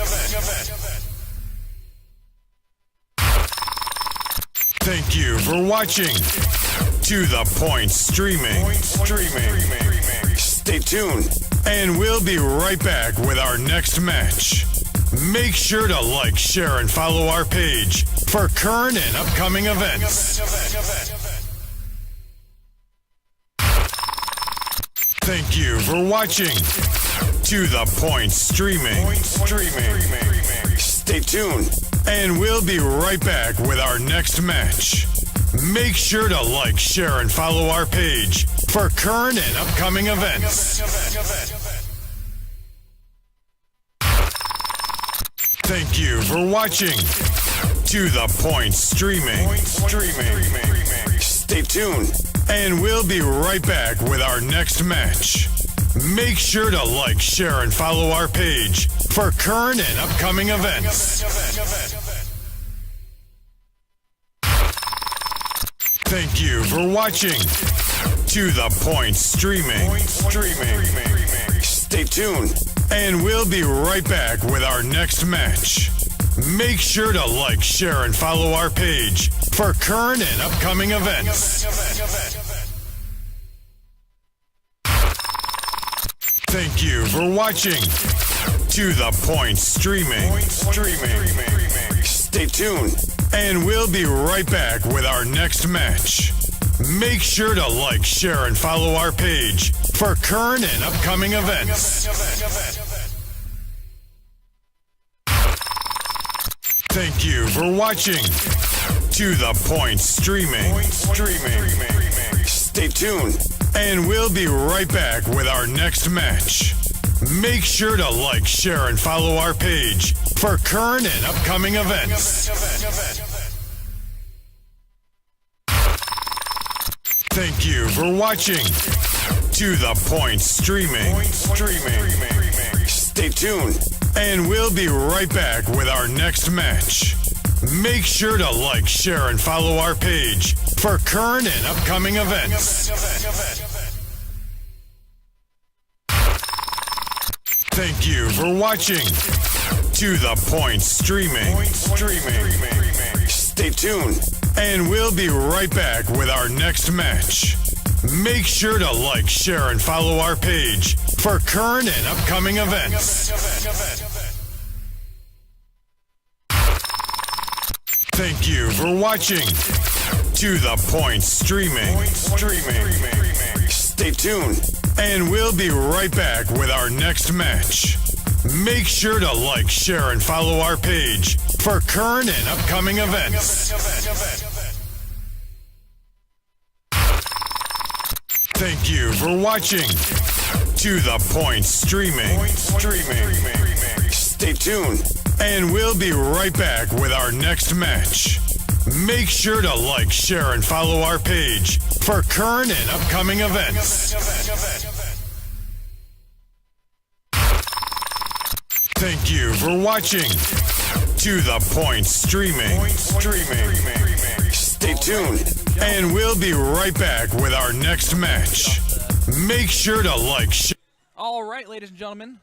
Thank you for watching To The Point Streaming. Stay tuned, and we'll be right back with our next match. Make sure to like, share, and follow our page for current and upcoming events. Thank you for watching To The Point Streaming. Stay tuned, and we'll be right back with our next match. Make sure to like, share, and follow our page for current and upcoming events. Thank you for watching To The Point Streaming. Stay tuned, and we'll be right back with our next match. Make sure to like, share, and follow our page for current and upcoming events. Thank you for watching To The Point Streaming. Stay tuned, and we'll be right back with our next match. Make sure to like, share, and follow our page for current and upcoming events. Thank you for watching To The Point Streaming. Stay tuned, and we'll be right back with our next match. Make sure to like, share, and follow our page for current and upcoming events. Thank you for watching To The Point Streaming. Stay tuned, and we'll be right back with our next match. Make sure to like, share, and follow our page for current and upcoming events. Thank you for watching To The Point Streaming. Stay tuned, and we'll be right back with our next match. Make sure to like, share, and follow our page for current and upcoming events. Thank you for watching To The Point Streaming. Stay tuned, and we'll be right back with our next match. Make sure to like, share, and follow our page for current and upcoming events. Thank you for watching To The Point Streaming. Stay tuned, and we'll be right back with our next match. Make sure to like, share, and follow our page for current and upcoming events. Thank you for watching To The Point Streaming. Stay tuned, and we'll be right back with our next match. Make sure to like, share, and follow our page for current and upcoming events. Thank you for watching To The Point Streaming. Stay tuned, and we'll be right back with our next match. Make sure to like, share. All right, ladies and gentlemen.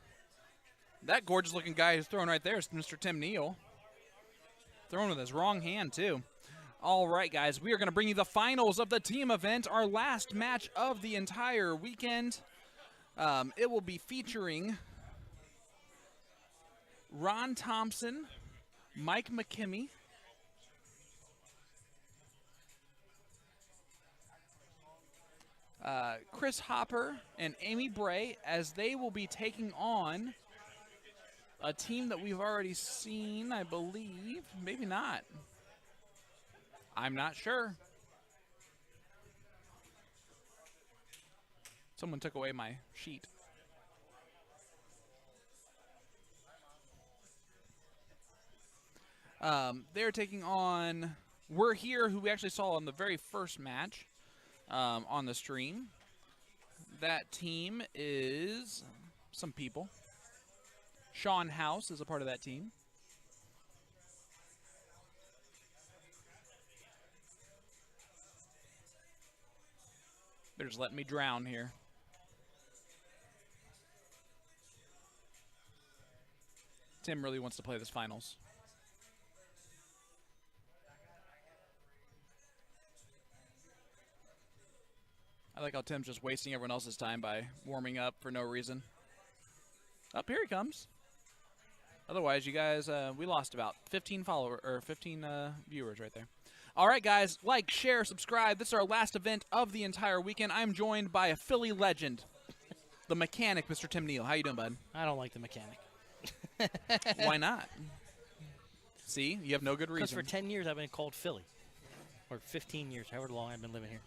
That gorgeous-looking guy who's throwing right there is Mr. Tim Neal. Throwing with his wrong hand, too. All right, guys, we are going to bring you the finals of the team event, our last match of the entire weekend. It will be featuring Ron Thompson, Mike McKimmey, Chris Hopper, and Amy Bray, as they will be taking on a team that we've already seen, I believe. Maybe not. I'm not sure. Someone took away my sheet. They're taking on We're Here, who we actually saw on the very first match on the stream. That team is some people. Sean House is a part of that team. They're just letting me drown here. Tim really wants to play this finals. I like how Tim's just wasting everyone else's time by warming up for no reason. Up here he comes. Otherwise, you guys, we lost about 15 viewers right there. All right, guys, like, share, subscribe. This is our last event of the entire weekend. I'm joined by a Philly legend, the mechanic, Mr. Tim Neal. How you doing, bud? I don't like the mechanic. Why not? See, you have no good reason. Because for 10 years I've been called Philly. Or 15 years, however long I've been living here.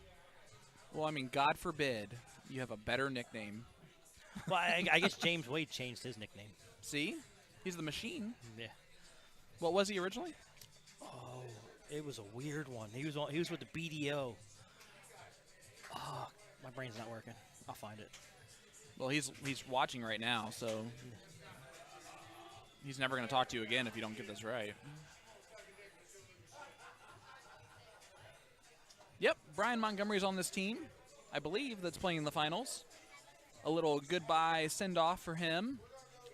Well, I mean, God forbid you have a better nickname. Well, I guess James Wade changed his nickname. See? He's the machine. Yeah. What was he originally? Oh, it was a weird one. He was with the BDO. Oh, my brain's not working. I'll find it. Well, he's watching right now, so he's never going to talk to you again if you don't get this right. Yep, Brian Montgomery's on this team, I believe, that's playing in the finals. A little goodbye send-off for him.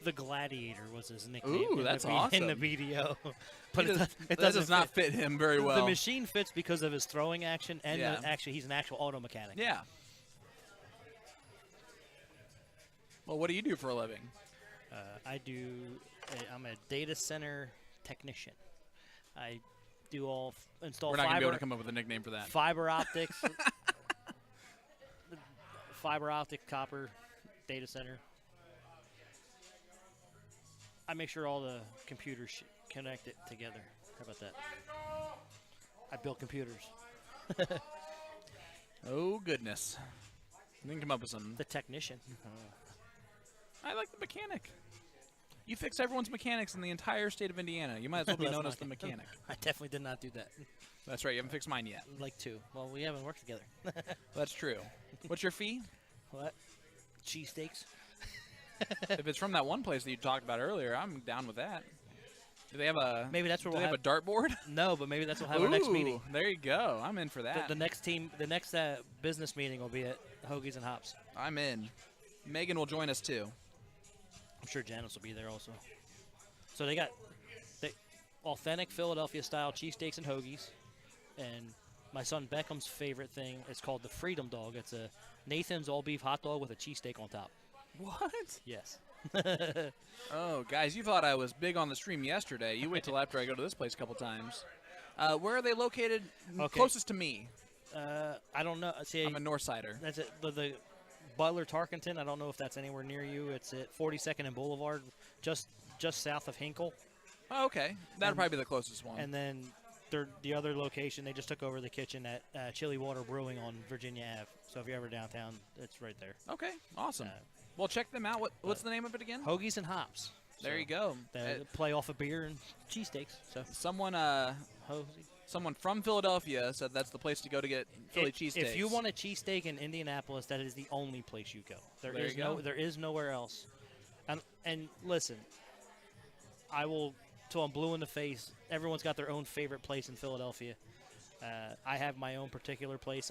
The Gladiator was his nickname. Ooh, that's awesome. In the BDO. But it does not fit him very well. The machine fits because of his throwing action, and he's an actual auto mechanic. Yeah. Well, what do you do for a living? I'm a data center technician. I do install We're not going to be able to come up with a nickname for that. Fiber optics. Fiber optic, copper, data center. I make sure all the computers connect it together. How about that? I build computers. Oh, goodness. You can come up with some. The technician. I like the mechanic. You fix everyone's mechanics in the entire state of Indiana. You might as well be known as the mechanic. I definitely did not do that. That's right. You haven't fixed mine yet. Like two. Well, we haven't worked together. That's true. What's your fee? What? Cheesesteaks. If it's from that one place that you talked about earlier, I'm down with that. Do they have a? Maybe that's where we'll have a dartboard. No, but maybe that's what we'll have our next meeting. There you go. I'm in for that. The next business meeting will be at Hoagies and Hops. I'm in. Megan will join us too. I'm sure Janice will be there also. So they got authentic Philadelphia style cheesesteaks and hoagies, and my son Beckham's favorite thing is called the Freedom Dog. It's a Nathan's all beef hot dog with a cheesesteak on top. What? Yes. Oh, guys, you thought I was big on the stream yesterday. You wait till after I go to this place a couple times. Where are they located closest to me? I don't know. See, I'm a Northsider. That's it. The Butler Tarkenton. I don't know if that's anywhere near you. It's at 42nd and Boulevard, just south of Hinkle. Oh, okay. That'll probably be the closest one. And then the other location, they just took over the kitchen at Chili Water Brewing on Virginia Ave. So if you're ever downtown, it's right there. Okay, awesome. Well, check them out. What's the name of it again? Hoagies and Hops. There you go. They play off of beer and cheesesteaks. So someone from Philadelphia said that's the place to go to get Philly cheesesteaks. If you want a cheesesteak in Indianapolis, that is the only place you go. There is nowhere else. And listen, I will, till I'm blue in the face, everyone's got their own favorite place in Philadelphia. I have my own particular place,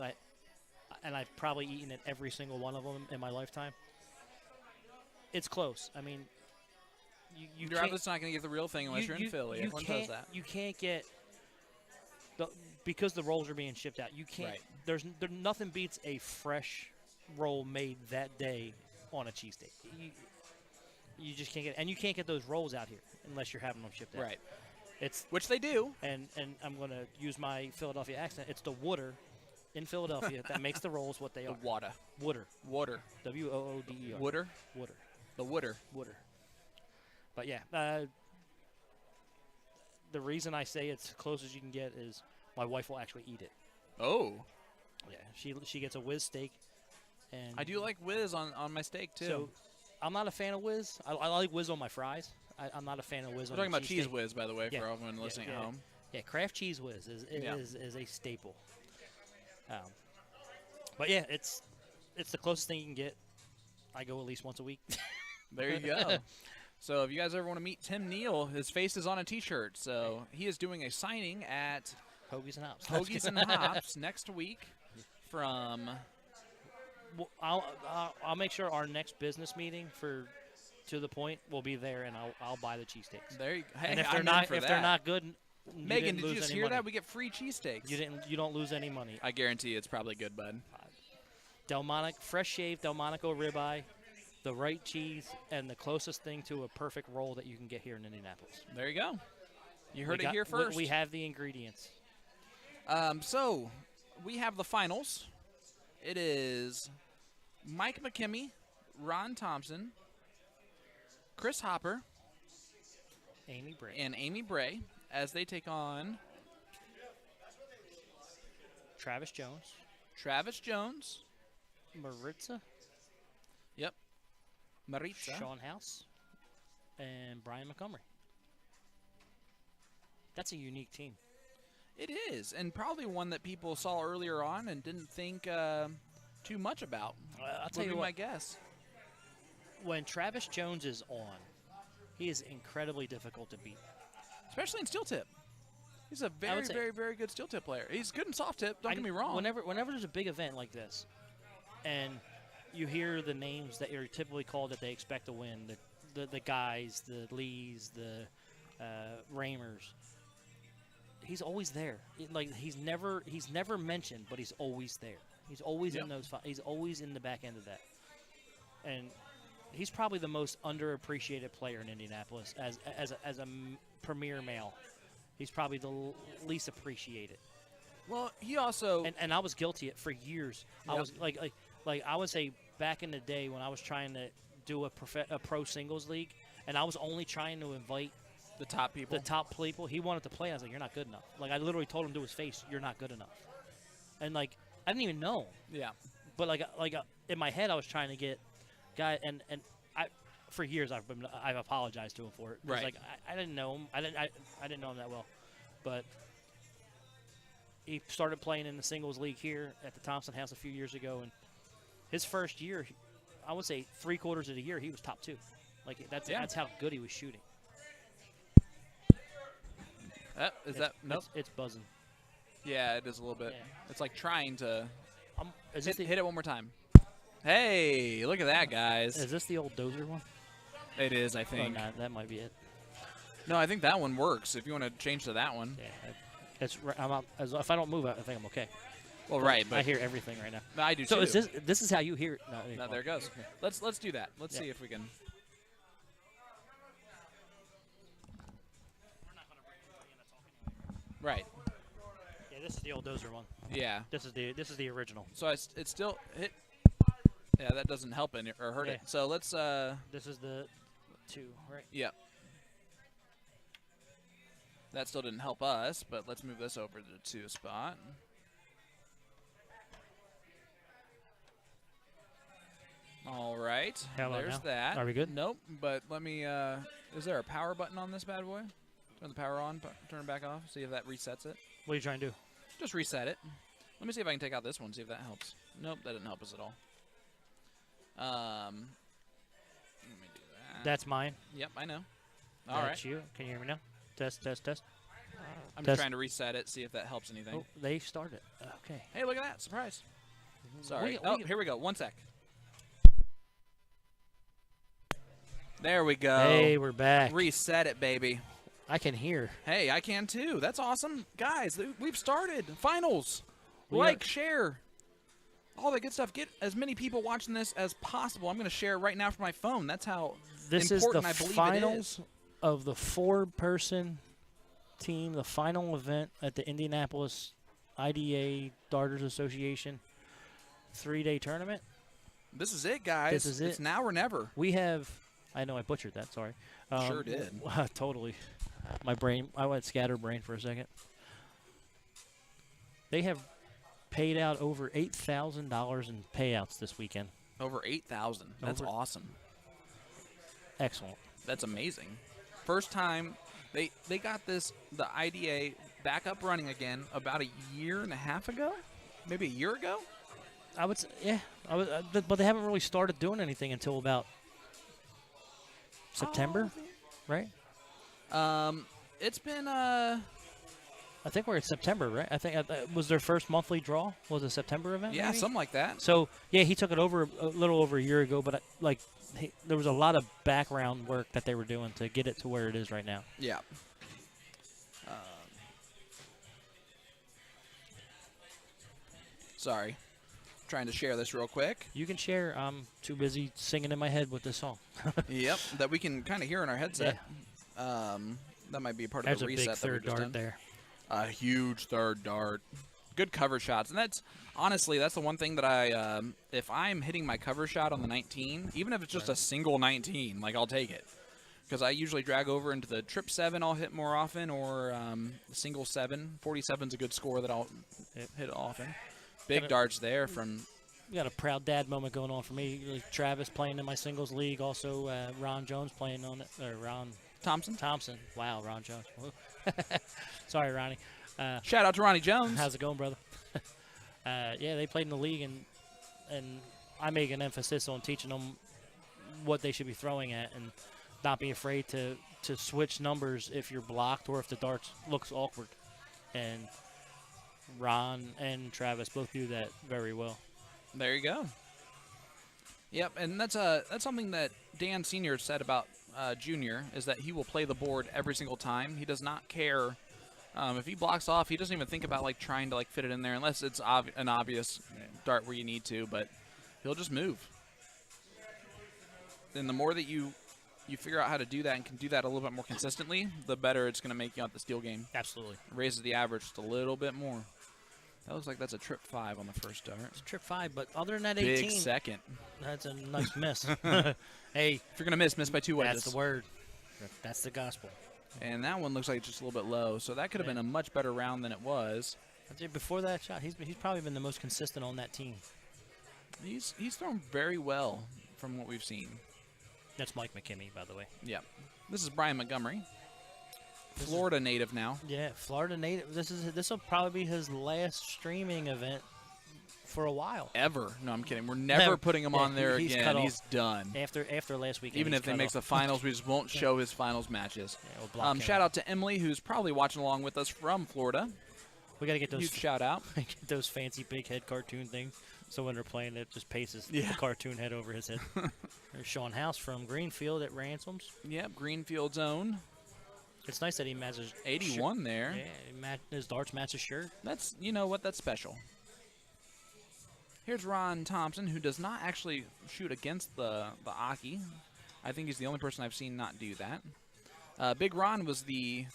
and I've probably eaten at every single one of them in my lifetime. It's close. I mean, you're obviously not going to get the real thing unless you're in Philly. Everyone does that. You can't get because the rolls are being shipped out, you can't. Right. There nothing beats a fresh roll made that day on a cheesesteak. You just can't get, and you can't get those rolls out here unless you're having them shipped out. Right. It's which they do. And I'm going to use my Philadelphia accent. It's the Wooder in Philadelphia that makes the rolls what they are. The Wada. Wooder. Water. W-O-O-D-E-R. Wooder. Wooder. The Wooder. Wooder. But yeah, the reason I say it's close as you can get is my wife will actually eat it. Oh. Yeah, she gets a whiz steak, and I do like whiz on my steak too. So I'm not a fan of whiz. I like whiz on my fries. I'm not a fan of whiz We're on talking the about cheese steak. whiz, by the way, Yeah. for everyone listening yeah. at home. Yeah, Kraft cheese whiz is Yeah. a staple. But yeah, it's the closest thing you can get. I go at least once a week. There you go. So if you guys ever want to meet Tim Neal, his face is on a T-shirt. So he is doing a signing at Hoagies and Hops. Hoagies and Hops next week from. Well, I'll make sure our next business meeting for To the Point will be there, and I'll buy the cheesesteaks. There you go. Hey, and if I'm they're in for they're that. not good, Megan, did you lose just any hear money. that? We get free cheesesteaks. You don't lose any money. I guarantee it's probably good, bud. Delmonico, fresh shaved Delmonico ribeye, the right cheese, and the closest thing to a perfect roll that you can get here in Indianapolis. There you go. You heard it here We first. have the ingredients. So we have the finals. It is Mike McKimmey, Ron Thompson, Chris Hopper, Amy Bray, and Amy Bray as they take on Travis Jones, Maritza, yep, Maritza, Sean House, and Brian Montgomery. That's a unique team. It is, and probably one that people saw earlier on and didn't think too much about. I'll tell you would be what. my guess. When Travis Jones is on, he is incredibly difficult to beat. Especially in steel tip. He's a very, say- very, very good steel tip player. He's good in soft tip, don't get me wrong. Whenever there's a big event like this, and you hear the names that you're typically called that they expect to win, the guys, the Lees, the Ramers, he's always there. He's never mentioned, but he's always there. He's always in those. He's always in the back end of that, and he's probably the most underappreciated player in Indianapolis as a premier male. He's probably the least appreciated. Well, he also and I was guilty for years. I Yep. was like I would say back in the day when I was trying to do a pro singles league, and I was only trying to invite the top people. He wanted to play. I was like, "You're not good enough." Like I literally told him to his face, "You're not good enough." And I didn't even know him. Yeah. But in my head, I was trying to get guy and I for years I've apologized to him for it. It was Right. like I didn't know him. I didn't know him that well, but he started playing in the singles league here at the Thompson House a few years ago, and his first year, I would say 3/4 of the year he was top 2. That's how good he was shooting. Nope. It's buzzing. Yeah, it is a little bit. Yeah. It's like trying to hit it one more time. Hey, look at that, guys. Is this the old dozer one? It is, I think. Oh, no, that might be it. No, I think that one works. If you want to change to that one. Yeah, if I don't move, I think I'm okay. Well, right, I but hear everything right now. No, I do so too. So this is how you hear it? No, there it goes. Let's do that. Let's see if we can. Right. Yeah, this is the old dozer one. Yeah. This is the original. So it's still hit. Yeah, that doesn't help it or hurt it. So let's. This is the 2, right? Yep. That still didn't help us, but let's move this over to the 2 spot. All right. How about There's now? that. Are we good? Nope. But let me. Is there a power button on this bad boy? Turn the power on, turn it back off, see if that resets it. What are you trying to do? Just reset it. Let me see if I can take out this one, see if that helps. Nope, that didn't help us at all. Let me do that. That's mine. Yep, I know. All That's right. you. Can you hear me now? Test, test, test. I'm Test. just trying to reset it, see if that helps anything. Oh, they started. Okay. Hey, look at that. Surprise. Sorry. Here we go. One sec. There we go. Hey, we're back. Reset it, baby. I can hear. Hey, I can too. That's awesome. Guys, we've started. Finals. We Like, are- share. All that good stuff. Get as many people watching this as possible. I'm going to share it right now from my phone. That's how This is the important I believe it finals is. of the 4-person team, the final event at the Indianapolis IDA Darters Association 3-day tournament. This is it, guys. This is it. It's now or never. We have, I know I butchered that, sorry. Sure did. Totally. My brain, I went scatterbrain for a second. They have paid out over $8,000 in payouts this weekend. Over 8,000. That's Over- awesome. Excellent. That's amazing. First time they got the IDA back up running again about a year and a half ago, maybe a year ago. I would say, yeah. But they haven't really started doing anything until about September, right? It's been I think we're in September, right? I think was their first monthly draw was a September event. yeah, maybe? something like that. So yeah, he took it over a little over a year ago, but there was a lot of background work that they were doing to get it to where it is right now. Yeah. Sorry. Trying to share this real quick. You can share. I'm too busy singing in my head with this song. Yep, that we can kind of hear in our headset. That might be a part There's of a the big reset that we third just dart done. there. A huge third dart. Good cover shots, and that's honestly that's the one thing that I if I'm hitting my cover shot on the 19, even if it's just a single 19, like I'll take it. Because I usually drag over into the trip 7 I'll hit more often, or the single 7. 47's a good score that I'll hit often. Big darts there from... We got a proud dad moment going on for me. Travis playing in my singles league. Also, Ron Jones playing on it. Or Ron Thompson. Wow, Ron Jones. Sorry, Ronnie. Shout out to Ronnie Jones. How's it going, brother? Yeah, they played in the league, and I make an emphasis on teaching them what they should be throwing at and not be afraid to switch numbers if you're blocked or if the dart looks awkward. And Ron and Travis both do that very well. There you go. Yep, and that's something that Dan Sr. said about Junior, is that he will play the board every single time. He does not care if he blocks off. He doesn't even think about trying to fit it in there unless it's an obvious dart where you need to. But he'll just move. And the more that you figure out how to do that and can do that a little bit more consistently, the better it's going to make you out the steel game. Absolutely. Raises the average just a little bit more. That looks like that's a trip 5 on the first dart. It's a trip 5, but other than that 18. Big second. That's a nice miss. Hey. If you're going to miss by 2 wedges. That's the word. That's the gospel. And that one looks like it's just a little bit low, so that could have been a much better round than it was. Before that shot, he's probably been the most consistent on that team. He's thrown very well from what we've seen. That's Mike McKimmey, by the way. Yep. This is Brian Montgomery. Florida native now. Yeah, Florida native. This will probably be his last streaming event for a while. Ever. No, I'm kidding. We're never putting him on there he's again. cut He's off. done. After last weekend. Even if they make the finals, we just won't show his finals matches. Yeah, we'll block him shout out to Emily, who's probably watching along with us from Florida. We got to get those. Huge shout out. Get those fancy big head cartoon things. So when they're playing, it just pastes Yeah. the cartoon head over his head. There's Sean House from Greenfield at Ransoms. Yep, Greenfield's own. It's nice that he matches 81 there. Yeah, his darts match his shirt. That's, you know what, that's special. Here's Ron Thompson, who does not actually shoot against the Aki. I think he's the only person I've seen not do that. Big Ron was the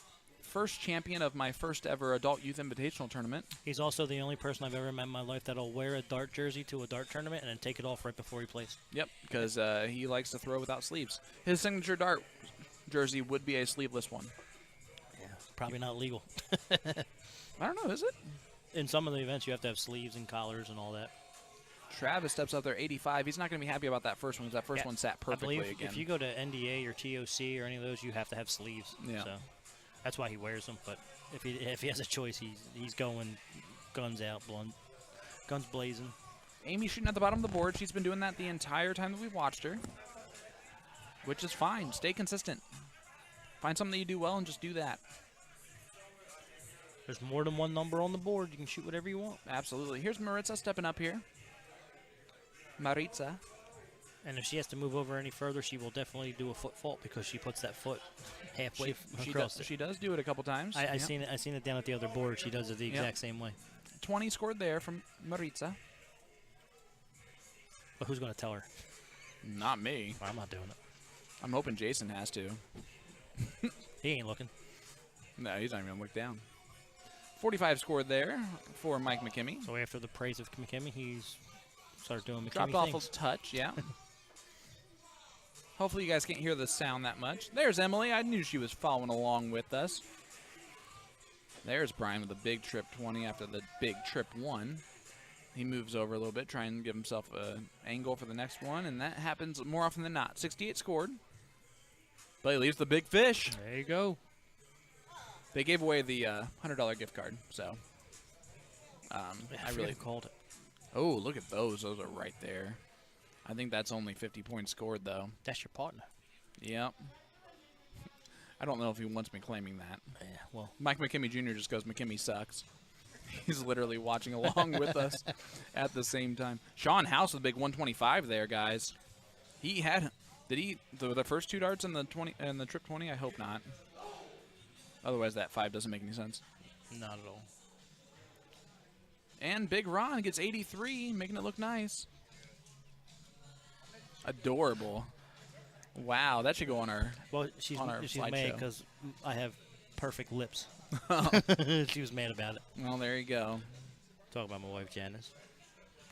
first champion of my first ever Adult Youth Invitational tournament. He's also the only person I've ever met in my life that'll wear a dart jersey to a dart tournament and then take it off right before he plays. Yep, because he likes to throw without sleeves. His signature dart jersey would be a sleeveless one. Yeah, probably not legal. I don't know, is it? In some of the events, you have to have sleeves and collars and all that. Travis steps up there, 85. He's not going to be happy about that first one, because that first one sat perfectly I believe again. if you go to NDA or TOC or any of those, you have to have sleeves. Yeah. So that's why he wears them. But if he has a choice, he's going guns out, guns blazing. Amy shooting at the bottom of the board. She's been doing that the entire time that we've watched her, which is fine. Stay consistent. Find something that you do well and just do that. There's more than one number on the board. You can shoot whatever you want. Absolutely. Here's Maritza stepping up here. Maritza. And if she has to move over any further, she will definitely do a foot fault because she puts that foot halfway across. She does do it a couple times. I yeah. seen it. I seen it down at the other board. She does it the exact same way. 20 scored there from Maritza. But who's going to tell her? Not me. Well, I'm not doing it. I'm hoping Jason has to. He ain't looking. No, he's not even going to look down. 45 scored there for Mike McKimmey. So after the praise of McKimmey, he's started doing McKimmey Dropped off things. a touch, yeah. Hopefully you guys can't hear the sound that much. There's Emily. I knew she was following along with us. There's Brian with a big trip 20 after the big trip 1. He moves over a little bit, trying to give himself an angle for the next one, and that happens more often than not. 68 scored. But he leaves the big fish. There you go. They gave away the $100 gift card, so I really called it. Oh, look at those. Those are right there. I think that's only 50 points scored, though. That's your partner. Yep. I don't know if he wants me claiming that. Yeah, well. Mike McKimmey Jr. just goes, McKimmey sucks. He's literally watching along with us at the same time. Sean House with a big 125 there, guys. He had, did he, the first 2 darts in the 20 and the trip 20? I hope not. Otherwise, that 5 doesn't make any sense. Not at all. And Big Ron gets 83, making it look nice. Adorable. Wow, that should go on our she's on our mad slideshow. because I have perfect lips. Oh. She was mad about it. Well, there you go. Talk about my wife Janice.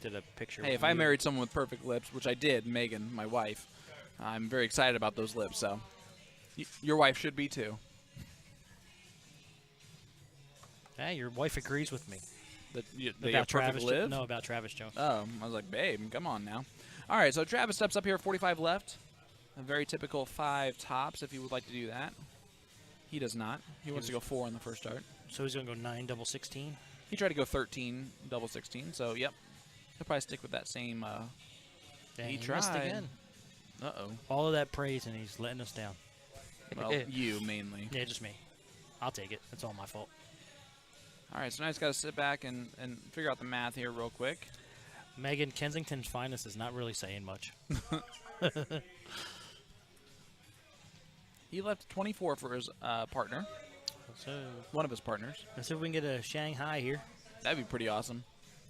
Did a picture. Hey, if I married someone with perfect lips, which I did, Megan, my wife, I'm very excited about those lips. So, your wife should be too. Hey, your wife agrees with me. That you About have perfect Travis. lips? No, about Travis Jones. Oh, I was like, babe, come on now. All right, so Travis steps up here, 45 left. A very typical 5 tops if he would like to do that. He does not. He wants to go 4 on the first start. So he's going to go 9 double 16. He tried to go 13 double 16. So yep, he'll probably stick with that same. Dang, he missed tried again. Uh-oh. All of that praise and he's letting us down. Well, you mainly. Yeah, just me. I'll take it. It's all my fault. All right, so now he's got to sit back and figure out the math here real quick. Megan, Kensington's finest is not really saying much. He left 24 for his partner. So one of his partners. Let's see if we can get a Shanghai here. That'd be pretty awesome.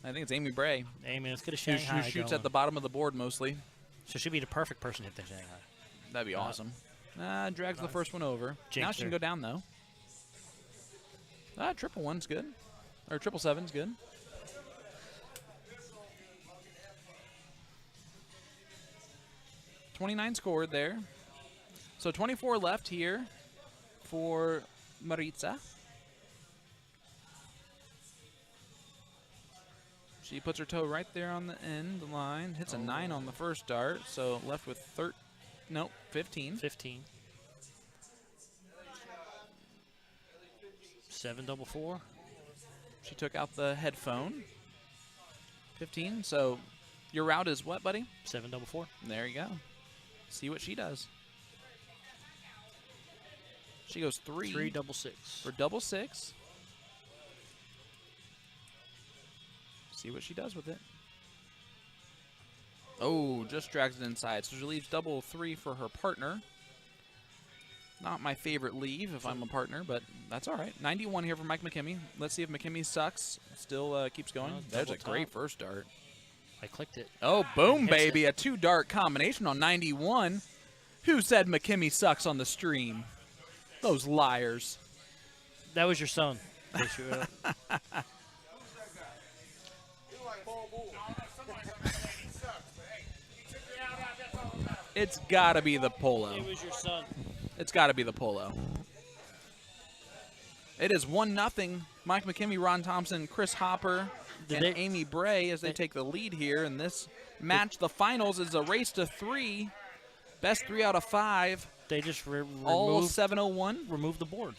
I think it's Amy Bray. Amy, let's get a Who Shanghai shoots going. at the bottom of the board mostly. So she'd be the perfect person to hit the Shanghai. That'd be awesome. Drags the first one over. Jinx Now she can her. go down, though. Triple 1's good. Or triple 7's good. $29 scored there. So 24 left here for Maritza. She puts her toe right there on the end line. Hits a 9 on the first dart. So left with 15. 15. 7 double 4. She took out the headphone. 15. So your route is what, buddy? 7 double 4. There you go. See what she does. She goes 3. 3 double 6. For double 6. See what she does with it. Oh, just drags it inside. So she leaves double 3 for her partner. Not my favorite leave if I'm a partner, but that's all right. 91 here for Mike McKimmey. Let's see if McKimmey sucks. Still keeps going. There's a great first dart. I clicked it. Oh, boom, Hits baby. A 2-dart combination on 91. Who said McKimmey sucks on the stream? Those liars. That was your son. It's got to be the polo. It was your son. It's got to be the polo. It is 1-0. Mike McKimmey, Ron Thompson, Chris Hopper, and Amy Bray as they take the lead here in this match. The finals is a race to 3. Best 3 out of 5. They just all removed 701. Remove the board.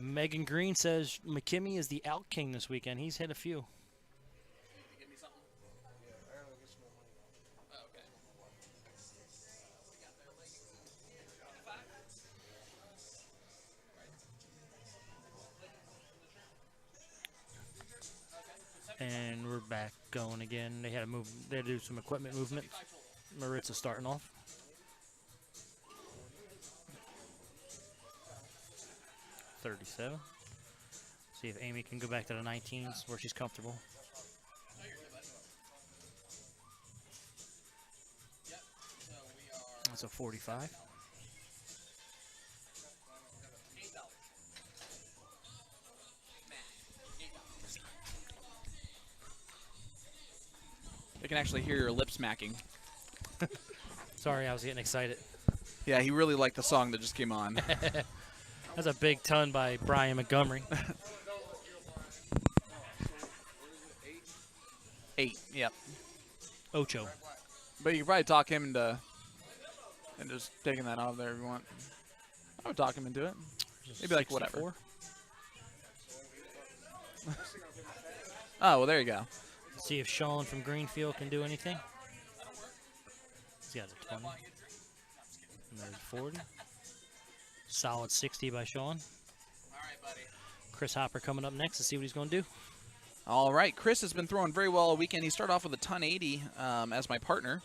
Megan Green says McKimmey is the out king this weekend. He's hit a few. we're back going again. They had to move. They had to do some equipment movement. Maritza starting off. .37. See if Amy can go back to the 19s where she's comfortable. That's a 45. I can actually hear your lip smacking. Sorry, I was getting excited. Yeah, he really liked the song that just came on. That's a big ton by Brian Montgomery. 8, yep. Ocho. But you could probably talk him into and just taking that off there if you want. I would talk him into it. Maybe like whatever. Oh, well, there you go. See if Sean from Greenfield can do anything. He's got a 20. And there's 40. Solid 60 by Sean. Chris Hopper coming up next to see what he's going to do. All right, Chris has been throwing very well all weekend. He started off with a ton 80 as my partner.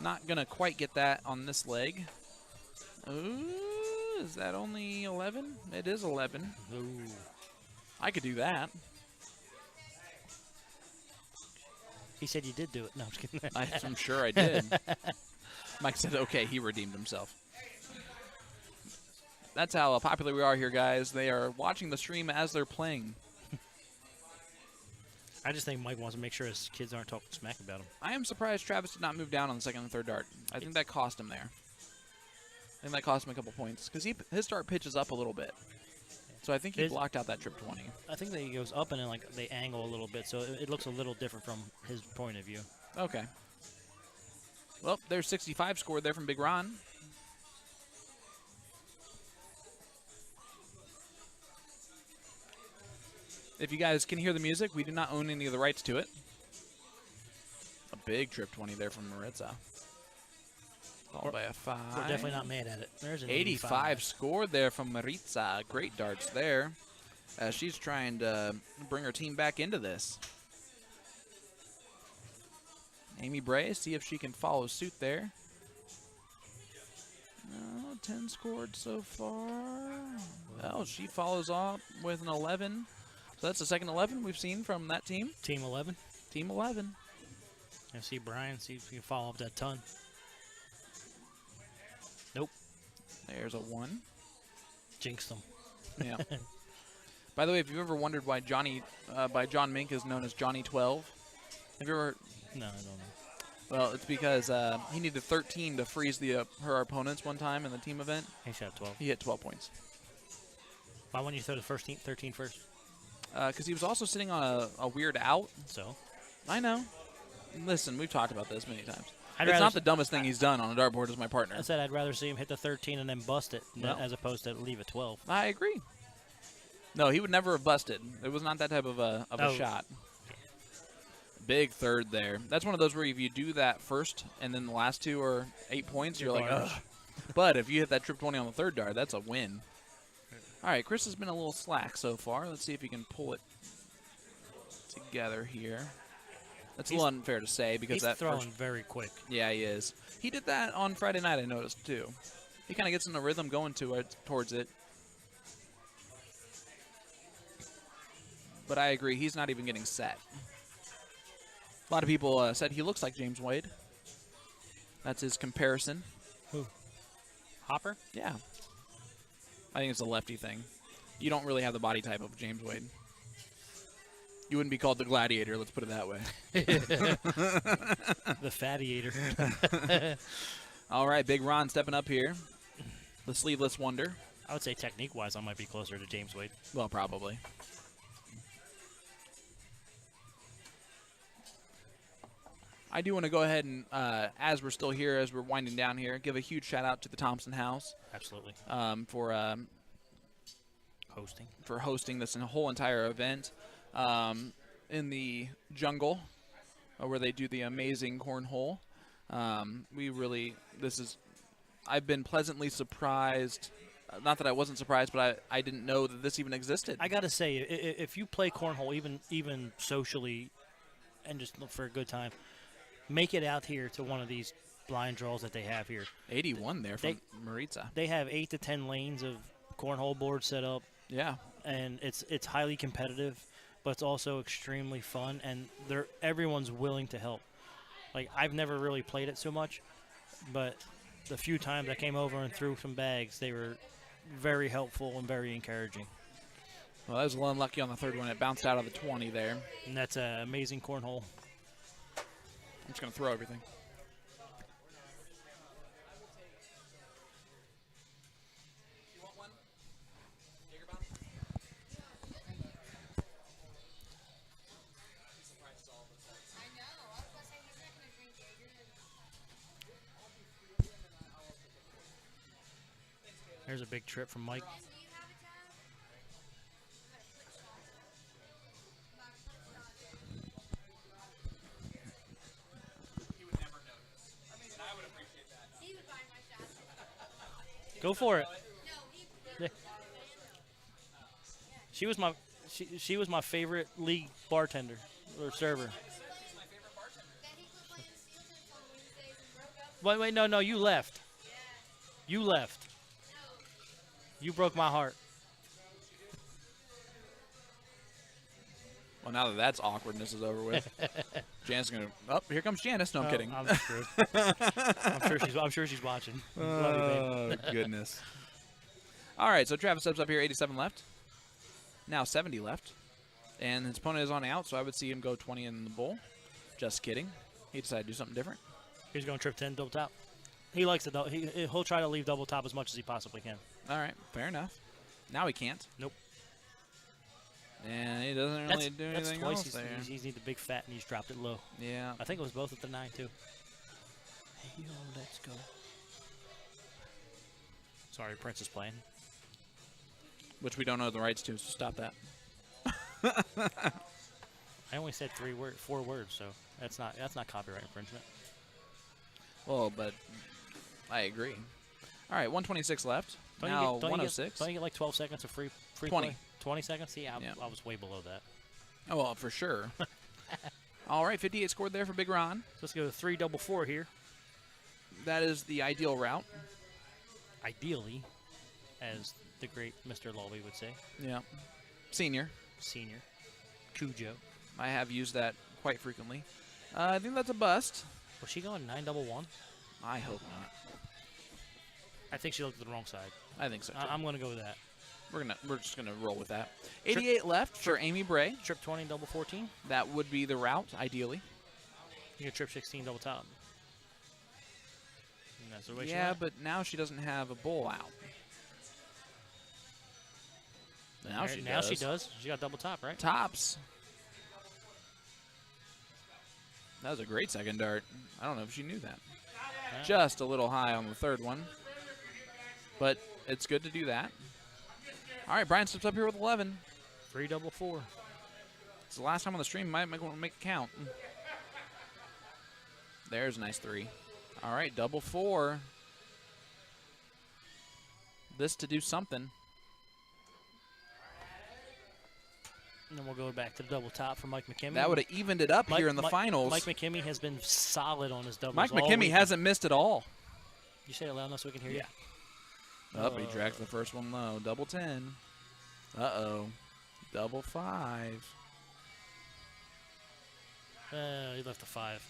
Not going to quite get that on this leg. Ooh, is that only 11? It is 11. Ooh. I could do that. He said you did do it. No, I'm just kidding. I'm sure I did. Mike said, okay, he redeemed himself. That's how popular we are here, guys. They are watching the stream as they're playing. I just think Mike wants to make sure his kids aren't talking smack about him. I am surprised Travis did not move down on the second and third dart. I think that cost him there. I think that cost him a couple points because his dart pitches up a little bit. So I think he blocked out that trip 20. I think that he goes up and then like they angle a little bit, so it looks a little different from his point of view. Okay. Well, there's 65 scored there from Big Ron. If you guys can hear the music, we do not own any of the rights to it. A big trip 20 there from Maritza. Followed by a 5. We're definitely not mad at it. There's an 85 scored there from Maritza. Great darts there. She's trying to bring her team back into this. Amy Bray, see if she can follow suit there. No, 10 scored so far. Well, she follows off with an 11. So that's the second 11 we've seen from that team. Team 11. Team 11. I see Brian, see if he can follow up that ton. Nope. There's a 1. Jinxed them. Yeah. By the way, if you've ever wondered why John Mink is known as Johnny 12, have you ever? No, I don't know. Well, it's because he needed 13 to freeze her opponents one time in the team event. He shot 12. He hit 12 points. Why wouldn't you throw the 13 first? Because he was also sitting on a weird out. So? I know. Listen, we've talked about this many times. I'd it's rather not the dumbest thing he's done on a dartboard as my partner. I said I'd rather see him hit the 13 and then bust it as opposed to leave it 12. I agree. No, he would never have busted. It was not that type of a shot. Big third there. That's one of those where if you do that first and then the last two are 8 points, you're like, ugh. But if you hit that trip 20 on the third dart, that's a win. All right, Chris has been a little slack so far. Let's see if he can pull it together here. That's a little unfair to say because he's throwing very quick. Yeah, he is. He did that on Friday night, I noticed, too. He kind of gets in a rhythm going towards it. But I agree, he's not even getting set. A lot of people said he looks like James Wade. That's his comparison. Who? Hopper? Yeah. I think it's a lefty thing. You don't really have the body type of James Wade. You wouldn't be called the Gladiator, let's put it that way. The Fattiator. All right, Big Ron stepping up here. The Sleeveless Wonder. I would say technique-wise, I might be closer to James Wade. Well, probably. I do want to go ahead and, as we're still here, as we're winding down here, give a huge shout-out to the Thompson House. Absolutely. For hosting this whole entire event in the jungle where they do the amazing cornhole. I've been pleasantly surprised Not that I wasn't surprised, but I didn't know that this even existed. I got to say, if you play cornhole, even socially, and just look for a good time, make it out here to one of these blind draws that they have here. 81 there from Maritza. They have 8 to 10 lanes of cornhole boards set up. Yeah. And it's highly competitive, but it's also extremely fun, and everyone's willing to help. Like, I've never really played it so much, but the few times I came over and threw some bags, they were very helpful and very encouraging. Well, I was a little unlucky on the third one. It bounced out of the 20 there. And that's an amazing cornhole. I'm just going to throw everything. There's a big trip from Mike. Go for it. Yeah. She was my favorite league bartender or server. Wait, no, you left. You left. You broke my heart. Well, now that that's awkwardness is over with, Janice is going to. Oh, here comes Janice. No, I'm kidding. I'm screwed. I'm sure she's watching. Oh, goodness. All right, so Travis steps up here, 87 left. Now 70 left. And his opponent is on out, so I would see him go 20 in the bowl. Just kidding. He decided to do something different. He's going trip 10 double top. He likes it. He'll try to leave double top as much as he possibly can. All right, fair enough. Now he can't. Nope. And he doesn't really do anything twice else there. He's the big fat, and he's dropped it low. Yeah. I think it was both at the 9, too. Hey, yo, let's go. Sorry, Prince is playing. Which we don't know the rights to, so stop that. I only said 4 words, so that's not copyright infringement. Well, but I agree. All right, 126 left. Don't now you get, 106. Don't you get like 12 seconds of free 20. play? 20 seconds? See, I was way below that. Oh, well, for sure. All right, 58 scored there for Big Ron. Let's go 3 double 4 here. That is the ideal route. Ideally, as the great Mr. Lawley would say. Yeah. Senior. Cujo. I have used that quite frequently. I think that's a bust. Was she going 9 double 1? I hope not. I think she looked at the wrong side. I think so, too. I'm going to go with that. We're just gonna roll with that. 88 left for Amy Bray. Trip 20 double 14. That would be the route, ideally. You get trip 16 double top. And that's the way Yeah, but now she doesn't have a bowl out. Now she does. She got double top, right? Tops. That was a great second dart. I don't know if she knew that. Yeah. Just a little high on the third one. But it's good to do that. All right, Brian steps up here with 11. 3 double 4. It's the last time on the stream. Might make it count. There's a nice 3. All right, double 4. This to do something. And then we'll go back to the double top for Mike McKimmey. That would have evened it up here in the finals. Mike McKimmey has been solid on his doubles. Mike McKimmey hasn't missed at all. You say it loud enough so we can hear you? Oh, he drags the first one low. Double 10. Uh-oh. Double 5. He left a 5.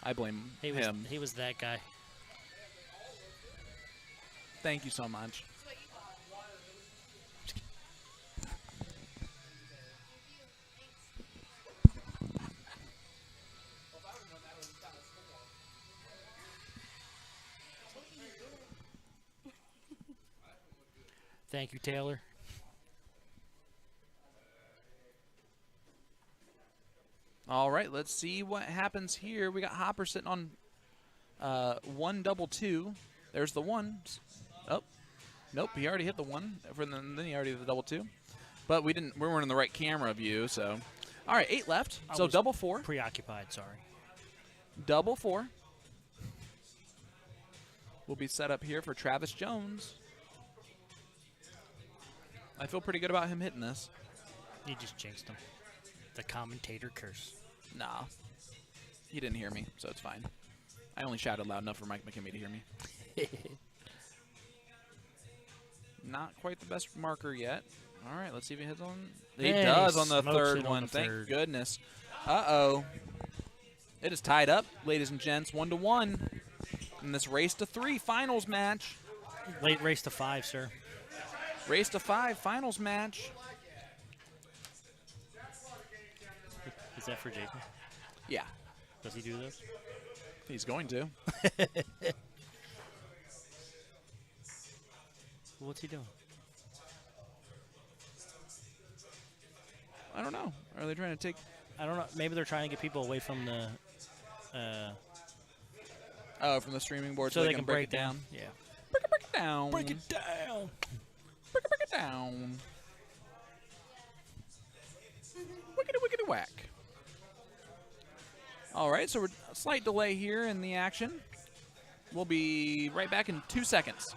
I blame him. He was that guy. Thank you so much. Thank you, Taylor. All right, let's see what happens here. We got Hopper sitting on 1 double 2. There's the 1. Oh, nope, he already hit the 1. Then he already hit the double 2. But we weren't in the right camera view, so. All right, 8 left. So double 4. Preoccupied, sorry. Double 4. Will be set up here for Travis Jones. I feel pretty good about him hitting this. You just jinxed him. The commentator curse. Nah. He didn't hear me, so it's fine. I only shouted loud enough for Mike McKinney to hear me. Not quite the best marker yet. All right, let's see if he hits on. He Yeah, does he on the smokes third it on one. the Thank third. goodness. Uh-oh. It is tied up, ladies and gents, 1-1 in this race to 3 finals match. Late race to 5, sir. Race to 5 finals match. Is that for Jason? Yeah. Does he do this? He's going to. What's he doing? I don't know. Are they trying to take? I don't know. Maybe they're trying to get people away from the. From the streaming board so they can break it down. Yeah. Break it down. Break it down. Break it down. Wickety wickety whack. All right, so we're a slight delay here in the action. We'll be right back in 2 seconds.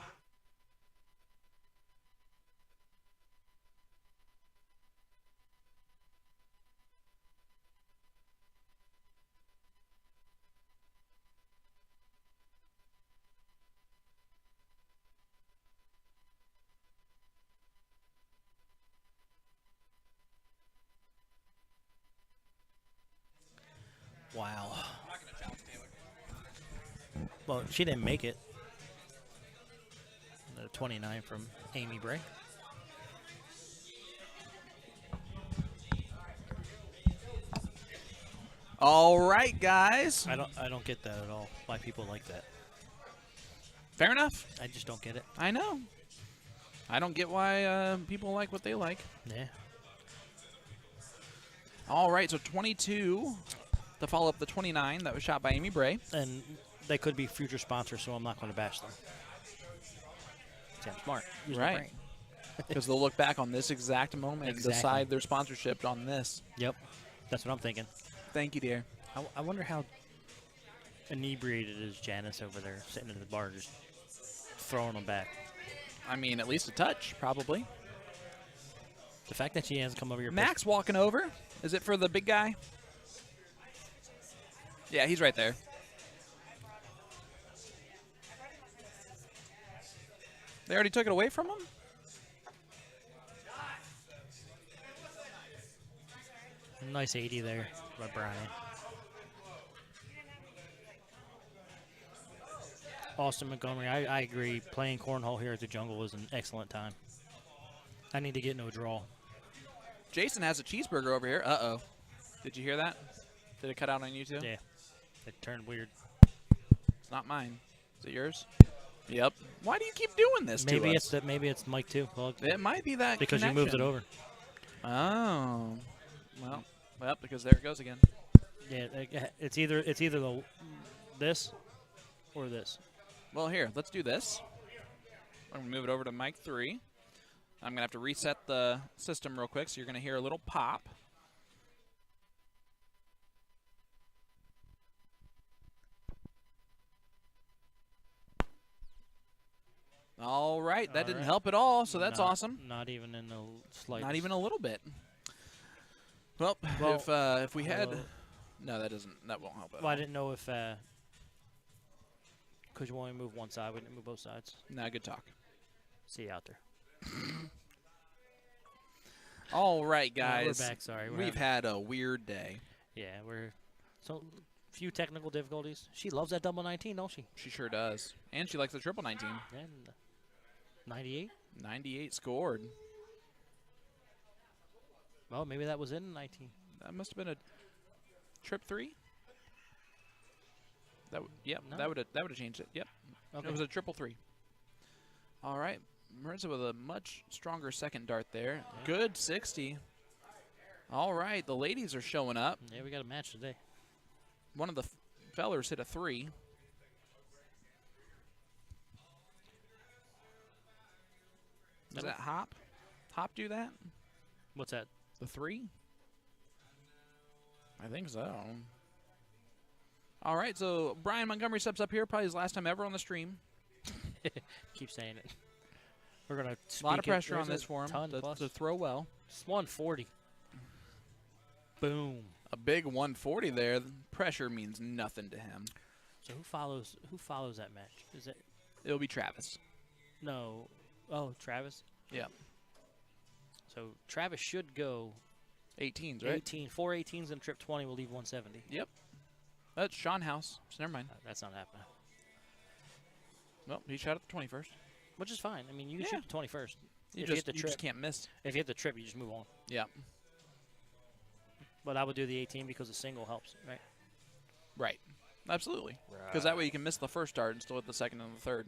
Wow. Well, she didn't make it. The 29 from Amy Bray. All right, guys. I don't get that at all. Why people like that. Fair enough. I just don't get it. I know. I don't get why people like what they like. Yeah. All right, so 22 to follow up the 29 that was shot by Amy Bray. And they could be future sponsors, so I'm not going to bash them. Sam Smart. Use my Right. brain. Because they'll look back on this exact moment Exactly. and decide their sponsorship on this. Yep. That's what I'm thinking. Thank you, dear. I wonder how inebriated is Janice over there, sitting in the bar, just throwing them back. I mean, at least a touch, probably. The fact that she hasn't come over here. Max walking over. Is it for the big guy? Yeah, he's right there. They already took it away from him? Nice 80 there by Brian. Austin Montgomery, I agree. Playing cornhole here at the Jungle is an excellent time. I need to get no draw. Jason has a cheeseburger over here. Uh-oh. Did you hear that? Did it cut out on you too? Yeah. It turned weird. It's not mine. Is it yours? Yep. Why do you keep doing this to Maybe us? it's Mike too. Well, It might be that because you moved it connection. over. Oh. Well, because there it goes again. Yeah, it's either this or this. Well, here, let's do this. I'm going to move it over to mic 3. I'm going to have to reset the system real quick, so you're going to hear a little pop. All right, that didn't help at all, so that's awesome. Not even in the slightest. Not even a little bit. Well, if we had, no, that doesn't. That won't help at Well, all. I didn't know if because you only move one side, we didn't move both sides. Nah, good talk. See you out there. All right, No, guys. we're back. Sorry, We've had a weird day. Yeah, we're so few technical difficulties. She loves that double 19, don't she? She sure does, and she likes the triple 19. And 98. 98 scored. Well, maybe that was in 19. That must have been a trip 3. Yep, No? that would have changed it. Yep, Okay. it was a triple 3. All right, Marissa with a much stronger second dart there. Yeah. Good 60. All right, the ladies are showing up. Yeah, we got a match today. One of the fellers hit a 3. Does that hop? Hop do that? What's that? The 3? I think so. All right, so Brian Montgomery steps up here, probably his last time ever on the stream. Keep saying it. We're gonna A lot of pressure on this for him to throw well. It's 140. Boom. A big 140 there. Pressure means nothing to him. So who follows that match? Is it? It'll be Travis. No. Oh, Travis. Yeah. So Travis should go 18s, right? 4 18s and trip 20 will leave 170. Yep. That's Sean House. So never mind. That's not happening. Well, he shot at the 21st. Which is fine. I mean, you can shoot the 21st. You If you hit the just trip, can't miss. If you hit the trip, you just move on. Yeah. But I would do the 18 because the single helps, right? Right. Absolutely. Because that way you can miss the first dart and still hit the second and the third.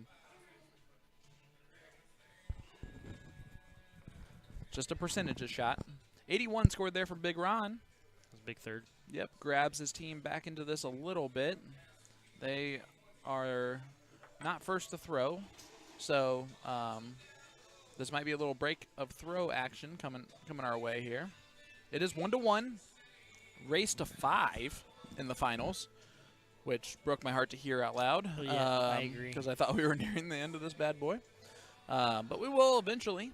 Just a percentages shot. 81 scored there from Big Ron. That's a big third. Yep. Grabs his team back into this a little bit. They are not first to throw. So this might be a little break of throw action coming our way here. It is 1-1. Race to 5 in the finals, which broke my heart to hear out loud. Well, yeah, I agree. Because I thought we were nearing the end of this bad boy. But we will eventually.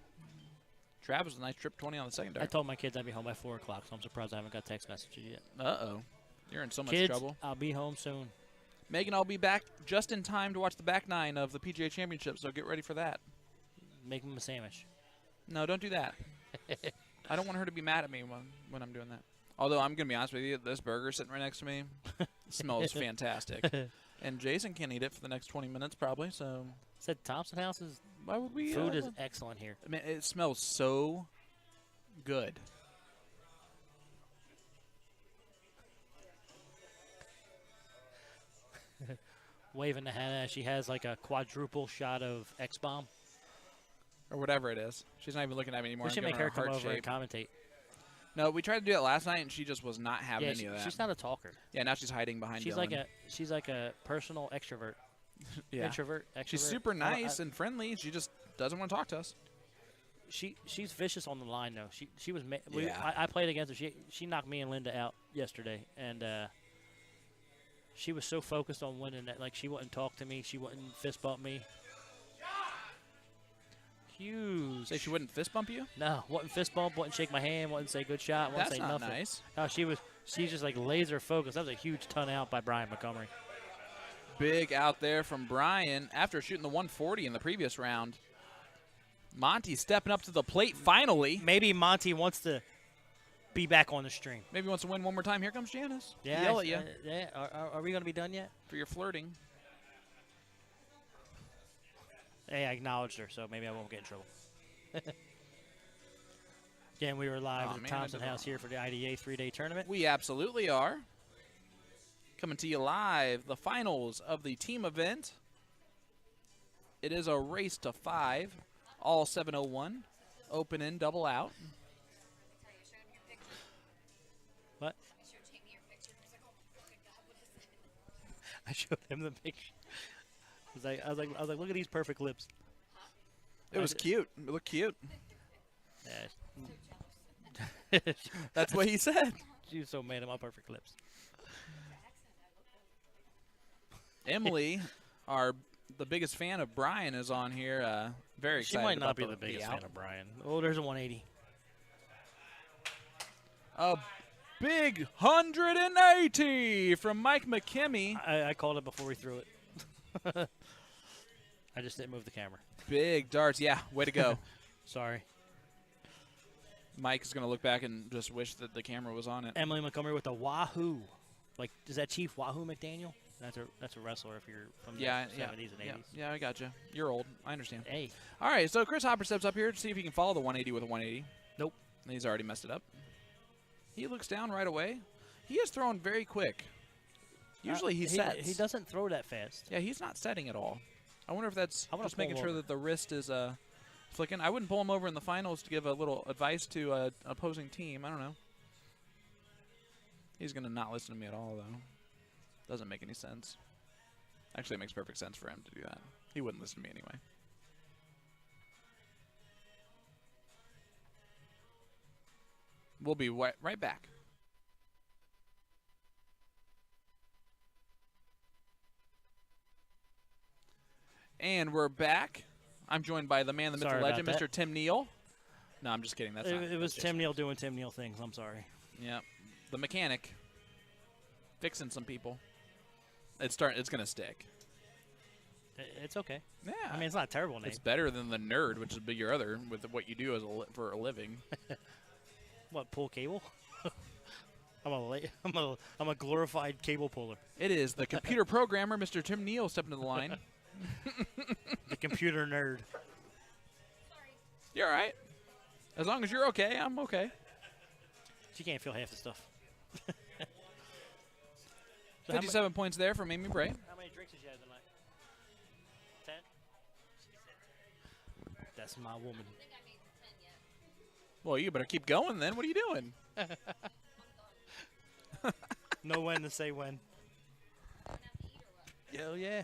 Travis, a nice trip 20 on the second dart. I told my kids I'd be home by 4 o'clock, so I'm surprised I haven't got text messages yet. Uh-oh. You're in so much Kids, trouble. I'll be home soon. Megan, I'll be back just in time to watch the back 9 of the PGA Championship, so get ready for that. Make them a sandwich. No, don't do that. I don't want her to be mad at me when I'm doing that. Although I'm going to be honest with you, this burger sitting right next to me smells fantastic. And Jason can eat it for the next 20 minutes probably, so. Said Thompson House's why would we, food is excellent here. I mean, it smells so good. Waving the hat as she has like a quadruple shot of X-Bomb. Or whatever it is. She's not even looking at me anymore. We should make her come over and commentate. No, we tried to do it last night, and she just was not having any of that. She's not a talker. Yeah, now she's hiding behind Dylan. Dylan. She's like a personal extrovert. Yeah. Introvert, extrovert. She's super nice and friendly. She just doesn't want to talk to us. She's vicious on the line though. She was. Yeah. I played against her. She knocked me and Linda out yesterday, and she was so focused on winning that like she wouldn't talk to me. She wouldn't fist bump me. Huge. Say she wouldn't fist bump you? No, wouldn't fist bump. Wouldn't shake my hand. Wouldn't say good shot. Wouldn't say not nothing. Nice. No, she's just like laser focused. That was a huge ton out by Brian Montgomery. Big out there from Brian after shooting the 140 in the previous round. Monty stepping up to the plate finally. Maybe Monty wants to be back on the stream. Maybe he wants to win one more time. Here comes Janice. Yeah, Yell at you. Yeah. Are we going to be done yet? For your flirting. Hey, I acknowledged her, so maybe I won't get in trouble. Again, we were live at the Thompson House here for the IDA 3-day tournament. We absolutely are. Coming to you live, the finals of the team event. It is a race to 5, all 701, open in, double out. What? I showed him the picture. I was like, look at these perfect lips. It was cute. It looked cute. Yeah. That's what he said. She was so mad at my perfect lips. Emily, the biggest fan of Brian, is on here. Very excited. She might not about be the biggest out. fan of Brian. Oh, there's a 180. A big 180 from Mike McKimmey. I called it before we threw it. I just didn't move the camera. Big darts. Yeah, way to go. Sorry. Mike is going to look back and just wish that the camera was on it. Emily Montgomery with the Wahoo. Like, is that Chief Wahoo McDaniel? That's a wrestler if you're from the 70s and 80s. Yeah, I got you. You're old. I understand. Hey. All right, so Chris Hopper steps up here to see if he can follow the 180 with a 180. Nope. And he's already messed it up. He looks down right away. He is throwing very quick. Usually he sets. He doesn't throw that fast. Yeah, he's not setting at all. I wonder if that's just making sure over. that the wrist is flicking. I wouldn't pull him over in the finals to give a little advice to an opposing team. I don't know. He's going to not listen to me at all, though. Doesn't make any sense. Actually, it makes perfect sense for him to do that. He wouldn't listen to me anyway. We'll be right back. And we're back I'm joined by the man, the myth, Sorry the legend, about Mr. Tim Neal. No, I'm just kidding. That's not. It was that's Tim Neal doing Tim Neal things. I'm sorry. Yep. The mechanic. Fixing some people. It's going to stick. It's okay. Yeah. I mean, it's not a terrible name. It's better than the nerd, which is your other, with what you do as for a living. What, pull cable? I'm a glorified cable puller. It is the computer programmer, Mr. Tim Neal, stepping to the line. The computer nerd. You're all right. As long as you're okay, I'm okay. She can't feel half the stuff. So 57 points there from Amy Bray. How many drinks did you have tonight? 10? That's my woman. Well, you better keep going then. What are you doing? Know when to say when. Hell yeah.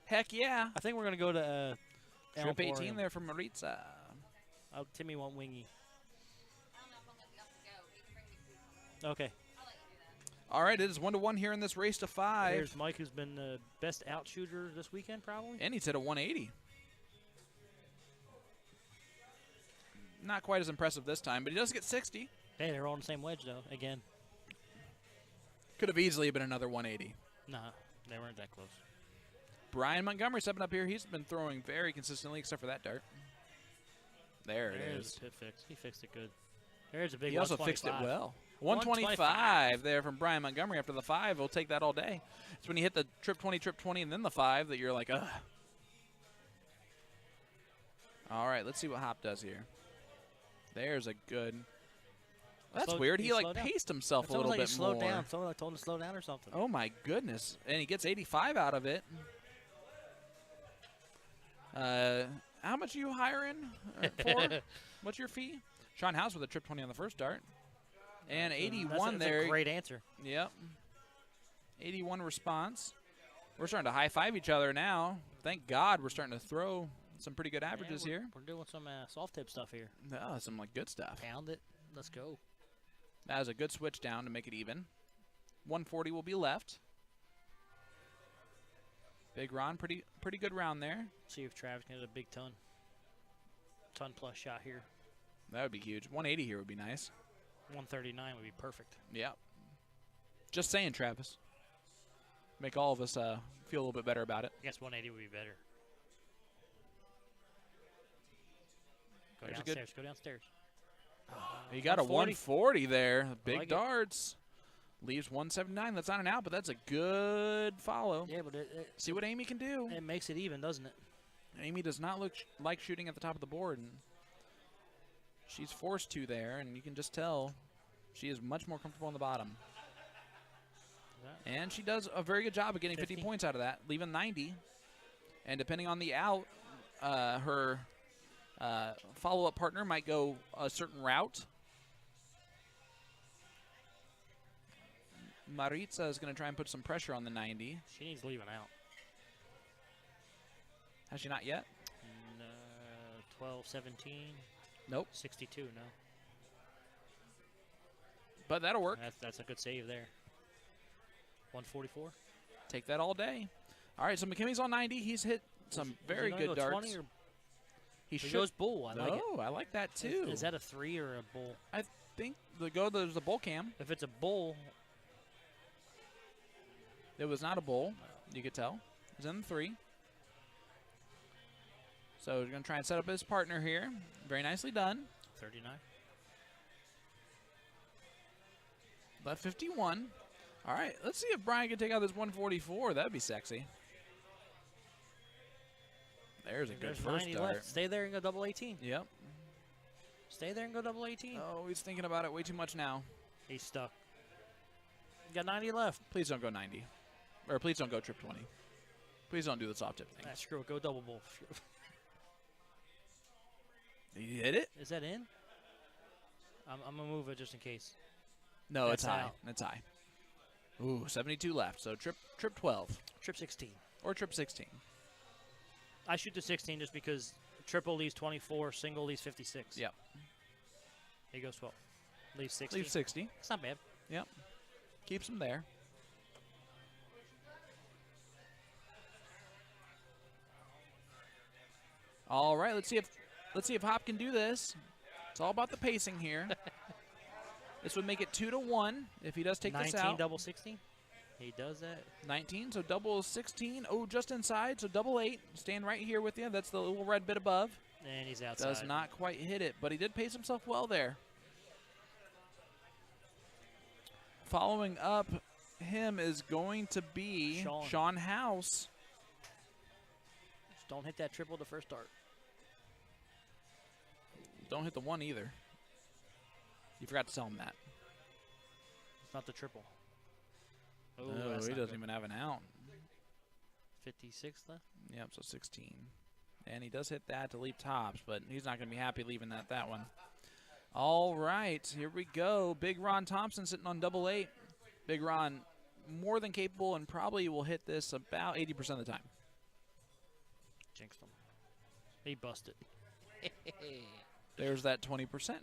Heck yeah. I think we're going to go to Trip 18 Emporium. there from Maritza. Oh, Timmy won't wingy. Okay. All right, it is 1-1 here in this race to 5. There's Mike, who's been the best out shooter this weekend, probably. And he's hit a 180. Not quite as impressive this time, but he does get 60. Hey, they're all on the same wedge, though, again. Could have easily been another 180. Nah, they weren't that close. Brian Montgomery stepping up here. He's been throwing very consistently, except for that dart. There it There's is. a pit fix. He fixed it good. There's a big He also fixed it 125. well. 125 there from Brian Montgomery after the 5. We'll take that all day. It's when you hit the trip 20, and then the 5 that you're like, ugh. All right, let's see what Hop does here. There's a good. That's weird. He like slowed down. paced himself It's a little almost like bit he slowed more. down. Someone told him to slow down or something. Oh my goodness! And he gets 85 out of it. How much are you hiring for? What's your fee? Sean House with a trip 20 on the first dart, and 81 that's there. a great answer. Yep. 81 response. We're starting to high five each other now. Thank God we're starting to throw some pretty good averages here. We're doing some soft tip stuff here. Oh, some like good stuff. Pound it. Let's go. That was a good switch down to make it even. 140 will be left. Big Ron, pretty good round there. See if Travis can hit a big ton plus shot here. That would be huge. 180 here would be nice. 139 would be perfect. Yep. Just saying, Travis. Make all of us feel a little bit better about it. I guess 180 would be better. Go There's a downstairs. Go downstairs. He got a 140 there. Big like it. darts. Leaves 179. That's not an out, but that's a good follow. Yeah, but see what Amy can do. It makes it even, doesn't it? Amy does not look like shooting at the top of the board, and she's forced to there, and you can just tell she is much more comfortable on the bottom. And she does a very good job of getting 50 points out of that, leaving 90. And depending on the out, her follow-up partner might go a certain route. Maritza is going to try and put some pressure on the 90. She needs leaving out. Has she not yet? 12, 17. Nope. 62, no. But that'll work. That's a good save there. 144. Take that all day. All right, so McKimmy's on 90. He's hit some very good darts. He goes bull. I like it. Oh, I like that too. Is that a 3 or a bull? I think there's a bull cam. If it's a bull, it was not a bull. You could tell. It was in the 3. So he's going to try and set up his partner here. Very nicely done. 39. Left 51. All right, let's see if Brian can take out this 144. That'd be sexy. There's a good first dart. left. Stay there and go double 18. Yep. Stay there and go double 18. Oh, he's thinking about it way too much now. He's stuck. You got 90 left. Please don't go 90. Or please don't go trip 20. Please don't do the soft tip thing. Ah, screw it. Go double bull. You hit it? Is that in? I'm going to move it just in case. No, That's it's high. out. It's high. Ooh, 72 left. So trip 12. Trip 16. Or trip 16. I shoot the 16 just because triple leaves 24, single leaves 56. Yep. He goes 12. Leaves 60. Leaves 60. It's not bad. Yep. Keeps him there. All right, let's see if Hop can do this. It's all about the pacing here. This would make it 2-1 if he does take this out. 19 double 16. He does that. 19, so double 16. Oh, just inside, so double 8. Staying right here with you. That's the little red bit above. And he's outside. Does not quite hit it, but he did pace himself well there. Following up him is going to be Sean House. Just don't hit that triple the first start. Don't hit the 1 either. You forgot to tell him that. It's not the triple. Oh, no, he doesn't even have an out. 56 left? Yep, so 16. And he does hit that to leave tops, but he's not going to be happy leaving that one. All right, here we go. Big Ron Thompson sitting on double 8. Big Ron more than capable and probably will hit this about 80% of the time. Jinxed him. He busted. There's that 20%.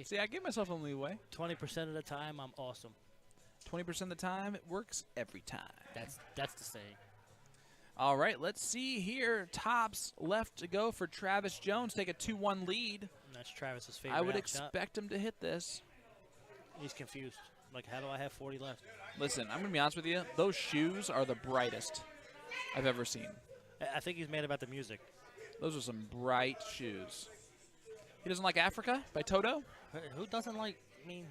See, I give myself a leeway. 20% of the time, I'm awesome. 20% of the time, it works every time. That's the saying. All right, let's see here. Tops left to go for Travis Jones. Take a 2-1 lead. And that's Travis's favorite. I would out expect him to hit this. He's confused. Like, how do I have 40 left? Listen, I'm going to be honest with you. Those shoes are the brightest I've ever seen. I think he's mad about the music. Those are some bright shoes. He doesn't like Africa by Toto? Who doesn't like, man.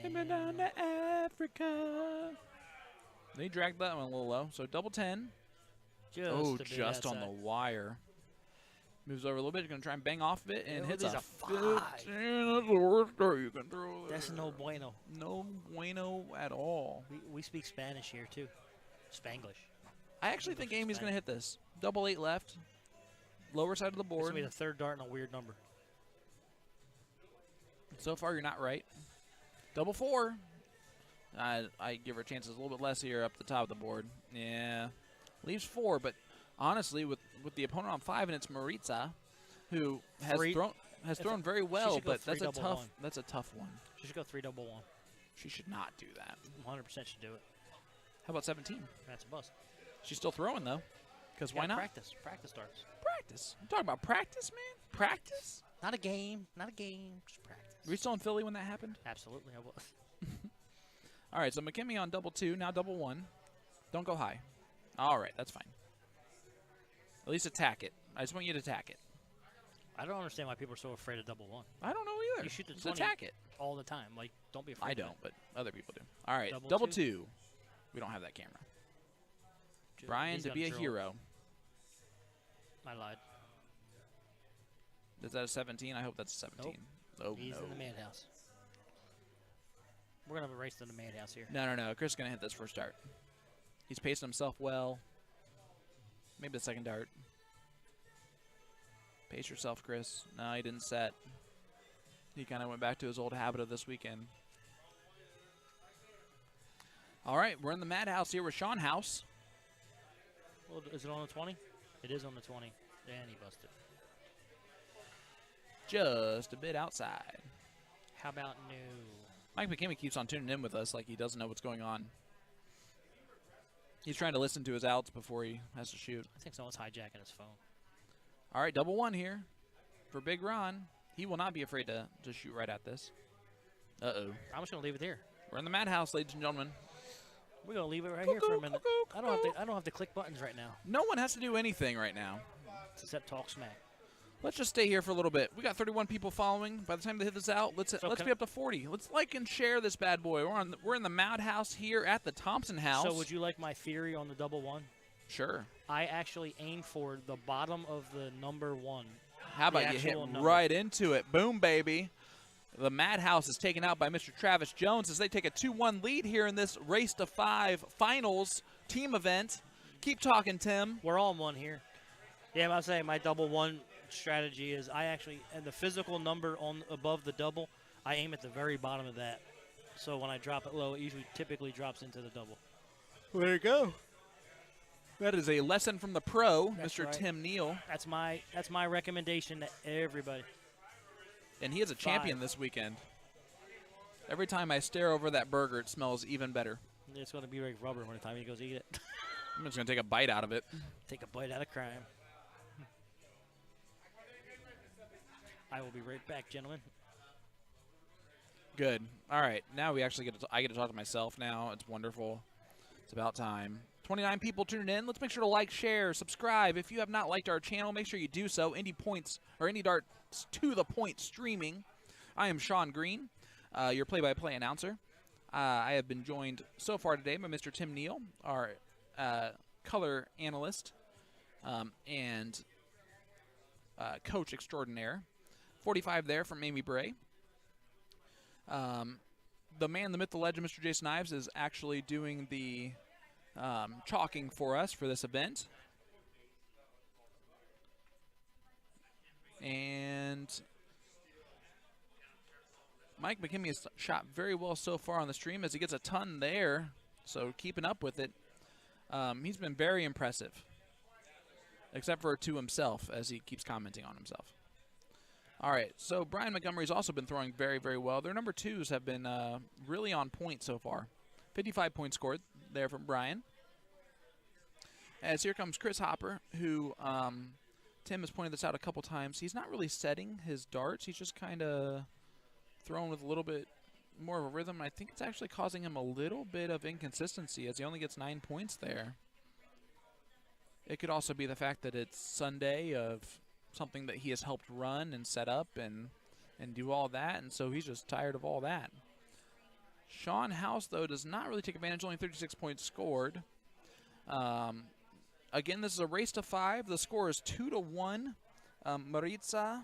Coming down to Africa. They dragged that one a little low. So double 10. Just on the wire. Moves over a little bit. He's going to try and bang off of it and hits a 15. That's the worst start you can throw there. That's no bueno. No bueno at all. We speak Spanish here, too. Spanglish. I actually think Amy's going to hit this. Double 8 left. Lower side of the board. This will be the third dart and a weird number. So far, you're not right. Double 4. I give her chances a little bit less here up the top of the board. Yeah. Leaves 4, but honestly, with the opponent on 5, and it's Maritza, who has thrown very well, but that's a tough one. She should go 3-1. She should not do that. 100% should do it. How about 17? That's a bust. She's still throwing though, because why not? Practice starts. Practice. I'm talking about practice, man. Practice. Not a game. Just practice. Were you still in Philly when that happened? Absolutely, I was. All right, so McKimmie on double 2, now double 1. Don't go high. All right, that's fine. At least attack it. I just want you to attack it. I don't understand why people are so afraid of double 1. I don't know either. You shoot the 20 attack it all the time. Like, don't be afraid. I don't, but other people do. All right, double 2. We don't have that camera. Brian to be a hero. I lied. Is that a 17? I hope that's a 17. Nope. He's in the madhouse. We're going to have a race to the madhouse here. No. Chris is going to hit this first dart. He's pacing himself well. Maybe the second dart. Pace yourself, Chris. No, he didn't set. He kind of went back to his old habit of this weekend. All right, we're in the madhouse here with Sean House. Well, is it on the 20? It is on the 20. And he busted. Just a bit outside. How about no? Mike McKimmie keeps on tuning in with us like he doesn't know what's going on. He's trying to listen to his outs before he has to shoot. I think someone's hijacking his phone. All right, double 1 here for Big Ron. He will not be afraid to shoot right at this. Uh-oh. I'm just going to leave it here. We're in the madhouse, ladies and gentlemen. We're going to leave it right here for a minute. I don't have to click buttons right now. No one has to do anything right now. Except talk smack. Let's just stay here for a little bit. We got 31 people following. By the time they hit this out, let's be up to 40. Let's like and share this bad boy. We're in the madhouse here at the Thompson House. So would you like my theory on the double 1? Sure. I actually aim for the bottom of the number 1. How about you hit right into it? Boom, baby. The madhouse is taken out by Mr. Travis Jones as they take a 2-1 lead here in this Race to 5 finals team event. Keep talking, Tim. We're all in one here. Yeah, I'll say my double 1 strategy is I actually, and the physical number on above the double, I aim at the very bottom of that. So when I drop it low, it typically drops into the double. Well, there you go. That is a lesson from the pro, That's Mr. right. Tim Neal. That's my recommendation to everybody. And he is a champion this weekend. Every time I stare over that burger, it smells even better. It's going to be like rubber when the time he goes eat it. I'm just going to take a bite out of it. Take a bite out of crime. I will be right back, gentlemen. Good. All right. Now we actually I get to talk to myself now. It's wonderful. It's about time. 29 people tuning in. Let's make sure to like, share, subscribe. If you have not liked our channel, make sure you do so. Indy Darts to the Point streaming. I am Sean Green, your play-by-play announcer. I have been joined so far today by Mr. Tim Neal, our color analyst and coach extraordinaire. 45 there from Amy Bray. The man, the myth, the legend, Mr. Jason Ives, is actually doing the chalking for us for this event. And Mike McKimmey has shot very well so far on the stream as he gets a ton there, so keeping up with it. He's been very impressive, except for to himself as he keeps commenting on himself. All right, so Brian Montgomery's also been throwing very, very well. Their number twos have been really on point so far. 55 points scored there from Brian. As here comes Chris Hopper, who Tim has pointed this out a couple times. He's not really setting his darts. He's just kind of throwing with a little bit more of a rhythm. I think it's actually causing him a little bit of inconsistency as he only gets 9 points there. It could also be the fact that it's Sunday of something that he has helped run and set up and do all that, and so he's just tired of all that. Sean House, though, does not really take advantage, only 36 points scored. Again, this is a race to 5. The score is 2-1. Maritza,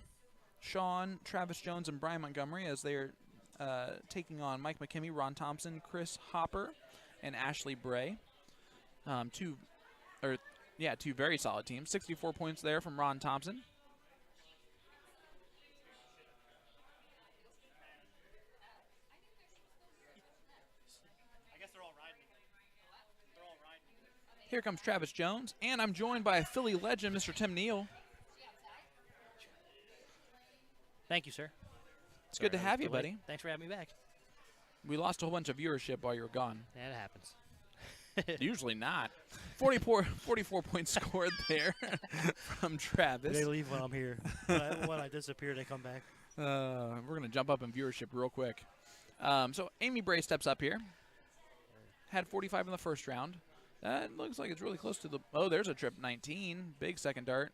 Sean, Travis Jones, and Brian Montgomery as they're taking on Mike McKimmey, Ron Thompson, Chris Hopper, and Ashley Bray. Two very solid teams. 64 points there from Ron Thompson. Here comes Travis Jones, and I'm joined by Philly legend, Mr. Tim Neal. Thank you, sir. It's good to have you, buddy. Thanks for having me back. We lost a whole bunch of viewership while you were gone. Yeah, it happens. Usually not. 44 points scored there from Travis. They leave when I'm here. When I disappear, they come back. We're going to jump up in viewership real quick. So Amy Bray steps up here. Had 45 in the first round. That looks like it's really close to the... Oh, there's a trip 19. Big second dart.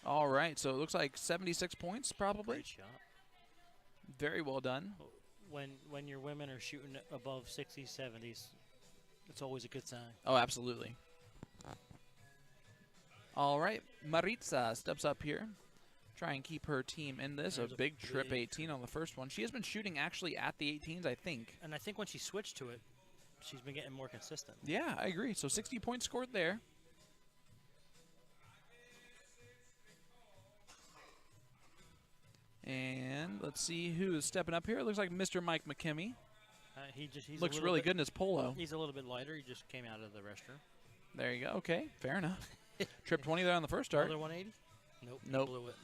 All right, so it looks like 76 points probably. Great shot. Very well done. When your women are shooting above 60s, 70s, it's always a good sign. Oh, absolutely. All right, Maritza steps up here. Try and keep her team in this. There's a big trip 18 on the first one. She has been shooting actually at the 18s, I think. And I think when she switched to it, she's been getting more consistent. Yeah, I agree. So 60 points scored there. And let's see who is stepping up here. It looks like Mr. Mike McKimmey. He looks really good in his polo. He's a little bit lighter. He just came out of the restroom. There you go. Okay, fair enough. Trip 20 there on the first dart. Another 180? Nope. Nope. You blew it.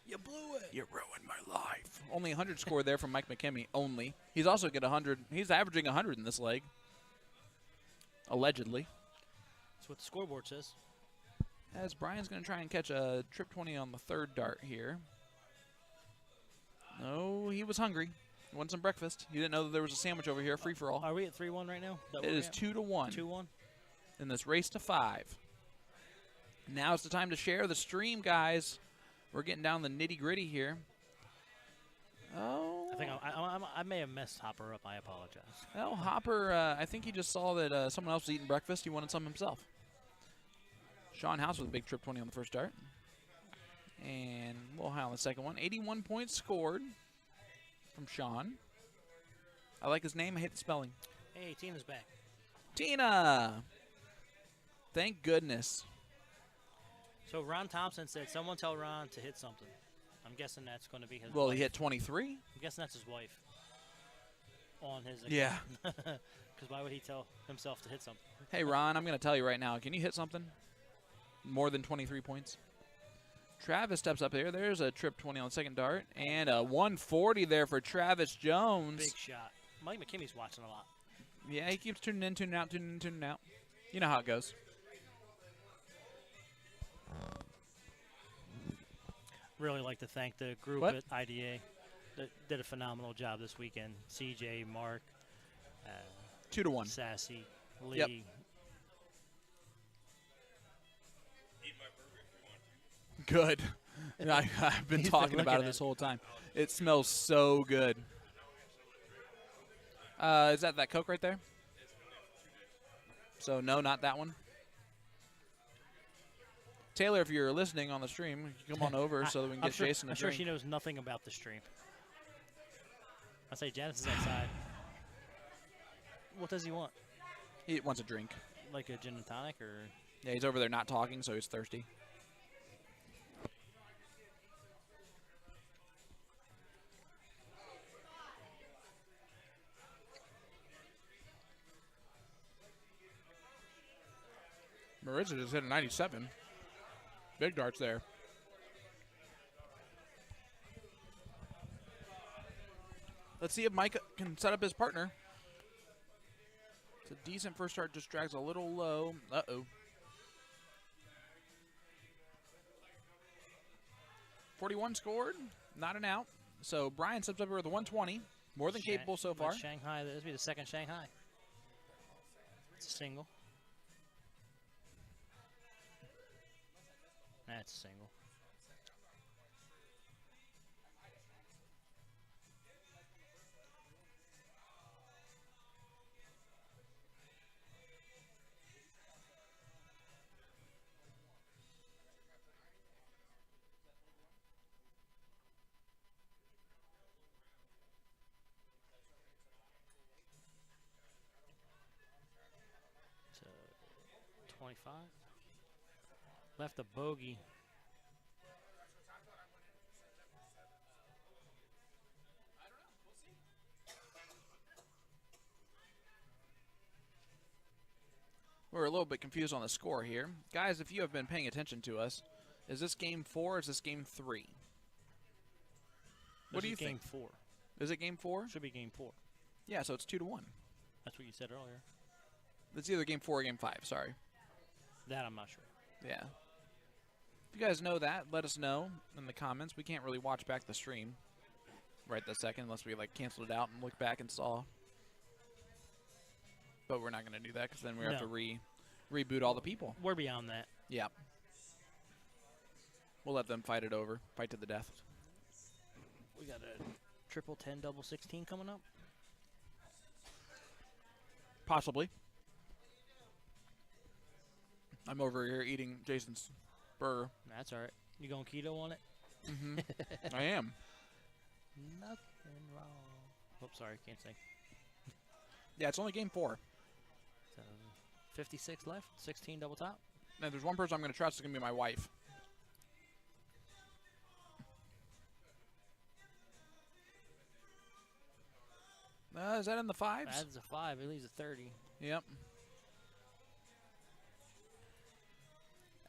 You blew it. You ruined my life. Only 100 scored there from Mike McKimmey. Only. He's also got 100. He's averaging 100 in this leg. Allegedly. That's what the scoreboard says. As Brian's going to try and catch a trip 20 on the third dart here. No, he was hungry. He wanted some breakfast. He didn't know that there was a sandwich over here, free for all. Are we at 3-1 right now? It is 2-1. 2-1. In this race to 5. Now it's the time to share the stream, guys. We're getting down the nitty-gritty here. Oh. I think I may have messed Hopper up. I apologize. Well, Hopper, I think he just saw that someone else was eating breakfast. He wanted some himself. Sean House with a big trip 20 on the first dart. And a little high on the second one. 81 points scored from Sean. I like his name. I hate the spelling. Hey, Tina's back. Tina! Thank goodness. So Ron Thompson said, someone tell Ron to hit something. I'm guessing that's going to be his Well, wife. he hit 23. I'm guessing that's his wife on his account. Yeah. Because why would he tell himself to hit something? Hey, Ron, I'm going to tell you right now. Can you hit something? More than 23 points? Travis steps up there. There's a trip 20 on the second dart. And a 140 there for Travis Jones. Big shot. Mike McKimmey's watching a lot. Yeah, he keeps tuning in, tuning out, tuning in, tuning out. You know how it goes. really like to thank the group What? at IDA that did a phenomenal job this weekend. CJ, Mark, 2-1. Sassy, Lee. Yep. Good. I've been He's been talking about looking it at this it. whole time. It smells so good. Is that Coke right there? So no, not that one. Taylor, if you're listening on the stream, you can come on over so that we can I'm get sure, Jason a I'm sure drink. she knows nothing about the stream. I say Janice is outside. What does he want? He wants a drink. Like a gin and tonic, or? Yeah, he's over there not talking, so he's thirsty. Maritza just hit a 97. Big darts there. Let's see if Mike can set up his partner. It's a decent first start, just drags a little low. Uh-oh. 41 scored, not an out. So Brian steps up here with a 120. More than capable so far. Shanghai, this will be the second Shanghai. It's a single. That's a single. So 25. Left a bogey. We're a little bit confused on the score here. Guys, if you have been paying attention to us, is this game 4 or is this game 3? What do you game think? 4. Is it game 4? Should be game 4. Yeah, so it's 2-1. That's what you said earlier. It's either game 4 or game 5, sorry. That I'm not sure. Yeah. If you guys know that, let us know in the comments. We can't really watch back the stream right this second unless we like canceled it out and look back and saw. But we're not going to do that because then we have to reboot all the people. We're beyond that. Yeah. We'll let them fight it over. Fight to the death. We got a triple 10, double 16 coming up. Possibly. I'm over here eating Jason's burger. That's all right. You going keto on it? Mm-hmm. I am. Nothing wrong. Oh, sorry, can't sing. Yeah, it's only game 4. So 56 left, 16 double top. Now, there's one person I'm going to trust. It's going to be my wife. Is that in the 5s? Adds a 5. It leaves a 30. Yep.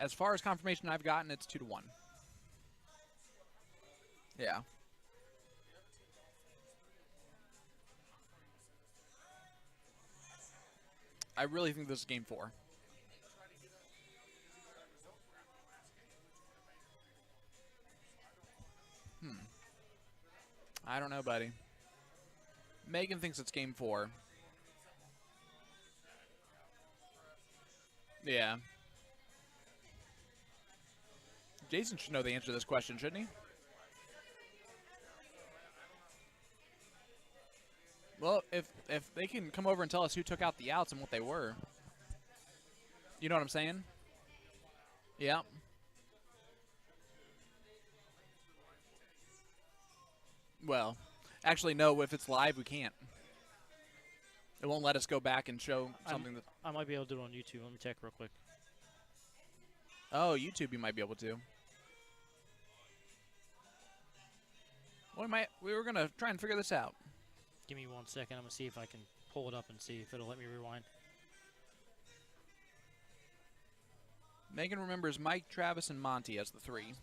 As far as confirmation I've gotten, it's 2-1. Yeah. I really think this is game 4. I don't know, buddy. Megan thinks it's game 4. Yeah. Jason should know the answer to this question, shouldn't he? Well, if they can come over and tell us who took out the outs and what they were. You know what I'm saying? Yeah. Well, actually, no. If it's live, we can't. It won't let us go back and show something that. I might be able to do it on YouTube. Let me check real quick. Oh, YouTube, you might be able to. Well, we were gonna try and figure this out. Give me 1 second. I'm gonna see if I can pull it up and see if it'll let me rewind. Megan remembers Mike, Travis, and Monty as the 3.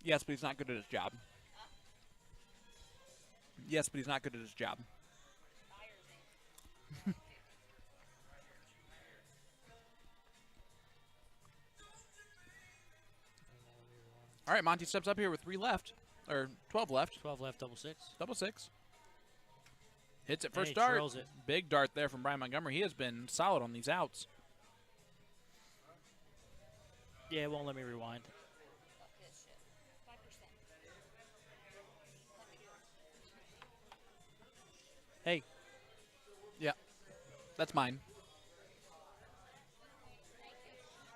Yes, but he's not good at his job. Yes, but he's not good at his job. All right, Monty steps up here with 3 left, or 12 left. 12 left, double six. Double six. Hits it And first he dart. drills it. Big dart there from Brian Montgomery. He has been solid on these outs. Yeah, it won't let me rewind. Hey. Yeah, that's mine.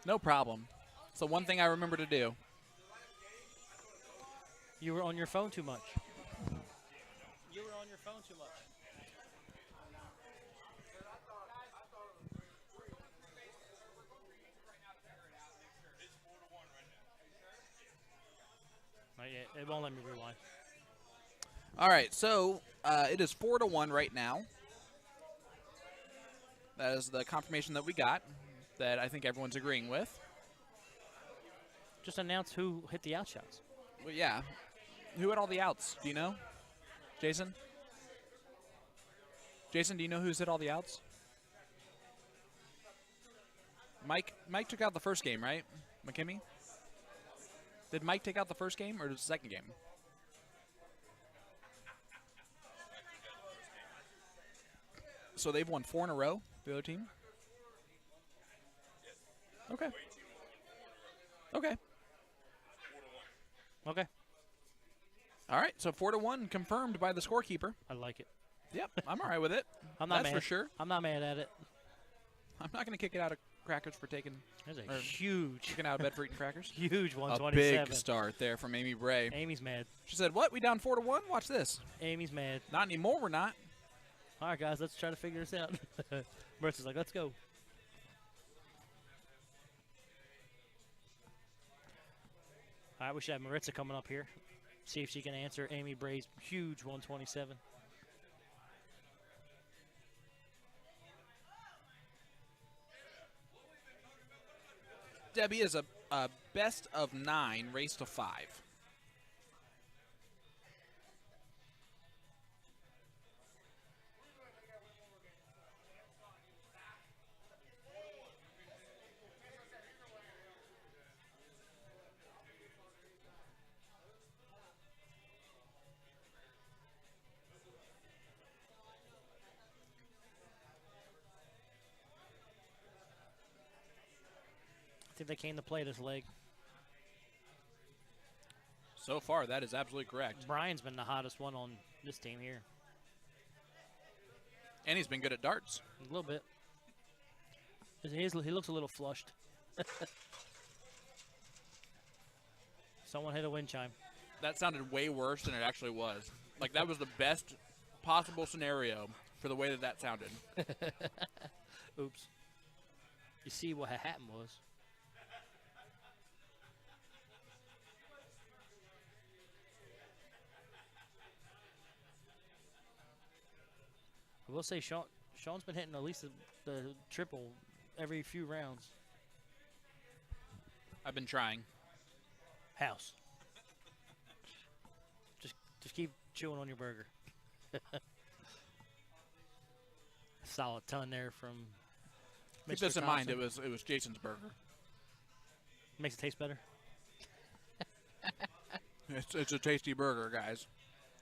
No problem. It's the one thing I remember to do. You were on your phone too much. You were on your phone too much. Not yet. It won't let me rewind. All right, so it is 4-1 right now. That is the confirmation that we got that I think everyone's agreeing with. Just announce who hit the outshots. Well, yeah. Who had all the outs? Do you know? Jason? Jason, do you know who's hit all the outs? Mike took out the first game, right? McKimmie? Did Mike take out the first game or the second game? So they've won 4 in a row, the other team? Okay. Okay. Okay. All right, so 4-1 confirmed by the scorekeeper. I like it. Yep, I'm all right with it. I'm not That's mad. for sure. I'm not mad at it. I'm not going to kick it out of crackers for taking. There's a or huge. Kicking out of bed for eating crackers. Huge A 127. big start there from Amy Bray. Amy's mad. She said, "What? We down 4-1? Watch this." Amy's mad. Not anymore. We're not. All right, guys, let's try to figure this out. Maritza's like, let's go. All right, we should have Maritza coming up here. See if she can answer Amy Bray's huge 127. Debbie is a best of 9 race to 5. I think they came to play this leg. So far, that is absolutely correct. Brian's been the hottest one on this team here. And he's been good at darts. A little bit. He looks a little flushed. Someone hit a wind chime. That sounded way worse than it actually was. Like, that was the best possible scenario for the way that that sounded. Oops. You see what happened was. I will say Sean's been hitting at least the triple every few rounds. I've been trying. House. Just keep chewing on your burger. Solid ton there from Keep Mr. this in mind. Thompson. It was Jason's burger. Makes it taste better. It's a tasty burger, guys.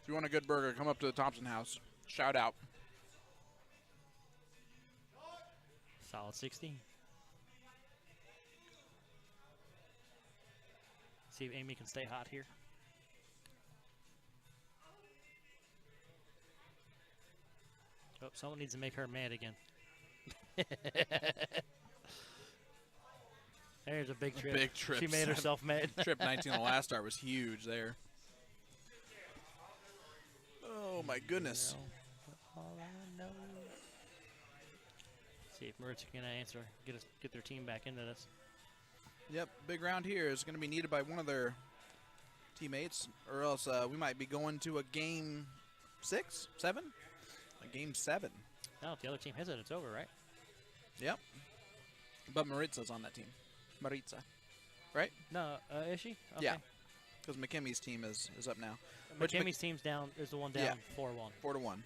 If you want a good burger, come up to the Thompson house. Shout out. Solid 60. See if Amy can stay hot here. Oh, someone needs to make her mad again. There's a big trip. Big trip. She made herself mad. Trip 19 on the last start was huge there. Oh, my goodness. All I know. See if Maritza can answer, get their team back into this. Yep, big round here is going to be needed by one of their teammates, or else we might be going to a game 6, 7? A game 7. No, if the other team hits it, it's over, right? Yep. But Maritza's on that team. Maritza. Right? No, is she? Okay. Yeah. Because McKimmie's team is up now. McKimmie's team's down, is the one down 4-1. 4-1.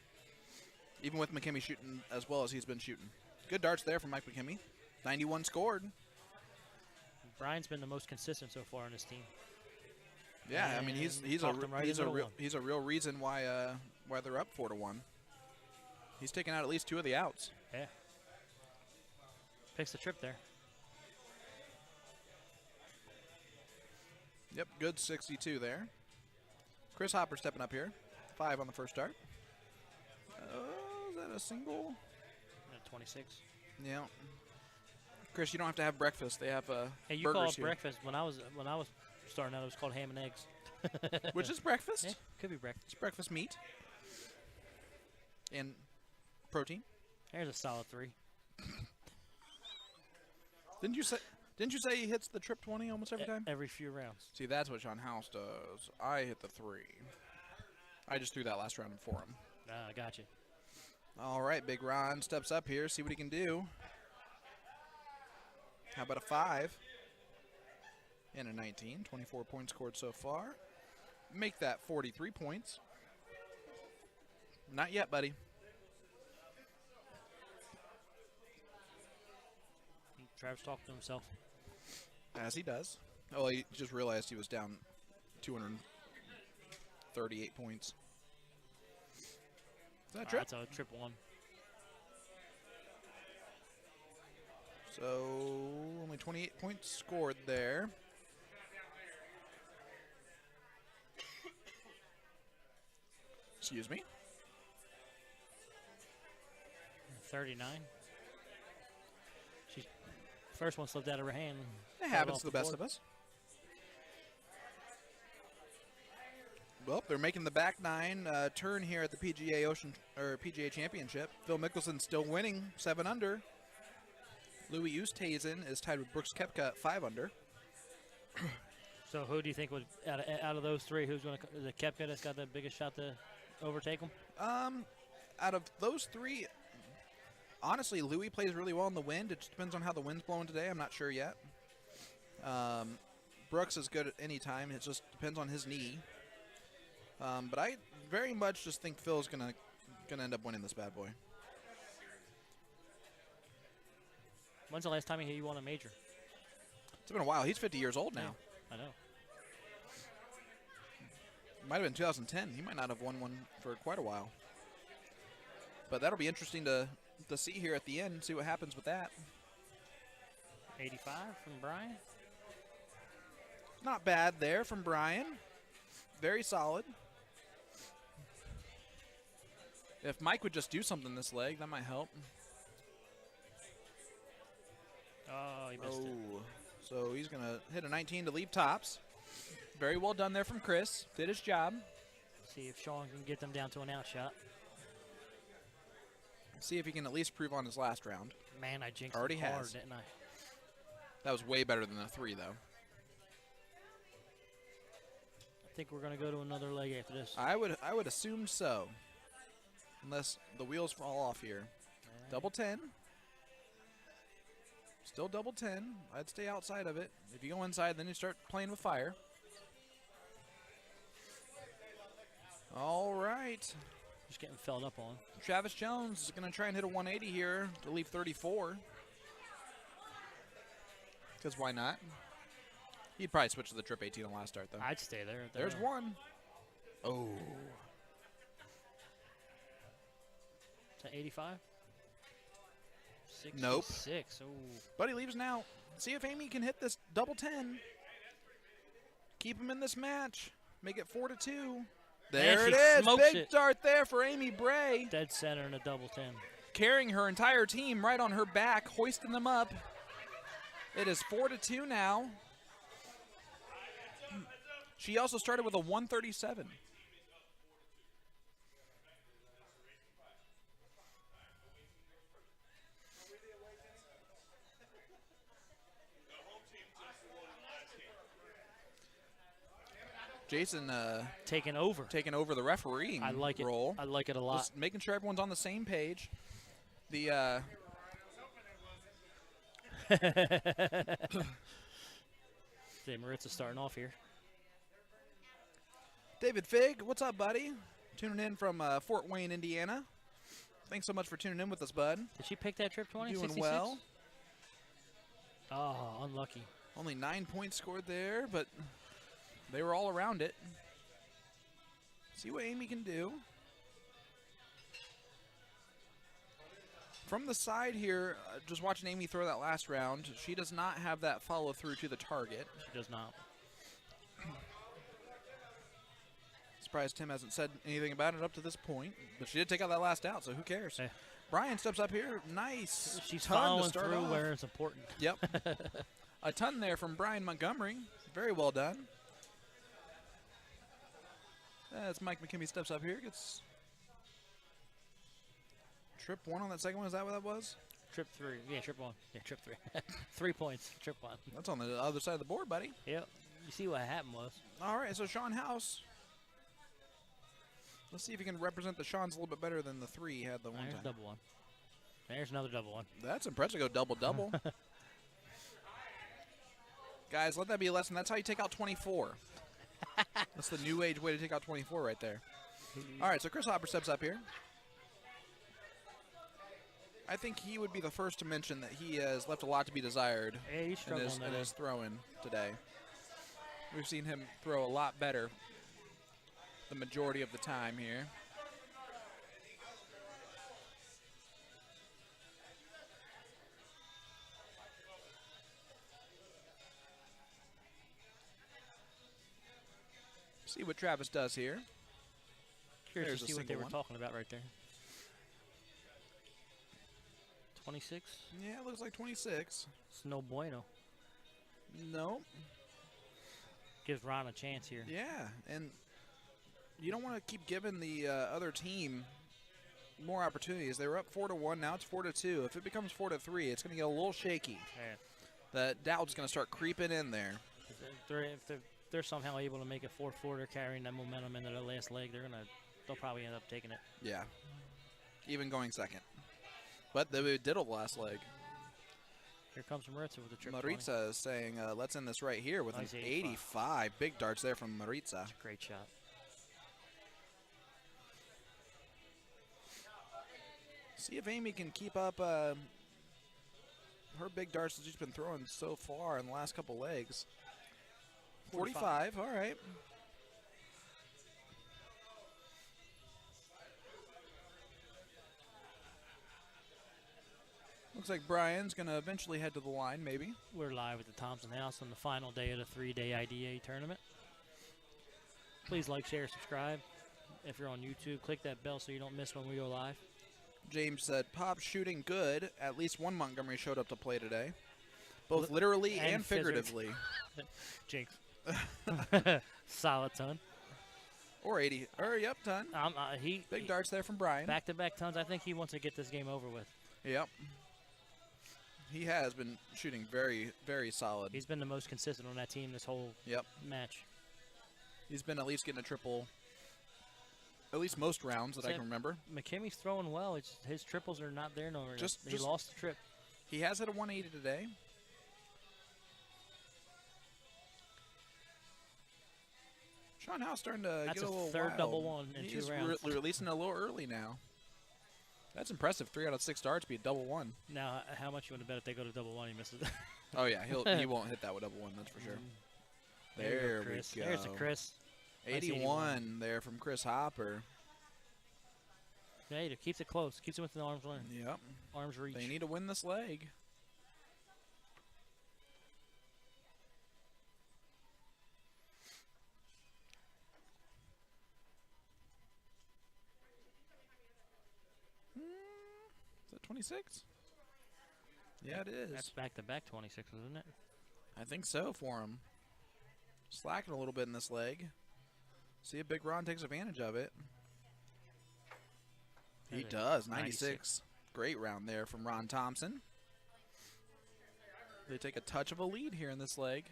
Even with McKimmie shooting as well as he's been shooting. Good darts there from Mike McKimmie. 91 scored. Brian's been the most consistent so far on this team. Yeah, I mean he's Talked him right he's into a the real one. he's a real reason why they're up 4-1. He's taken out at least 2 of the outs. Yeah. Picks the trip there. Yep, good 62 there. Chris Hopper stepping up here. 5 on the first start. Oh, is that a single? 26. Yeah. Chris, you don't have to have breakfast. They have Hey, you burgers call it here. breakfast. When I was starting out, it was called ham and eggs. Which is breakfast. Yeah, could be breakfast. It's breakfast meat. And protein. There's a solid 3. Didn't you say he hits the trip 20 almost every time? Every few rounds. See, that's what Sean House does. I hit the 3. I just threw that last round for him. Ah, gotcha. All right, Big Ron steps up here, see what he can do. How about a 5? And a 19. 24 points scored so far. Make that 43 points. Not yet, buddy. Travis talked to himself. As he does. Oh, he just realized he was down 238 points. Is that a trip? That's a trip 1. So only 28 points scored there. Excuse me. 39. She's first one slipped out of her hand. It happens to the best of us. Well, they're making the back 9 turn here at the PGA Championship. Phil Mickelson still winning, 7 under. Louis Oosthuizen is tied with Brooks Koepka at 5 under. So who do you think would out of those 3, who's going to the Koepka that's got the biggest shot to overtake him? Out of those 3, honestly, Louis plays really well in the wind. It just depends on how the wind's blowing today. I'm not sure yet. Brooks is good at any time. It just depends on his knee. But I very much just think Phil's gonna end up winning this bad boy. When's the last time he won a major? It's been a while. He's 50 years old now. Yeah, I know. Might have been 2010. He might not have won one for quite a while. But that'll be interesting to see here at the end, see what happens with that. 85 from Brian. Not bad there from Brian. Very solid. If Mike would just do something this leg, that might help. Oh, he missed it. So he's going to hit a 19 to leave tops. Very well done there from Chris. Did his job. See if Sean can get them down to an out shot. See if he can at least prove on his last round. Man, I jinxed Already him hard, has. didn't I? That was way better than a 3, though. I think we're going to go to another leg after this. I would assume so. Unless the wheels fall off here. Double 10. Still double 10. I'd stay outside of it. If you go inside, then you start playing with fire. All right. Just getting filled up on. Travis Jones is going to try and hit a 180 here to leave 34. Because why not? He'd probably switch to the trip 18 on last start, though. I'd stay there. There's one. Oh. Is that 85? Nope. 6. Oh. But he leaves now. See if Amy can hit this double 10. Keep him in this match. Make it 4-2. There And it she is. smokes Big it. start there for Amy Bray. Dead center in a double 10. Carrying her entire team right on her back, hoisting them up. It is 4-2 now. She also started with a 137. Jason taking over the refereeing I like role. it. I like it a lot. Just making sure everyone's on the same page. The See, Maritza starting off here. David Fig, what's up, buddy? Tuning in from Fort Wayne, Indiana. Thanks so much for tuning in with us, bud. Did she pick that trip 20? Doing 66? well. Oh, unlucky. Only 9 points scored there, but They were all around it. See what Amy can do. From the side here, just watching Amy throw that last round, she does not have that follow through to the target. She does not. Surprised Tim hasn't said anything about it up to this point, but she did take out that last out, so who cares? Hey. Brian steps up here. Nice. She's ton to following start through off. where it's important. Yep. A ton there from Brian Montgomery. Very well done. As Mike McKimmey steps up here, gets trip one on that second one. Is that what that was? Trip 3. Yeah, trip 1. Yeah, trip 3. 3 points. Trip 1. That's on the other side of the board, buddy. Yep. You see what happened was. All right, so Sean House. Let's see if he can represent the Sean's a little bit better than the 3 he had the one There's time. double 1. There's another double 1. That's impressive. Go double-double. Guys, let that be a lesson. That's how you take out 24. That's the new age way to take out 24 right there. All right, so Chris Hopper steps up here. I think he would be the first to mention that he has left a lot to be desired Yeah, he's struggling in today. his throwing today. We've seen him throw a lot better the majority of the time here. See what Travis does here. Curious There's to a see what they single were one. talking about right there. 26. Yeah, it looks like 26. It's no bueno. No. Gives Ron a chance here. Yeah, and you don't want to keep giving the other team more opportunities. They were up 4-1. Now it's 4-2. If it becomes 4-3, it's going to get a little shaky. Yeah. That doubt's going to start creeping in there. If they're somehow able to make a 4-4, they're carrying that momentum into the last leg. They'll probably end up taking it. Yeah, even going second. But they did a last leg. Here comes Maritza with the trip 20. Maritza is saying, let's end this right here with Nice an 85. 85. Big darts there from Maritza. Great shot. See if Amy can keep up her big darts that she's been throwing so far in the last couple legs. 45, all right. Looks like Brian's going to eventually head to the line, maybe. We're live at the Thompson House on the final day of the 3-day IDA tournament. Please like, share, subscribe. If you're on YouTube, click that bell so you don't miss when we go live. James said, Pop shooting good. At least one Montgomery showed up to play today. Both literally and figuratively. Jinx. Solid ton. Or 80. Or, yep, ton. Big darts there from Brian. Back-to-back tons. I think he wants to get this game over with. Yep. He has been shooting very, very solid. He's been the most consistent on that team this whole match. He's been at least getting a triple, at least most rounds that I can remember. McKimmy's throwing well. His triples are not there no more. He lost the trip. He has hit a 180 today. Sean House starting to That's get a little third wild. double one in He's 2 rounds. releasing a little early now. That's impressive. 3 out of 6 darts be a double one. Now, how much you want to bet if they go to double one, he misses it? Oh yeah, he won't hit that with double one. That's for sure. There we Chris. go. There's a Chris. Nice 81 there from Chris Hopper. Yeah, he keeps it close. Keeps it within arm's length. Yep. Arm's reach. They need to win this leg. Is that 26? Yeah, it is. That's back-to-back 26s, isn't it? I think so for him. Slacking a little bit in this leg. See if Big Ron takes advantage of it. He does. 96. Great round there from Ron Thompson. They take a touch of a lead here in this leg.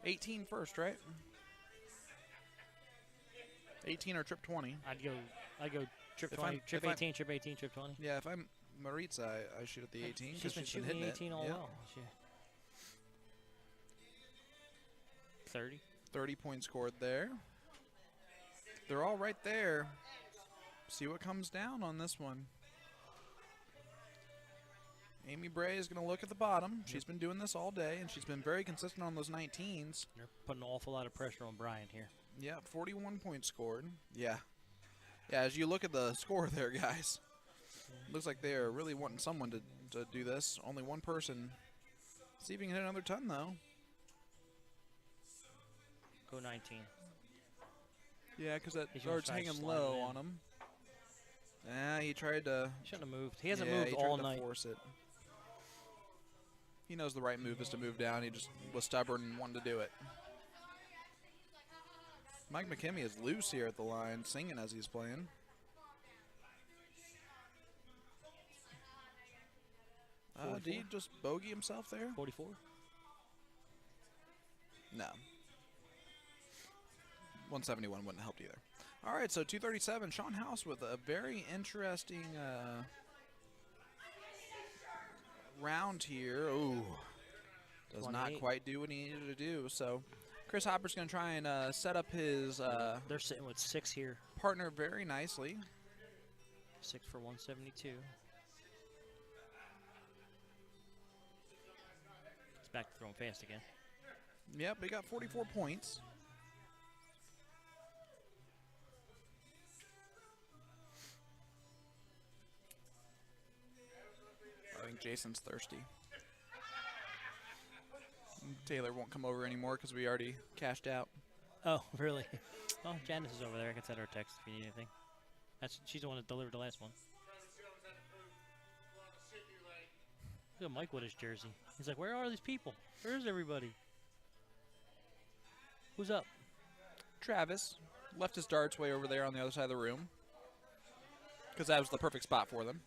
18 first, right? 18 or trip 20. I'd go trip 20, trip 18, trip 18, trip 20. Yeah, if I'm Maritza, I shoot at the 18. She's been shooting the 18 all well. 30. 30 points scored there. They're all right there. See what comes down on this one. Amy Bray is going to look at the bottom. She's been doing this all day, and she's been very consistent on those 19s. They're putting an awful lot of pressure on Brian here. Yeah, 41 points scored. Yeah. Yeah, as you look at the score there, guys, looks like they are really wanting someone to do this. Only one person. See if you can hit another ton, though. Go 19. Yeah, because that He's gonna dart's try hanging sliding low in. on him. Yeah, he tried to. He shouldn't have moved. He hasn't yeah, moved he all tried to night. force it. He knows the right move is to move down. He just was stubborn and wanted to do it. Mike McKimmey is loose here at the line, singing as he's playing. Did he just bogey himself there? 44. No. 171 wouldn't have helped either. All right, so 237. Sean House with a very interesting round here. Ooh, does not 28. quite do what he needed to do. So Chris Hopper's going to try and set up his They're sitting with 6 here. partner very nicely. 6 for 172. It's back to throwing fast again. Yep, he got 44 points. I think Jason's thirsty. Taylor won't come over anymore because we already cashed out. Oh, really? Oh, Janice is over there. I can send her a text if you need anything. She's the one that delivered the last one. Look at Mike with his jersey. He's like, where are these people? Where is everybody? Who's up? Travis left his darts way over there on the other side of the room because that was the perfect spot for them.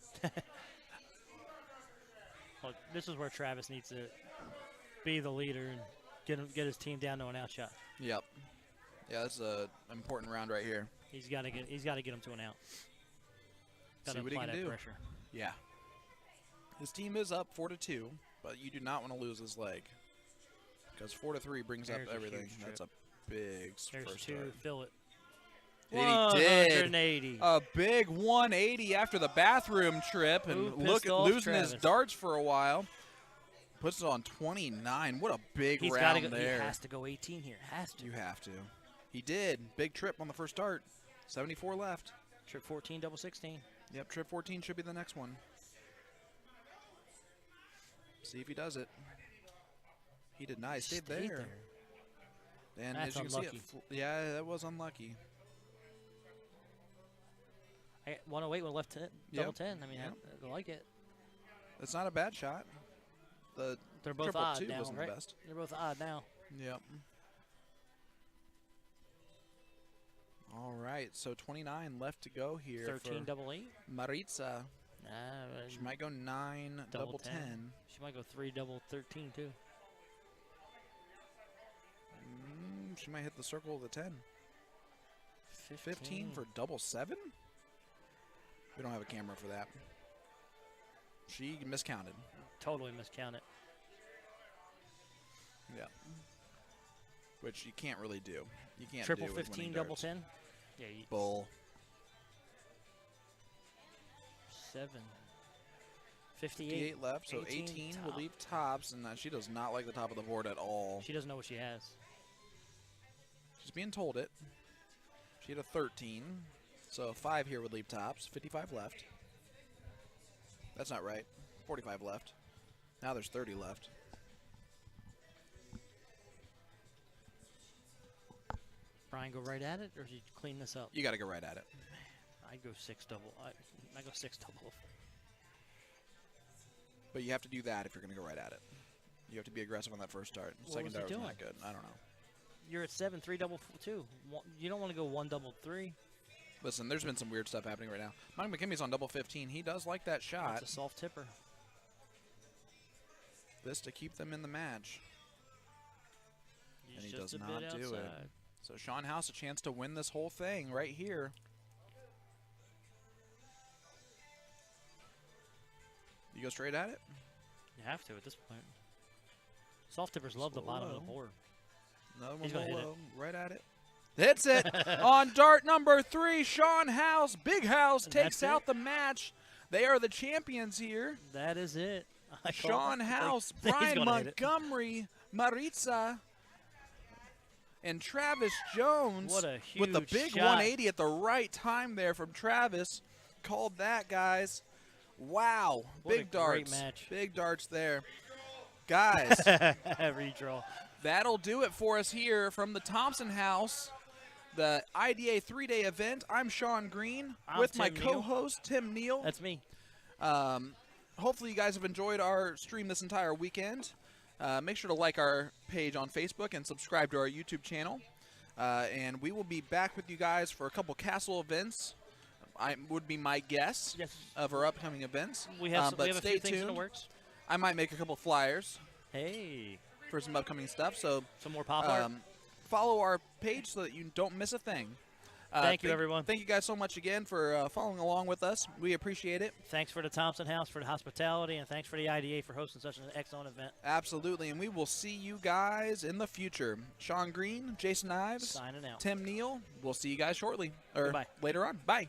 Well, this is where Travis needs to be the leader and get his team down to an outshot. Yep. Yeah, this is an important round right here. He's got to get him to an out. Got to See what he apply can that do. pressure. Yeah. His team is up 4-2, but you do not want to lose his leg because 4-3 brings There's up a everything. huge That's trip. a big There's first 2. start. Fill it. And he did. 180. A big 180 after the bathroom trip and Who pissed off losing his Travis? darts for a while. Puts it on 29. What a big He's round gotta go, there. He has to go 18 here. Has to. You have to. He did. Big trip on the first dart. 74 left. Trip 14, double 16. Yep, trip 14 should be the next one. See if he does it. He did not. He stayed there. And That's as you can unlucky. see, yeah, that was unlucky. 108 with left 10, double 10. I mean, Yep. I like it. It's not a bad shot. The They're both triple odd 2 now, wasn't right? the best. They're both odd now. Yep. All right, so 29 left to go here. 13 for double 8. Maritza. She might go 9 double 10. She might go 3 double 13 too. She might hit the circle of the 10. 15 for double 7? We don't have a camera for that. She miscounted. Totally miscounted. Yeah. Which you can't really do. You can't Triple do with 15 winning double darts. 10. Yeah. Bull. 7. 58. 58 left, so 18 will top. leave tops, and she does not like the top of the board at all. She doesn't know what she has. She's being told it. She had a 13, so 5 here would leave tops. 55 left. That's not right. 45 left. Now there's 30 left. Brian, go right at it, or should you clean this up? You got to go right at it. I go 6 double. I go 6 double. But you have to do that if you're going to go right at it. You have to be aggressive on that first start. What Second was he dart was doing? not good. I don't know. You're at 7, 3 double 2. You don't want to go 1 double 3. Listen, there's been some weird stuff happening right now. Mike McKimmy's on double 15. He does like that shot. That's a soft tipper. This to keep them in the match. And he does not do it. So Sean House a chance to win this whole thing right here. You go straight at it? You have to at this point. Soft tippers love the bottom of the board. Another one He's gonna hit it. low, right at it. Hits it on dart number 3. Sean House, Big House, And takes that's out it. the match. They are the champions here. That is it. Sean House, He's Brian gonna hit it. Montgomery, Maritza, and Travis Jones What a with the huge big shot. 180 at the right time there from Travis. Called that, guys. Wow. What a Big darts. great match. Big darts there. Guys, Redraw. that'll do it for us here from the Thompson House, the IDA 3-day event. I'm Sean Green I'm with my Tim Neal. co-host, Tim Neal. That's me. Hopefully you guys have enjoyed our stream this entire weekend. Make sure to like our page on Facebook and subscribe to our YouTube channel. And we will be back with you guys for a couple Castle events. I would be my guess of our upcoming events. We have, but we have a stay few things in the tuned. works. I might make a couple flyers Hey. for some upcoming stuff. So Some more pop art. follow our page so that you don't miss a thing. Thank you, everyone. Thank you guys so much again for following along with us. We appreciate it. Thanks for the Thompson House for the hospitality, and thanks for the IDA for hosting such an excellent event. Absolutely, and we will see you guys in the future. Sean Green, Jason Ives, Signing out. Tim Neal. We'll see you guys shortly, or Goodbye. later on. Bye.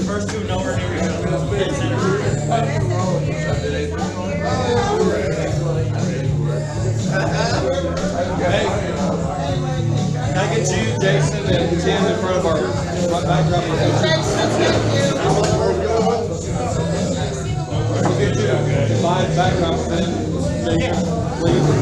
First two nowhere near each other. Hey, can I get you, Jason, and Tim in front of our backdrop? We'll get you a combined backdrop with them, Jason, please.